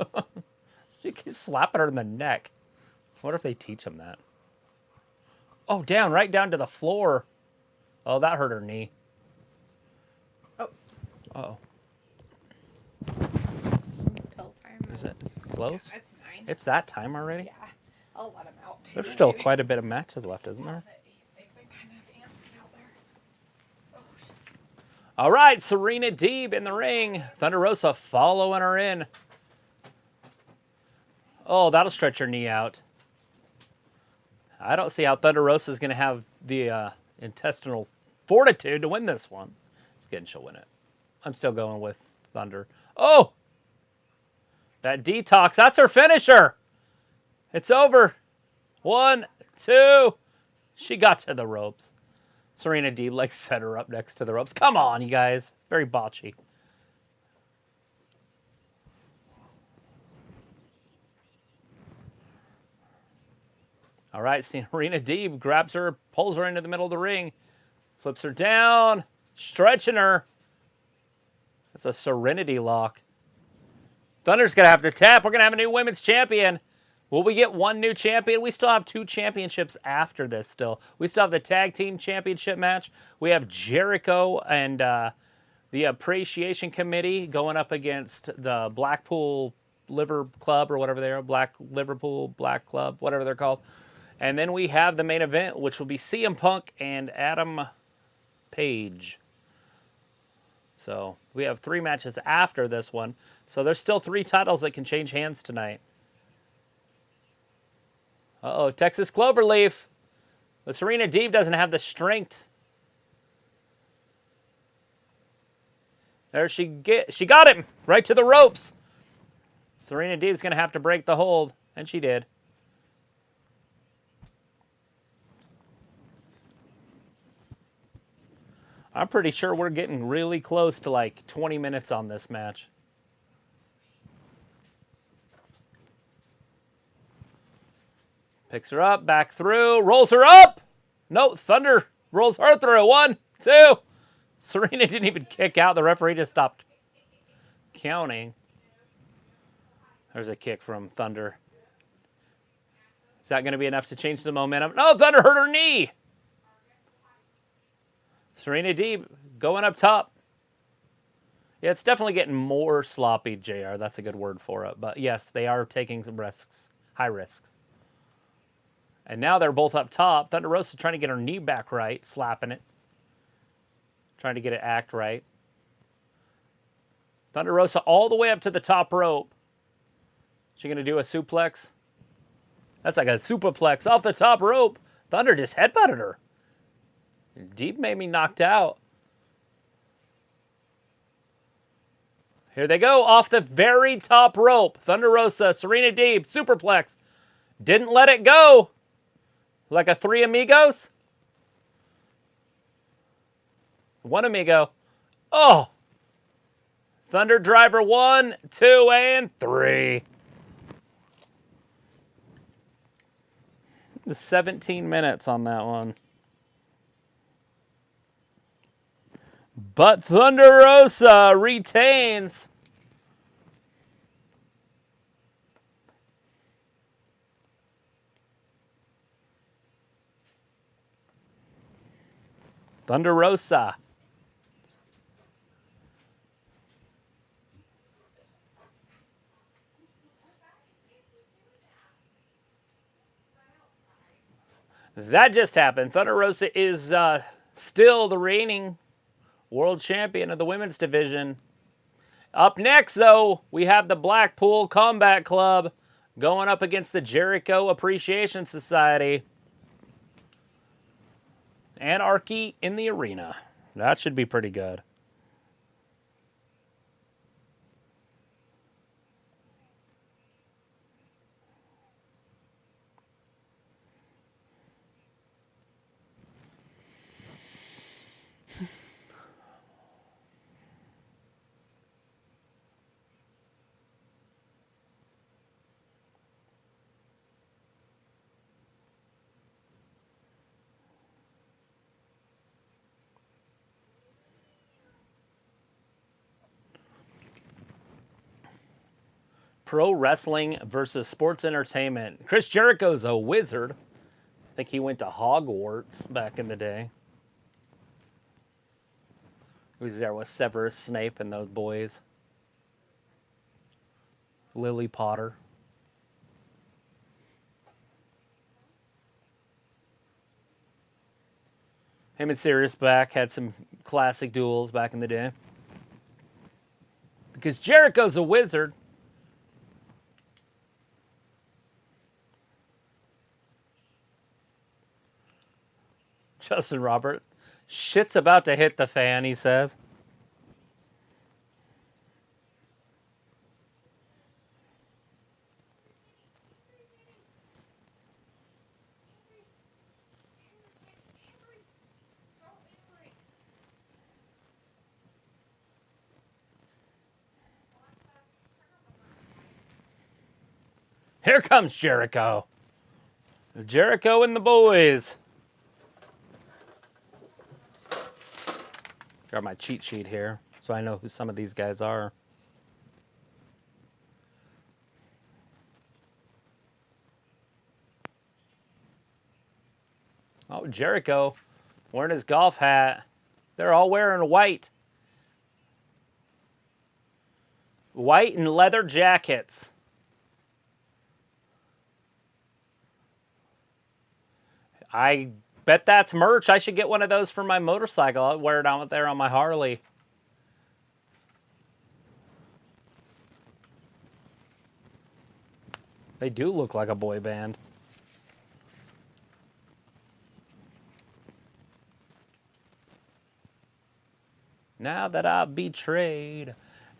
mind. She keeps slapping her in the neck. I wonder if they teach them that. Oh, down, right down to the floor. Oh, that hurt her knee. Oh. Uh-oh. It's pill time. Is it close? Yeah, it's 9. It's that time already? Yeah. I'll let him out, too. There's still quite a bit of matches left, isn't there? They've been kind of antsy out there. Oh, shit. All right, Serena Deeb in the ring. Thunder Rosa following her in. Oh, that'll stretch her knee out. I don't see how Thunder Rosa is going to have the intestinal fortitude to win this one. It's getting she'll win it. I'm still going with Thunder. Oh! That detox, that's her finisher. It's over. 1, 2. She got to the ropes. Serena Deeb like set her up next to the ropes. Come on, you guys. Very botchy. All right, Serena Deeb grabs her, pulls her into the middle of the ring, flips her down, stretching her. That's a Serenity lock. Thunder's going to have to tap. We're going to have a new women's champion. Will we get one new champion? We still have 2 championships after this still. We still have the tag team championship match. We have Jericho and the Appreciation Committee going up against the Blackpool Liver Club or whatever they are. Liverpool Black Club, whatever they're called. And then we have the main event, which will be CM Punk and Adam Page. So we have 3 matches after this one. So there's still 3 titles that can change hands tonight. Uh-oh, Texas Cloverleaf. But Serena Deeb doesn't have the strength. There she got him right to the ropes. Serena Deeb's going to have to break the hold, and she did. I'm pretty sure we're getting really close to like 20 minutes on this match. Picks her up, back through, rolls her up. No, Thunder rolls her through. 1, 2. Serena didn't even kick out. The referee just stopped counting. There's a kick from Thunder. Is that going to be enough to change the momentum? No, Thunder hurt her knee. Serena Deeb going up top. Yeah, it's definitely getting more sloppy, JR. That's a good word for it. But yes, they are taking some risks, high risks. And now they're both up top. Thunder Rosa trying to get her knee back right, slapping it. Trying to get it act right. Thunder Rosa all the way up to the top rope. She going to do a suplex? That's like a superplex off the top rope. Thunder just headbutted her. Deeb made me knocked out. Here they go off the very top rope. Thunder Rosa, Serena Deeb, superplex. Didn't let it go. Like a 3 amigos. 1 amigo. Oh. Thunder driver 1, 2, and 3. 17 minutes on that one. But Thunder Rosa retains. Thunder Rosa. That just happened. Thunder Rosa is still the reigning world champion of the women's division. Up next, though, we have the Blackpool Combat Club going up against the Jericho Appreciation Society. Anarchy in the arena. That should be pretty good. Pro wrestling versus sports entertainment. Chris Jericho's a wizard. I think he went to Hogwarts back in the day. Who's there with Severus Snape and those boys? Lily Potter. Him and Sirius back had some classic duels back in the day. Because Jericho's a wizard. Justin Robert. Shit's about to hit the fan, he says. Here comes Jericho. Jericho and the boys. Got my cheat sheet here, so I know who some of these guys are. Oh, Jericho wearing his golf hat. They're all wearing white. White and leather jackets. I bet that's merch. I should get one of those for my motorcycle. I'll wear it out there on my Harley. They do look like a boy band. Now that I've betrayed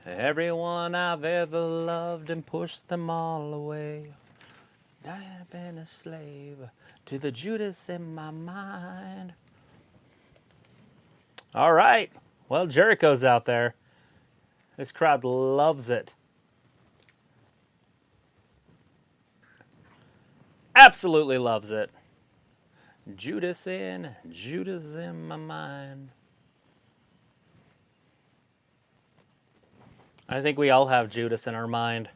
everyone I've ever loved and pushed them all away, I've been a slave to the Judas in my mind. All right. Well, Jericho's out there. This crowd loves it. Absolutely loves it. Judas in my mind. I think we all have Judas in our mind.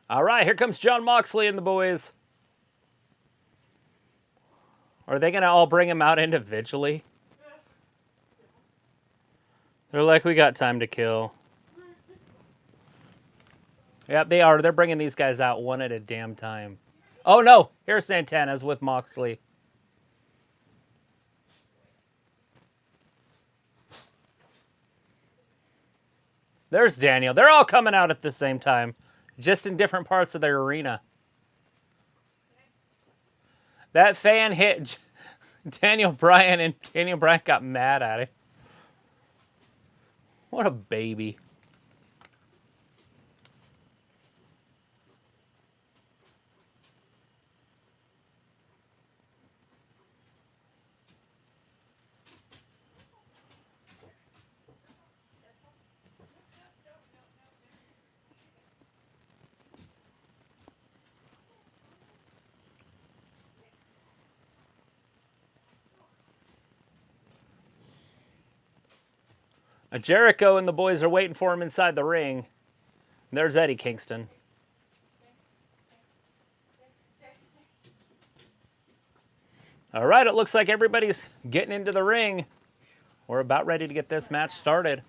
All right, here comes Jon Moxley and the boys. Are they going to all bring him out individually? They're like, we got time to kill. Yep, they are. They're bringing these guys out one at a damn time. Oh, no. Here's Santana's with Moxley. There's Daniel. They're all coming out at the same time. Just in different parts of their arena. That fan hit Daniel Bryan, and Daniel Bryan got mad at it. What a baby. Jericho and the boys are waiting for him inside the ring. There's Eddie Kingston. All right, it looks like everybody's getting into the ring. We're about ready to get this match started.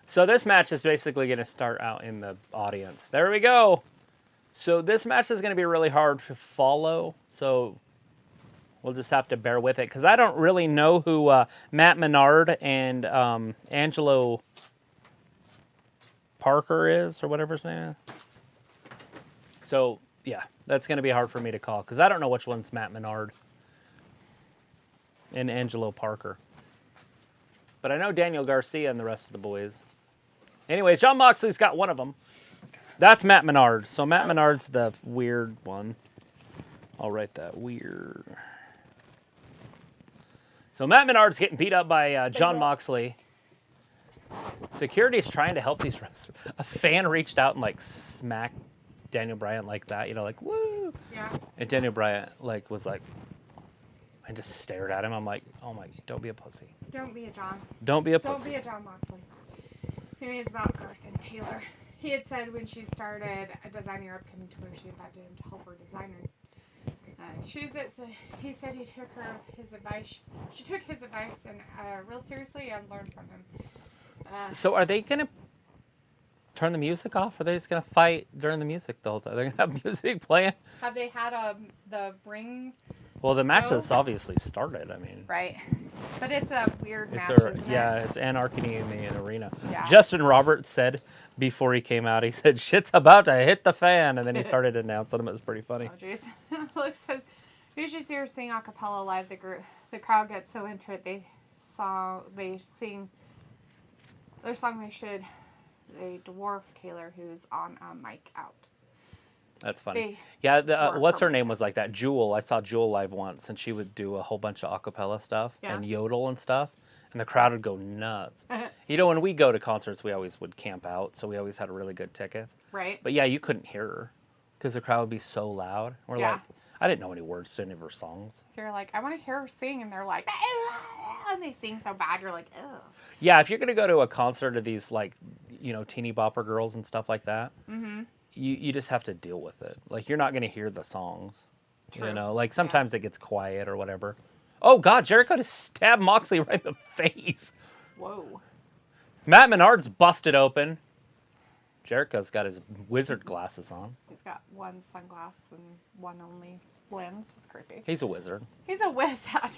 So this match is basically going to start out in the audience. There we go. So this match is going to be really hard to follow, so we'll just have to bear with it. Because I don't really know who Matt Menard and Angelo Parker is, or whatever his name is. So, yeah, that's going to be hard for me to call. Because I don't know which one's Matt Menard and Angelo Parker. But I know Daniel Garcia and the rest of the boys. Anyways, Jon Moxley's got one of them. That's Matt Menard. So Matt Menard's the weird one. I'll write that. Weird. So Matt Menard's getting beat up by Jon Moxley. Security's trying to help these wrestlers. A fan reached out and like smacked Daniel Bryan like that. You know, like, woo. Yeah. And Daniel Bryan like was like, I and just stared at him. I'm like, oh my, don't be a pussy. Don't be a John. Don't be a pussy. Don't be a John Moxley. Anyways, about Garth and Taylor. He had said when she started designing her upcoming tour, she invited him to help her design her. Choose it. So he said he took his advice. She took his advice and real seriously and learned from him. So are they gonna turn the music off? Or are they just gonna fight during the music the whole time? They're gonna have music playing. Have they had the ring? Well, the match has obviously started. I mean, right, but it's a weird match, isn't it? Yeah, it's Anarchy in the arena. Yeah. Justin Roberts said before he came out, he said, "Shit's about to hit the fan," and then he started announcing them. It was pretty funny. Oh jeez. Luke says, "You should see her sing a cappella live. The crowd gets so into it. They sing their song. They dwarf Taylor, who's on a mic out." That's funny. What's her name was like that? Jewel. I saw Jewel live once, and she would do a whole bunch of acapella stuff and yodel and stuff, and the crowd would go nuts. When we go to concerts, we always would camp out, so we always had really good tickets. Right. But yeah, you couldn't hear her because the crowd would be so loud. We're like, I didn't know any words to any of her songs. So you're like, I want to hear her sing, and they're like, and they sing so bad, you're like, ugh. Yeah, if you're gonna go to a concert of these like, teeny bopper girls and stuff like that. Mm-hmm. You just have to deal with it. Like, you're not going to hear the songs. True. Like, sometimes it gets quiet or whatever. Oh, God, Jericho just stabbed Moxley right in the face. Whoa. Matt Menard's busted open. Jericho's got his wizard glasses on. He's got one sunglass and one only lens. It's creepy. He's a wizard. He's a wizard.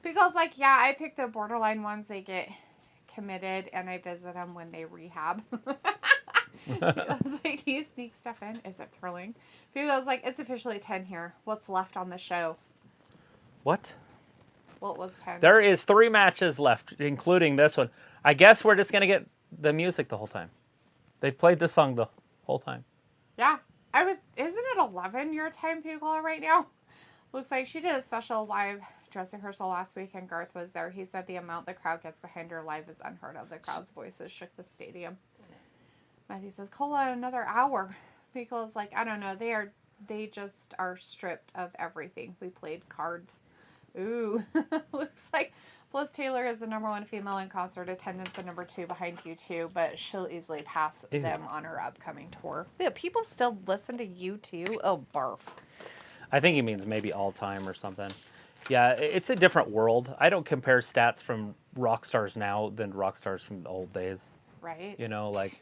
Because, I pick the borderline ones. They get committed, and I visit them when they rehab. I was like, do you sneak stuff in? Is it thrilling? People was like, it's officially 10 here. What's left on the show? What? Well, it was 10. There is 3 matches left, including this one. I guess we're just going to get the music the whole time. They played this song the whole time. Yeah. Isn't it 11 your time, people, right now? Looks like she did a special live dress rehearsal last week, and Garth was there. He said the amount the crowd gets behind her live is unheard of. The crowd's voices shook the stadium. Matthew says, Cola, another hour. Because, I don't know, they just are stripped of everything. We played cards. Ooh. Looks like Bliss Taylor is the #1 female in concert attendance and #2 behind U2, but she'll easily pass them on her upcoming tour. Yeah, people still listen to U2? Oh, barf. I think he means maybe all time or something. Yeah, it's a different world. I don't compare stats from rock stars now than rock stars from the old days. Right.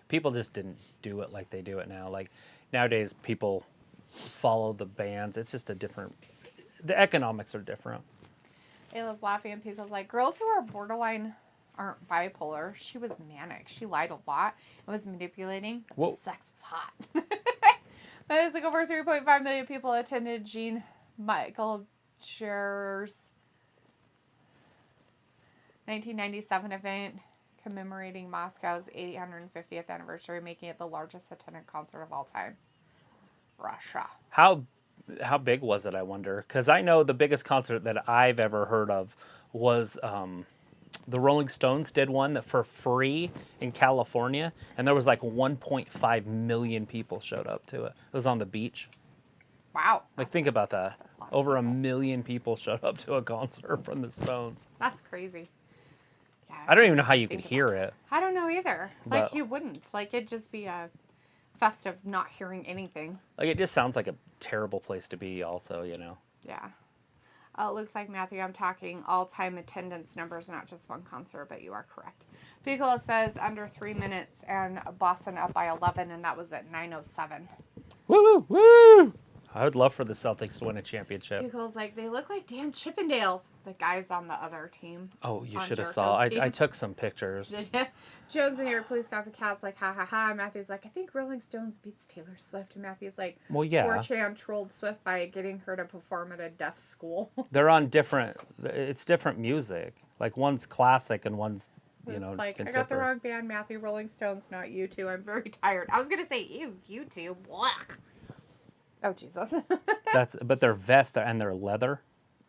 People just didn't do it like they do it now. Like, nowadays, people follow the bands. It's just the economics are different. Ayla's laughing, and people's like, girls who are borderline aren't bipolar. She was manic. She lied a lot and was manipulating. Whoa. The sex was hot. But it's like over 3.5 million people attended Jean Michael Jarre's 1997 event commemorating Moscow's 850th anniversary, making it the largest attended concert of all time. Russia. How big was it, I wonder? Because I know the biggest concert that I've ever heard of was the Rolling Stones did one for free in California, and there was 1.5 million people showed up to it. It was on the beach. Wow. Think about that. Over 1 million people showed up to a concert from the Stones. That's crazy. Yeah, I don't even know how you could hear it. I don't know either. You wouldn't. It'd just be a fest of not hearing anything. It just sounds like a terrible place to be also, Yeah. It looks like, Matthew, I'm talking all-time attendance numbers, not just one concert, but you are correct. Piccolo says under 3 minutes, and Boston up by 11, and that was at 9:07. Woo, woo, woo! I would love for the Celtics to win a championship. Piccolo's like, they look like damn Chippendales. The guys on the other team. Oh, you should have saw. I took some pictures. Jones and your police copycat's like, ha ha ha. Matthew's like, I think Rolling Stones beats Taylor Swift. And Matthew's like, well, yeah. 4chan trolled Swift by getting her to perform at a deaf school. They're on it's different music. One's classic and one's, I got the wrong band, Matthew. Rolling Stones, not U2. I'm very tired. I was going to say, U2. Black. Oh, Jesus. But they're vests and they're leather.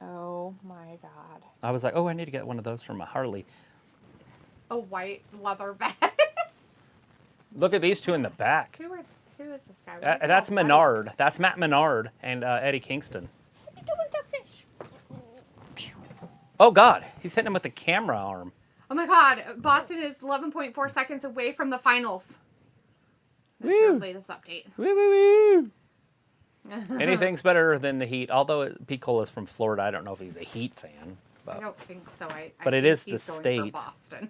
Oh, my God. I was like, I need to get one of those from a Harley. A white leather vest? Look at these two in the back. Who is this guy? That's Menard. That's Matt Menard and Eddie Kingston. What are you doing with that fish? Oh, God. He's hitting him with the camera arm. Oh, my God. Boston is 11.4 seconds away from the finals. That's Woo. your latest update. Woo, woo, woo. Anything's better than the Heat. Although Piccolo's from Florida, I don't know if he's a Heat fan. But, I don't think so. But it is the state. For Boston.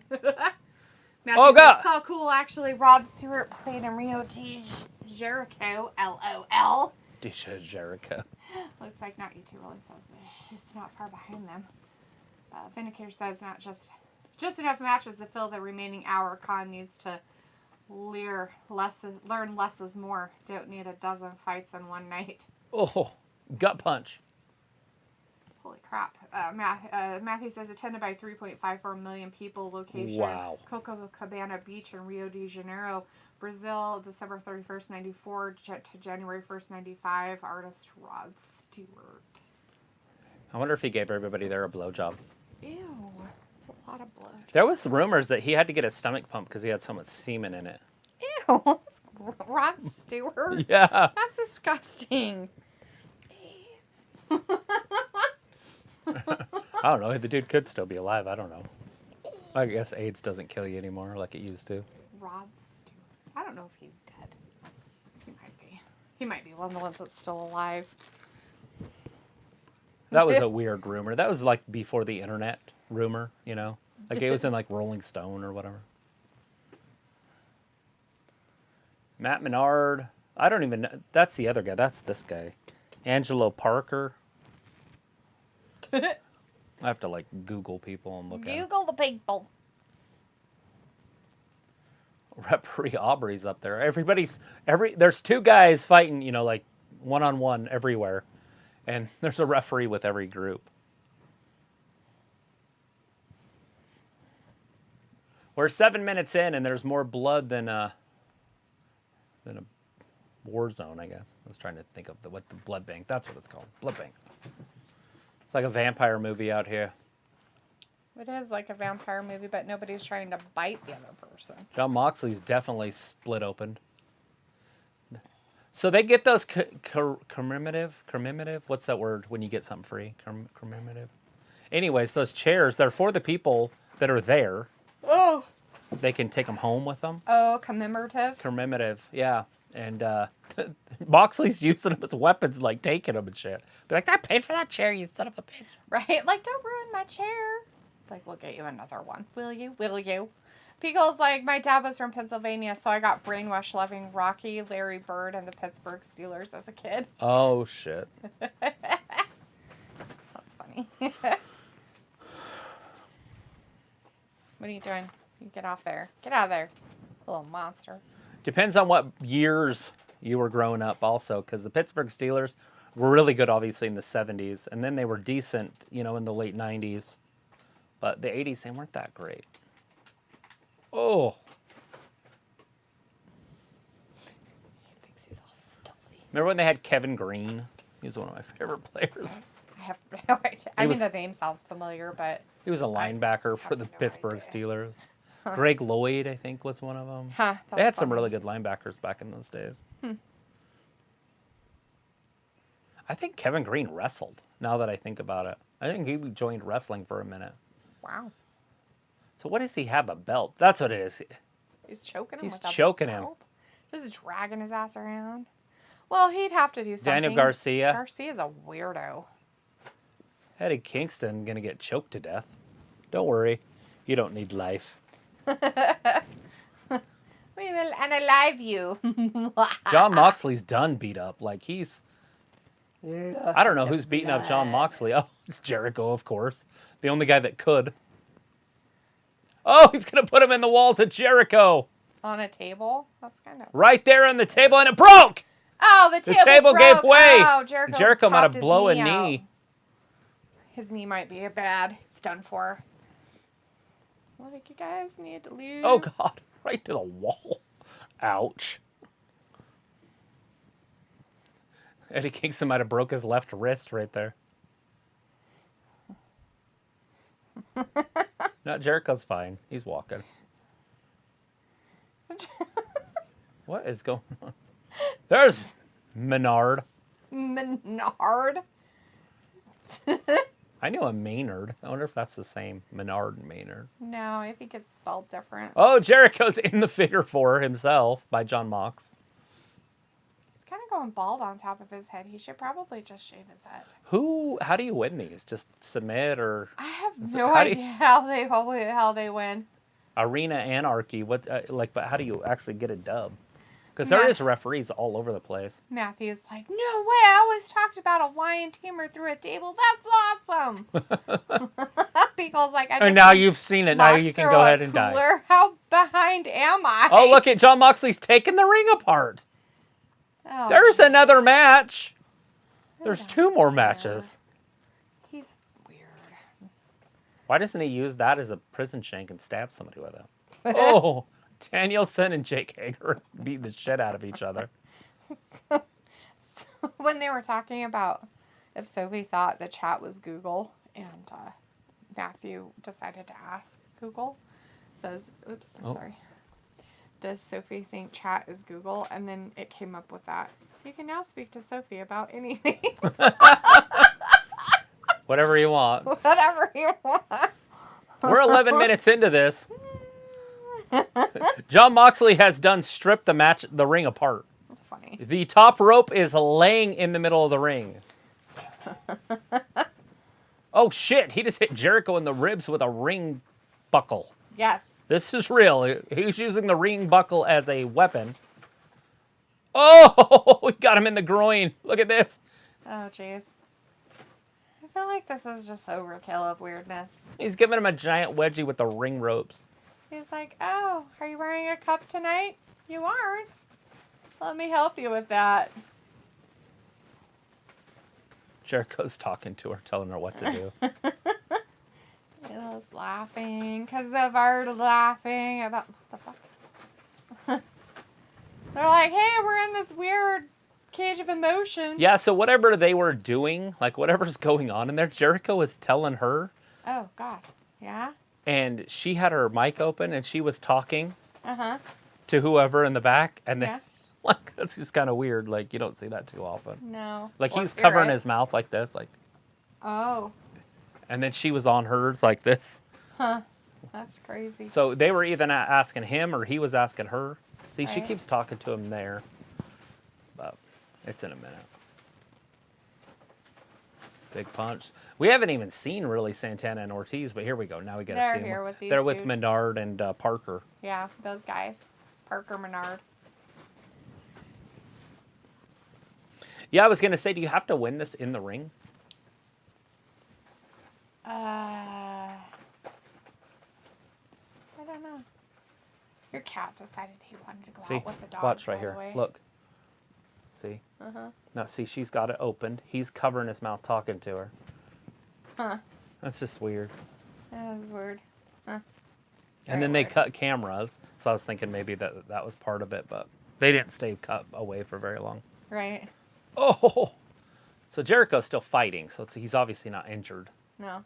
Oh, God. It's all cool, actually. Rod Stewart played in Rio de Jericho. LOL. Jericho. Looks like not U2 really says, but it's just not far behind them. Vindicator says not just enough matches to fill the remaining hour. Khan needs to learn less is more. Don't need a dozen fights in one night. Oh, gut punch. Holy crap. Matthew says attended by 3.54 million people. Location, wow. Copacabana Beach in Rio de Janeiro, Brazil, December 31st, 94 to January 1st, 95. Artist Rod Stewart. I wonder if he gave everybody there a blowjob. Ew. That's a lot of blood. There was rumors that he had to get a stomach pump because he had so much semen in it. Ew. Rod Stewart? Yeah. That's disgusting. I don't know. The dude could still be alive. I don't know. I guess AIDS doesn't kill you anymore like it used to. Rod Stewart. I don't know if he's dead. He might be. He might be one of the ones that's still alive. That was a weird rumor. That was like before the internet rumor, you know? Like it was in like Rolling Stone or whatever. Matt Menard. I don't even know. That's the other guy. That's this guy. Angelo Parker. I have to like Google people and look at them. Google the people. Referee Aubrey's up there. There's two guys fighting, you know, like one-on-one everywhere. And there's a referee with every group. We're 7 minutes in, and there's more blood than a war zone, I guess. I was trying to think of what the blood bank. That's what it's called. Blood bank. It's like a vampire movie out here. It is like a vampire movie, but nobody's trying to bite the other person. John Moxley's definitely split open. So they get those commemorative? What's that word when you get something free? Commemorative? Anyways, those chairs, they're for the people that are there. Oh. They can take them home with them. Oh, commemorative? Commemorative, yeah. And Moxley's using them as weapons, like taking them and shit. Be like, I paid for that chair, you son of a bitch. Right? Like, don't ruin my chair. Like, we'll get you another one. Will you? Will you? Pickle's like, my dad was from Pennsylvania, so I got brainwashed loving Rocky, Larry Bird, and the Pittsburgh Steelers as a kid. Oh, shit. That's funny. What are you doing? You get off there. Get out of there, little monster. Depends on what years you were growing up also, because the Pittsburgh Steelers were really good, obviously, in the 70s, and then they were decent, you know, in the late 90s. But the 80s, they weren't that great. Oh. He thinks he's all stealthy. Remember when they had Kevin Green? He was one of my favorite players. I have no idea. I mean, the name sounds familiar, but... He was a linebacker for the Pittsburgh Steelers. Huh. Greg Lloyd, I think, was one of them. Huh, they had some really good linebackers back in those days. I think Kevin Green wrestled, now that I think about it. I think he joined wrestling for a minute. Wow. So what does he have, a belt? That's what it is. He's choking him He's with a choking belt? Just dragging his ass around. Well, he'd have to do something. Daniel Garcia. Garcia's a weirdo. Eddie Kingston gonna get choked to death. Don't worry. You don't need life. We will unalive you. John Moxley's done beat up. Like, he's... I don't know who's beating up John Moxley. Oh, it's Jericho, of course. The only guy that could. Oh, he's going to put him in the walls of Jericho. On a table? That's kind of... Right there on the table, and it broke! Oh, the table broke. Gave way. Oh, Jericho might have blown a knee. His knee might be bad. It's done for. Well, I think you guys need to leave. Oh, God. Right to the wall. Ouch. Eddie Kingston might have broke his left wrist right there. No, Jericho's fine. He's walking. What is going on? There's Menard. Menard? I knew a Menard. I wonder if that's the same. Menard and Maynard. No, I think it's spelled different. Oh, Jericho's in the figure 4 himself by John Mox. He's kind of going bald on top of his head. He should probably just shave his head. How do you win these? Just submit or? I have no idea how they win. Arena Anarchy. What but how do you actually get a dub? Because there is referees all over the place. Matthew's like, no way! I always talked about a lion tamer through a table. That's awesome. People's like, and now you've seen it. Now you can go ahead and die. How behind am I? Oh, look at John Moxley's taking the ring apart. Oh, There's another match. There's 2 more matches. He's weird. Why doesn't he use that as a prison shank and stab somebody with it? Oh, Danielson and Jake Hager beat the shit out of each other. So when they were talking about if Sophie thought the chat was Google, and Matthew decided to ask Google, says, sorry. Does Sophie think chat is Google? And then it came up with that. You can now speak to Sophie about anything. Whatever you want. Whatever you want. We're 11 minutes into this. John Moxley has done stripped the ring apart. Funny. The top rope is laying in the middle of the ring. Oh shit, he just hit Jericho in the ribs with a ring buckle. Yes. This is real. He's using the ring buckle as a weapon. Oh, we got him in the groin. Look at this. Oh, jeez. I feel like this is just overkill of weirdness. He's giving him a giant wedgie with the ring ropes. He's like, oh, are you wearing a cup tonight? You aren't. Let me help you with that. Jericho's talking to her, telling her what to do. He was laughing because of our laughing about what the fuck. They're like, hey, we're in this weird cage of emotion. Yeah, so whatever they were doing, like whatever's going on in there, Jericho was telling her. Oh, God. Yeah? And she had her mic open and she was talking Uh-huh. to whoever in the back. And Yeah. like, that's just kind of weird. Like, you don't see that too often. No. Like, Or he's covering spirit. his mouth like this. Like, Oh. and then she was on hers like this. Huh. That's crazy. So they were either asking him or he was asking her. See, she Right. keeps talking to him there. But it's in a minute. Big punch. We haven't even seen really Santana and Ortiz, but here we go. Now we get to see them. They're here with these They're with two. Menard and Parker. Yeah, those guys. Parker, Menard. Yeah, I was going to say, do you have to win this in the ring? I don't know. Your cat decided he wanted to go See? out with the dogs. Watch right all the here. way. Look. See? Uh-huh. Now, see, she's got it opened. He's covering his mouth talking to her. Huh. That's just weird. That was weird. Huh. And then they cut cameras, so I was thinking maybe that was part of it, but they didn't stay cut away for very long. Right. Oh! So Jericho's still fighting, so he's obviously not injured. No.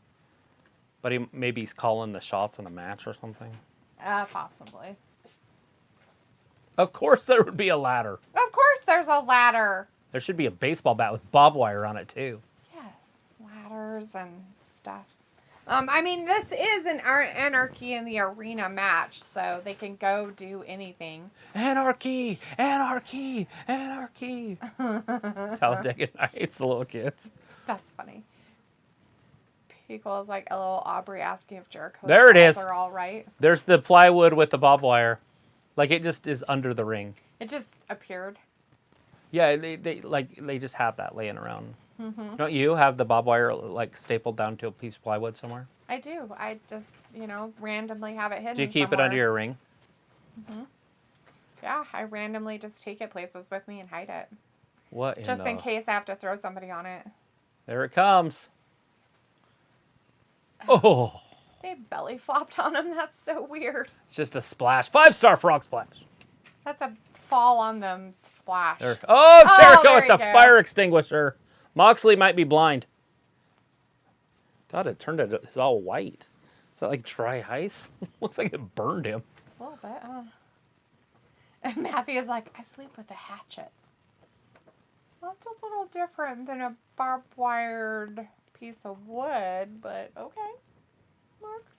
But maybe he's calling the shots on a match or something. Possibly. Of course there would be a ladder. Of course there's a ladder. There should be a baseball bat with barbed wire on it, too. Yes. Ladders and stuff. I mean, this is an Anarchy in the Arena match, so they can go do anything. Anarchy! Anarchy! Anarchy! Talladega Nights, the little kids. That's funny. People is like a little Aubrey asking if Jericho's There it is. are all right. There's the plywood with the barbed wire. Like, it just is under the ring. It just appeared. Yeah, they just have that laying around. Mm-hmm. Don't you have the barbed wire, like, stapled down to a piece of plywood somewhere? I do. I just, randomly have it hidden Do you keep somewhere. it under your ring? Mm-hmm. Yeah, I randomly just take it places with me and hide it. What in case I have to throw somebody on it. There it comes. Oh! They belly flopped on him. That's so weird. It's just a splash. 5-star frog splash. That's a fall on them splash. There. Oh, Jericho there with you the go. fire extinguisher. Moxley might be blind. God, it turned it's all white. Is that like dry ice? Looks like it burned him. A little bit, And Matthew's like, I sleep with a hatchet. That's a little different than a barbed wired piece of wood, but okay. Works.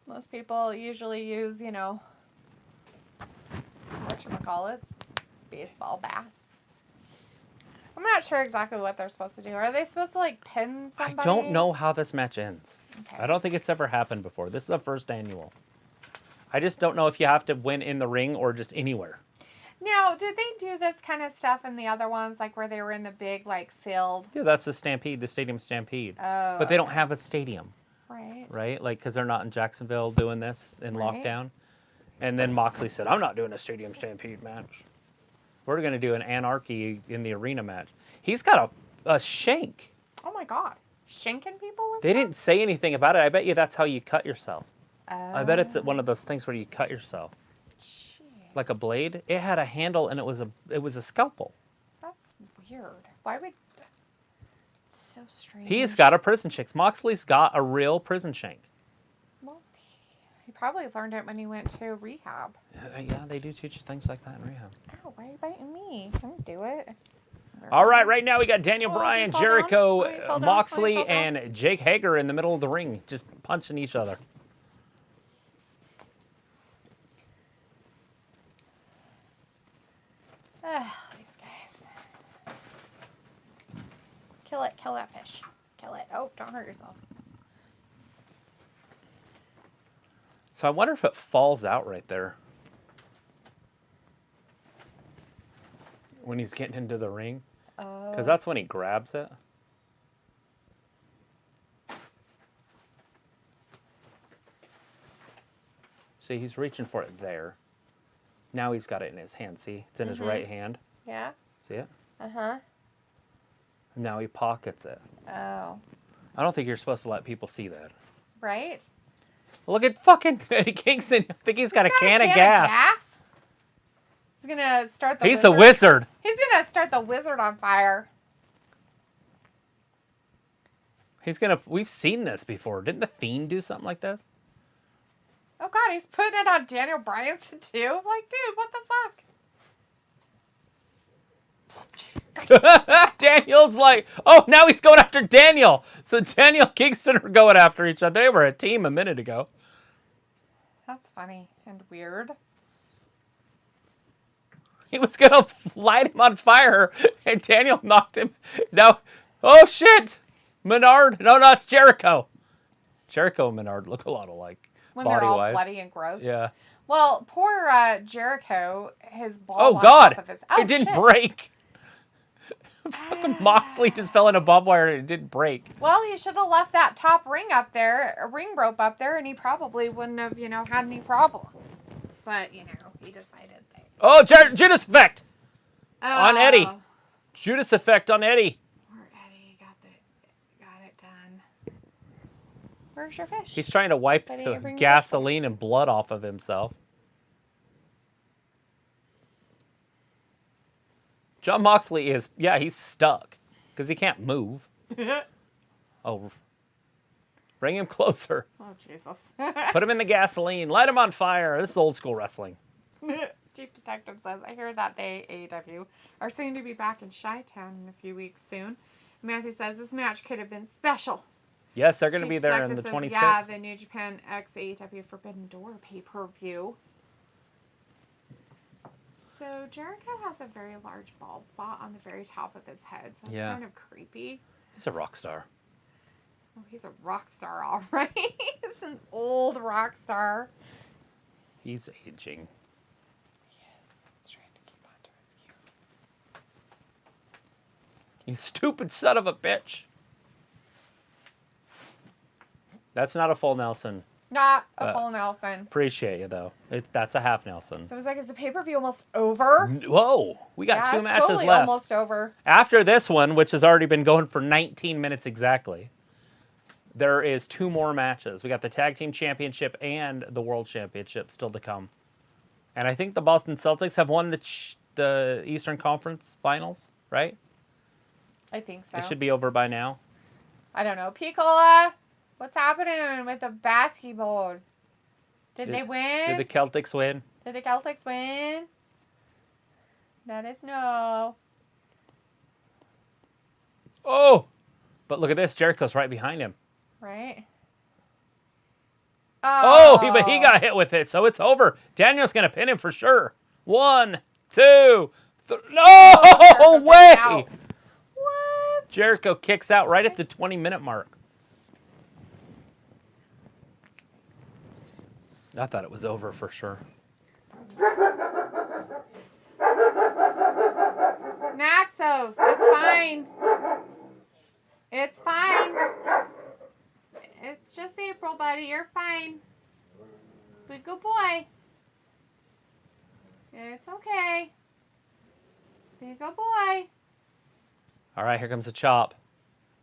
Most people usually use, whatchamacallits, baseball bats. I'm not sure exactly what they're supposed to do. Are they supposed to, pin somebody? I don't know how this match ends. Okay. I don't think it's ever happened before. This is the first annual. I just don't know if you have to win in the ring or just anywhere. Now, did they do this kind of stuff in the other ones, where they were in the big, field? Yeah, that's the Stampede, the Stadium Stampede. Oh. But they don't have a stadium. Right. Right? Because they're not in Jacksonville doing this in lockdown. And then Moxley said, I'm not doing a Stadium Stampede match. We're going to do an Anarchy in the arena match. He's got a shank. Oh, my God. Shanking people with They didn't say anything about it. I bet you that's how you cut yourself. Oh. I bet it's one of those things where you cut yourself. Jeez. Like a blade. It had a handle and it was a scalpel. That's weird. Why would... It's so strange. He's got a prison shank. Moxley's got a real prison shank. Well, he probably learned it when he went to rehab. Yeah, they do teach you things like that in rehab. Ow, why are you biting me? Don't do it. All right now we got Daniel Bryan, Jericho, Moxley, down. and Jake Hager in the middle of the ring, just punching each other. These guys. Kill it. Kill that fish. Kill it. Oh, don't hurt yourself. So I wonder if it falls out right there. When he's getting into the ring. Oh. Because that's when he grabs it. See, he's reaching for it there. Now he's got it in his hand. See? It's in his right hand. Yeah? See it? Uh-huh. Now he pockets it. Oh. I don't think you're supposed to let people see that. Right? Look at fucking Eddie Kingston. I think he's got a can of gas. He's going to start the He's a wizard. He's going to start the wizard on fire. We've seen this before. Didn't the Fiend do something like this? Oh, God, he's putting it on Daniel Bryan, too? Dude, what the fuck? Daniel's now he's going after Daniel. So Daniel Kingston are going after each other. They were a team a minute ago. That's funny and weird. He was going to light him on fire, and Daniel knocked him. Now, oh, shit. Menard. No, it's Jericho. Jericho and Menard look a lot alike. When they're all bloody and gross. Yeah. Well, poor Jericho, his ball Oh, God. off of his... It didn't break. Fucking Moxley just fell in a barbed wire and it didn't break. Well, he should have left that top ring rope up there, and he probably wouldn't have, had any problems. But, he decided that. Oh, Judas effect on Eddie. Judas effect on Eddie. Poor Eddie got it done. Where's your fish? He's trying to wipe the gasoline and blood off of himself. John Moxley he's stuck because he can't move. Oh, bring him closer. Oh, Jesus. Put him in the gasoline. Light him on fire. This is old school wrestling. Chief Detective says, I hear that they, AEW, are soon to be back in Chi-Town in a few weeks soon. Matthew says, this match could have been special. Yes, they're going to be there in the 26th. Yeah, the New Japan X AEW Forbidden Door pay-per-view. So Jericho has a very large bald spot on the very top of his head, so it's kind of creepy. He's a rock star. Oh, he's a rock star, all right. He's an old rock star. He's aging. He's trying to keep on to his cue. You stupid son of a bitch. That's not a full Nelson. Not a full Nelson. Appreciate you, though. That's a half Nelson. So is the pay-per-view almost over? Whoa. We got 2 matches totally left. Almost over. After this one, which has already been going for 19 minutes exactly, there is 2 more matches. We got the Tag Team Championship and the World Championship still to come. And I think the Boston Celtics have won the Eastern Conference Finals, right? I think so. It should be over by now. I don't know. Piccola, what's happening with the basketball? Did they win? Did the Celtics win? Did the Celtics win? Let us know. Oh! But look at this. Jericho's right behind him. Right? But he got hit with it, so it's over. Daniel's going to pin him for sure. 1, 2, 3. No way! What? Jericho kicks out right at the 20-minute mark. I thought it was over for sure. Naxos, it's fine. It's fine. It's just April, buddy. You're fine. Be good boy. It's okay. Be a good boy. All right, here comes the chop.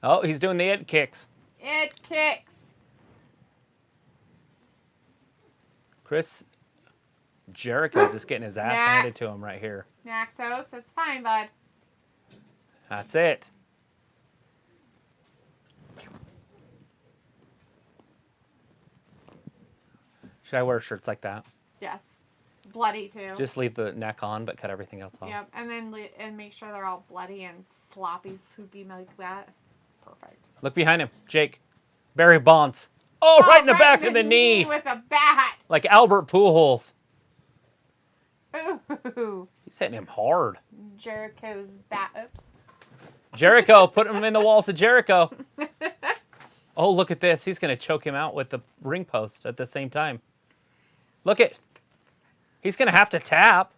Oh, he's doing the it kicks. It kicks. Jericho just getting his ass handed to him right here. Naxos, it's fine, bud. That's it. Should I wear shirts like that? Yes. Bloody, too. Just leave the neck on, but cut everything else off. Yep, and then make sure they're all bloody and sloppy, soupy like that. It's perfect. Look behind him. Jake. Barry Bonds. Oh, right in the back of the knee. With a bat. Like Albert Pujols. Ooh. He's hitting him hard. Jericho's bat. Oops. Jericho. Put him in the walls of Jericho. Oh, look at this. He's going to choke him out with the ring post at the same time. Look it. He's going to have to tap.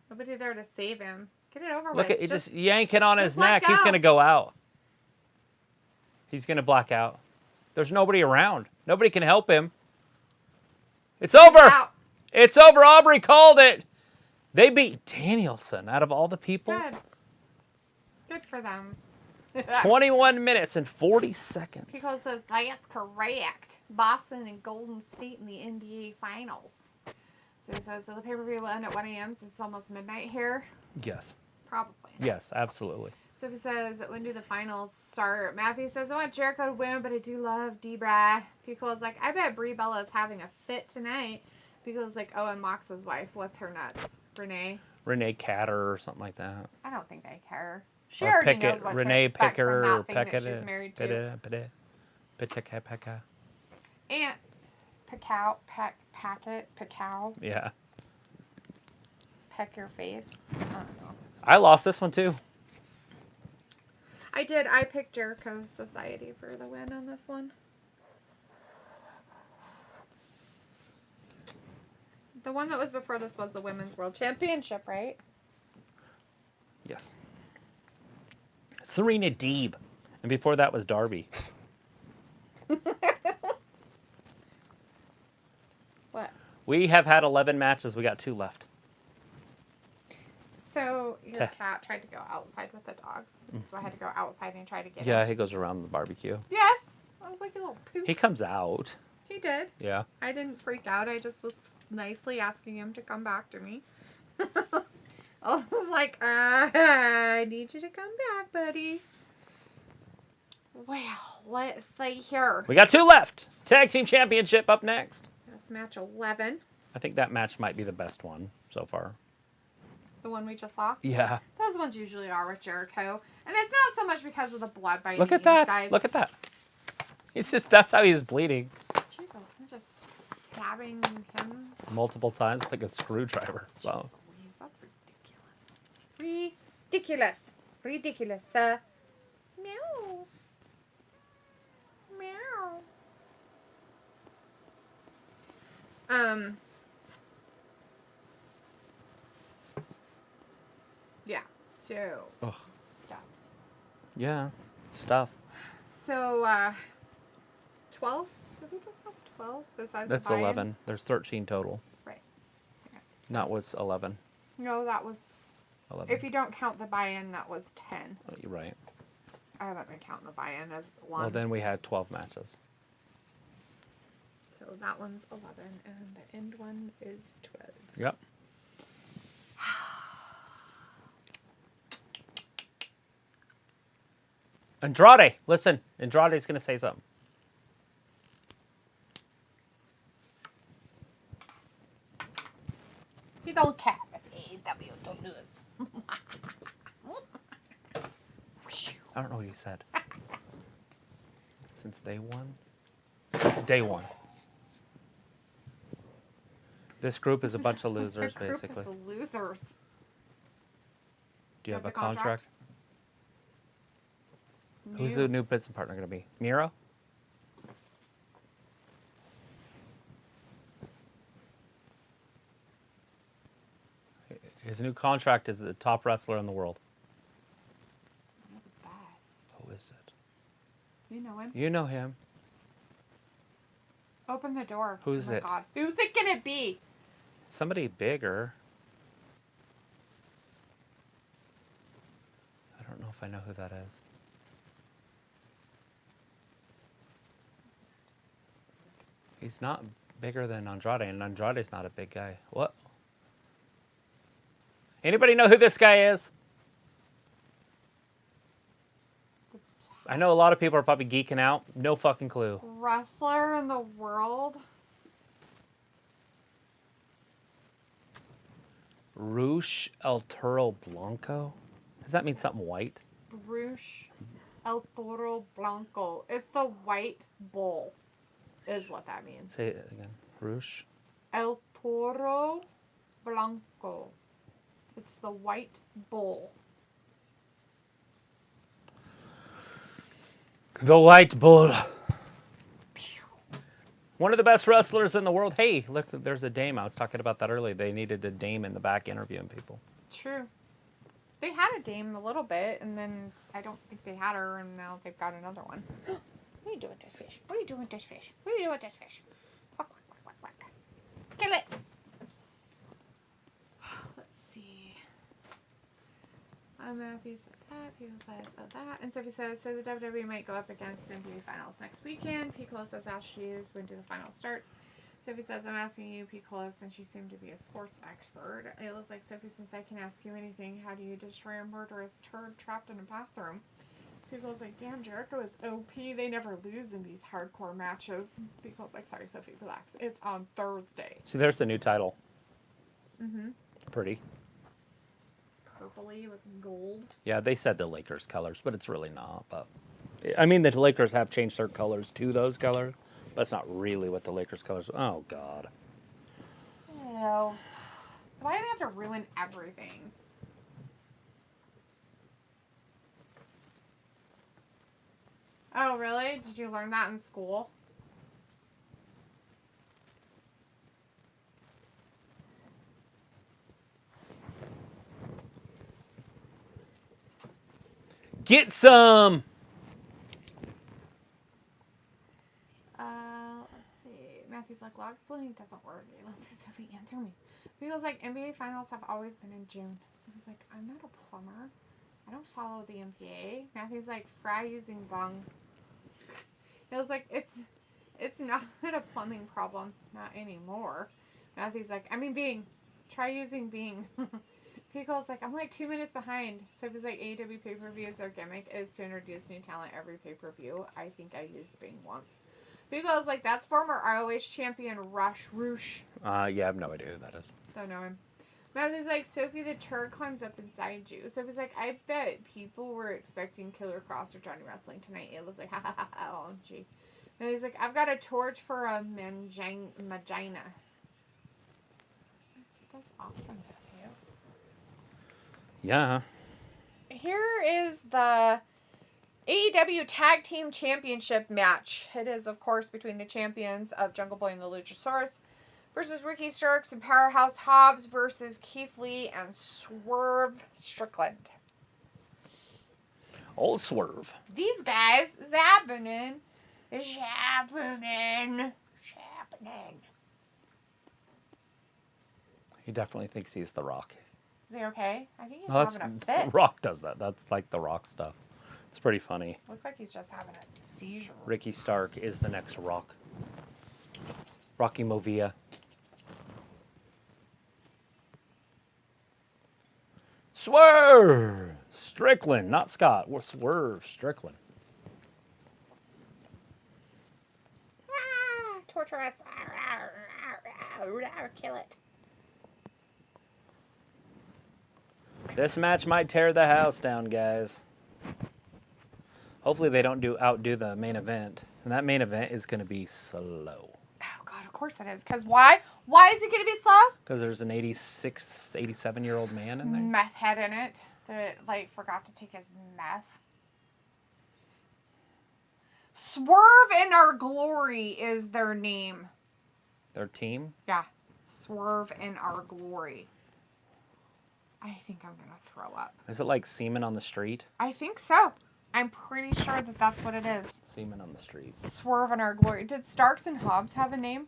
Nobody there to save him. Get it over with. Look at it. Just yank it on his neck. Go. He's going to go out. He's going to black out. There's nobody around. Nobody can help him. It's over. It's over. Aubrey called it. They beat Danielson out of all the people. Good. Good for them. 21 minutes and 40 seconds. Pico says, that's correct. Boston and Golden State in the NBA Finals. So he says, so the pay-per-view will end at 1 a.m. since it's almost midnight here? Yes. Probably. Yes, absolutely. So he says, when do the finals start? Matthew says, I want Jericho to win, but I do love D-Bra. Pico's like, I bet Brie Bella's having a fit tonight. Pico's like, oh, and Mox's wife. What's her nuts? Renee Catter or something like that. I don't think they care. She already knows what to expect from that thing that she's married to. Aunt Packout. Yeah. Peck your face. I don't know. I lost this one too. I did. I picked Jericho Society for the win on this one. The one that was before this was the Women's World Championship, right? Yes. Serena Deeb. And before that was Darby. What? We have had 11 matches. We got 2 left. So your cat tried to go outside with the dogs. So I had to go outside and try to get him. Yeah, he goes around the barbecue. Yes. I was like a little poop. He comes out. He did. Yeah. I didn't freak out. I just was nicely asking him to come back to me. I was like, I need you to come back, buddy. Well, let's see here. We got 2 left. Tag Team Championship up next. That's match 11. I think that match might be the best one so far. The one we just saw? Yeah. Those ones usually are with Jericho. And it's not so much because of the blood by Look at that. guys. Look at that. It's just, that's how he's bleeding. Jesus, I'm just stabbing him. Multiple times like a screwdriver. So. Jeez, that's ridiculous. Ridiculous. Meow. Meow. Yeah. So. Ugh. Stuff. Yeah. Stuff. So, 12? Did we just have 12 besides That's the buy-in? 11. There's 13 total. Right. Okay. So, That was 11. no, that was... 11. If you don't count the buy-in, that was 10. Oh, you're right. I haven't been counting the buy-in as one. Well, then we had 12 matches. So that one's 11, and the end one is 12. Yep. Andrade, listen. Andrade's going to say something. He don't care if AEW don't lose. I don't know what he said. Since day one? Since day one. This group is a bunch of losers, basically. Group is losers. Do you have a contract? Who's the new business partner going to be? Miro? His new contract is the top wrestler in the world. You're the best. Who is it? You know him. You know him. Open the door. Who's it? Oh my God. Who's it going to be? Somebody bigger. I don't know if I know who that is. He's not bigger than Andrade, and Andrade's not a big guy. What? Anybody know who this guy is? I know a lot of people are probably geeking out. No fucking clue. Wrestler in the world? Rush El Toro Blanco? Does that mean something white? Rush El Toro Blanco. It's the white bull, is what that means. Say it again. Rush El Toro Blanco. It's the white bull. The White Bull. One of the best wrestlers in the world. Hey, look, there's a dame. I was talking about that earlier. They needed a dame in the back interviewing people. True. They had a dame a little bit, and then I don't think they had her, and now they've got another one. What are you doing with this fish? What are you doing with this fish? What are you doing with this fish? Quack, quack, quack, quack, quack. Kill it! Let's see. Matthew said that. People said that. And Sophie says, so the WWE might go up against the NBA Finals next weekend. Piccolo says, ask you when do the finals starts. Sophie says, I'm asking you, Piccolo, since you seem to be a sports expert. It looks like, Sophie, since I can ask you anything, how do you destroy a murderous turd trapped in a bathroom? Piccolo's like, damn, Jericho is OP. They never lose in these hardcore matches. Piccolo's like, sorry, Sophie, relax. It's on Thursday. See, there's the new title. Mm-hmm. Pretty. It's purpley with gold. Yeah, they said the Lakers colors, but it's really not. But I mean, the Lakers have changed their colors to those colors. That's not really what the Lakers colors. Oh God. Ew. Why do they have to ruin everything? Oh, really? Did you learn that in school? Get some. Let's see. Matthew's like, log splitting doesn't work. Let's see, Sophie, answer me. Feels like NBA finals have always been in June. Sophie's like, I'm not a plumber. I don't follow the NBA. Matthew's like, fry using bung. Feels like it's not a plumbing problem. Not anymore. Matthew's like, try using Bing. Pickle's like, I'm like 2 minutes behind. Sophie's like, AEW pay-per-views, their gimmick is to introduce new talent every pay-per-view. I think I used Bing once. Pickle's like, that's former ROH champion Roosh. Yeah, I have no idea who that is. Don't know him. Matthew's like, Sophie, the turd climbs up inside you. Sophie's like, I bet people were expecting Killer Cross or Johnny Wrestling tonight. It was like, ha ha ha ha, OMG. And he's like, I've got a torch for a magina. That's awesome, Matthew. Yeah. Here is the AEW Tag Team Championship match. It is, of course, between the champions of Jungle Boy and the Luchasaurus versus Ricky Starks and Powerhouse Hobbs versus Keith Lee and Swerve Strickland. Old Swerve. These guys is happening. It's happening. He definitely thinks he's The Rock. Is he okay? I think he's having a fit. The Rock does that. That's like The Rock stuff. It's pretty funny. Looks like he's just having a seizure. Ricky Stark is the next Rock. Rocky Movia. Swerve Strickland, not Scott. We're Swerve Strickland. Torture us. Kill it. This match might tear the house down, guys. Hopefully they don't outdo the main event. And that main event is going to be slow. Oh, God, of course it is. Because why? Why is it going to be slow? Because there's an 86, 87-year-old man in there. Meth head in it that, like, forgot to take his meth. Swerve in Our Glory is their name. Their team? Yeah. Swerve in Our Glory. I think I'm going to throw up. Is it like semen on the street? I think so. I'm pretty sure that that's what it is. Semen on the street. Swerve in Our Glory. Did Starks and Hobbs have a name?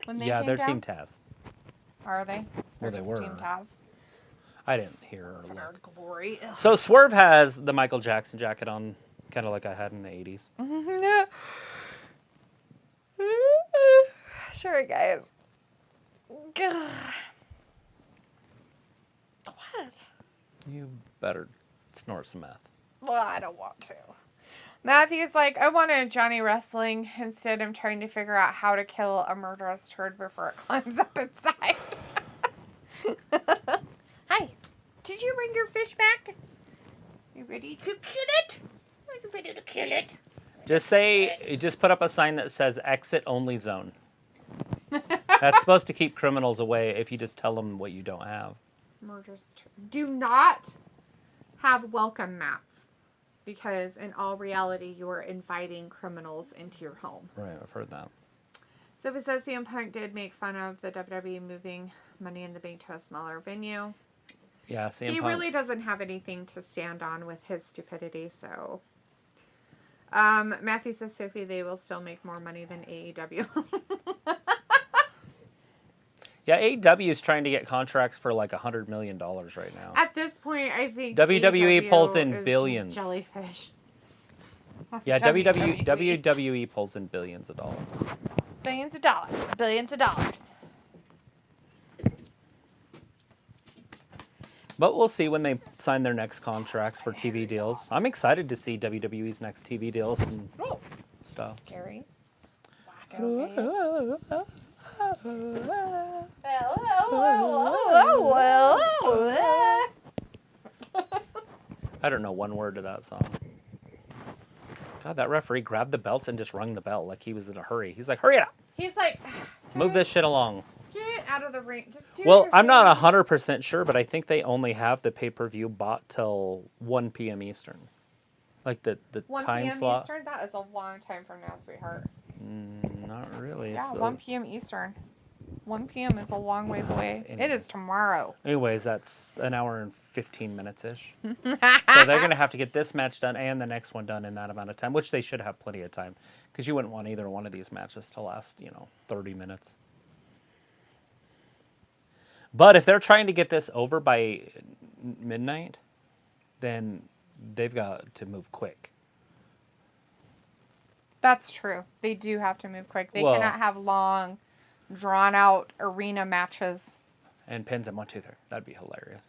When they yeah, came they're down? Team Taz. Are they? Well, They're they just were. Team Taz. I didn't hear or Swerve in Our look. Glory. Ugh. So Swerve has the Michael Jackson jacket on, kind of like I had in the 80s. Sure, guys. Gah. What? You better snort some meth. Well, I don't want to. Matthew's like, I wanted Johnny Wrestling. Instead, I'm trying to figure out how to kill a murderous turd before it climbs up inside. Hi. Did you bring your fish back? You ready to kill it? Are you ready to kill it? Just put up a sign that says exit only zone. That's supposed to keep criminals away if you just tell them what you don't have. Murderous turd. Do not have welcome mats. Because in all reality, you are inviting criminals into your home. Right, I've heard that. So it says CM Punk did make fun of the WWE moving Money in the Bank to a smaller venue. Yeah, CM Punk. He really doesn't have anything to stand on with his stupidity, so. Matthew says, Sophie, they will still make more money than AEW. Yeah, AEW is trying to get contracts for like $100 million right now. At this point, I think WWE AEW pulls in is billions. just jellyfish. That's Yeah, WWE. WWE pulls in billions of dollars. Billions of dollars. Billions of dollars. But we'll see when they sign their next contracts for TV deals. I'm excited to see WWE's next TV deals and stuff. Scary. Wacko face. I don't know one word to that song. God, that referee grabbed the belts and just rung the bell like he was in a hurry. He's like, hurry it up. He's like, Move this shit along. get out of the ring. Just do Well, your I'm not thing. 100% sure, but I think they only have the pay-per-view bought till 1 p.m. Eastern. Like the 1 time p.m. slot. Eastern? That is a long time from now, sweetheart. Not really. Yeah, It's 1 p.m. Eastern. 1 p.m. is a long ways away. It is tomorrow. Anyways, that's an hour and 15 minutes-ish. So they're going to have to get this match done and the next one done in that amount of time, which they should have plenty of time. Because you wouldn't want either one of these matches to last, 30 minutes. But if they're trying to get this over by midnight, then they've got to move quick. That's true. They do have to move quick. They Well- cannot have long, drawn-out arena matches. And pins at 1, 2, 3. That'd be hilarious.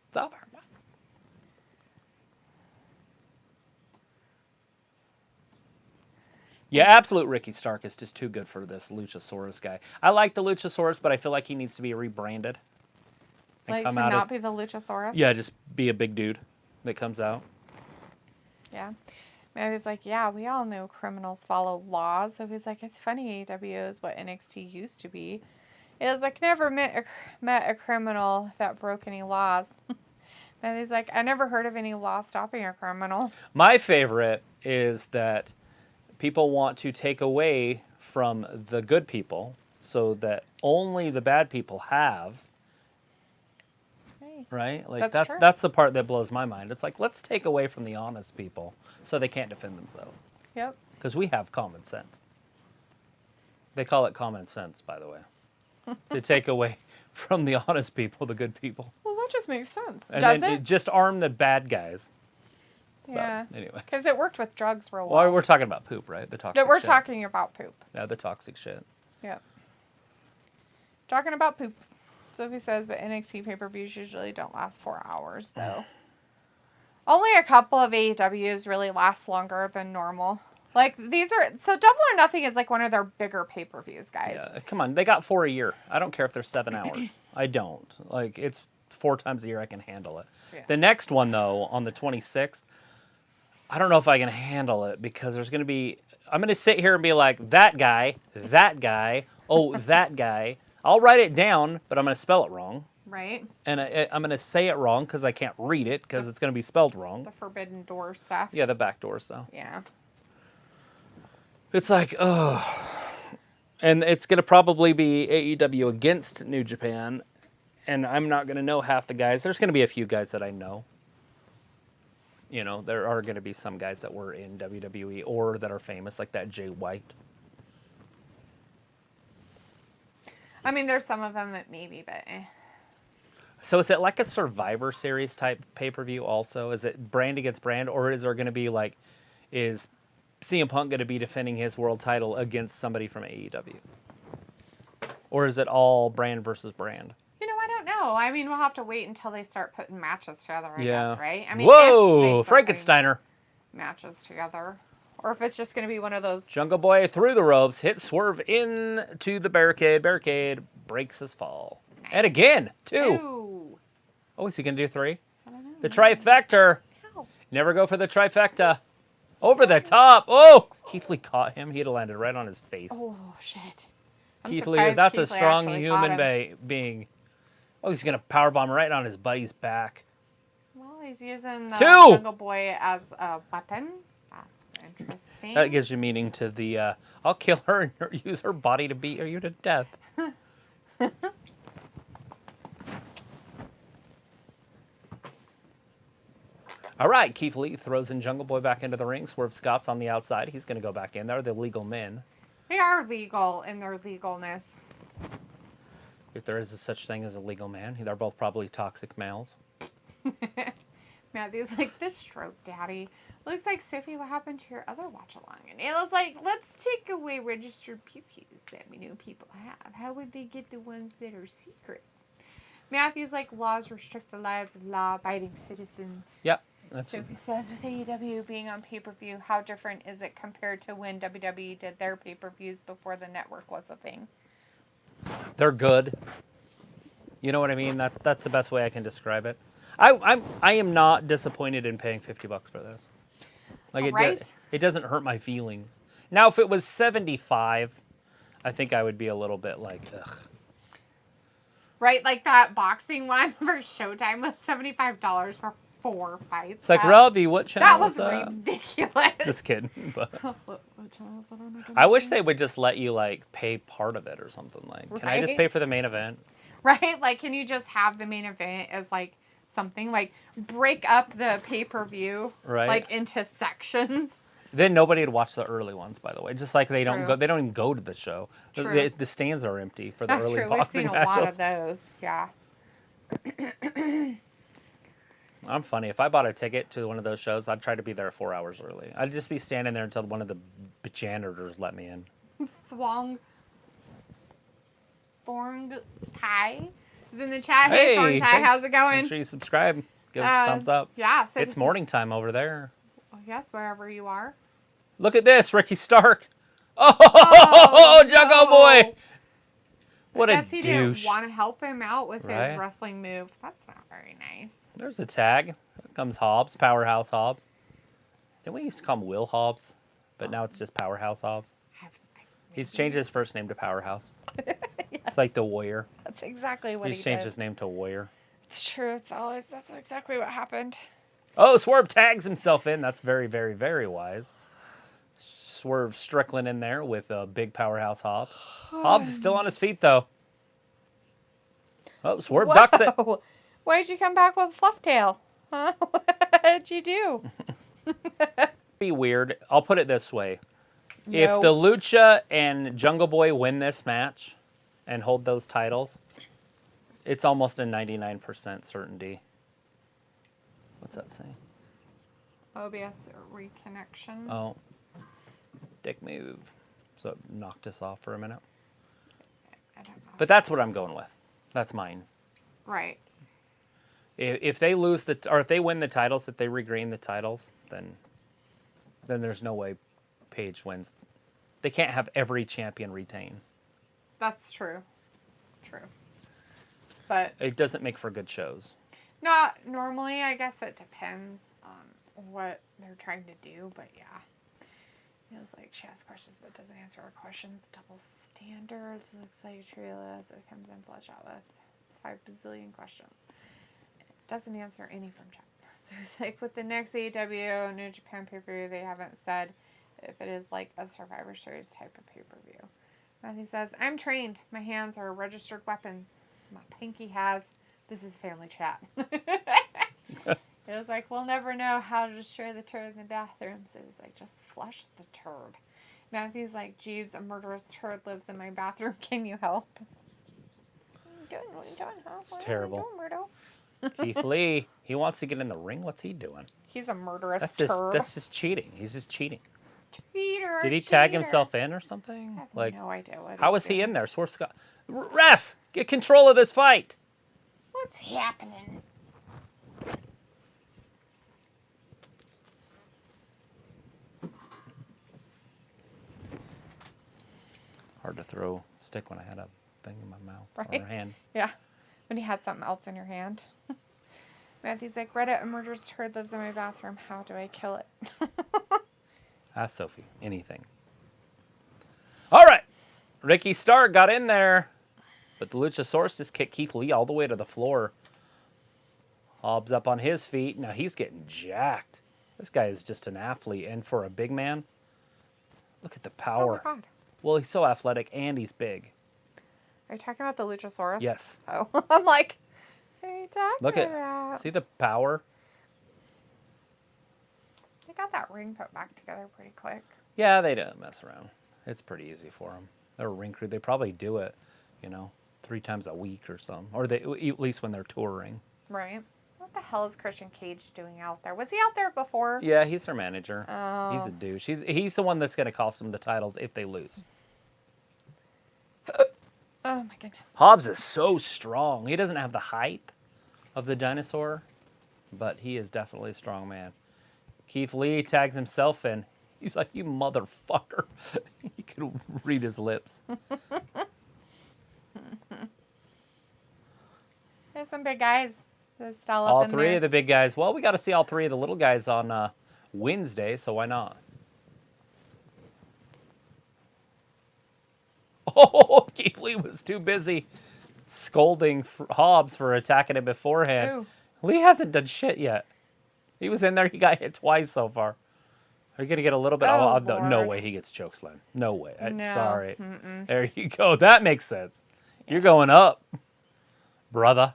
It's over. Yeah, absolute Ricky Stark is just too good for this Luchasaurus guy. I like the Luchasaurus, but I feel like he needs to be rebranded. And Like to come out not as, be the Luchasaurus? yeah, just be a big dude that comes out. Yeah. And he's like, yeah, we all know criminals follow laws. So he's like, it's funny, AEW is what NXT used to be. It was like, never met a criminal that broke any laws. And he's like, I never heard of any law stopping a criminal. My favorite is that people want to take away from the good people so that only the bad people have. Hey. Right? Like That's true. that's the part that blows my mind. It's like, let's take away from the honest people so they can't defend themselves. Yep. Because we have common sense. They call it common sense, by the way. To take away from the honest people, the good people. Well, that just makes sense. And Does then it? just arm the bad guys. Yeah. But anyway. Because it worked with drugs for a Well, while. we're talking about poop, right? The toxic Yeah, we're shit. talking about poop. Yeah, the toxic shit. Yep. Talking about poop. Sophie says, but NXT pay-per-views usually don't last 4 hours, though. Only a couple of AEWs really last longer than normal. Like, these are... So, Double or Nothing is, like, one of their bigger pay-per-views, guys. Yeah, come on. They got 4 a year. I don't care if they're 7 hours. I don't. Like, it's 4 times a year. I can handle it. Yeah. The next one, though, on the 26th, I don't know if I can handle it because there's going to be... I'm going to sit here and be like, that guy, oh, that guy. I'll write it down, but I'm going to spell it wrong. Right. And I'm going to say it wrong because I can't read it because it's going to be spelled wrong. The forbidden door stuff. Yeah, the back doors, though. Yeah. It's like, oh. And it's going to probably be AEW against New Japan. And I'm not going to know half the guys. There's going to be a few guys that I know. You know, there are going to be some guys that were in WWE or that are famous, like that Jay White. I mean, there's some of them that maybe, but So is it like a Survivor Series type pay-per-view also? Is it brand against brand? Or is there going to be like, is CM Punk going to be defending his world title against somebody from AEW? Or is it all brand versus brand? I don't know. I mean, we'll have to wait until they start putting matches together, I guess, right? I mean, whoa! Frankensteiner. Matches together. Or if it's just going to be one of those... Jungle Boy through the ropes, hit Swerve into the barricade. Barricade breaks his fall. Nice. And again, 2. Oh, is he going to do 3? I don't know. The trifecta. Ow. Never go for the trifecta. Over the top. Oh! Keith Lee caught him. He'd have landed right on his face. Oh, shit. Keith Lee, that's a strong human being. Oh, he's going to powerbomb right on his buddy's back. Well, he's using the 2! Jungle Boy as a weapon. That's interesting. That gives you meaning to the, I'll kill her and use her body to beat you to death. All right, Keith Lee throws in Jungle Boy back into the ring. Swerve Scott's on the outside. He's going to go back in there. The legal men. They are legal in their legalness. If there is such thing as a legal man. They're both probably toxic males. Matthew's like, this stroke, Daddy. Looks like, Sophie, what happened to your other watch-along? And Ayla's like, let's take away registered pew-pews that we know people have. How would they get the ones that are secret? Matthew's like, laws restrict the lives of law-abiding citizens. Yep. Sophie says, with AEW being on pay-per-view, how different is it compared to when WWE did their pay-per-views before the network was a thing? They're good. You know what I mean? That's the best way I can describe it. I am not disappointed in paying $50 for this. Like it doesn't hurt my feelings. Now, if it was $75, I think I would be a little bit like, ugh. Right, like that boxing one for Showtime was $75 for 4 fights. It's like, Robbie, what channel is that? That was ridiculous. Just kidding. But what channel is that on? I wish they would just let you like pay part of it or something. Like, can I just pay for the main event? Right, like, can you just have the main event as like something like break up the pay-per-view like into sections? Then nobody would watch the early ones, by the way. Just like they don't even go to the show. The stands are empty for the early boxing matches. We've seen a lot of those. Yeah. I'm funny. If I bought a ticket to one of those shows, I'd try to be there 4 hours early. I'd just be standing there until one of the janitors let me in. Thorng Tai is in the chat. Hey, Thorng Tai, how's it going? Make sure you subscribe. Give us a thumbs up. Yeah. So it's morning time over there. Yes, wherever you are. Look at this, Ricky Stark. Oh, Jungle Boy. What a douche. He didn't want to help him out with his wrestling move. That's not very nice. There's a tag. Here comes Hobbs, Powerhouse Hobbs. Didn't we used to call him Will Hobbs? But now it's just Powerhouse Hobbs. He's changed his first name to Powerhouse. Yes. It's like the Warrior. That's exactly what he did. He's changed his name to Warrior. It's true. That's exactly what happened. Oh, Swerve tags himself in. That's very, very, very wise. Swerve Strickland in there with a big Powerhouse Hobbs. Hobbs is still on his feet, though. Oh, Swerve ducks it. Why'd you come back with a fluff tail? Huh? What'd you do? Be weird. I'll put it this way. No. If the Lucha and Jungle Boy win this match and hold those titles, it's almost a 99% certainty. What's that saying? OBS reconnection. Oh. Dick move. So it knocked us off for a minute. I don't know. But that's what I'm going with. That's mine. Right. If they lose or if they win the titles, if they regain the titles, then there's no way Paige wins. They can't have every champion retain. That's true. True. But it doesn't make for good shows. Not normally. I guess it depends. what they're trying to do, but yeah. It was like, she asks questions but doesn't answer our questions. Double standards. Looks like Trios. It comes in flesh out with 5 bazillion questions. It doesn't answer any from chat. So it's like, with the next AEW New Japan pay-per-view, they haven't said if it is like a Survivor Series type of pay-per-view. Matthew says, I'm trained. My hands are registered weapons. My pinky has. This is family chat. It was like, we'll never know how to destroy the turd in the bathroom. So it was like, just flush the turd. Matthew's like, Jeeves, a murderous turd lives in my bathroom. Can you help? What are you doing? What are you doing, huh? It's terrible. What are you doing, Murdo? Keith Lee, he wants to get in the ring. What's he doing? He's a murderous turd. That's just cheating. He's just cheating. Cheater. Did he tag himself in or something? I have no idea what how was he in there? Swerve Scott. Ref, get control of this fight. What's happening? Hard to throw a stick when I had a thing in my mouth right? or hand. Yeah, when you had something else in your hand. Matthew's like, Reddit, a murderous turd lives in my bathroom. How do I kill it? Ask Sophie. Anything. All right. Ricky Stark got in there, but the Luchasaurus just kicked Keith Lee all the way to the floor. Hobbs up on his feet. Now he's getting jacked. This guy is just an athlete, and for a big man, look at the power. Oh my God. Well, he's so athletic, and he's big. Are you talking about the Luchasaurus? Yes. Oh, I'm like, what are you talking Look about? at, see the power? They got that ring put back together pretty quick. Yeah, they didn't mess around. It's pretty easy for them. They're a ring crew. They probably do it, 3 times a week or something. Or they at least when they're touring. Right. What the hell is Christian Cage doing out there? Was he out there before? Yeah, he's their manager. Oh. He's a douche. He's the one that's going to cost them the titles if they lose. Oh, my goodness. Hobbs is so strong. He doesn't have the height of the dinosaur, but he is definitely a strong man. Keith Lee tags himself in. He's like, you motherfucker. You could read his lips. There's some big guys. Still All up in 3 there. of the big guys. Well, we got to see all 3 of the little guys on Wednesday, so why not? Oh, Keith Lee was too busy scolding Hobbs for attacking him beforehand. Ooh. Lee hasn't done shit yet. He was in there. He got hit twice so far. Are you going to get a little bit? Oh, no Lord. way he gets chokeslammed. No way. No. Sorry. Mm-mm. There you go. That makes sense. Yeah. You're going up, brother.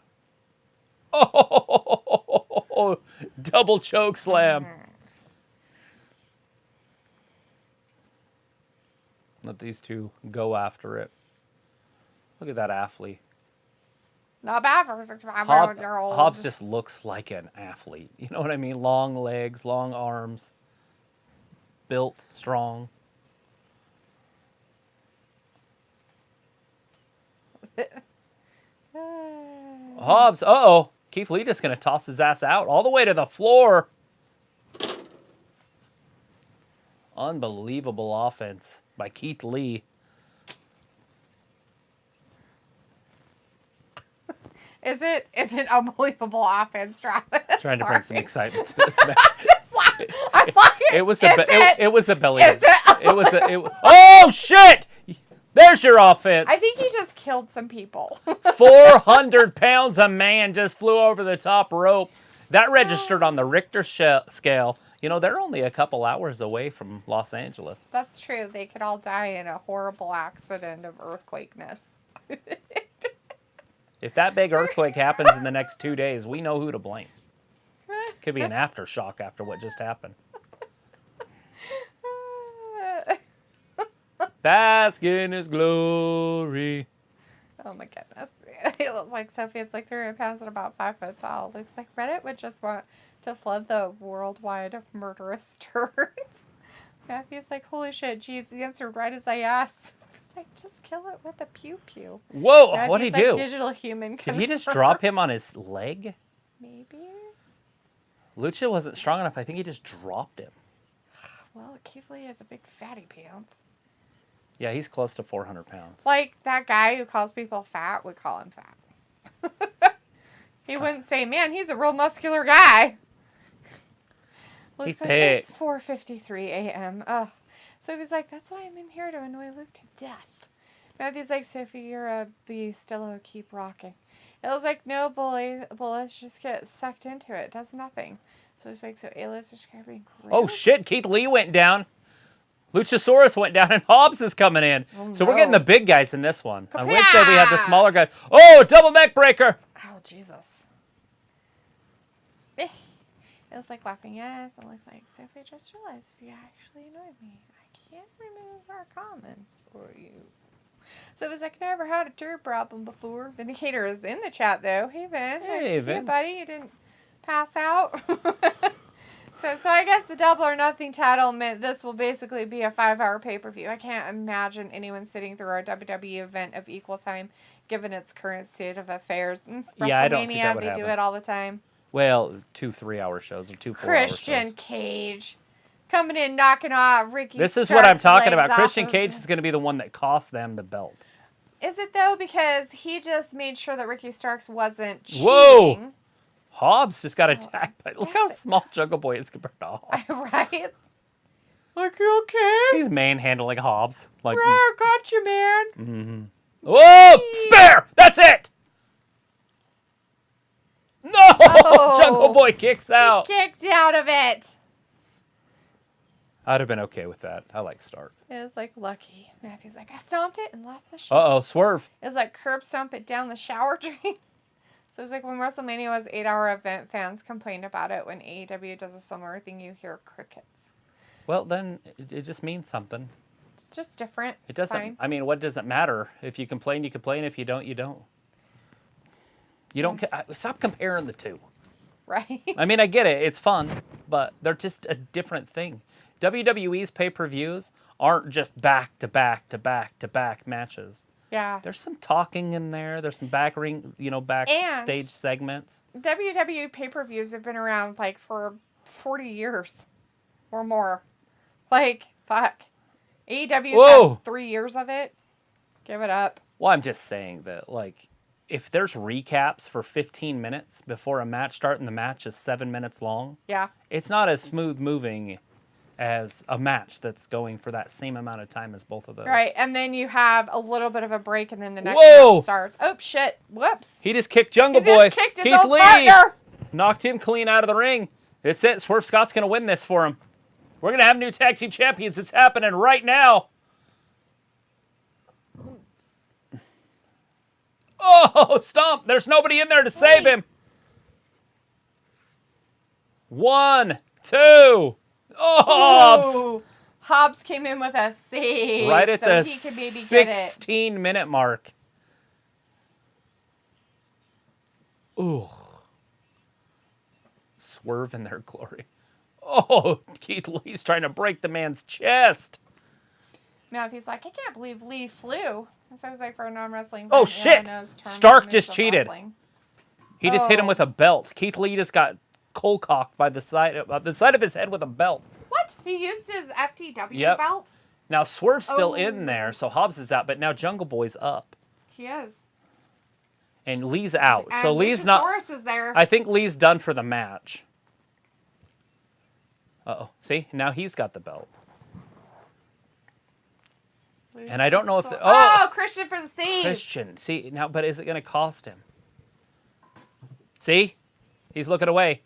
Oh, double choke slam. Mm-hmm. Let these two go after it. Look at that athlete. Not bad for a 65-year-old. Hobbs just looks like an athlete. You know what I mean? Long legs, long arms. Built, strong. Hobbs, uh-oh. Keith Lee just going to toss his ass out all the way to the floor. Unbelievable offense by Keith Lee. Is it unbelievable offense, Travis? Trying to bring some excitement to this match. I'm like, It was a belly. Is Oh shit! There's your offense. I think he just killed some people. 400 pounds a man just flew over the top rope. That registered on the Richter scale. You know, they're only a couple hours away from Los Angeles. That's true. They could all die in a horrible accident of earthquakeness. If that big earthquake happens in the next 2 days, we know who to blame. Could be an aftershock after what just happened. Bask in his glory. Oh my goodness. It looks like Sophie is like 300 pounds and about 5 foot tall. Looks like Reddit would just want to flood the worldwide murderous turds. Matthew's like, holy shit, Jeeves, the answer right as I asked. It's like, just kill it with a pew-pew. Whoa, Matthew's what'd he like, do? Digital human Did he just drop him on his leg? Maybe. Lucha wasn't strong enough. I think he just dropped him. Well, Keith Lee has a big fatty pants. Yeah, he's close to 400 pounds. Like that guy who calls people fat would call him fat. He wouldn't say, man, he's a real muscular guy. Looks He's like thick. it's 4:53 a.m. Oh, so he's like, that's why I'm in here to annoy Luke to death. Matthew's like, Sophie, you're a beast. Hello, keep rocking. It was like, no, bullets just get sucked into it. It does nothing. So it's like, so Ayla's describing. Oh shit! Keith Lee went down. Luchasaurus went down, and Hobbs is coming in. Oh, so no. we're getting the big guys in this one. On Kapia! Wednesday we had the smaller guys. Oh, double neck breaker! Oh Jesus! It was like laughing. Yes, it looks like Sophie just realized if you actually annoyed me, I can't remove our comments for you. So it was like, never had a tour problem before. The Indicator is in the chat though. Hey Vin, nice to see you, buddy. You didn't pass out. So I guess the Double or Nothing title meant this will basically be a 5-hour pay-per-view. I can't imagine anyone sitting through our WWE event of equal time, given its current state of affairs. Yeah, I don't think that would they do happen. it all the time. Well, 2 3-hour shows or 2 4-hour shows. Christian Cage coming in, knocking off Ricky. This is what I'm talking Stark's about. legs Christian off of- Cage is going to be the one that cost them the belt. Is it though? Because he just made sure that Ricky Starks wasn't cheating. Whoa! Hobbs just got So, attacked by. Look how small Jungle Boy is compared to Hobbs. Right? Like, you okay? He's manhandling Hobbs. Like, Got you, man. mm-hmm. Oh, spare! That's it. No! Oh. Jungle Boy kicks out. Kicked out of it. I'd have been okay with that. I like Stark. It was like lucky. Matthew's like, I stomped it and lost my shit. Uh-oh, swerve. It was like curb stomp it down the shower drain. So it was like when WrestleMania was 8-hour event, fans complained about it. When AEW does a similar thing, you hear crickets. Well, then it just means something. It's just different. It doesn't. Fine. I mean, what does it matter? If you complain, you complain. If you don't, you don't. You don't. Stop comparing the two. Right? I mean, I get it. It's fun, but they're just a different thing. WWE's pay-per-views aren't just back-to-back-to-back-to-back matches. Yeah. There's some talking in there. There's some backstage segments. WWE pay-per-views have been around like for 40 years or more. Like, fuck. AEW's had 3 years of it. Give it up. Well, I'm just saying that, like, if there's recaps for 15 minutes before a match starts and the match is 7 minutes long, Yeah. it's not as smooth moving as a match that's going for that same amount of time as both of those. Right, and then you have a little bit of a break, and then the next Whoa! match starts. Oh, shit. Whoops. He just kicked Jungle He Boy. just kicked his Keith old Lee partner. knocked him clean out of the ring. It's it. Swerve Scott's going to win this for him. We're going to have new tag team champions. It's happening right now. Oh, stomp. There's nobody in there to save him. 1, 2. Oh, Hobbs. Ooh. Hobbs came in with a save. Right at so the he could maybe get it. 16-minute mark. Ooh. Swerve in their glory. Oh, Keith Lee's trying to break the man's chest. Matthew's like, I can't believe Lee flew. So I was like, for a non-wrestling. Oh, fan, shit. knows terms Stark and just moves of cheated. wrestling. He just hit him Oh. with a belt. Keith Lee just got cold-cocked by the side of his head with a belt. What? He used his FTW Yep. belt? Now, Swerve's still Oh. in there, so Hobbs is out, but now Jungle Boy's up. He is. And Lee's out. And So Lee's not... Luchasaurus is there. I think Lee's done for the match. Uh-oh. See? Now he's got the belt. And I don't know if... Oh, Christian for the save. Christian. See, now, but is it going to cost him? See? He's looking away.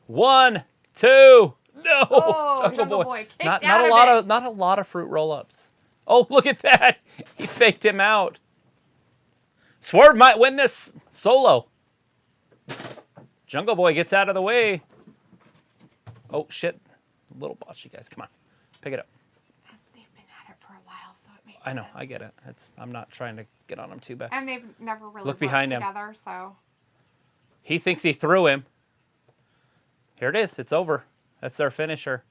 1, 2... No! Oh, Jungle Boy kicked not out a of lot it. of not a lot of fruit roll-ups. Oh, look at that! He faked him out. Swerve might win this solo. Jungle Boy gets out of the way. Oh shit! Little boss, you guys, come on, pick it up. They've been at it for a while, so it makes I know, sense. I get it. I'm not trying to get on him too bad. And they've never really Look worked behind him. together, so. He thinks he threw him. Here it is. It's over. That's their finisher.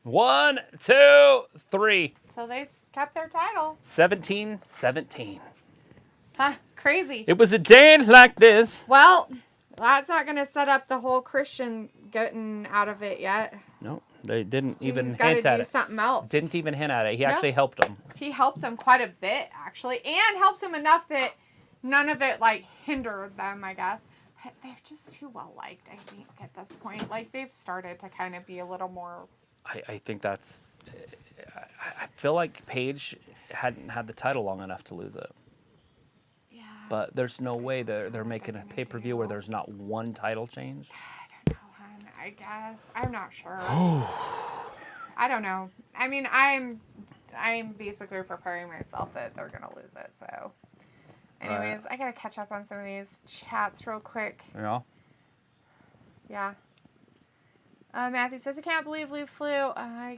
1, 2, 3. So they kept their titles. 17-17. Huh, crazy. It was a day like this. Well, that's not going to set up the whole Christian getting out of it yet. No, they didn't even He's got hint to at do it. something else. Didn't even hint at it. He actually helped him. He helped him quite a bit, actually, and helped him enough that none of it, like, hindered them, I guess. They're just too well liked, I think, at this point. Like, they've started to kind of be a little more... I think that's... I feel like Paige hadn't had the title long enough to lose it. Yeah. But there's no way they're making a pay-per-view where there's not one title change. I don't know, hon. I guess. I'm not sure. I don't know. I mean, I'm basically preparing myself that they're going to lose it, so... Anyways, I gotta catch up on some of these chats real quick. Yeah? Yeah. Matthew says, I can't believe Lou flew.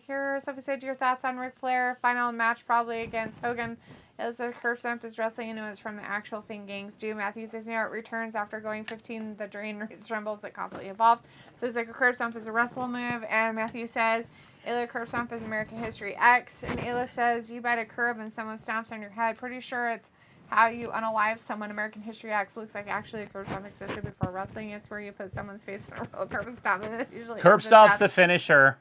Here, somebody said your thoughts on Ric Flair. Final match probably against Hogan. It was a curb stomp is wrestling and it was from the actual thing gangs do. Matthew says, it returns after going 15. The drain rumbles. It constantly evolves. So it's like a curb stomp is a wrestle move. And Matthew says, Ayla curb stomp is American History X. And Ayla says, you bite a curb and someone stomps on your head. Pretty sure it's how you unalive someone. American History X looks like actually a curb stomp existed before wrestling. It's where you put someone's face in a roll curb stomp. And it usually curb stomp's the finisher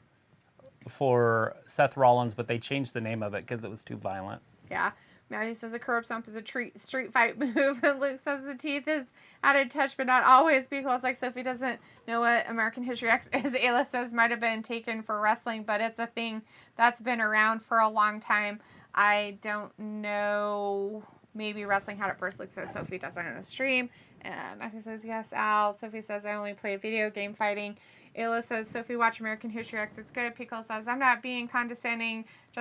for Seth Rollins, but they changed the name of it because it was too violent. Yeah. Matthew says a curb stomp is a street fight move. And Luke says the teeth is added touch, but not always, because like Sophie doesn't know what American History X is. Ayla says might have been taken for wrestling, but it's a thing that's been around for a long time. I don't know. Maybe wrestling had it first. Luke says Sophie doesn't in the stream. Matthew says, yes, Al. Sophie says, I only play video game fighting. Ayla says, Sophie, watch American History X. It's good. Pickle says, I'm not being condescending. Just